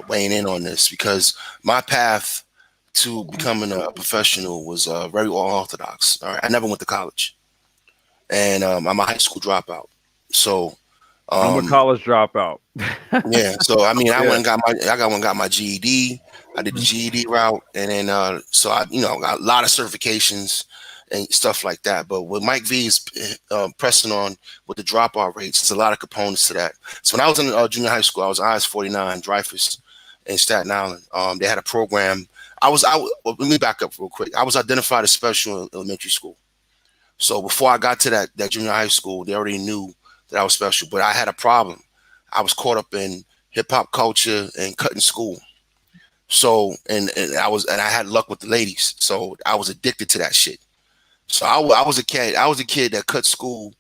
weighing in on this, because my path to becoming a professional was very unorthodox. All right, I never went to college, and I'm a high school dropout. So
I'm a college dropout.
Yeah, so I mean, I went and got my GED. I did the GED route, and then so I got a lot of certifications and stuff like that. But what Mike V is pressing on with the dropout rates, there's a lot of components to that. So when I was in junior high school, I was IS-49 Dreyfus in Staten Island. They had a program. Let me back up real quick. I was identified as special in elementary school. So before I got to that junior high school, they already knew that I was special. But I had a problem. I was caught up in hip hop culture and cutting school. So and I had luck with the ladies. So I was addicted to that shit. So I was a kid that cut school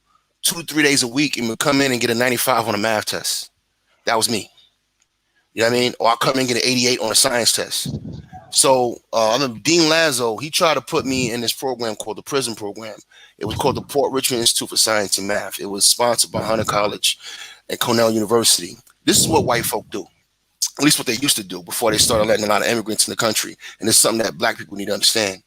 2-3 days a week and would come in and get a 95 on a math test. That was me. You know what I mean? Or I'll come in and get an 88 on a science test. So Dean Lazo, he tried to put me in this program called the PRISM program. It was called the Port Richmond Institute for Science and Math. It was sponsored by Hunter College and Cornell University. This is what white folk do, at least what they used to do before they started letting a lot of immigrants in the country. And it's something that black people need to understand.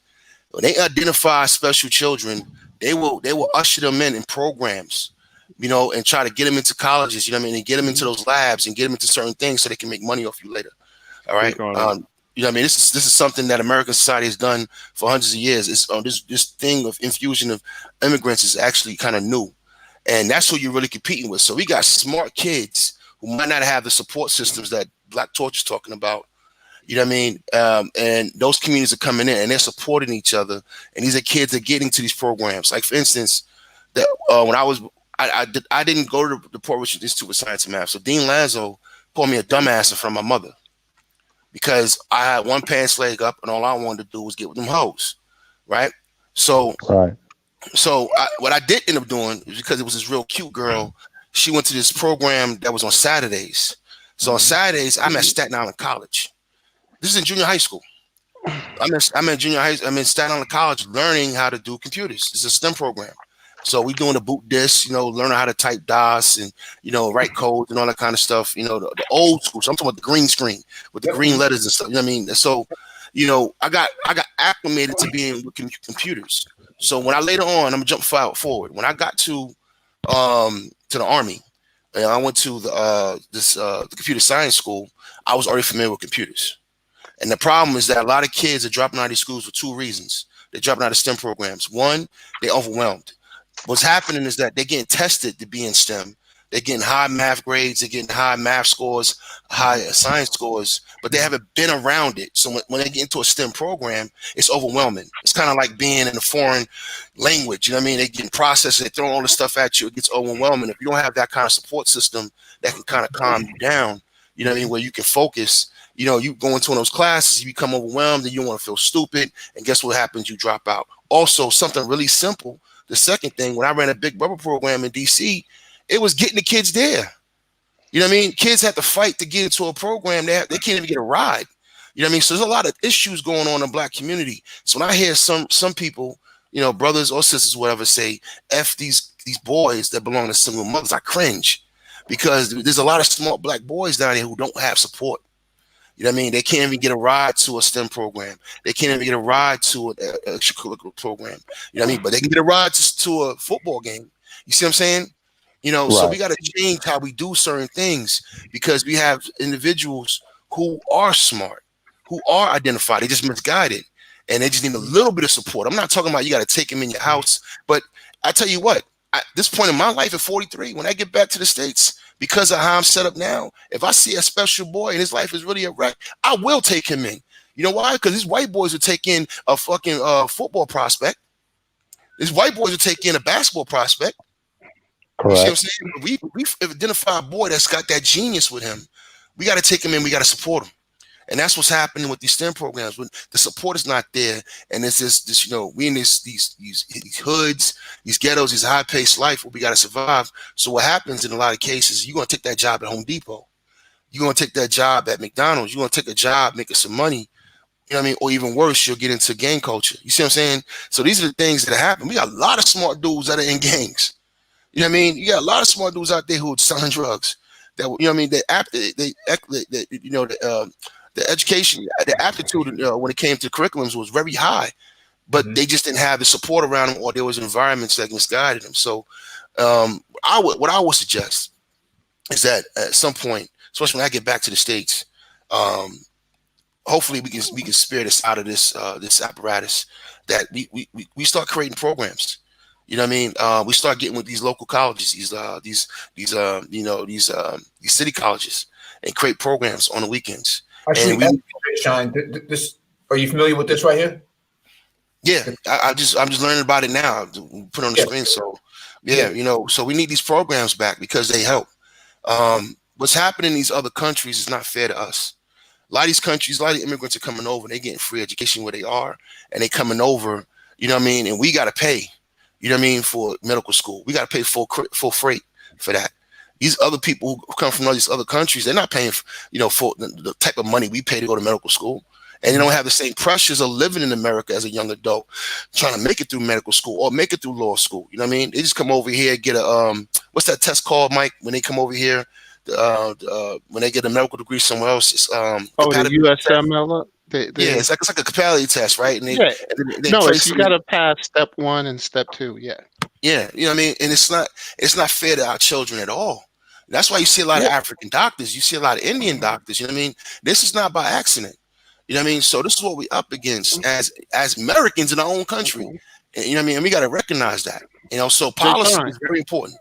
When they identify special children, they will usher them in programs, and try to get them into colleges, and get them into those labs and get them into certain things so they can make money off you later. All right. This is something that American society has done for hundreds of years. It's this thing of infusion of immigrants is actually kind of new, and that's who you're really competing with. So we got smart kids who might not have the support systems that Black Torch is talking about. You know what I mean? And those communities are coming in and they're supporting each other. And these are kids that are getting to these programs. Like, for instance, that when I didn't go to the Port Richmond Institute for Science and Math. So Dean Lazo called me a dumbass in front of my mother because I had one pants leg up and all I wanted to do was get with them hoes. Right? So, what I did end up doing is because it was this real cute girl. She went to this program that was on Saturdays. So on Saturdays, I'm at Staten Island College. This is in junior high school. I'm in Staten Island College learning how to do computers. It's a STEM program. So we're doing the boot disk, learning how to type DOS and, write code and all that kind of stuff, the old school. So I'm talking about the green screen with the green letters and stuff. You know what I mean? So, I got acclimated to being with computers. So when I later on, I'm gonna jump forward. When I got to the Army, and I went to the computer science school, I was already familiar with computers. And the problem is that a lot of kids are dropping out of these schools for two reasons. They're dropping out of STEM programs. One, they're overwhelmed. What's happening is that they're getting tested to be in STEM. They're getting high math grades, they're getting high math scores, high science scores, but they haven't been around it. So when they get into a STEM program, it's overwhelming. It's kind of like being in a foreign language. You know what I mean? They get processed, they throw all this stuff at you. It gets overwhelming. If you don't have that kind of support system that can kind of calm you down, you know what I mean, where you can focus, you know, you go into one of those classes, you become overwhelmed and you want to feel stupid. And guess what happens? You drop out. Also, something really simple. The second thing, when I ran a Big Brother program in DC, it was getting the kids there. You know what I mean? Kids have to fight to get into a program. They can't even get a ride. You know what I mean? So there's a lot of issues going on in the Black community. So when I hear some people, you know, brothers or sisters, whatever, say F these boys that belong to single mothers, I cringe, because there's a lot of smart Black boys down here who don't have support. You know what I mean? They can't even get a ride to a STEM program. They can't even get a ride to an extracurricular program. You know what I mean? But they can get a ride to a football game. You see what I'm saying? You know, so we got to change how we do certain things, because we have individuals who are smart, who are identified. They just misguided, and they just need a little bit of support. I'm not talking about you got to take them in your house, but I tell you what, at this point in my life at 43, when I get back to the States, because of how I'm set up now, if I see a special boy and his life is really a wreck, I will take him in. You know why? Because these white boys will take in a fucking football prospect. These white boys will take in a basketball prospect.
Correct.
You see what I'm saying? We identify a boy that's got that genius with him. We got to take him in. We got to support him. And that's what's happening with these STEM programs. When the support is not there, and it's this, you know, we in these hoods, these ghettos, these high-paced life where we got to survive. So what happens in a lot of cases, you're going to take that job at Home Depot. You're going to take that job at McDonald's. You're going to take a job making some money. You know what I mean? Or even worse, you'll get into gang culture. You see what I'm saying? So these are the things that happen. We got a lot of smart dudes that are in gangs. You know what I mean? You got a lot of smart dudes out there who are selling drugs. That, you know what I mean? The education, the aptitude when it came to curriculums was very high, but they just didn't have the support around them, or there was environments that misguided them. So what I would suggest is that at some point, especially when I get back to the States, hopefully we can spear this out of this apparatus, that we start creating programs. You know what I mean? We start getting with these local colleges, these city colleges, and create programs on the weekends.
Actually, Sean, are you familiar with this right here?
Yeah, I'm just learning about it now. Put it on the screen. So yeah, you know, so we need these programs back because they help. What's happening in these other countries is not fair to us. A lot of these countries, a lot of immigrants are coming over. They're getting free education where they are, and they coming over. You know what I mean? And we got to pay. You know what I mean, for medical school. We got to pay full freight for that. These other people who come from all these other countries, they're not paying, for the type of money we pay to go to medical school. And they don't have the same pressures of living in America as a young adult, trying to make it through medical school or make it through law school. You know what I mean? They just come over here, get a, what's that test called, Mike? When they come over here, when they get a medical degree somewhere else, it's
the USML.
Yeah, it's like a capacity test, right? And you
got to pass step 1 and step 2. Yeah,
you know what I mean. And it's not fair to our children at all. That's why you see a lot of African doctors. You see a lot of Indian doctors. You know what I mean. This is not by accident. You know what I mean. So this is what we up against as Americans in our own country. And, you know what I mean. And we got to recognize that. You know, so policy is very important.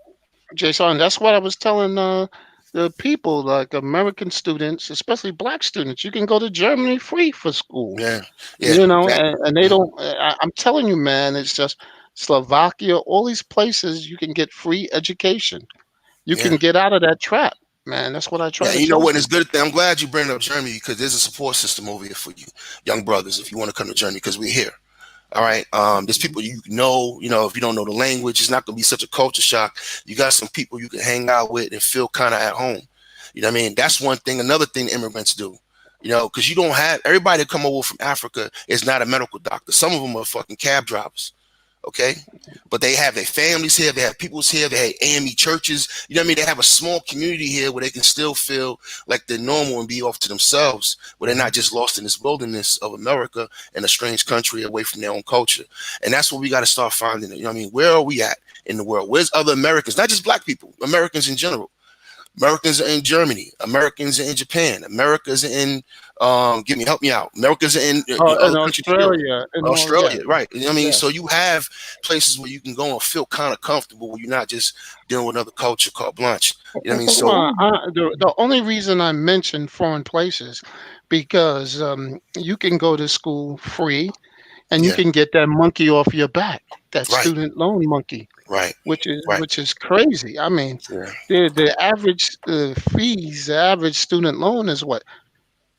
Jason, that's what I was telling the people, like American students, especially Black students. You can go to Germany free for school.
Yeah.
You know, and they don't. I'm telling you, man, it's just Slovakia. All these places you can get free education. You can get out of that trap, man. That's what I try to
you know what? It's good. I'm glad you bring up Germany, because there's a support system over here for you, young brothers, if you want to come to Germany, because we're here. All right. There's people if you don't know the language, it's not going to be such a culture shock. You got some people you can hang out with and feel kind of at home. You know what I mean? That's one thing. Another thing immigrants do, you know, because you don't have everybody that come over from Africa is not a medical doctor. Some of them are fucking cab drivers. Okay, but they have their families here, they have peoples here, they have AME churches. You know what I mean? They have a small community here where they can still feel like they're normal and be off to themselves, where they're not just lost in this wilderness of America and a strange country away from their own culture. And that's what we got to start finding. You know what I mean? Where are we at in the world? Where's other Americans? Not just Black people, Americans in general. Americans are in Germany. Americans are in Japan. Americans are in help me out. Americans are in other countries. Australia, right? You know what I mean? So you have places where you can go and feel kind of comfortable, where you're not just dealing with another culture carte blanche. You know what I mean? So
the only reason I mentioned foreign places, because you can go to school free, and you can get that monkey off your back, that student loan monkey, which is crazy. I mean, the average fees, the average student loan is what,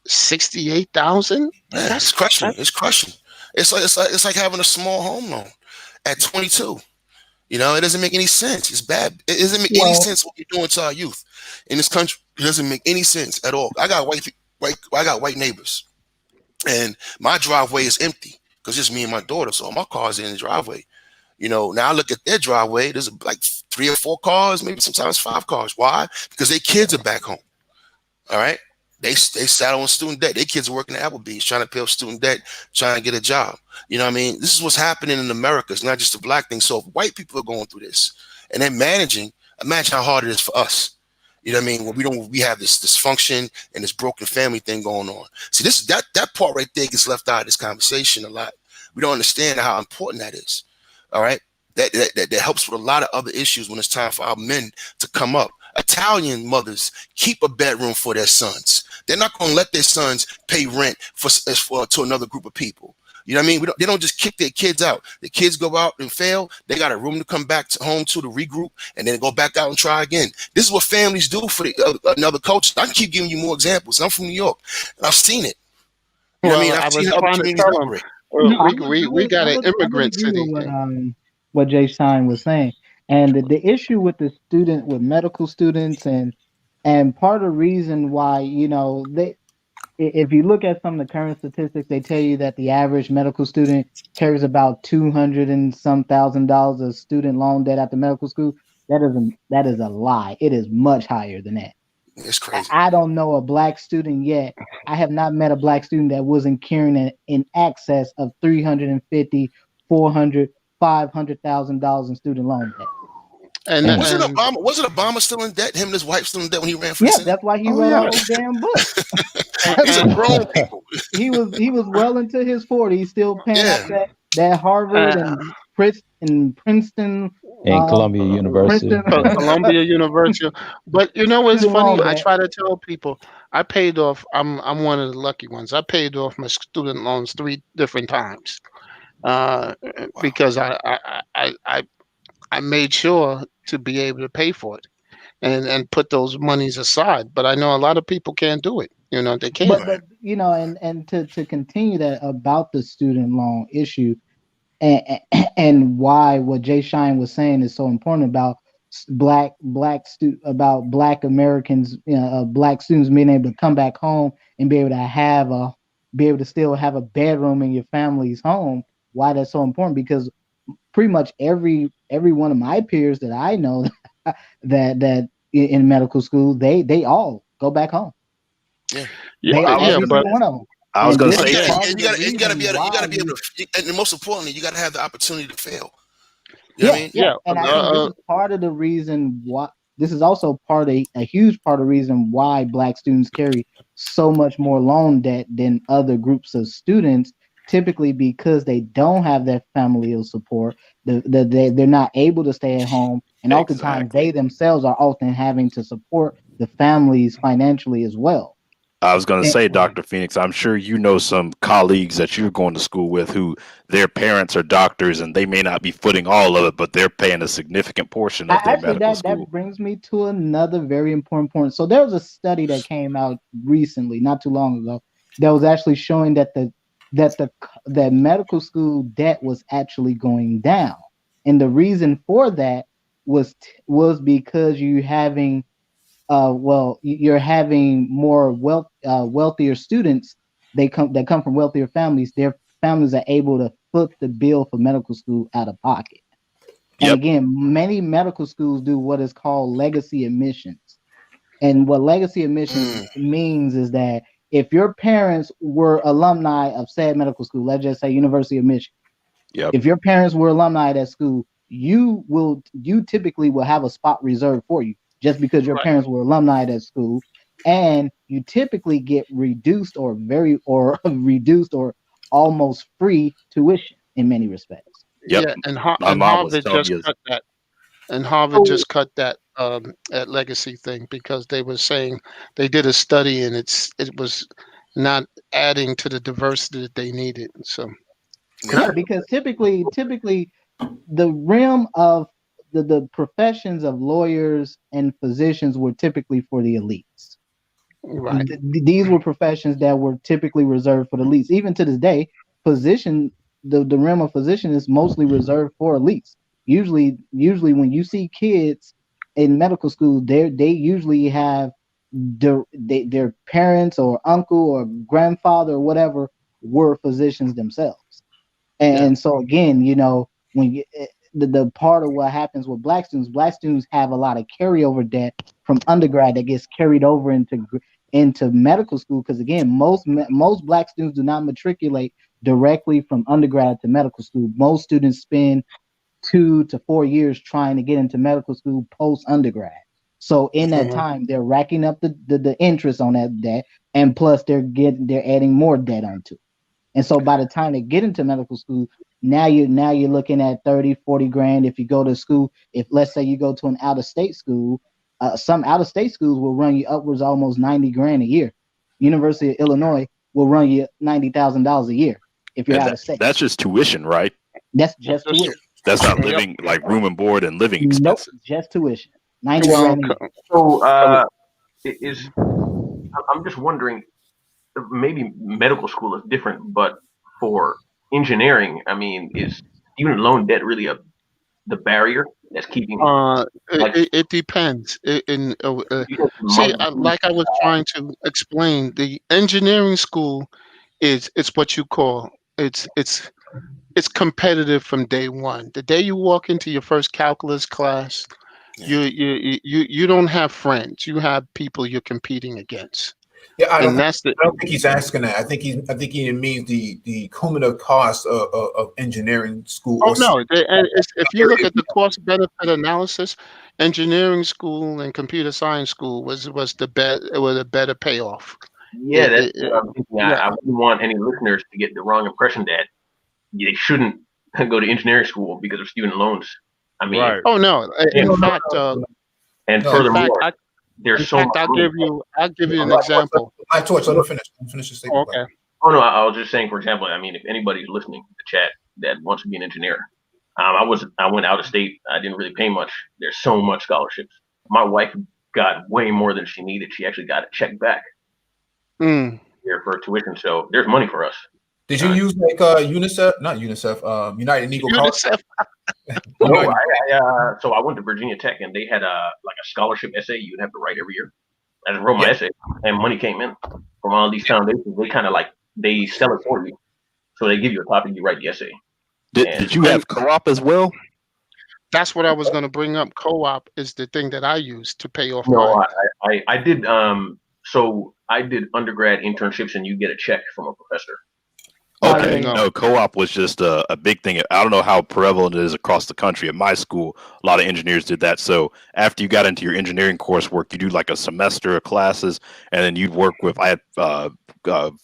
68,000.
It's crushing. It's crushing. It's like having a small home loan at 22. You know, it doesn't make any sense. It's bad. It doesn't make any sense what you're doing to our youth in this country. It doesn't make any sense at all. I got white neighbors, and my driveway is empty because just me and my daughter. So my car's in the driveway. You know, now I look at their driveway. There's like 3 or 4 cars, maybe sometimes 5 cars. Why? Because their kids are back home. All right. They sat on student debt. Their kids are working at Applebee's, trying to pay off student debt, trying to get a job. You know what I mean? This is what's happening in America. It's not just a black thing. So if white people are going through this and they're managing, imagine how hard it is for us. You know what I mean? When we have this dysfunction and this broken family thing going on. See, that part right there gets left out of this conversation a lot. We don't understand how important that is. All right. That helps with a lot of other issues when it's time for our men to come up. Italian mothers keep a bedroom for their sons. They're not going to let their sons pay rent to another group of people. You know what I mean? They don't just kick their kids out. The kids go out and fail. They got a room to come back home to regroup, and then go back out and try again. This is what families do for another culture. I can keep giving you more examples. I'm from New York, and I've seen it. You know what I mean? I've seen other communities operate.
We got an immigrant city.
What Jay Shine was saying, and the issue with with medical students, and part of the reason why, you know, if you look at some of the current statistics, they tell you that the average medical student carries about $200 and some thousand of student loan debt at the medical school. That is a lie. It is much higher than that.
It's crazy.
I don't know a black student yet. I have not met a black student that wasn't carrying in excess of $350, $400, $500,000 in student loan debt.
And wasn't Obama still in debt? Him and his wife still in debt when he ran for the Senate?
That's why he wrote all those damn books.
That's a grown people.
He was well into his 40s, still paying off that Harvard and Princeton
and Columbia University.
Columbia University. But you know what's funny? I try to tell people I paid off. I'm one of the lucky ones. I paid off my student loans 3 different times. Because I made sure to be able to pay for it and put those monies aside. But I know a lot of people can't do it. You know, they can't.
But you know, and to continue that about the student loan issue, and why what Jay Shine was saying is so important about black Americans, black students being able to come back home and be able to still have a bedroom in your family's home. Why that's so important? Because pretty much every one of my peers that I know that in medical school, they all go back home.
But
one of them.
I was going to say,
you got to be able to, and most importantly, you got to have the opportunity to fail. You know what I mean?
And I think this is part of the reason why. This is also a huge part of the reason why black students carry so much more loan debt than other groups of students. Typically because they don't have that familial support, they're not able to stay at home, and oftentimes they themselves are often having to support the families financially as well.
I was going to say, Dr. Phoenix, I'm sure you know some colleagues that you're going to school with who their parents are doctors, and they may not be footing all of it, but they're paying a significant portion of their medical school.
That brings me to another very important point. So there was a study that came out recently, not too long ago, that was actually showing that the medical school debt was actually going down, and the reason for that was because you're having more wealthier students. That come from wealthier families. Their families are able to foot the bill for medical school out of pocket. And again, many medical schools do what is called legacy admissions, and what legacy admissions means is that if your parents were alumni of said medical school, let's just say University of Michigan, if your parents were alumni of that school, you typically will have a spot reserved for you. just because your parents were alumni at that school, and you typically get reduced or reduced or almost free tuition in many respects.
Yep.
And
My mom was
Harvard
telling
just
me.
cut that. And Harvard just cut that legacy thing because they were saying they did a study and it was not adding to the diversity that they needed. So
yeah, because typically the realm of the professions of lawyers and physicians were typically for the elites.
Right.
These were professions that were typically reserved for the elites. Even to this day, the realm of physician is mostly reserved for elites. Usually when you see kids in medical school, they usually have their parents or uncle or grandfather or whatever were physicians themselves. And so again, when the part of what happens with black students have a lot of carryover debt from undergrad that gets carried over into medical school, because again, most black students do not matriculate directly from undergrad to medical school. Most students spend 2 to 4 years trying to get into medical school post undergrad. So in that time, they're racking up the interest on that debt, and plus they're adding more debt onto it. And so by the time they get into medical school, now you're looking at 30, 40 grand. If you go to school, if let's say you go to an out-of-state school, some out-of-state schools will run you upwards almost 90 grand a year. University of Illinois will run you $90,000 a year if you're out of state.
That's just tuition, right?
That's just tuition.
That's not living like room and board and living expenses.
Nope, just tuition. 90 grand a year.
So I'm just wondering, maybe medical school is different, but for engineering, I mean, is student loan debt really the barrier that's keeping?
It depends. See, like I was trying to explain, the engineering school it's what you call it's competitive from day one. The day you walk into your first calculus class, you don't have friends. You have people you're competing against.
Yeah, I don't think he's asking that. I think he means the cumulative cost of engineering school.
Oh no! If you look at the cost benefit analysis, engineering school and computer science school was a better payoff.
Yeah, that's what I'm thinking. I wouldn't want any listeners to get the wrong impression that they shouldn't go to engineering school because of student loans. I mean,
oh no! In fact,
furthermore, there's so much.
I'll give you an example.
I torch. Let him finish the statement.
Okay.
Oh no, I was just saying. For example, I mean, if anybody's listening to the chat that wants to be an engineer, I went out of state. I didn't really pay much. There's so much scholarships. My wife got way more than she needed. She actually got a check back here for tuition. So there's money for us.
Did you use like UNICEF? Not UNICEF. United Negro College.
No, so I went to Virginia Tech, and they had a scholarship essay you'd have to write every year. I just wrote my essay, and money came in from all these foundations. They kind of they sell it for you, so they give you a copy, you write the essay.
Did you have co-op as well?
That's what I was going to bring up. Co-op is the thing that I use to pay off.
No, I did. So I did undergrad internships, and you get a check from a professor.
Okay, no, co-op was just a big thing. I don't know how prevalent it is across the country. At my school, a lot of engineers did that. So after you got into your engineering coursework, you do like a semester of classes, and then you'd work with. I had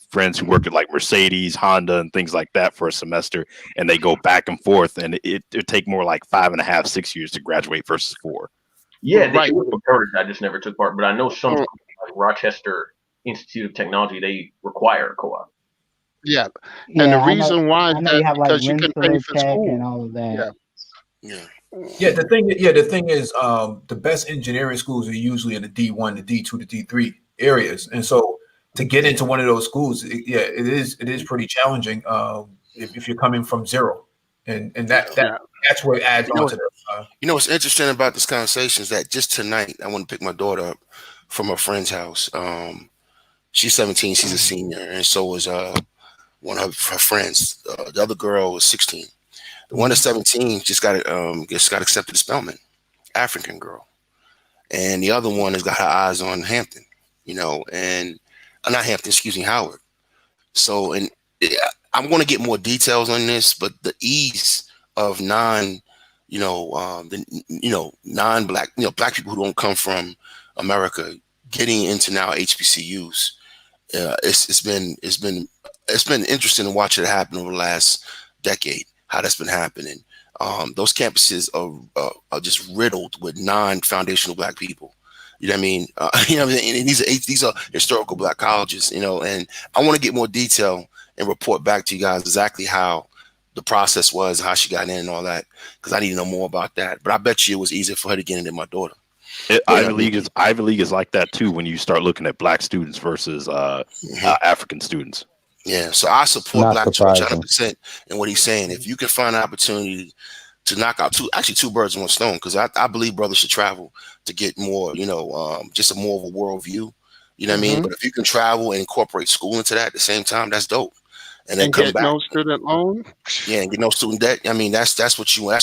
friends who worked at like Mercedes, Honda, and things like that for a semester, and they go back and forth, and it take more like 5.5, 6 years to graduate versus 4.
Yeah, right. I just never took part, but I know some like Rochester Institute of Technology, they require a co-op.
Yeah, and the reason why is because you can pay for school
and all of that.
Yeah. The thing is, the best engineering schools are usually in the D1, the D2, the D3 areas, and so to get into one of those schools, it is pretty challenging if you're coming from zero, and that's where it adds on to the.
What's interesting about this conversation is that just tonight I want to pick my daughter up from her friend's house. She's 17, she's a senior, and so is one of her friends. The other girl was 16. The one at 17 just got accepted to Spelman, African girl, and the other one has got her eyes on Hampton, and not Hampton, excuse me, Howard. So, and I'm going to get more details on this, but the ease of non-black, black people who don't come from America getting into now HBCUs. It's been interesting to watch it happen over the last decade. How that's been happening. Those campuses are just riddled with non-foundational black people. You know what I mean? And these are historical black colleges. And I want to get more detail and report back to you guys exactly how the process was, how she got in and all that, because I need to know more about that. But I bet you it was easier for her to get in than my daughter.
Ivy League is like that too when you start looking at black students versus African students.
Yeah, so I support Black Church 100% in what he's saying. If you can find an opportunity to knock out two birds in one stone, because I believe brothers should travel to get more, just a more of a world view. You know what I mean? But if you can travel and incorporate school into that at the same time, that's dope. And then come
get
back.
No student loan.
Yeah, and get no student debt. I mean, that's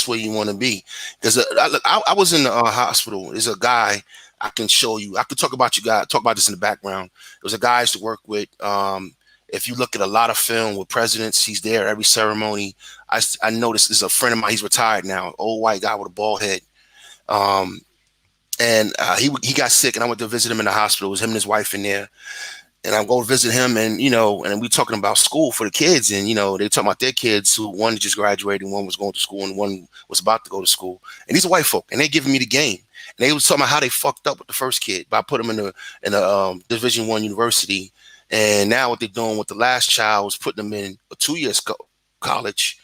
where you want to be. Because I was in the hospital. There's a guy I can show you. I could talk about this in the background. There was a guy I used to work with. If you look at a lot of film with presidents, he's there every ceremony. I noticed this is a friend of mine. He's retired now, old white guy with a bald head. And he got sick, and I went to visit him in the hospital. It was him and his wife in there. And I go visit him, and and we talking about school for the kids, and they talking about their kids who one just graduated, and one was going to school, and one was about to go to school. And these are white folk, and they giving me the game. And they was talking about how they fucked up with the first kid by putting him in a Division I university, and now what they're doing with the last child is putting them in a 2-year college,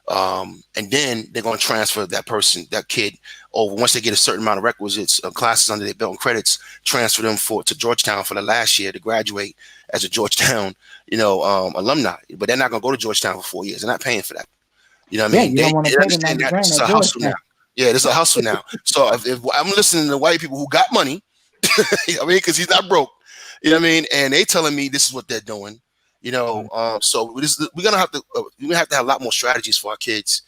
and then they're going to transfer that kid over once they get a certain amount of requisites, classes under their belt and credits, transfer them to Georgetown for the last year to graduate as a Georgetown, alumni. But they're not going to go to Georgetown for 4 years. They're not paying for that. You know what I mean?
You don't want to pay them
that it's a hustle now. Yeah, it's a hustle now. So if I'm listening to white people who got money, because he's not broke, you know what I mean? And they telling me this is what they're doing. So we're gonna have to have a lot more strategies for our kids,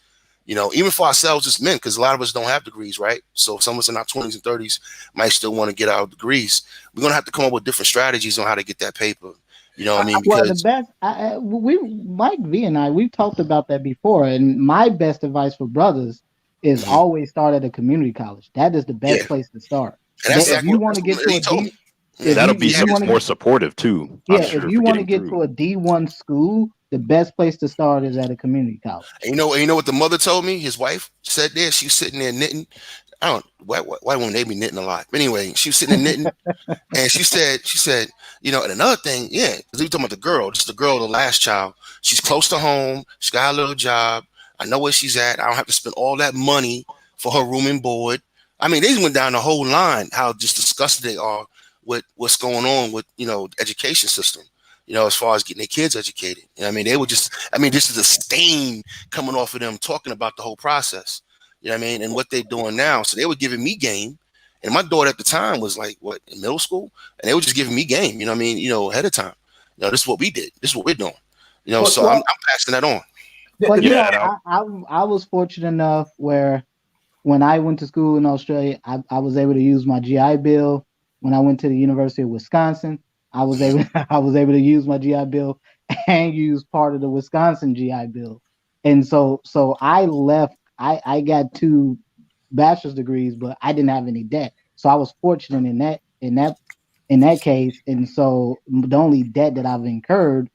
even for ourselves as men, because a lot of us don't have degrees, right? So some of us in our 20s and 30s might still want to get our degrees. We're gonna have to come up with different strategies on how to get that paper. You know what I mean?
Well, the best, Mike V and I, we've talked about that before, and my best advice for brothers is always start at a community college. That is the best place to start.
And that's
if you want to get to a
that'll be more supportive too.
Yeah, if you want to get to a D1 school, the best place to start is at a community college.
And you know what the mother told me? His wife said there, she was sitting there knitting. White women, they be knitting a lot. But anyway, she was sitting there knitting, and she said, and another thing, because we talking about the girl, just the girl, the last child. She's close to home. She got a little job. I know where she's at. I don't have to spend all that money for her room and board. I mean, they went down the whole line, how just disgusted they are with what's going on with, the education system, as far as getting their kids educated. They were just, this is a stain coming off of them talking about the whole process, and what they're doing now. So they were giving me game. And my daughter at the time was like, in middle school? And they were just giving me game, ahead of time. This is what we did. This is what we're doing. So I'm passing that on.
Well, I was fortunate enough where when I went to school in Australia, I was able to use my GI Bill. When I went to the University of Wisconsin, I was able to use my GI Bill and use part of the Wisconsin GI Bill. And so I left. I got 2 bachelor's degrees, but I didn't have any debt. So I was fortunate in that case. And so the only debt that I've incurred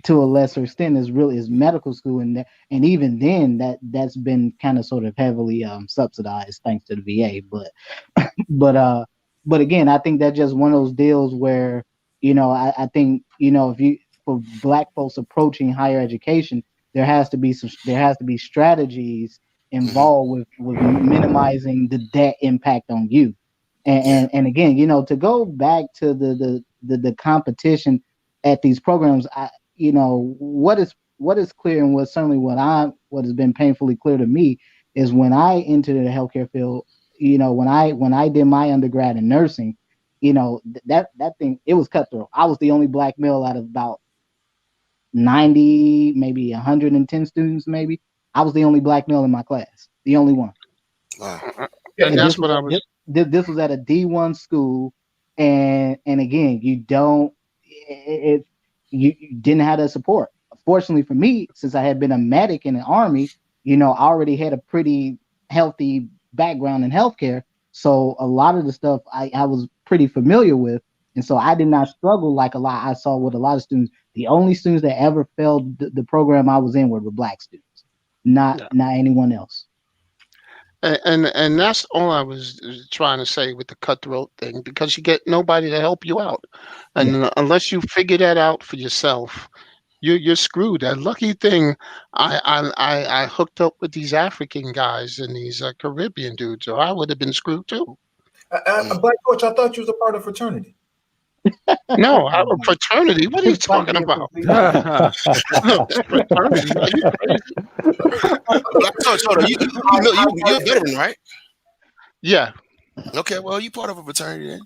to a lesser extent is medical school, and even then that's been kind of sort of heavily subsidized thanks to the VA. But again, I think that's just one of those deals where I think for Black folks approaching higher education, there has to be strategies involved with minimizing the debt impact on you. And again, to go back to the competition at these programs, what is clear, and what has been painfully clear to me is when I entered the healthcare field, when I did my undergrad in nursing, that thing, it was cutthroat. I was the only Black male out of about 90, maybe 110 students, maybe. I was the only Black male in my class, the only one.
Wow.
Yeah, and that's what I was.
This was at a D1 school, and again, you didn't have that support. Fortunately for me, since I had been a medic in the Army, I already had a pretty healthy background in healthcare, so a lot of the stuff I was pretty familiar with, and so I did not struggle like a lot. I saw with a lot of students. The only students that ever failed the program I was in were the black students, not anyone else.
And that's all I was trying to say with the cutthroat thing, because you get nobody to help you out, and unless you figure that out for yourself, you're screwed. A lucky thing, I hooked up with these African guys and these Caribbean dudes, or I would have been screwed too.
Black Coach, I thought you was a part of fraternity.
No, a fraternity. What are you talking about? Fraternity? Are you crazy?
You're a veteran, right?
Yeah.
Okay, well, you part of a fraternity then.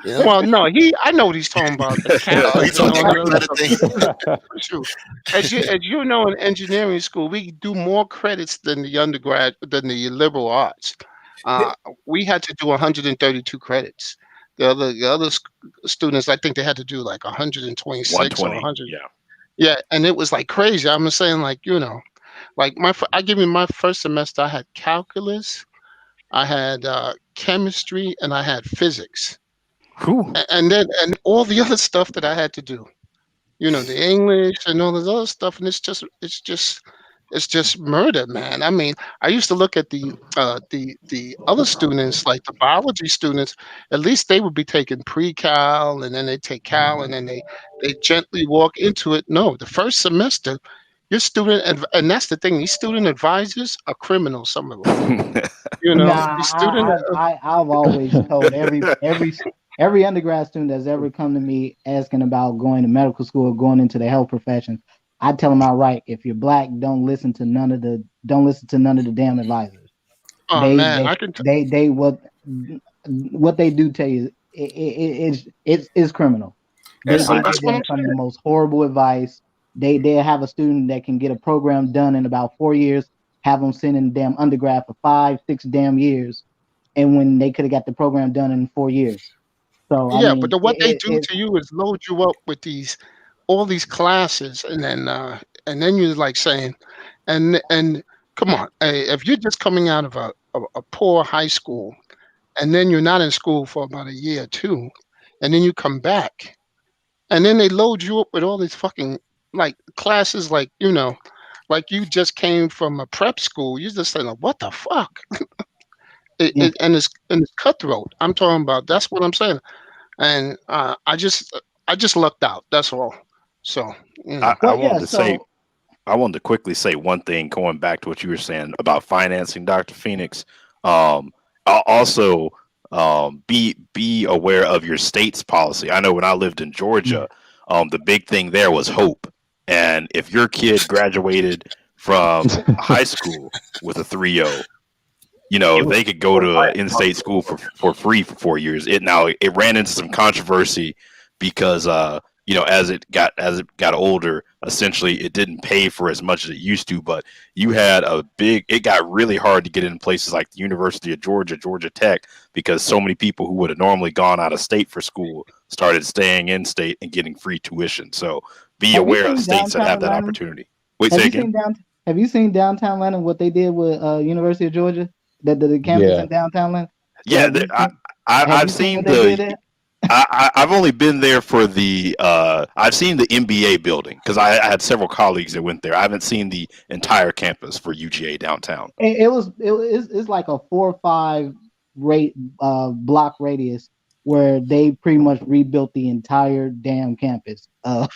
Yeah. Well, no, I know what he's talking about.
He's talking about
True. As you know, in engineering school, we do more credits than the undergrad, than the liberal arts. We had to do 132 credits. The other students, I think they had to do like 126 or 100. Yeah, and it was like crazy. I'm saying, like, you know, like I give you my first semester, I had calculus, I had chemistry, and I had physics. And then all the other stuff that I had to do, you know, the English and all this other stuff, and it's just murder, man. I mean, I used to look at the other students, like the biology students. At least they would be taking pre-cal, and then they take cal, and then they gently walk into it. No, the first semester, your student, and that's the thing. These student advisors are criminals. Some of them, you know.
I've always told every undergrad student that's ever come to me asking about going to medical school or going into the health profession, I tell them outright, if you're black, don't listen to none of the damn advisors. What they do tell you, it's criminal. They give some of the most horrible advice. They have a student that can get a program done in about 4 years, have them send in damn undergrad for 5-6 damn years, and when they could have got the program done in 4 years. So
but what they do to you is load you up with all these classes, and then you're like saying, and come on, if you're just coming out of a poor high school, and then you're not in school for about a year or two, and then you come back, and then they load you up with all these fucking like classes, like, you know, like you just came from a prep school. You're just saying, what the fuck? And it's cutthroat. I'm talking about. That's what I'm saying. And I just lucked out. That's all. So
I wanted to quickly say one thing, going back to what you were saying about financing, Dr. Phoenix. Also, be aware of your state's policy. I know when I lived in Georgia, the big thing there was hope. And if your kid graduated from high school with a 3.0, you know, they could go to an in-state school for free for 4 years. It ran into some controversy because you know, as it got older, essentially it didn't pay for as much as it used to. But you had it got really hard to get in places like the University of Georgia, Georgia Tech, because so many people who would have normally gone out of state for school started staying in state and getting free tuition. So be aware of states that have that opportunity. Wait, say again.
Have you seen downtown Atlanta, what they did with University of Georgia, the campus in downtown Atlanta?
Yeah, I've seen I've only been there for I've seen the MBA building because I had several colleagues that went there. I haven't seen the entire campus for UGA downtown.
It's like a 4 or 5 block radius where they pretty much rebuilt the entire damn campus of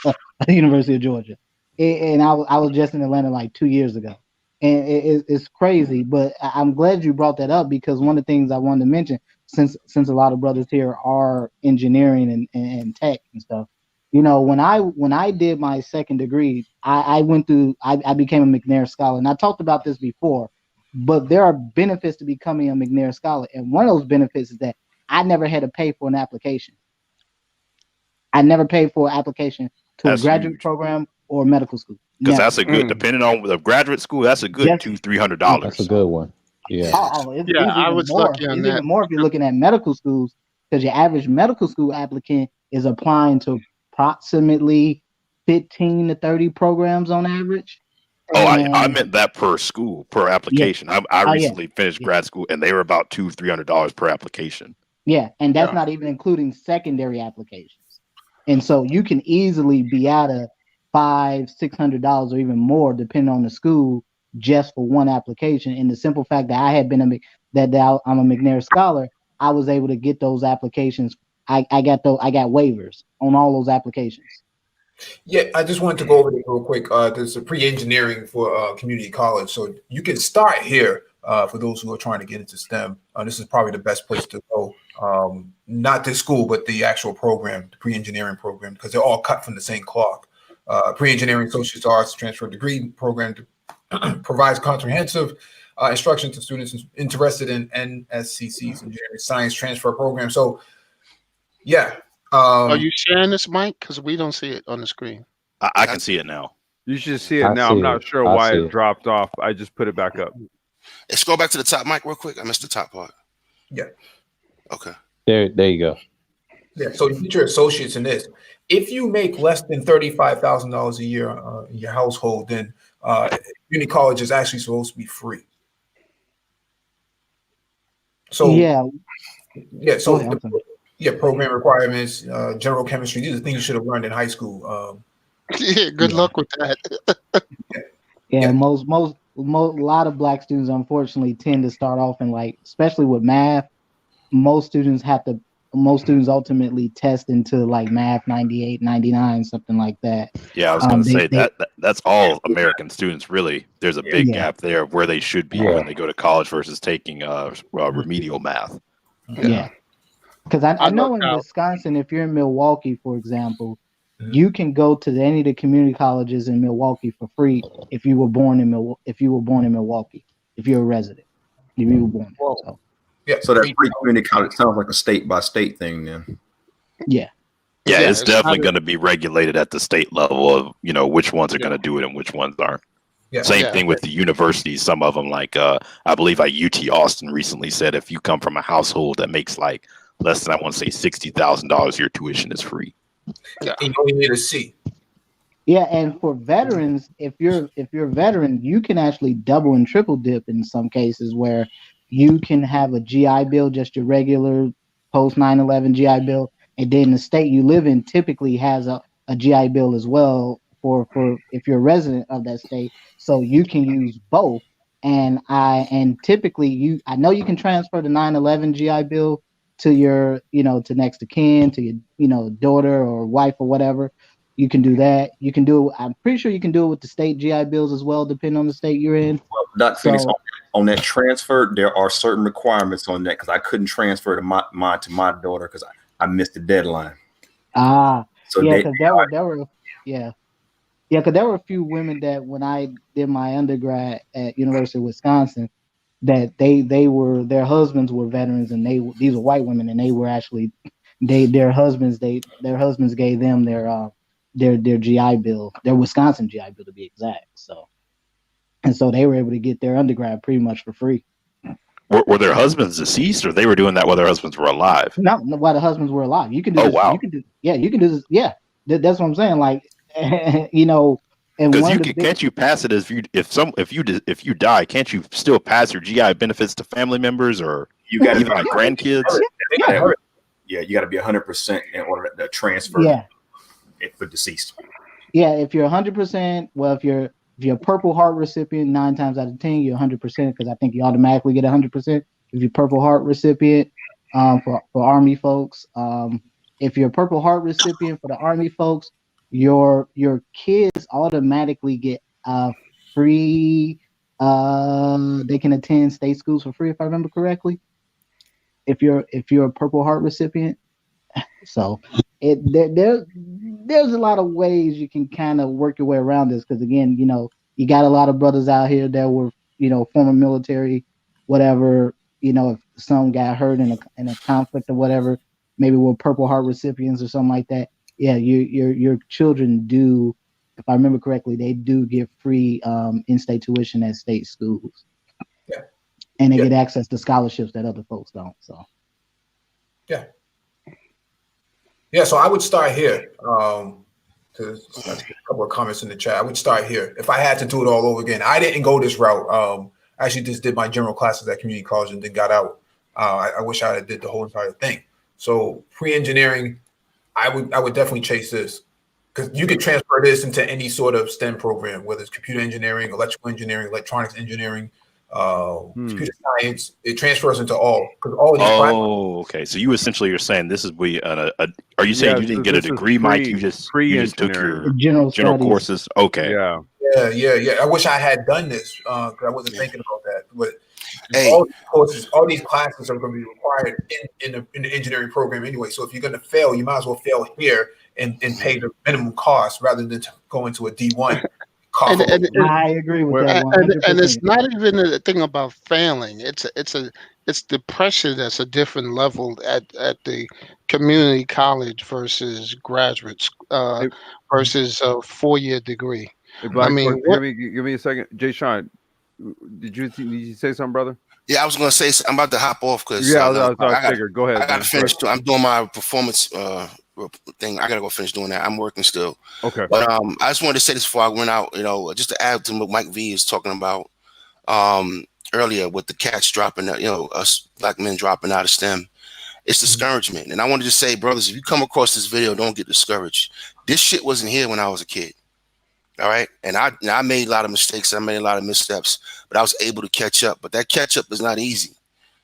the University of Georgia. And I was just in Atlanta like 2 years ago, and it's crazy. But I'm glad you brought that up, because one of the things I wanted to mention, since a lot of brothers here are engineering and tech and stuff, you know, when I did my second degree, I became a McNair Scholar, and I talked about this before, but there are benefits to becoming a McNair Scholar, and one of those benefits is that I never had to pay for an application. I never paid for an application to a graduate program or medical school.
Because that's a good, depending on the graduate school, that's a good $200-300.
That's a good one. Yeah.
I was lucky on that. Even more if you're looking at medical schools, because your average medical school applicant is applying to approximately 15 to 30 programs on average.
I meant that per school, per application. I recently finished grad school, and they were about $200-300 per application.
Yeah, and that's not even including secondary applications. And so you can easily be out of $500-600 or even more, depending on the school, just for one application. And the simple fact that I had been I'm a McNair scholar, I was able to get those applications. I got waivers on all those applications.
Yeah, I just wanted to go over this real quick. There's a pre-engineering for community college, so you can start here for those who are trying to get into STEM. This is probably the best place to go. Not this school, but the actual program, the pre-engineering program, because they're all cut from the same cloth. Pre-engineering associate's arts transfer degree program provides comprehensive instruction to students interested in NSCC's engineering science transfer program. So, yeah.
Are you sharing this, Mike? Because we don't see it on the screen.
I can see it now.
You should see it now. I'm not sure why it dropped off. I just put it back up.
Hey, scroll back to the top, Mike, real quick. I missed the top part.
Yeah.
Okay.
There you go.
Yeah. So you get your associates in this. If you make less than $35,000 a year in your household, then community college is actually supposed to be free. So
yeah.
So program requirements, general chemistry. These are things you should have learned in high school.
Good luck with that.
Yeah, a lot of Black students unfortunately tend to start off in, like, especially with math. Most students ultimately test into like math 98, 99, something like that.
Yeah, I was going to say that's all American students, really. There's a big gap there of where they should be when they go to college versus taking remedial math.
Yeah. Because I know in Wisconsin, if you're in Milwaukee, for example, you can go to any of the community colleges in Milwaukee for free if you were born in Milwaukee, if you're a resident, if you were born there. So.
Yeah, so that free community college sounds like a state by state thing then.
Yeah.
Yeah, it's definitely going to be regulated at the state level of, which ones are going to do it and which ones aren't. Yeah. Same thing with the universities. Some of them, like I believe UT Austin recently said, if you come from a household that makes like less than, I want to say, $60,000, your tuition is free.
Yeah, you only need a C.
Yeah, and for veterans, if you're a veteran, you can actually double and triple dip in some cases, where you can have a GI Bill, just your regular post 9/11 GI Bill, and then the state you live in typically has a GI Bill as well for if you're a resident of that state. So you can use both. And typically I know you can transfer the 9/11 GI Bill to your, to next of kin, to your, daughter or wife or whatever. You can do that. You can do it. I'm pretty sure you can do it with the state GI Bills as well, depending on the state you're in.
Well, Dr. Phoenix, on that transfer, there are certain requirements on that, because I couldn't transfer mine to my daughter because I missed the deadline.
So yeah, because there were a few women that when I did my undergrad at University of Wisconsin, that their husbands were veterans, and these were white women, and they were actually their husbands gave them their GI Bill, their Wisconsin GI Bill to be exact. So they were able to get their undergrad pretty much for free.
Were their husbands deceased, or they were doing that while their husbands were alive?
No, while the husbands were alive. You can do this.
Wow.
You can do this. Yeah, that's what I'm saying. Like, and
because can't you pass it as if you die? Can't you still pass your GI benefits to family members, or
you got
even like grandkids?
Yeah, you got to be 100% in order to transfer.
Yeah.
For deceased.
Yeah, if you're 100%, well, if you're a Purple Heart recipient, 9 times out of 10, you're 100%, because I think you automatically get 100% if you're Purple Heart recipient for Army folks. If you're a Purple Heart recipient for the Army folks, your kids automatically get free. They can attend state schools for free, if I remember correctly. If you're a Purple Heart recipient. So there's a lot of ways you can kind of work your way around this, because again, you got a lot of brothers out here that were, former military, whatever, if some got hurt in a conflict or whatever, maybe were Purple Heart recipients or something like that. Yeah, your children do, if I remember correctly, they do get free in-state tuition at state schools.
Yeah.
And they get access to scholarships that other folks don't. So
yeah, so I would start here to a couple of comments in the chat. I would start here. If I had to do it all over again, I didn't go this route. I actually just did my general classes at community college and then got out. I wish I had did the whole entire thing. So pre-engineering, I would definitely chase this, because you could transfer this into any sort of STEM program, whether it's computer engineering, electrical engineering, electronics engineering, computer science. It transfers into all, because all of these classes.
Okay. So you essentially are saying this is are you saying you didn't get a degree, Mike? You just took your general courses. Okay.
Yeah. I wish I had done this, because I wasn't thinking about that. But all these courses, all these classes are going to be required in the engineering program anyway. So if you're going to fail, you might as well fail here and pay the minimum cost rather than go into a D1.
I agree with that.
And it's not even a thing about failing. It's the pressure that's a different level at the community college versus graduate versus a 4-year degree.
Hey, Black, give me a second. Jay Sean, did you say something, brother?
Yeah, I was going to say I'm about to hop off because
I figured. Go ahead.
I got to finish. I'm doing my performance thing. I got to go finish doing that. I'm working still.
Okay.
But I just wanted to say this before I went out. Just to add to what Mike V is talking about earlier with the cats dropping out. Us black men dropping out of STEM. It's discouragement. And I wanted to say, brothers, if you come across this video, don't get discouraged. This shit wasn't here when I was a kid. All right. And I made a lot of mistakes. I made a lot of missteps, but I was able to catch up. But that catch up is not easy.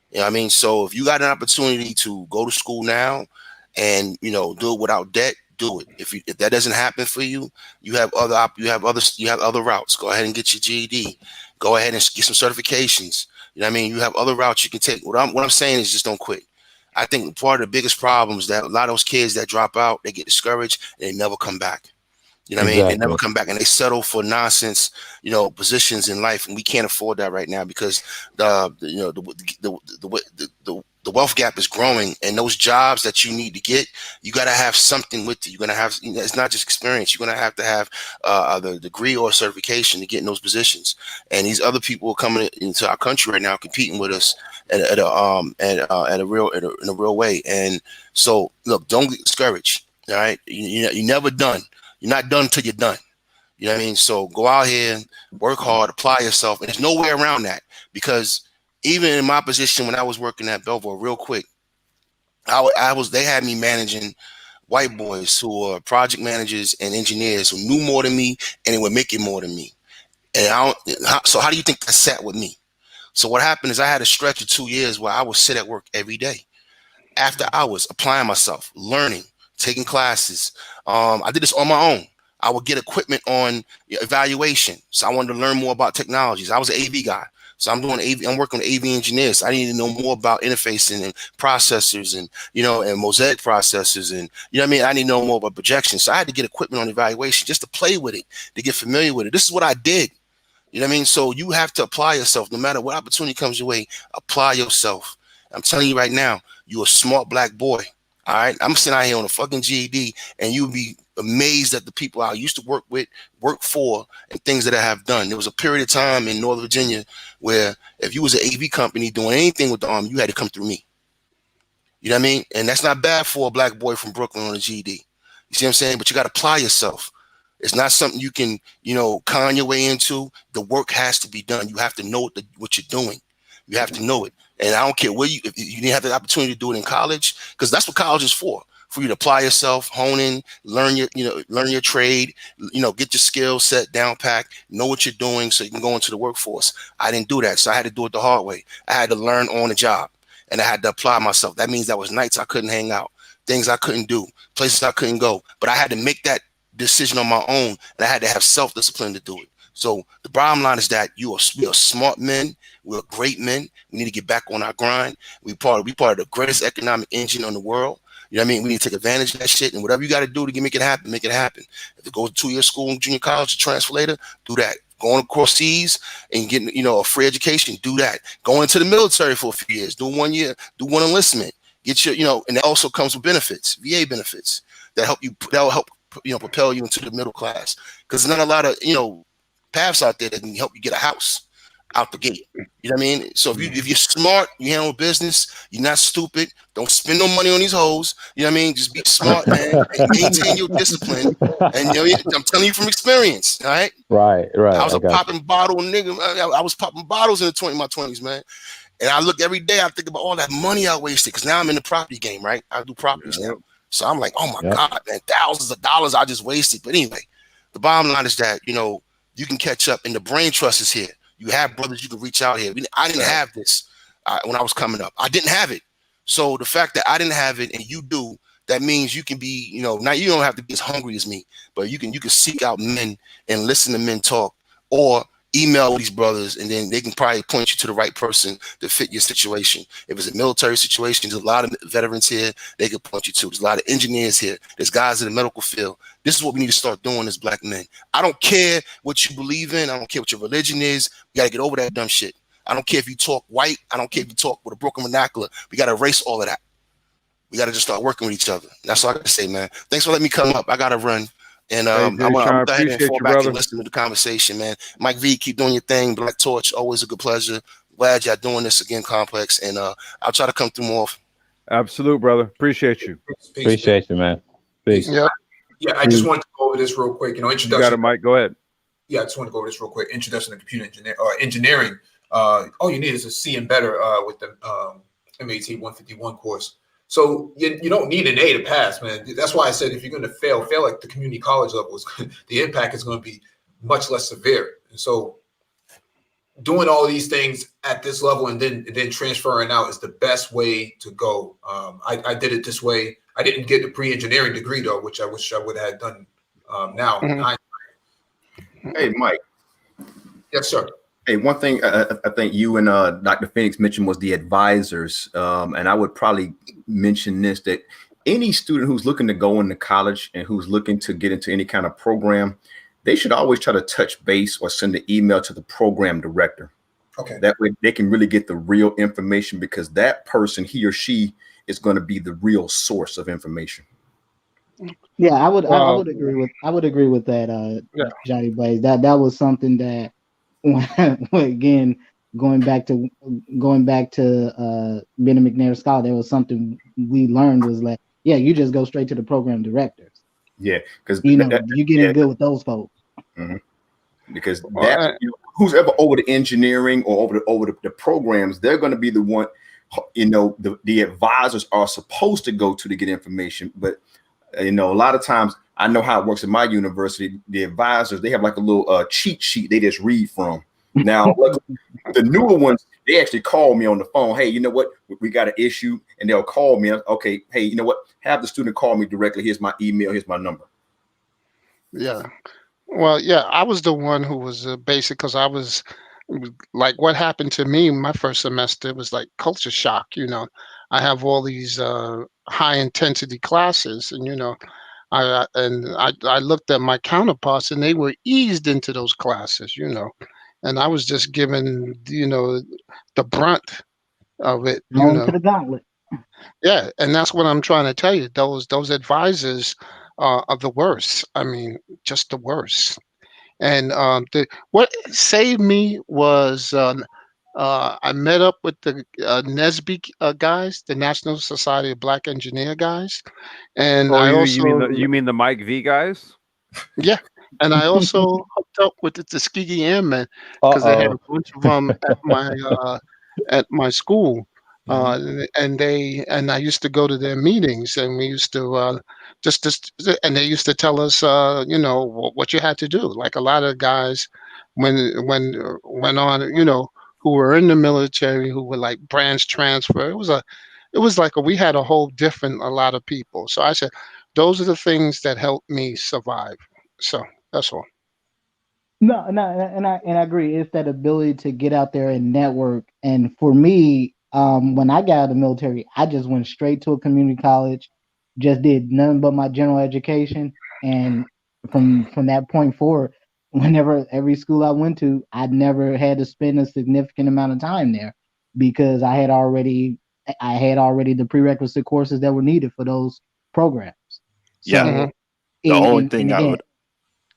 You know what I mean? So if you got an opportunity to go to school now and, do it without debt, do it. If that doesn't happen for you, you have other routes. Go ahead and get your GED. Go ahead and get some certifications. You know what I mean? You have other routes you can take. What I'm saying is just don't quit. I think part of the biggest problem is that a lot of those kids that drop out, they get discouraged and they never come back. You know what I mean? They never come back and they settle for nonsense, positions in life, and we can't afford that right now because the wealth gap is growing, and those jobs that you need to get, you got to have something with you. You're gonna have, it's not just experience. You're gonna have to have the degree or certification to get in those positions. And these other people are coming into our country right now, competing with us in a real way. And so, look, don't get discouraged. All right, you're never done. You're not done till you're done. You know what I mean? So go out here, work hard, apply yourself. And there's no way around that, because even in my position when I was working at Belleville, real quick, they had me managing white boys who are project managers and engineers who knew more than me and they were making more than me. And so how do you think that sat with me? So what happened is I had a stretch of 2 years where I would sit at work every day, after hours, applying myself, learning, taking classes. I did this on my own. I would get equipment on evaluation. So I wanted to learn more about technologies. I was an AV guy. So I'm doing AV. I'm working with AV engineers. I need to know more about interfacing and processors and, and mosaic processors. And, I need to know more about projection. So I had to get equipment on evaluation just to play with it, to get familiar with it. This is what I did. You know what I mean? So you have to apply yourself. No matter what opportunity comes your way, apply yourself. I'm telling you right now, you're a smart black boy. All right, I'm sitting out here on a fucking GED, and you'll be amazed at the people I used to work with, work for, and things that I have done. There was a period of time in Northern Virginia where if you was an AV company doing anything with the Army, you had to come through me. You know what I mean? And that's not bad for a black boy from Brooklyn on a GED. You see what I'm saying? But you got to apply yourself. It's not something you can, con your way into. The work has to be done. You have to know what you're doing. You have to know it. And I don't care where if you didn't have the opportunity to do it in college, because that's what college is for you to apply yourself, hone in, learn your trade, get your skill set down pat, know what you're doing so you can go into the workforce. I didn't do that. So I had to do it the hard way. I had to learn on the job, and I had to apply myself. That means that was nights I couldn't hang out, things I couldn't do, places I couldn't go, but I had to make that decision on my own, and I had to have self-discipline to do it. So the bottom line is that we are smart men. We're great men. We need to get back on our grind. We part of the greatest economic engine in the world. You know what I mean? We need to take advantage of that shit. And whatever you got to do to make it happen, make it happen. If you go to 2-year school in junior college to transfer later, do that. Going across seas and getting, a free education, do that. Going into the military for a few years, do 1 year, do one enlistment. Get your, and that also comes with benefits, VA benefits that will help propel you into the middle class. Because there's not a lot of, paths out there that can help you get a house. out the gate. You know what I mean? So if you're smart, you handle business, you're not stupid, don't spend no money on these hoes. You know what I mean? Just be smart, man, and maintain your discipline. And you know, I'm telling you from experience, all right?
Right.
I was a popping bottle nigga. I was popping bottles in my 20s, man. And I look every day, I think about all that money I wasted, because now I'm in the property game, right? I do properties now. So I'm like, oh my God, man, thousands of dollars I just wasted. But anyway, the bottom line is that, you know, you can catch up, and the brain trust is here. You have brothers you can reach out here. I didn't have this when I was coming up. I didn't have it. So the fact that I didn't have it and you do, that means you can be, you know, now you don't have to be as hungry as me, but you can seek out men and listen to men talk, or email these brothers, and then they can probably point you to the right person to fit your situation. If it's a military situation, there's a lot of veterans here they can point you to. There's a lot of engineers here. There's guys in the medical field. This is what we need to start doing as black men. I don't care what you believe in. I don't care what your religion is. We got to get over that dumb shit. I don't care if you talk white. I don't care if you talk with a broken vernacular. We got to erase all of that. We got to just start working with each other. That's all I got to say, man. Thanks for letting me come up. I got to run. And I'm going to go ahead and fall back and listen to the conversation, man. Mike V, keep doing your thing. Black Torch, always a good pleasure. Glad y'all doing this again, Complex. And I'll try to come through more often.
Absolute, brother. Appreciate you.
Appreciate you, man. Peace.
Yeah, I just wanted to go over this real quick. You know, introduction.
You got it, Mike. Go ahead.
Yeah, I just want to go over this real quick. Introduction to computer engineering. All you need is a C and better with the MAT 151 course. So you don't need an A to pass, man. That's why I said if you're going to fail like the community college level, the impact is going to be much less severe. And so doing all these things at this level and then transferring out is the best way to go. I did it this way. I didn't get the pre-engineering degree though, which I wish I would have done now.
Mm-hmm. Hey, Mike.
Yes, sir.
Hey, one thing I think you and Dr. Phoenix mentioned was the advisors. And I would probably mention this, that any student who's looking to go into college and who's looking to get into any kind of program, they should always try to touch base or send an email to the program director.
Okay.
That way they can really get the real information, because that person, he or she, is going to be the real source of information.
Yeah, I would agree with that, Johnny Blaze. That was something that again, going back to being a McNair scholar, there was something we learned was like, yeah, you just go straight to the program directors.
Yeah, because
you get in good with those folks.
Mm-hmm. Because that, who's ever over the engineering or over the programs, they're going to be the one. You know, the advisors are supposed to go to get information, but you know, a lot of times, I know how it works in my university. The advisors, they have like a little cheat sheet they just read from. Now, the newer ones, they actually call me on the phone. Hey, you know what? We got an issue, and they'll call me. Okay, hey, you know what? Have the student call me directly. Here's my email. Here's my number.
Yeah. Well, yeah, I was the one who was basic, because I was like, what happened to me my first semester was like culture shock. You know, I have all these high intensity classes, and you know, I looked at my counterparts, and they were eased into those classes, you know, and I was just given, you know, the brunt of it.
Going to the gauntlet.
Yeah, and that's what I'm trying to tell you. Those advisors are the worst. I mean, just the worst. And what saved me was I met up with the NSBE guys, the National Society of Black Engineer guys, and
you mean the Mike V guys?
Yeah, and I also hooked up with the Tuskegee Airmen, because I had a bunch of them at my school, and I used to go to their meetings, and we used to and they used to tell us, you know, what you had to do. Like a lot of guys, when went on, you know, who were in the military, who were like branch transfer. It was like we had a whole different, a lot of people. So I said, those are the things that helped me survive. So that's all.
No, and I agree. It's that ability to get out there and network. And for me, when I got out of the military, I just went straight to a community college, just did nothing but my general education. And from that point forward, whenever every school I went to, I never had to spend a significant amount of time there, because I had already the prerequisite courses that were needed for those programs. So,
yeah. The only thing I would,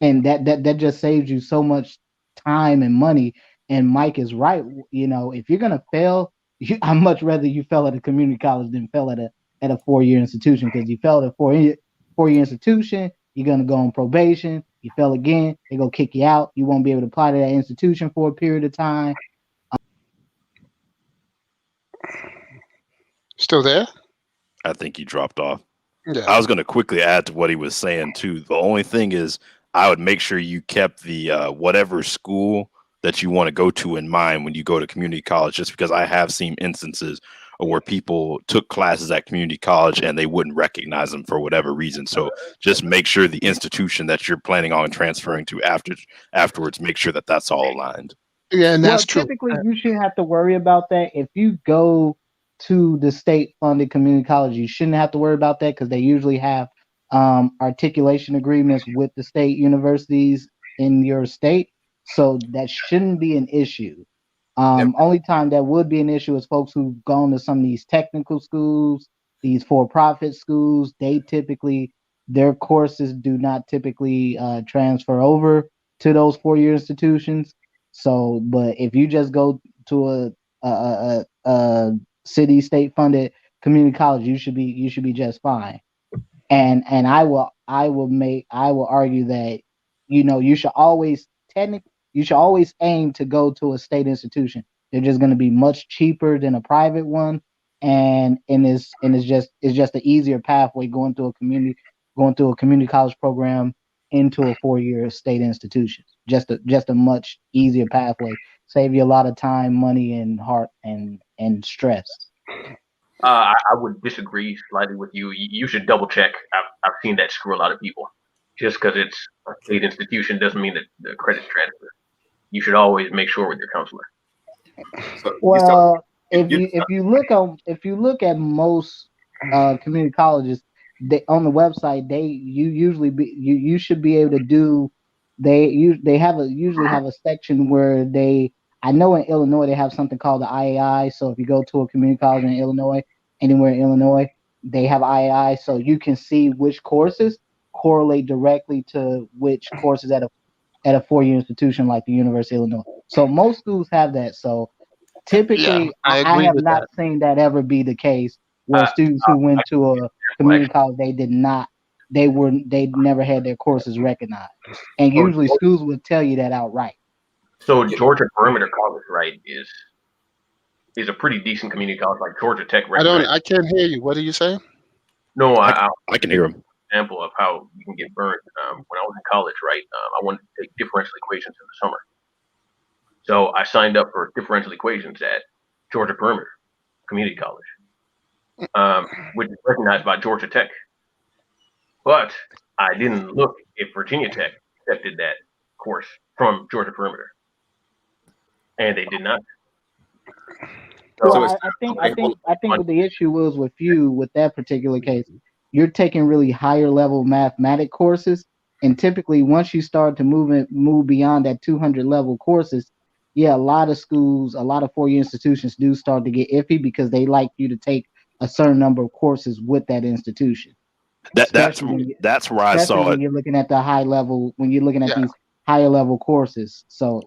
and that just saves you so much time and money. And Mike is right. You know, if you're gonna fail, I'd much rather you fail at a community college than fail at a 4-year institution, because you fail at a 4-year institution, you're gonna go on probation. You fail again, they go kick you out. You won't be able to apply to that institution for a period of time.
Still there?
I think he dropped off.
Yeah.
I was going to quickly add to what he was saying too. The only thing is, I would make sure you kept the whatever school that you want to go to in mind when you go to community college, just because I have seen instances where people took classes at community college and they wouldn't recognize them for whatever reason. So just make sure the institution that you're planning on transferring to afterwards, make sure that that's all aligned.
Yeah, and that's true.
Typically, you shouldn't have to worry about that. If you go to the state-funded community college, you shouldn't have to worry about that, because they usually have articulation agreements with the state universities in your state. So that shouldn't be an issue. Only time that would be an issue is folks who've gone to some of these technical schools, these for-profit schools. They typically, their courses do not typically transfer over to those 4-year institutions. So, but if you just go to a city state-funded community college, you should be just fine. And I will argue that, you know, you should always aim to go to a state institution. They're just going to be much cheaper than a private one, and it's just an easier pathway going through a community college program into a 4-year state institution. Just a much easier pathway. Save you a lot of time, money, and heart and stress.
I would disagree slightly with you. You should double check. I've seen that screw a lot of people. Just because it's a state institution doesn't mean that the credit transfer. You should always make sure with your counselor.
Well, if you look at most community colleges, on the website, you should be able to do. They usually have a section where I know in Illinois they have something called the IAI. So if you go to a community college in Illinois, anywhere in Illinois, they have IAI, so you can see which courses correlate directly to which courses at a 4-year institution like the University of Illinois. So most schools have that. So typically, I have not seen that ever be the case where students who went to a community college, they never had their courses recognized. And usually schools would tell you that outright.
So Georgia Perimeter College, right, is a pretty decent community college, like Georgia Tech. Right?
I can't hear you. What are you saying?
No, I
can hear him.
Example of how you can get burned. When I was in college, right, I wanted to take differential equations in the summer. So I signed up for differential equations at Georgia Perimeter Community College, which is recognized by Georgia Tech. But I didn't look if Virginia Tech accepted that course from Georgia Perimeter, and they did not.
Well, I think what the issue was with that particular case, you're taking really higher level mathematic courses, and typically once you start to move beyond that 200 level courses, a lot of schools, a lot of 4-year institutions do start to get iffy because they like you to take a certain number of courses with that institution.
That's where I saw it.
When you're looking at the high level, when you're looking at these higher level courses, so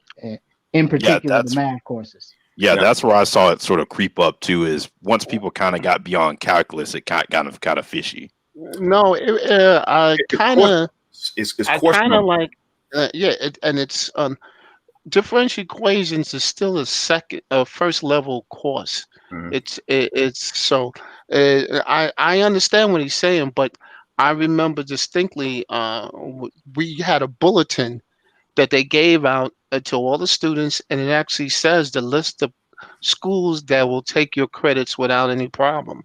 in particular the math courses.
Yeah, that's where I saw it sort of creep up too. Is once people kind of got beyond calculus, it kind of fishy.
No, I kind of like and it's differential equations is still a first level course. It's so I understand what he's saying, but I remember distinctly we had a bulletin that they gave out to all the students, and it actually says the list of schools that will take your credits without any problem.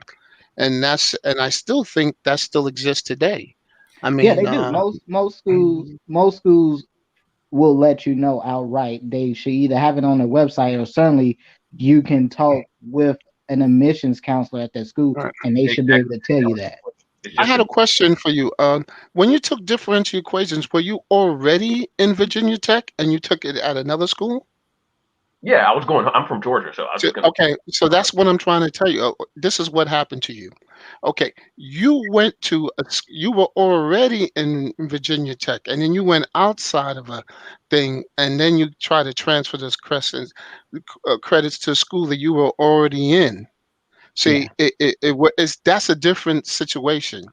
And I still think that still exists today. I mean,
they do. Most schools will let you know outright. They should either have it on their website, or certainly you can talk with an admissions counselor at that school, and they should be able to tell you that.
I had a question for you. When you took differential equations, were you already in Virginia Tech and you took it at another school?
Yeah, I'm from Georgia, so I was
okay. So that's what I'm trying to tell you. This is what happened to you. Okay, you went to you were already in Virginia Tech, and then you went outside of a thing, and then you try to transfer those credits to a school that you were already in. See, that's a different situation.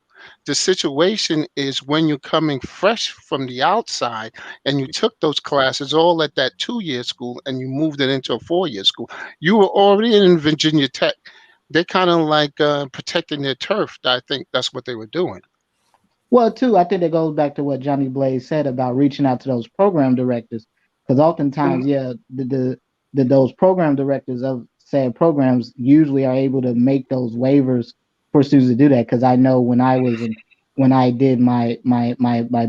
The situation is when you're coming fresh from the outside and you took those classes all at that 2-year school and you moved it into a 4-year school. You were already in Virginia Tech. They're kind of like protecting their turf. I think that's what they were doing.
Well, too, I think it goes back to what Johnny Blaze said about reaching out to those program directors, because oftentimes, those program directors of said programs usually are able to make those waivers for students to do that. Because I know when I did my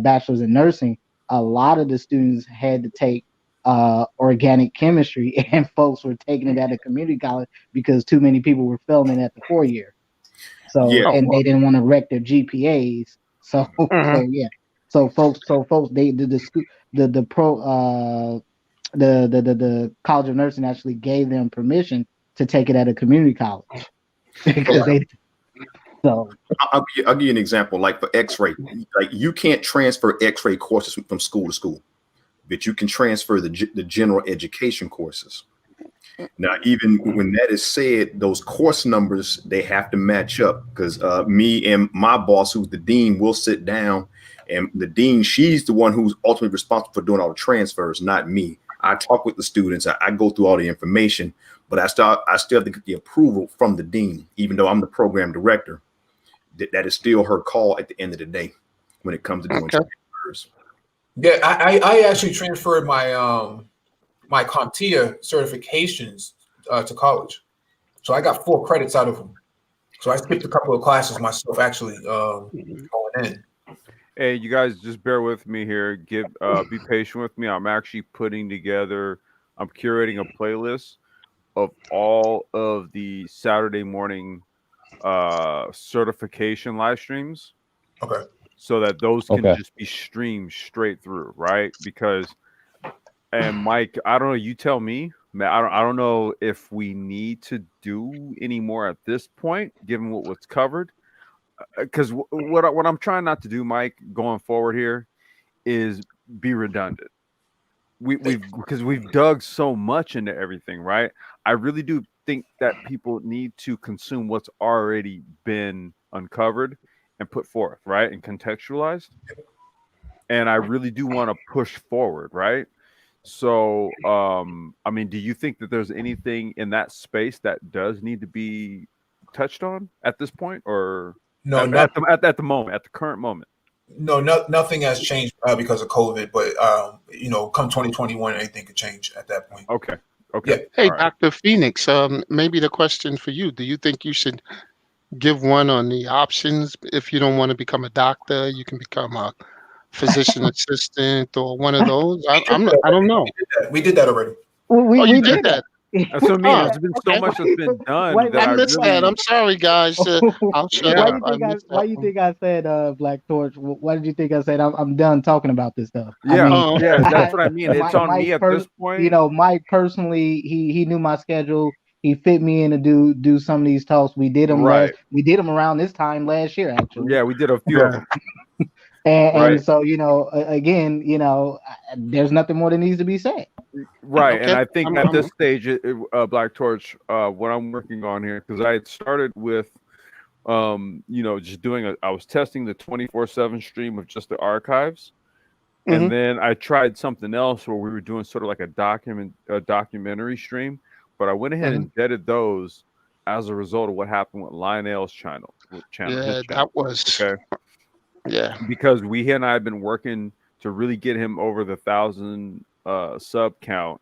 bachelor's in nursing, a lot of the students had to take organic chemistry, and folks were taking it at a community college because too many people were failing it at the 4-year. So and they didn't want to wreck their GPAs. So so folks they the College of Nursing actually gave them permission to take it at a community college because
I'll give you an example. Like for X-ray, like you can't transfer X-ray courses from school to school, but you can transfer the general education courses. Now, even when that is said, those course numbers, they have to match up, because me and my boss, who's the dean, will sit down, and the dean, she's the one who's ultimately responsible for doing all the transfers, not me. I talk with the students, I go through all the information, but I still have to get the approval from the dean, even though I'm the program director. That is still her call at the end of the day when it comes to doing transfers.
Yeah, I actually transferred my my CompTIA certifications to college, so I got 4 credits out of them. So I skipped a couple of classes myself, actually going in.
Hey, you guys, just bear with me here. Be patient with me. I'm actually putting together. I'm curating a playlist of all of the Saturday morning certification live streams.
Okay.
So that those can just be streamed straight through, right? Because, and Mike, I don't know. You tell me. I don't know if we need to do any more at this point, given what was covered. Because what I'm trying not to do, Mike, going forward here, is be redundant. Because we've dug so much into everything, right? I really do think that people need to consume what's already been uncovered and put forth, right, and contextualized. And I really do want to push forward, right? So, I mean, do you think that there's anything in that space that does need to be touched on at this point, or
no,
at the moment, at the current moment?
No, nothing has changed because of COVID, but come 2021, anything could change at that point.
Okay.
Yeah.
Hey, Dr. Phoenix, maybe the question for you: do you think you should give one on the options? If you don't want to become a doctor, you can become a physician assistant or one of those. I don't know.
We did that already.
We did that.
That's what I mean. There's been so much that's been done.
I missed that. I'm sorry, guys. I'll shut up.
Why you think I said Black Torch? Why did you think I said I'm done talking about this stuff?
Yeah, that's what I mean. It's on me at this point.
Mike personally, he knew my schedule. He fit me in to do some of these talks. We did them we did them around this time last year, actually.
Yeah, we did a few of them.
And so, again, there's nothing more that needs to be said.
Right. Okay. And I think at this stage, Black Torch, what I'm working on here, because I had started with, just I was testing the 24/7 stream of just the archives. Mm-hmm. And then I tried something else where we were doing sort of like a documentary stream, but I went ahead and vetted those as a result of what happened with Lionel's channel.
Yeah, that was
okay. Yeah, because he and I have been working to really get him over the 1,000 sub count,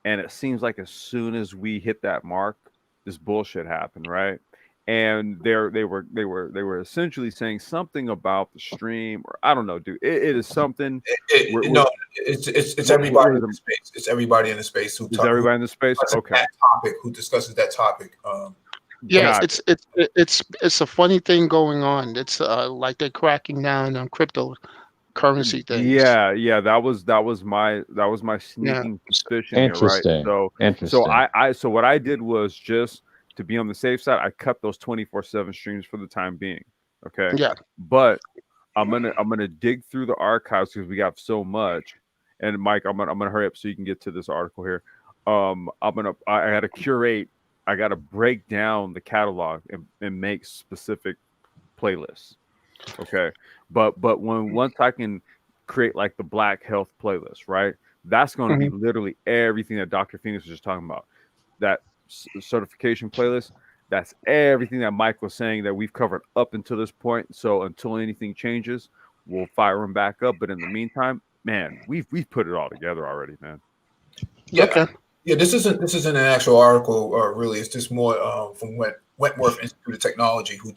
and it seems like as soon as we hit that mark, this bullshit happened, right? And they were essentially saying something about the stream, or I don't know, dude. It is something.
It's everybody in the space. It's everybody in the space who.
Is everybody in the space? Okay.
That topic, who discusses that topic.
Yeah, it's a funny thing going on. It's like they're cracking down on cryptocurrency things.
Yeah, that was my sneaking suspicion.
Interesting.
Here, right? So what I did was just to be on the safe side, I cut those 24/7 streams for the time being. Okay.
Yeah.
But I'm gonna dig through the archives because we got so much. And Mike, I'm gonna hurry up so you can get to this article here. I gotta curate. I gotta break down the catalog and make specific playlists. Okay. But once I can create like the Black Health playlist, right? That's going to be literally everything that Dr. Phoenix was just talking about. That certification playlist, that's everything that Mike was saying that we've covered up until this point. So until anything changes, we'll fire them back up. But in the meantime, man, we've put it all together already, man.
Yeah. Okay. Yeah, this isn't an actual article, really. It's just more from Wentworth Institute of Technology, who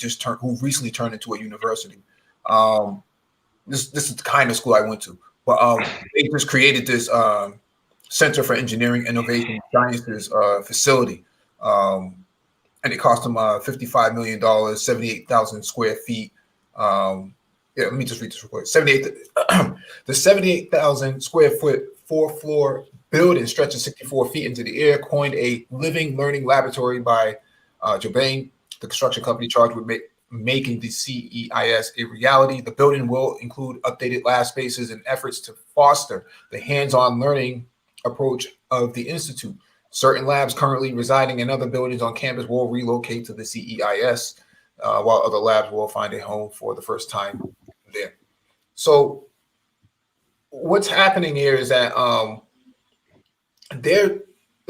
recently turned into a university. This is the kind of school I went to, but they just created this Center for Engineering, Innovation, and Sciences facility, and it cost them $55 million, 78,000 square feet. Yeah, let me just read this real quick. The 78,000 square foot 4-floor building stretches 64 feet into the air, coined a living learning laboratory by Jobain, the construction company charged with making the CEIS a reality. The building will include updated lab spaces and efforts to foster the hands-on learning approach of the institute. Certain labs currently residing in other buildings on campus will relocate to the CEIS, while other labs will find a home for the first time there. So what's happening here is that they're,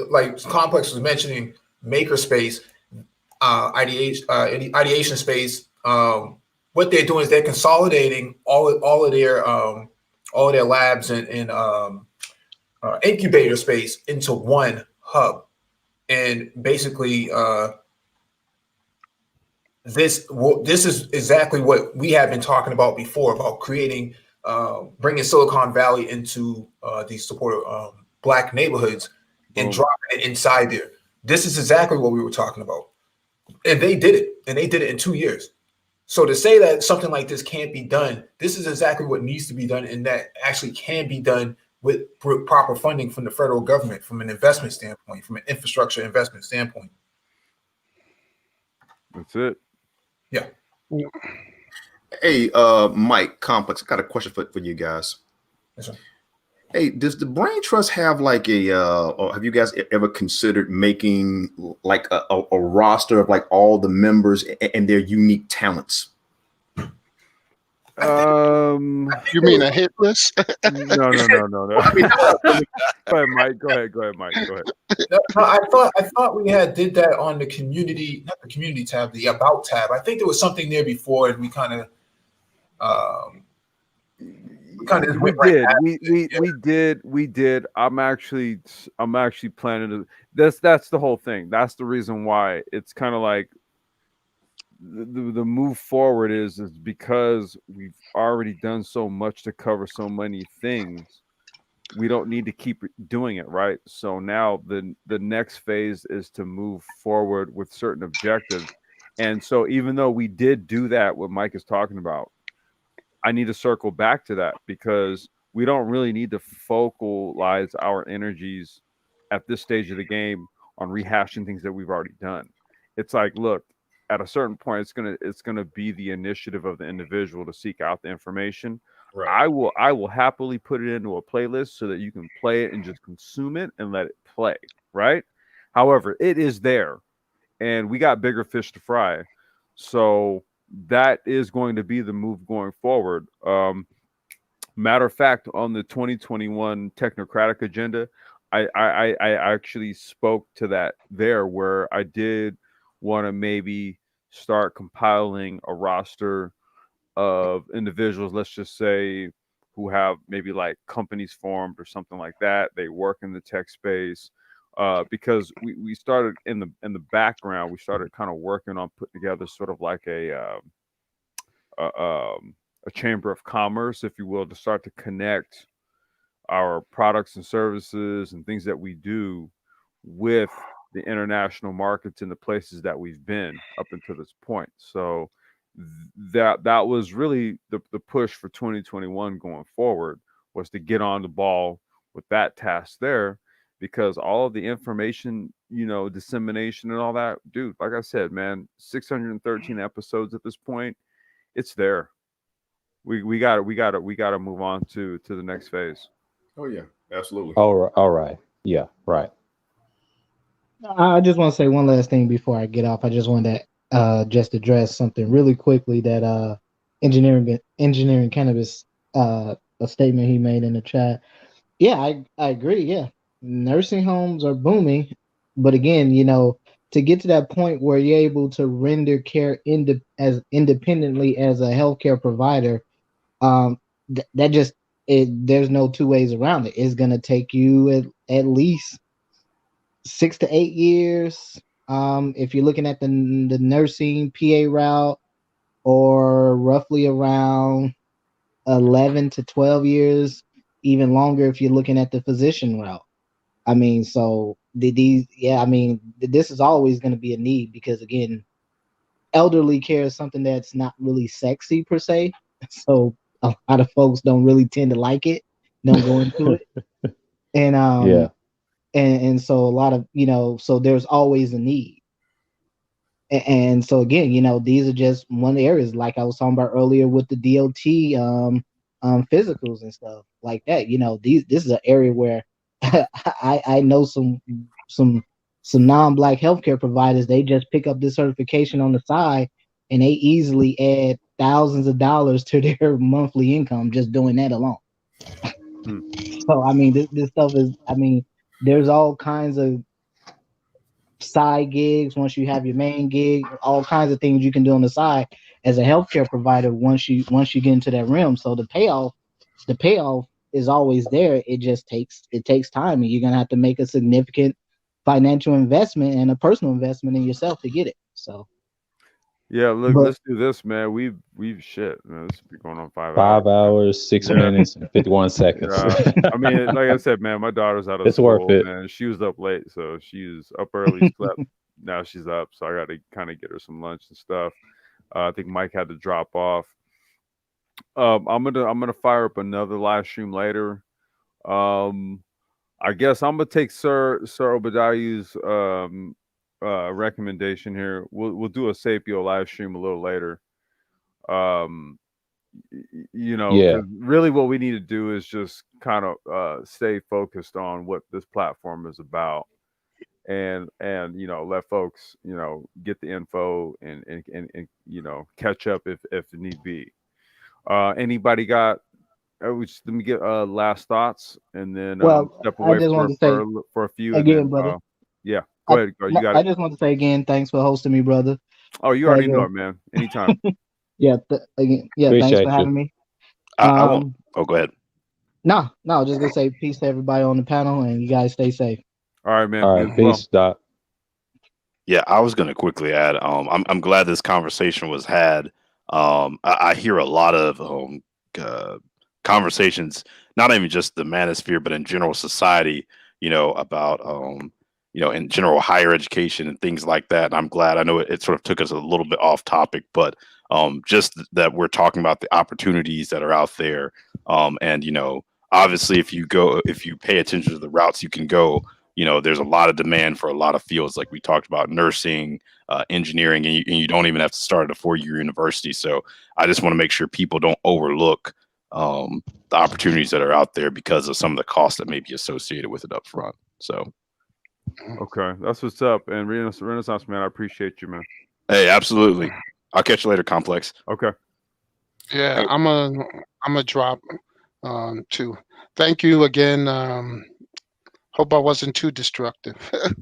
like Complex was mentioning, makerspace, ideation space. What they're doing is they're consolidating all of their labs and incubator space into one hub, and basically this is exactly what we have been talking about before, about creating, bringing Silicon Valley into these supportive Black neighborhoods and dropping it inside there. This is exactly what we were talking about. And they did it, and they did it in 2 years. So to say that something like this can't be done, this is exactly what needs to be done, and that actually can be done with proper funding from the federal government, from an investment standpoint, from an infrastructure investment standpoint.
That's it.
Yeah.
Hey, Mike, Complex, I got a question for you guys.
Yes, sir.
Hey, does the Brain Trust have like or have you guys ever considered making like a roster of like all the members and their unique talents?
You mean a hit list?
No. Go ahead, Mike. Go ahead, Mike. Go ahead.
No, I thought we had did that on the community, not the community tab, the about tab. I think there was something there before, and we kind of
we did. I'm actually planning to. That's the whole thing. That's the reason why it's kind of like the move forward is because we've already done so much to cover so many things. We don't need to keep doing it, right? So now the next phase is to move forward with certain objectives. And so even though we did do that, what Mike is talking about, I need to circle back to that, because we don't really need to focalize our energies at this stage of the game on rehashing things that we've already done. It's like, look, at a certain point, it's gonna be the initiative of the individual to seek out the information. Right. I will happily put it into a playlist so that you can play it and just consume it and let it play. Right. However, it is there, and we got bigger fish to fry. So that is going to be the move going forward. Matter of fact, on the 2021 Technocratic agenda, I actually spoke to that there, where I did want to maybe start compiling a roster of individuals, let's just say, who have maybe like companies formed or something like that. They work in the tech space, because we started in the background. We started kind of working on putting together sort of like a chamber of commerce, if you will, to start to connect our products and services and things that we do with the international markets and the places that we've been up until this point. So that was really the push for 2021 going forward, was to get on the ball with that task there. because all of the information, dissemination and all that, dude, like I said, man, 613 episodes at this point, it's there. We got to move on to the next phase.
Oh yeah, absolutely.
All right. Yeah, right.
I just want to say one last thing before I get off. I just wanted to just address something really quickly that engineering cannabis a statement he made in the chat. Yeah, I agree. Yeah, nursing homes are booming, but again, to get to that point where you're able to render care as independently as a healthcare provider, there's no two ways around it. It's gonna take you at least 6 to 8 years. If you're looking at the nursing PA route, or roughly around 11 to 12 years, even longer if you're looking at the physician route. I mean, so this is always going to be a need because, again, elderly care is something that's not really sexy per se. So a lot of folks don't really tend to like it, don't go into it. And
yeah.
And so a lot of, so there's always a need. And so again, these are just one areas, like I was talking about earlier with the DOT physicals and stuff like that. This is an area where I know some non-Black healthcare providers. They just pick up this certification on the side, and they easily add thousands of dollars to their monthly income just doing that alone. So I mean, this stuff is. I mean, there's all kinds of side gigs once you have your main gig, all kinds of things you can do on the side as a healthcare provider once you get into that realm. So the payoff is always there. It just takes time, and you're gonna have to make a significant financial investment and a personal investment in yourself to get it. So
yeah, look, let's do this, man. We've shit, man. This has been going on 5 hours.
5 hours, 6 minutes, and 51 seconds.
I mean, like I said, man, my daughter's out of
it's
school,
worth it.
man. She was up late, so she was up early, slept. Now she's up, so I got to kind of get her some lunch and stuff. I think Mike had to drop off. I'm gonna fire up another live stream later. I guess I'm gonna take Sir Obadiah's recommendation here. We'll do a Sapio live stream a little later. Really what we need to do is just kind of stay focused on what this platform is about, and let folks get the info and catch up if need be. Anybody got? Let me get last thoughts, and then step away for a few.
Again, brother.
Yeah, go ahead. You got it.
I just want to say again, thanks for hosting me, brother.
Oh, you already know it, man. Anytime.
Yeah. Thanks for having me.
I won't. Oh, go ahead.
No, just gonna say peace to everybody on the panel, and you guys stay safe.
All right, man.
All right, peace, Doc.
Yeah, I was gonna quickly add. I'm glad this conversation was had. I hear a lot of conversations, not even just the manosphere, but in general society, about in general higher education and things like that. And I'm glad. I know it sort of took us a little bit off topic, but just that we're talking about the opportunities that are out there. And obviously, if you pay attention to the routes you can go, there's a lot of demand for a lot of fields, like we talked about, nursing, engineering, and you don't even have to start at a 4-year university. So I just want to make sure people don't overlook the opportunities that are out there because of some of the costs that may be associated with it up front. So,
okay, that's what's up. And Renaissance man, I appreciate you, man.
Hey, absolutely. I'll catch you later, Complex.
Okay.
Yeah, I'm a drop too. Thank you again. Hope I wasn't too destructive.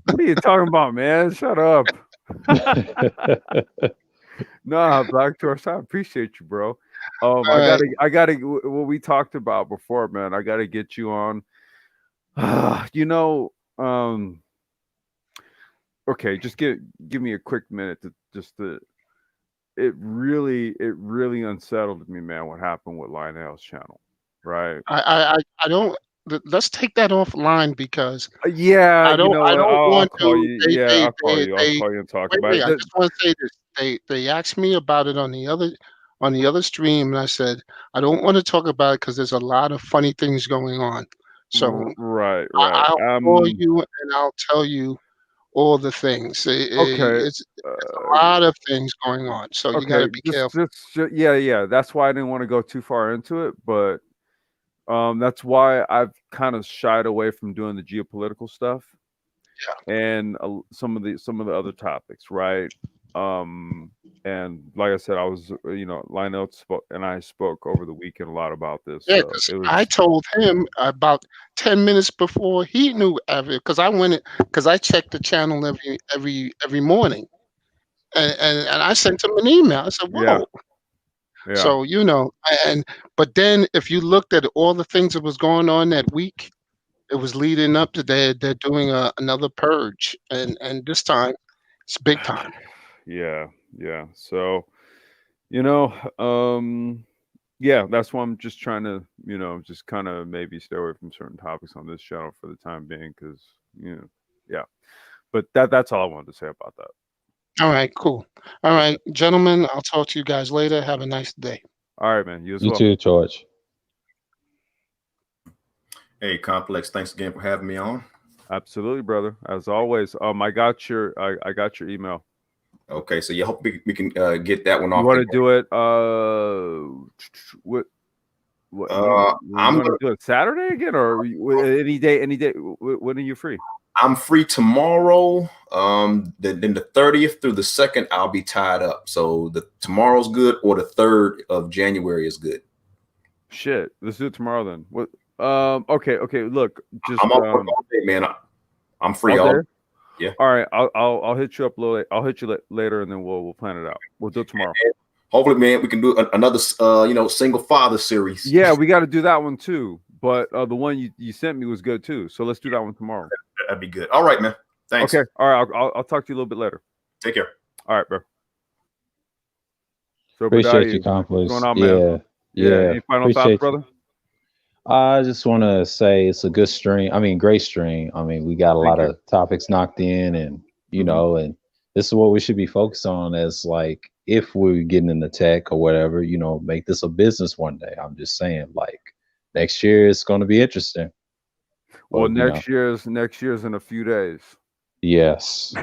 What are you talking about, man? Shut up. Nah, Black Torch, I appreciate you, bro. I gotta what we talked about before, man. I gotta get you on. Okay, just give me a quick minute to it really unsettled me, man, what happened with Lionel's channel, right?
I don't. Let's take that offline because
I don't
want to.
I'll call you and talk about it.
I just want to say this. They asked me about it on the other stream, and I said I don't want to talk about it because there's a lot of funny things going on. So
right.
I'll call you and I'll tell you all the things.
Okay.
It's a lot of things going on, so you got to be careful.
Yeah. That's why I didn't want to go too far into it, but that's why I've kind of shied away from doing the geopolitical stuff and some of the other topics, right? And like I said, I was, Lionel and I spoke over the weekend a lot about this.
Yeah,
So
because
it was,
I told him about 10 minutes before he knew because I checked the channel every morning, and I sent him an email. I said,
yeah,
"Whoa!"
yeah,
So but then if you looked at all the things that was going on that week, it was leading up to they're doing another purge, and this time it's big time.
yeah. So, yeah, that's why I'm just trying to, just kind of maybe stay away from certain topics on this channel for the time being, because, yeah. But that's all I wanted to say about that.
All right, cool. All right, gentlemen, I'll talk to you guys later. Have a nice day.
All right, man. You as
You
well.
too, George.
Hey, Complex, thanks again for having me on.
Absolutely, brother. As always. I got your email.
Okay, so you hope we can get that one off.
You want to do it? What?
I'm
going to do it Saturday again, or any day? Any day? When are you free?
I'm free tomorrow. Then the 30th through the 2nd, I'll be tied up. So tomorrow's good, or the 3rd of January is good.
Shit, let's do it tomorrow then. What? Okay. Look, just
I'm all day, man. I'm free all day. Yeah.
All right. I'll hit you up I'll hit you later, and then we'll plan it out. We'll do it tomorrow.
And hopefully, man, we can do another single father series.
Yeah, we got to do that one too. But the one you sent me was good too. So let's do that one tomorrow.
That'd be good. All right, man. Thanks.
Okay. All right. I'll talk to you a little bit later.
Take care.
All right, bro. So
Appreciate you, Complex.
What's going on, man?
Yeah.
Any final thoughts, brother?
I just want to say it's a good stream. I mean, great stream. I mean, we got a lot of topics knocked in, and and this is what we should be focused on as, like, if we're getting into tech or whatever, make this a business one day. I'm just saying, like, next year it's going to be interesting.
Well, next year's in a few days.
Yes.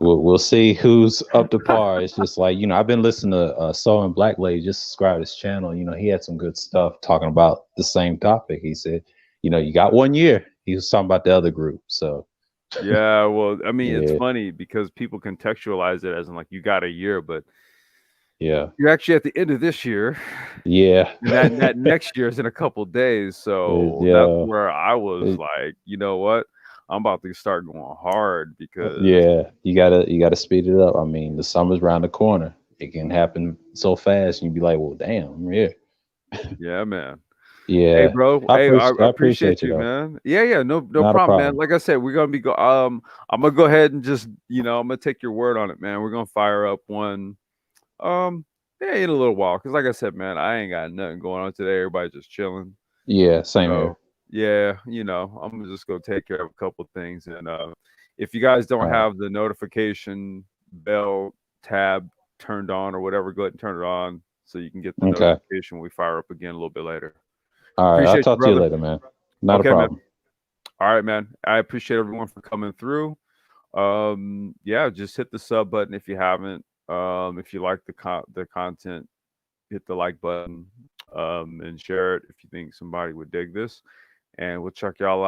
we'll see who's up to par. It's just like, I've been listening to Soul and Black Lady, just subscribe to his channel. He had some good stuff talking about the same topic. He said, you got 1 year. He was talking about the other group. So
yeah, well, I mean, it's funny because people contextualize it as in, like, you got a year, but you're actually at the end of this year.
Yeah.
And that next year is in a couple days. So that's where I was like, you know what? I'm about to start going hard because
you gotta speed it up. I mean, the summer's around the corner. It can happen so fast, and you'd be like, well, damn, I'm here.
Yeah, man.
Yeah.
Hey, bro. I appreciate you,
though.
man. Yeah. No problem, man. Like I said, we're gonna be I'm gonna go ahead and just, I'm gonna take your word on it, man. We're gonna fire up one in a little while. Because like I said, man, I ain't got nothing going on today. Everybody's just chilling.
Yeah, same here.
Yeah, I'm just gonna take care of a couple things, and if you guys don't have the notification bell tab turned on or whatever, go ahead and turn it on so you can get the notification when we fire up again a little bit later.
All right, I'll talk to you later, man. Not a problem.
Man. All right, man. I appreciate everyone for coming through. Just hit the sub button if you haven't. If you like the content, hit the like button, and share it if you think somebody would dig this. And we'll check y'all out.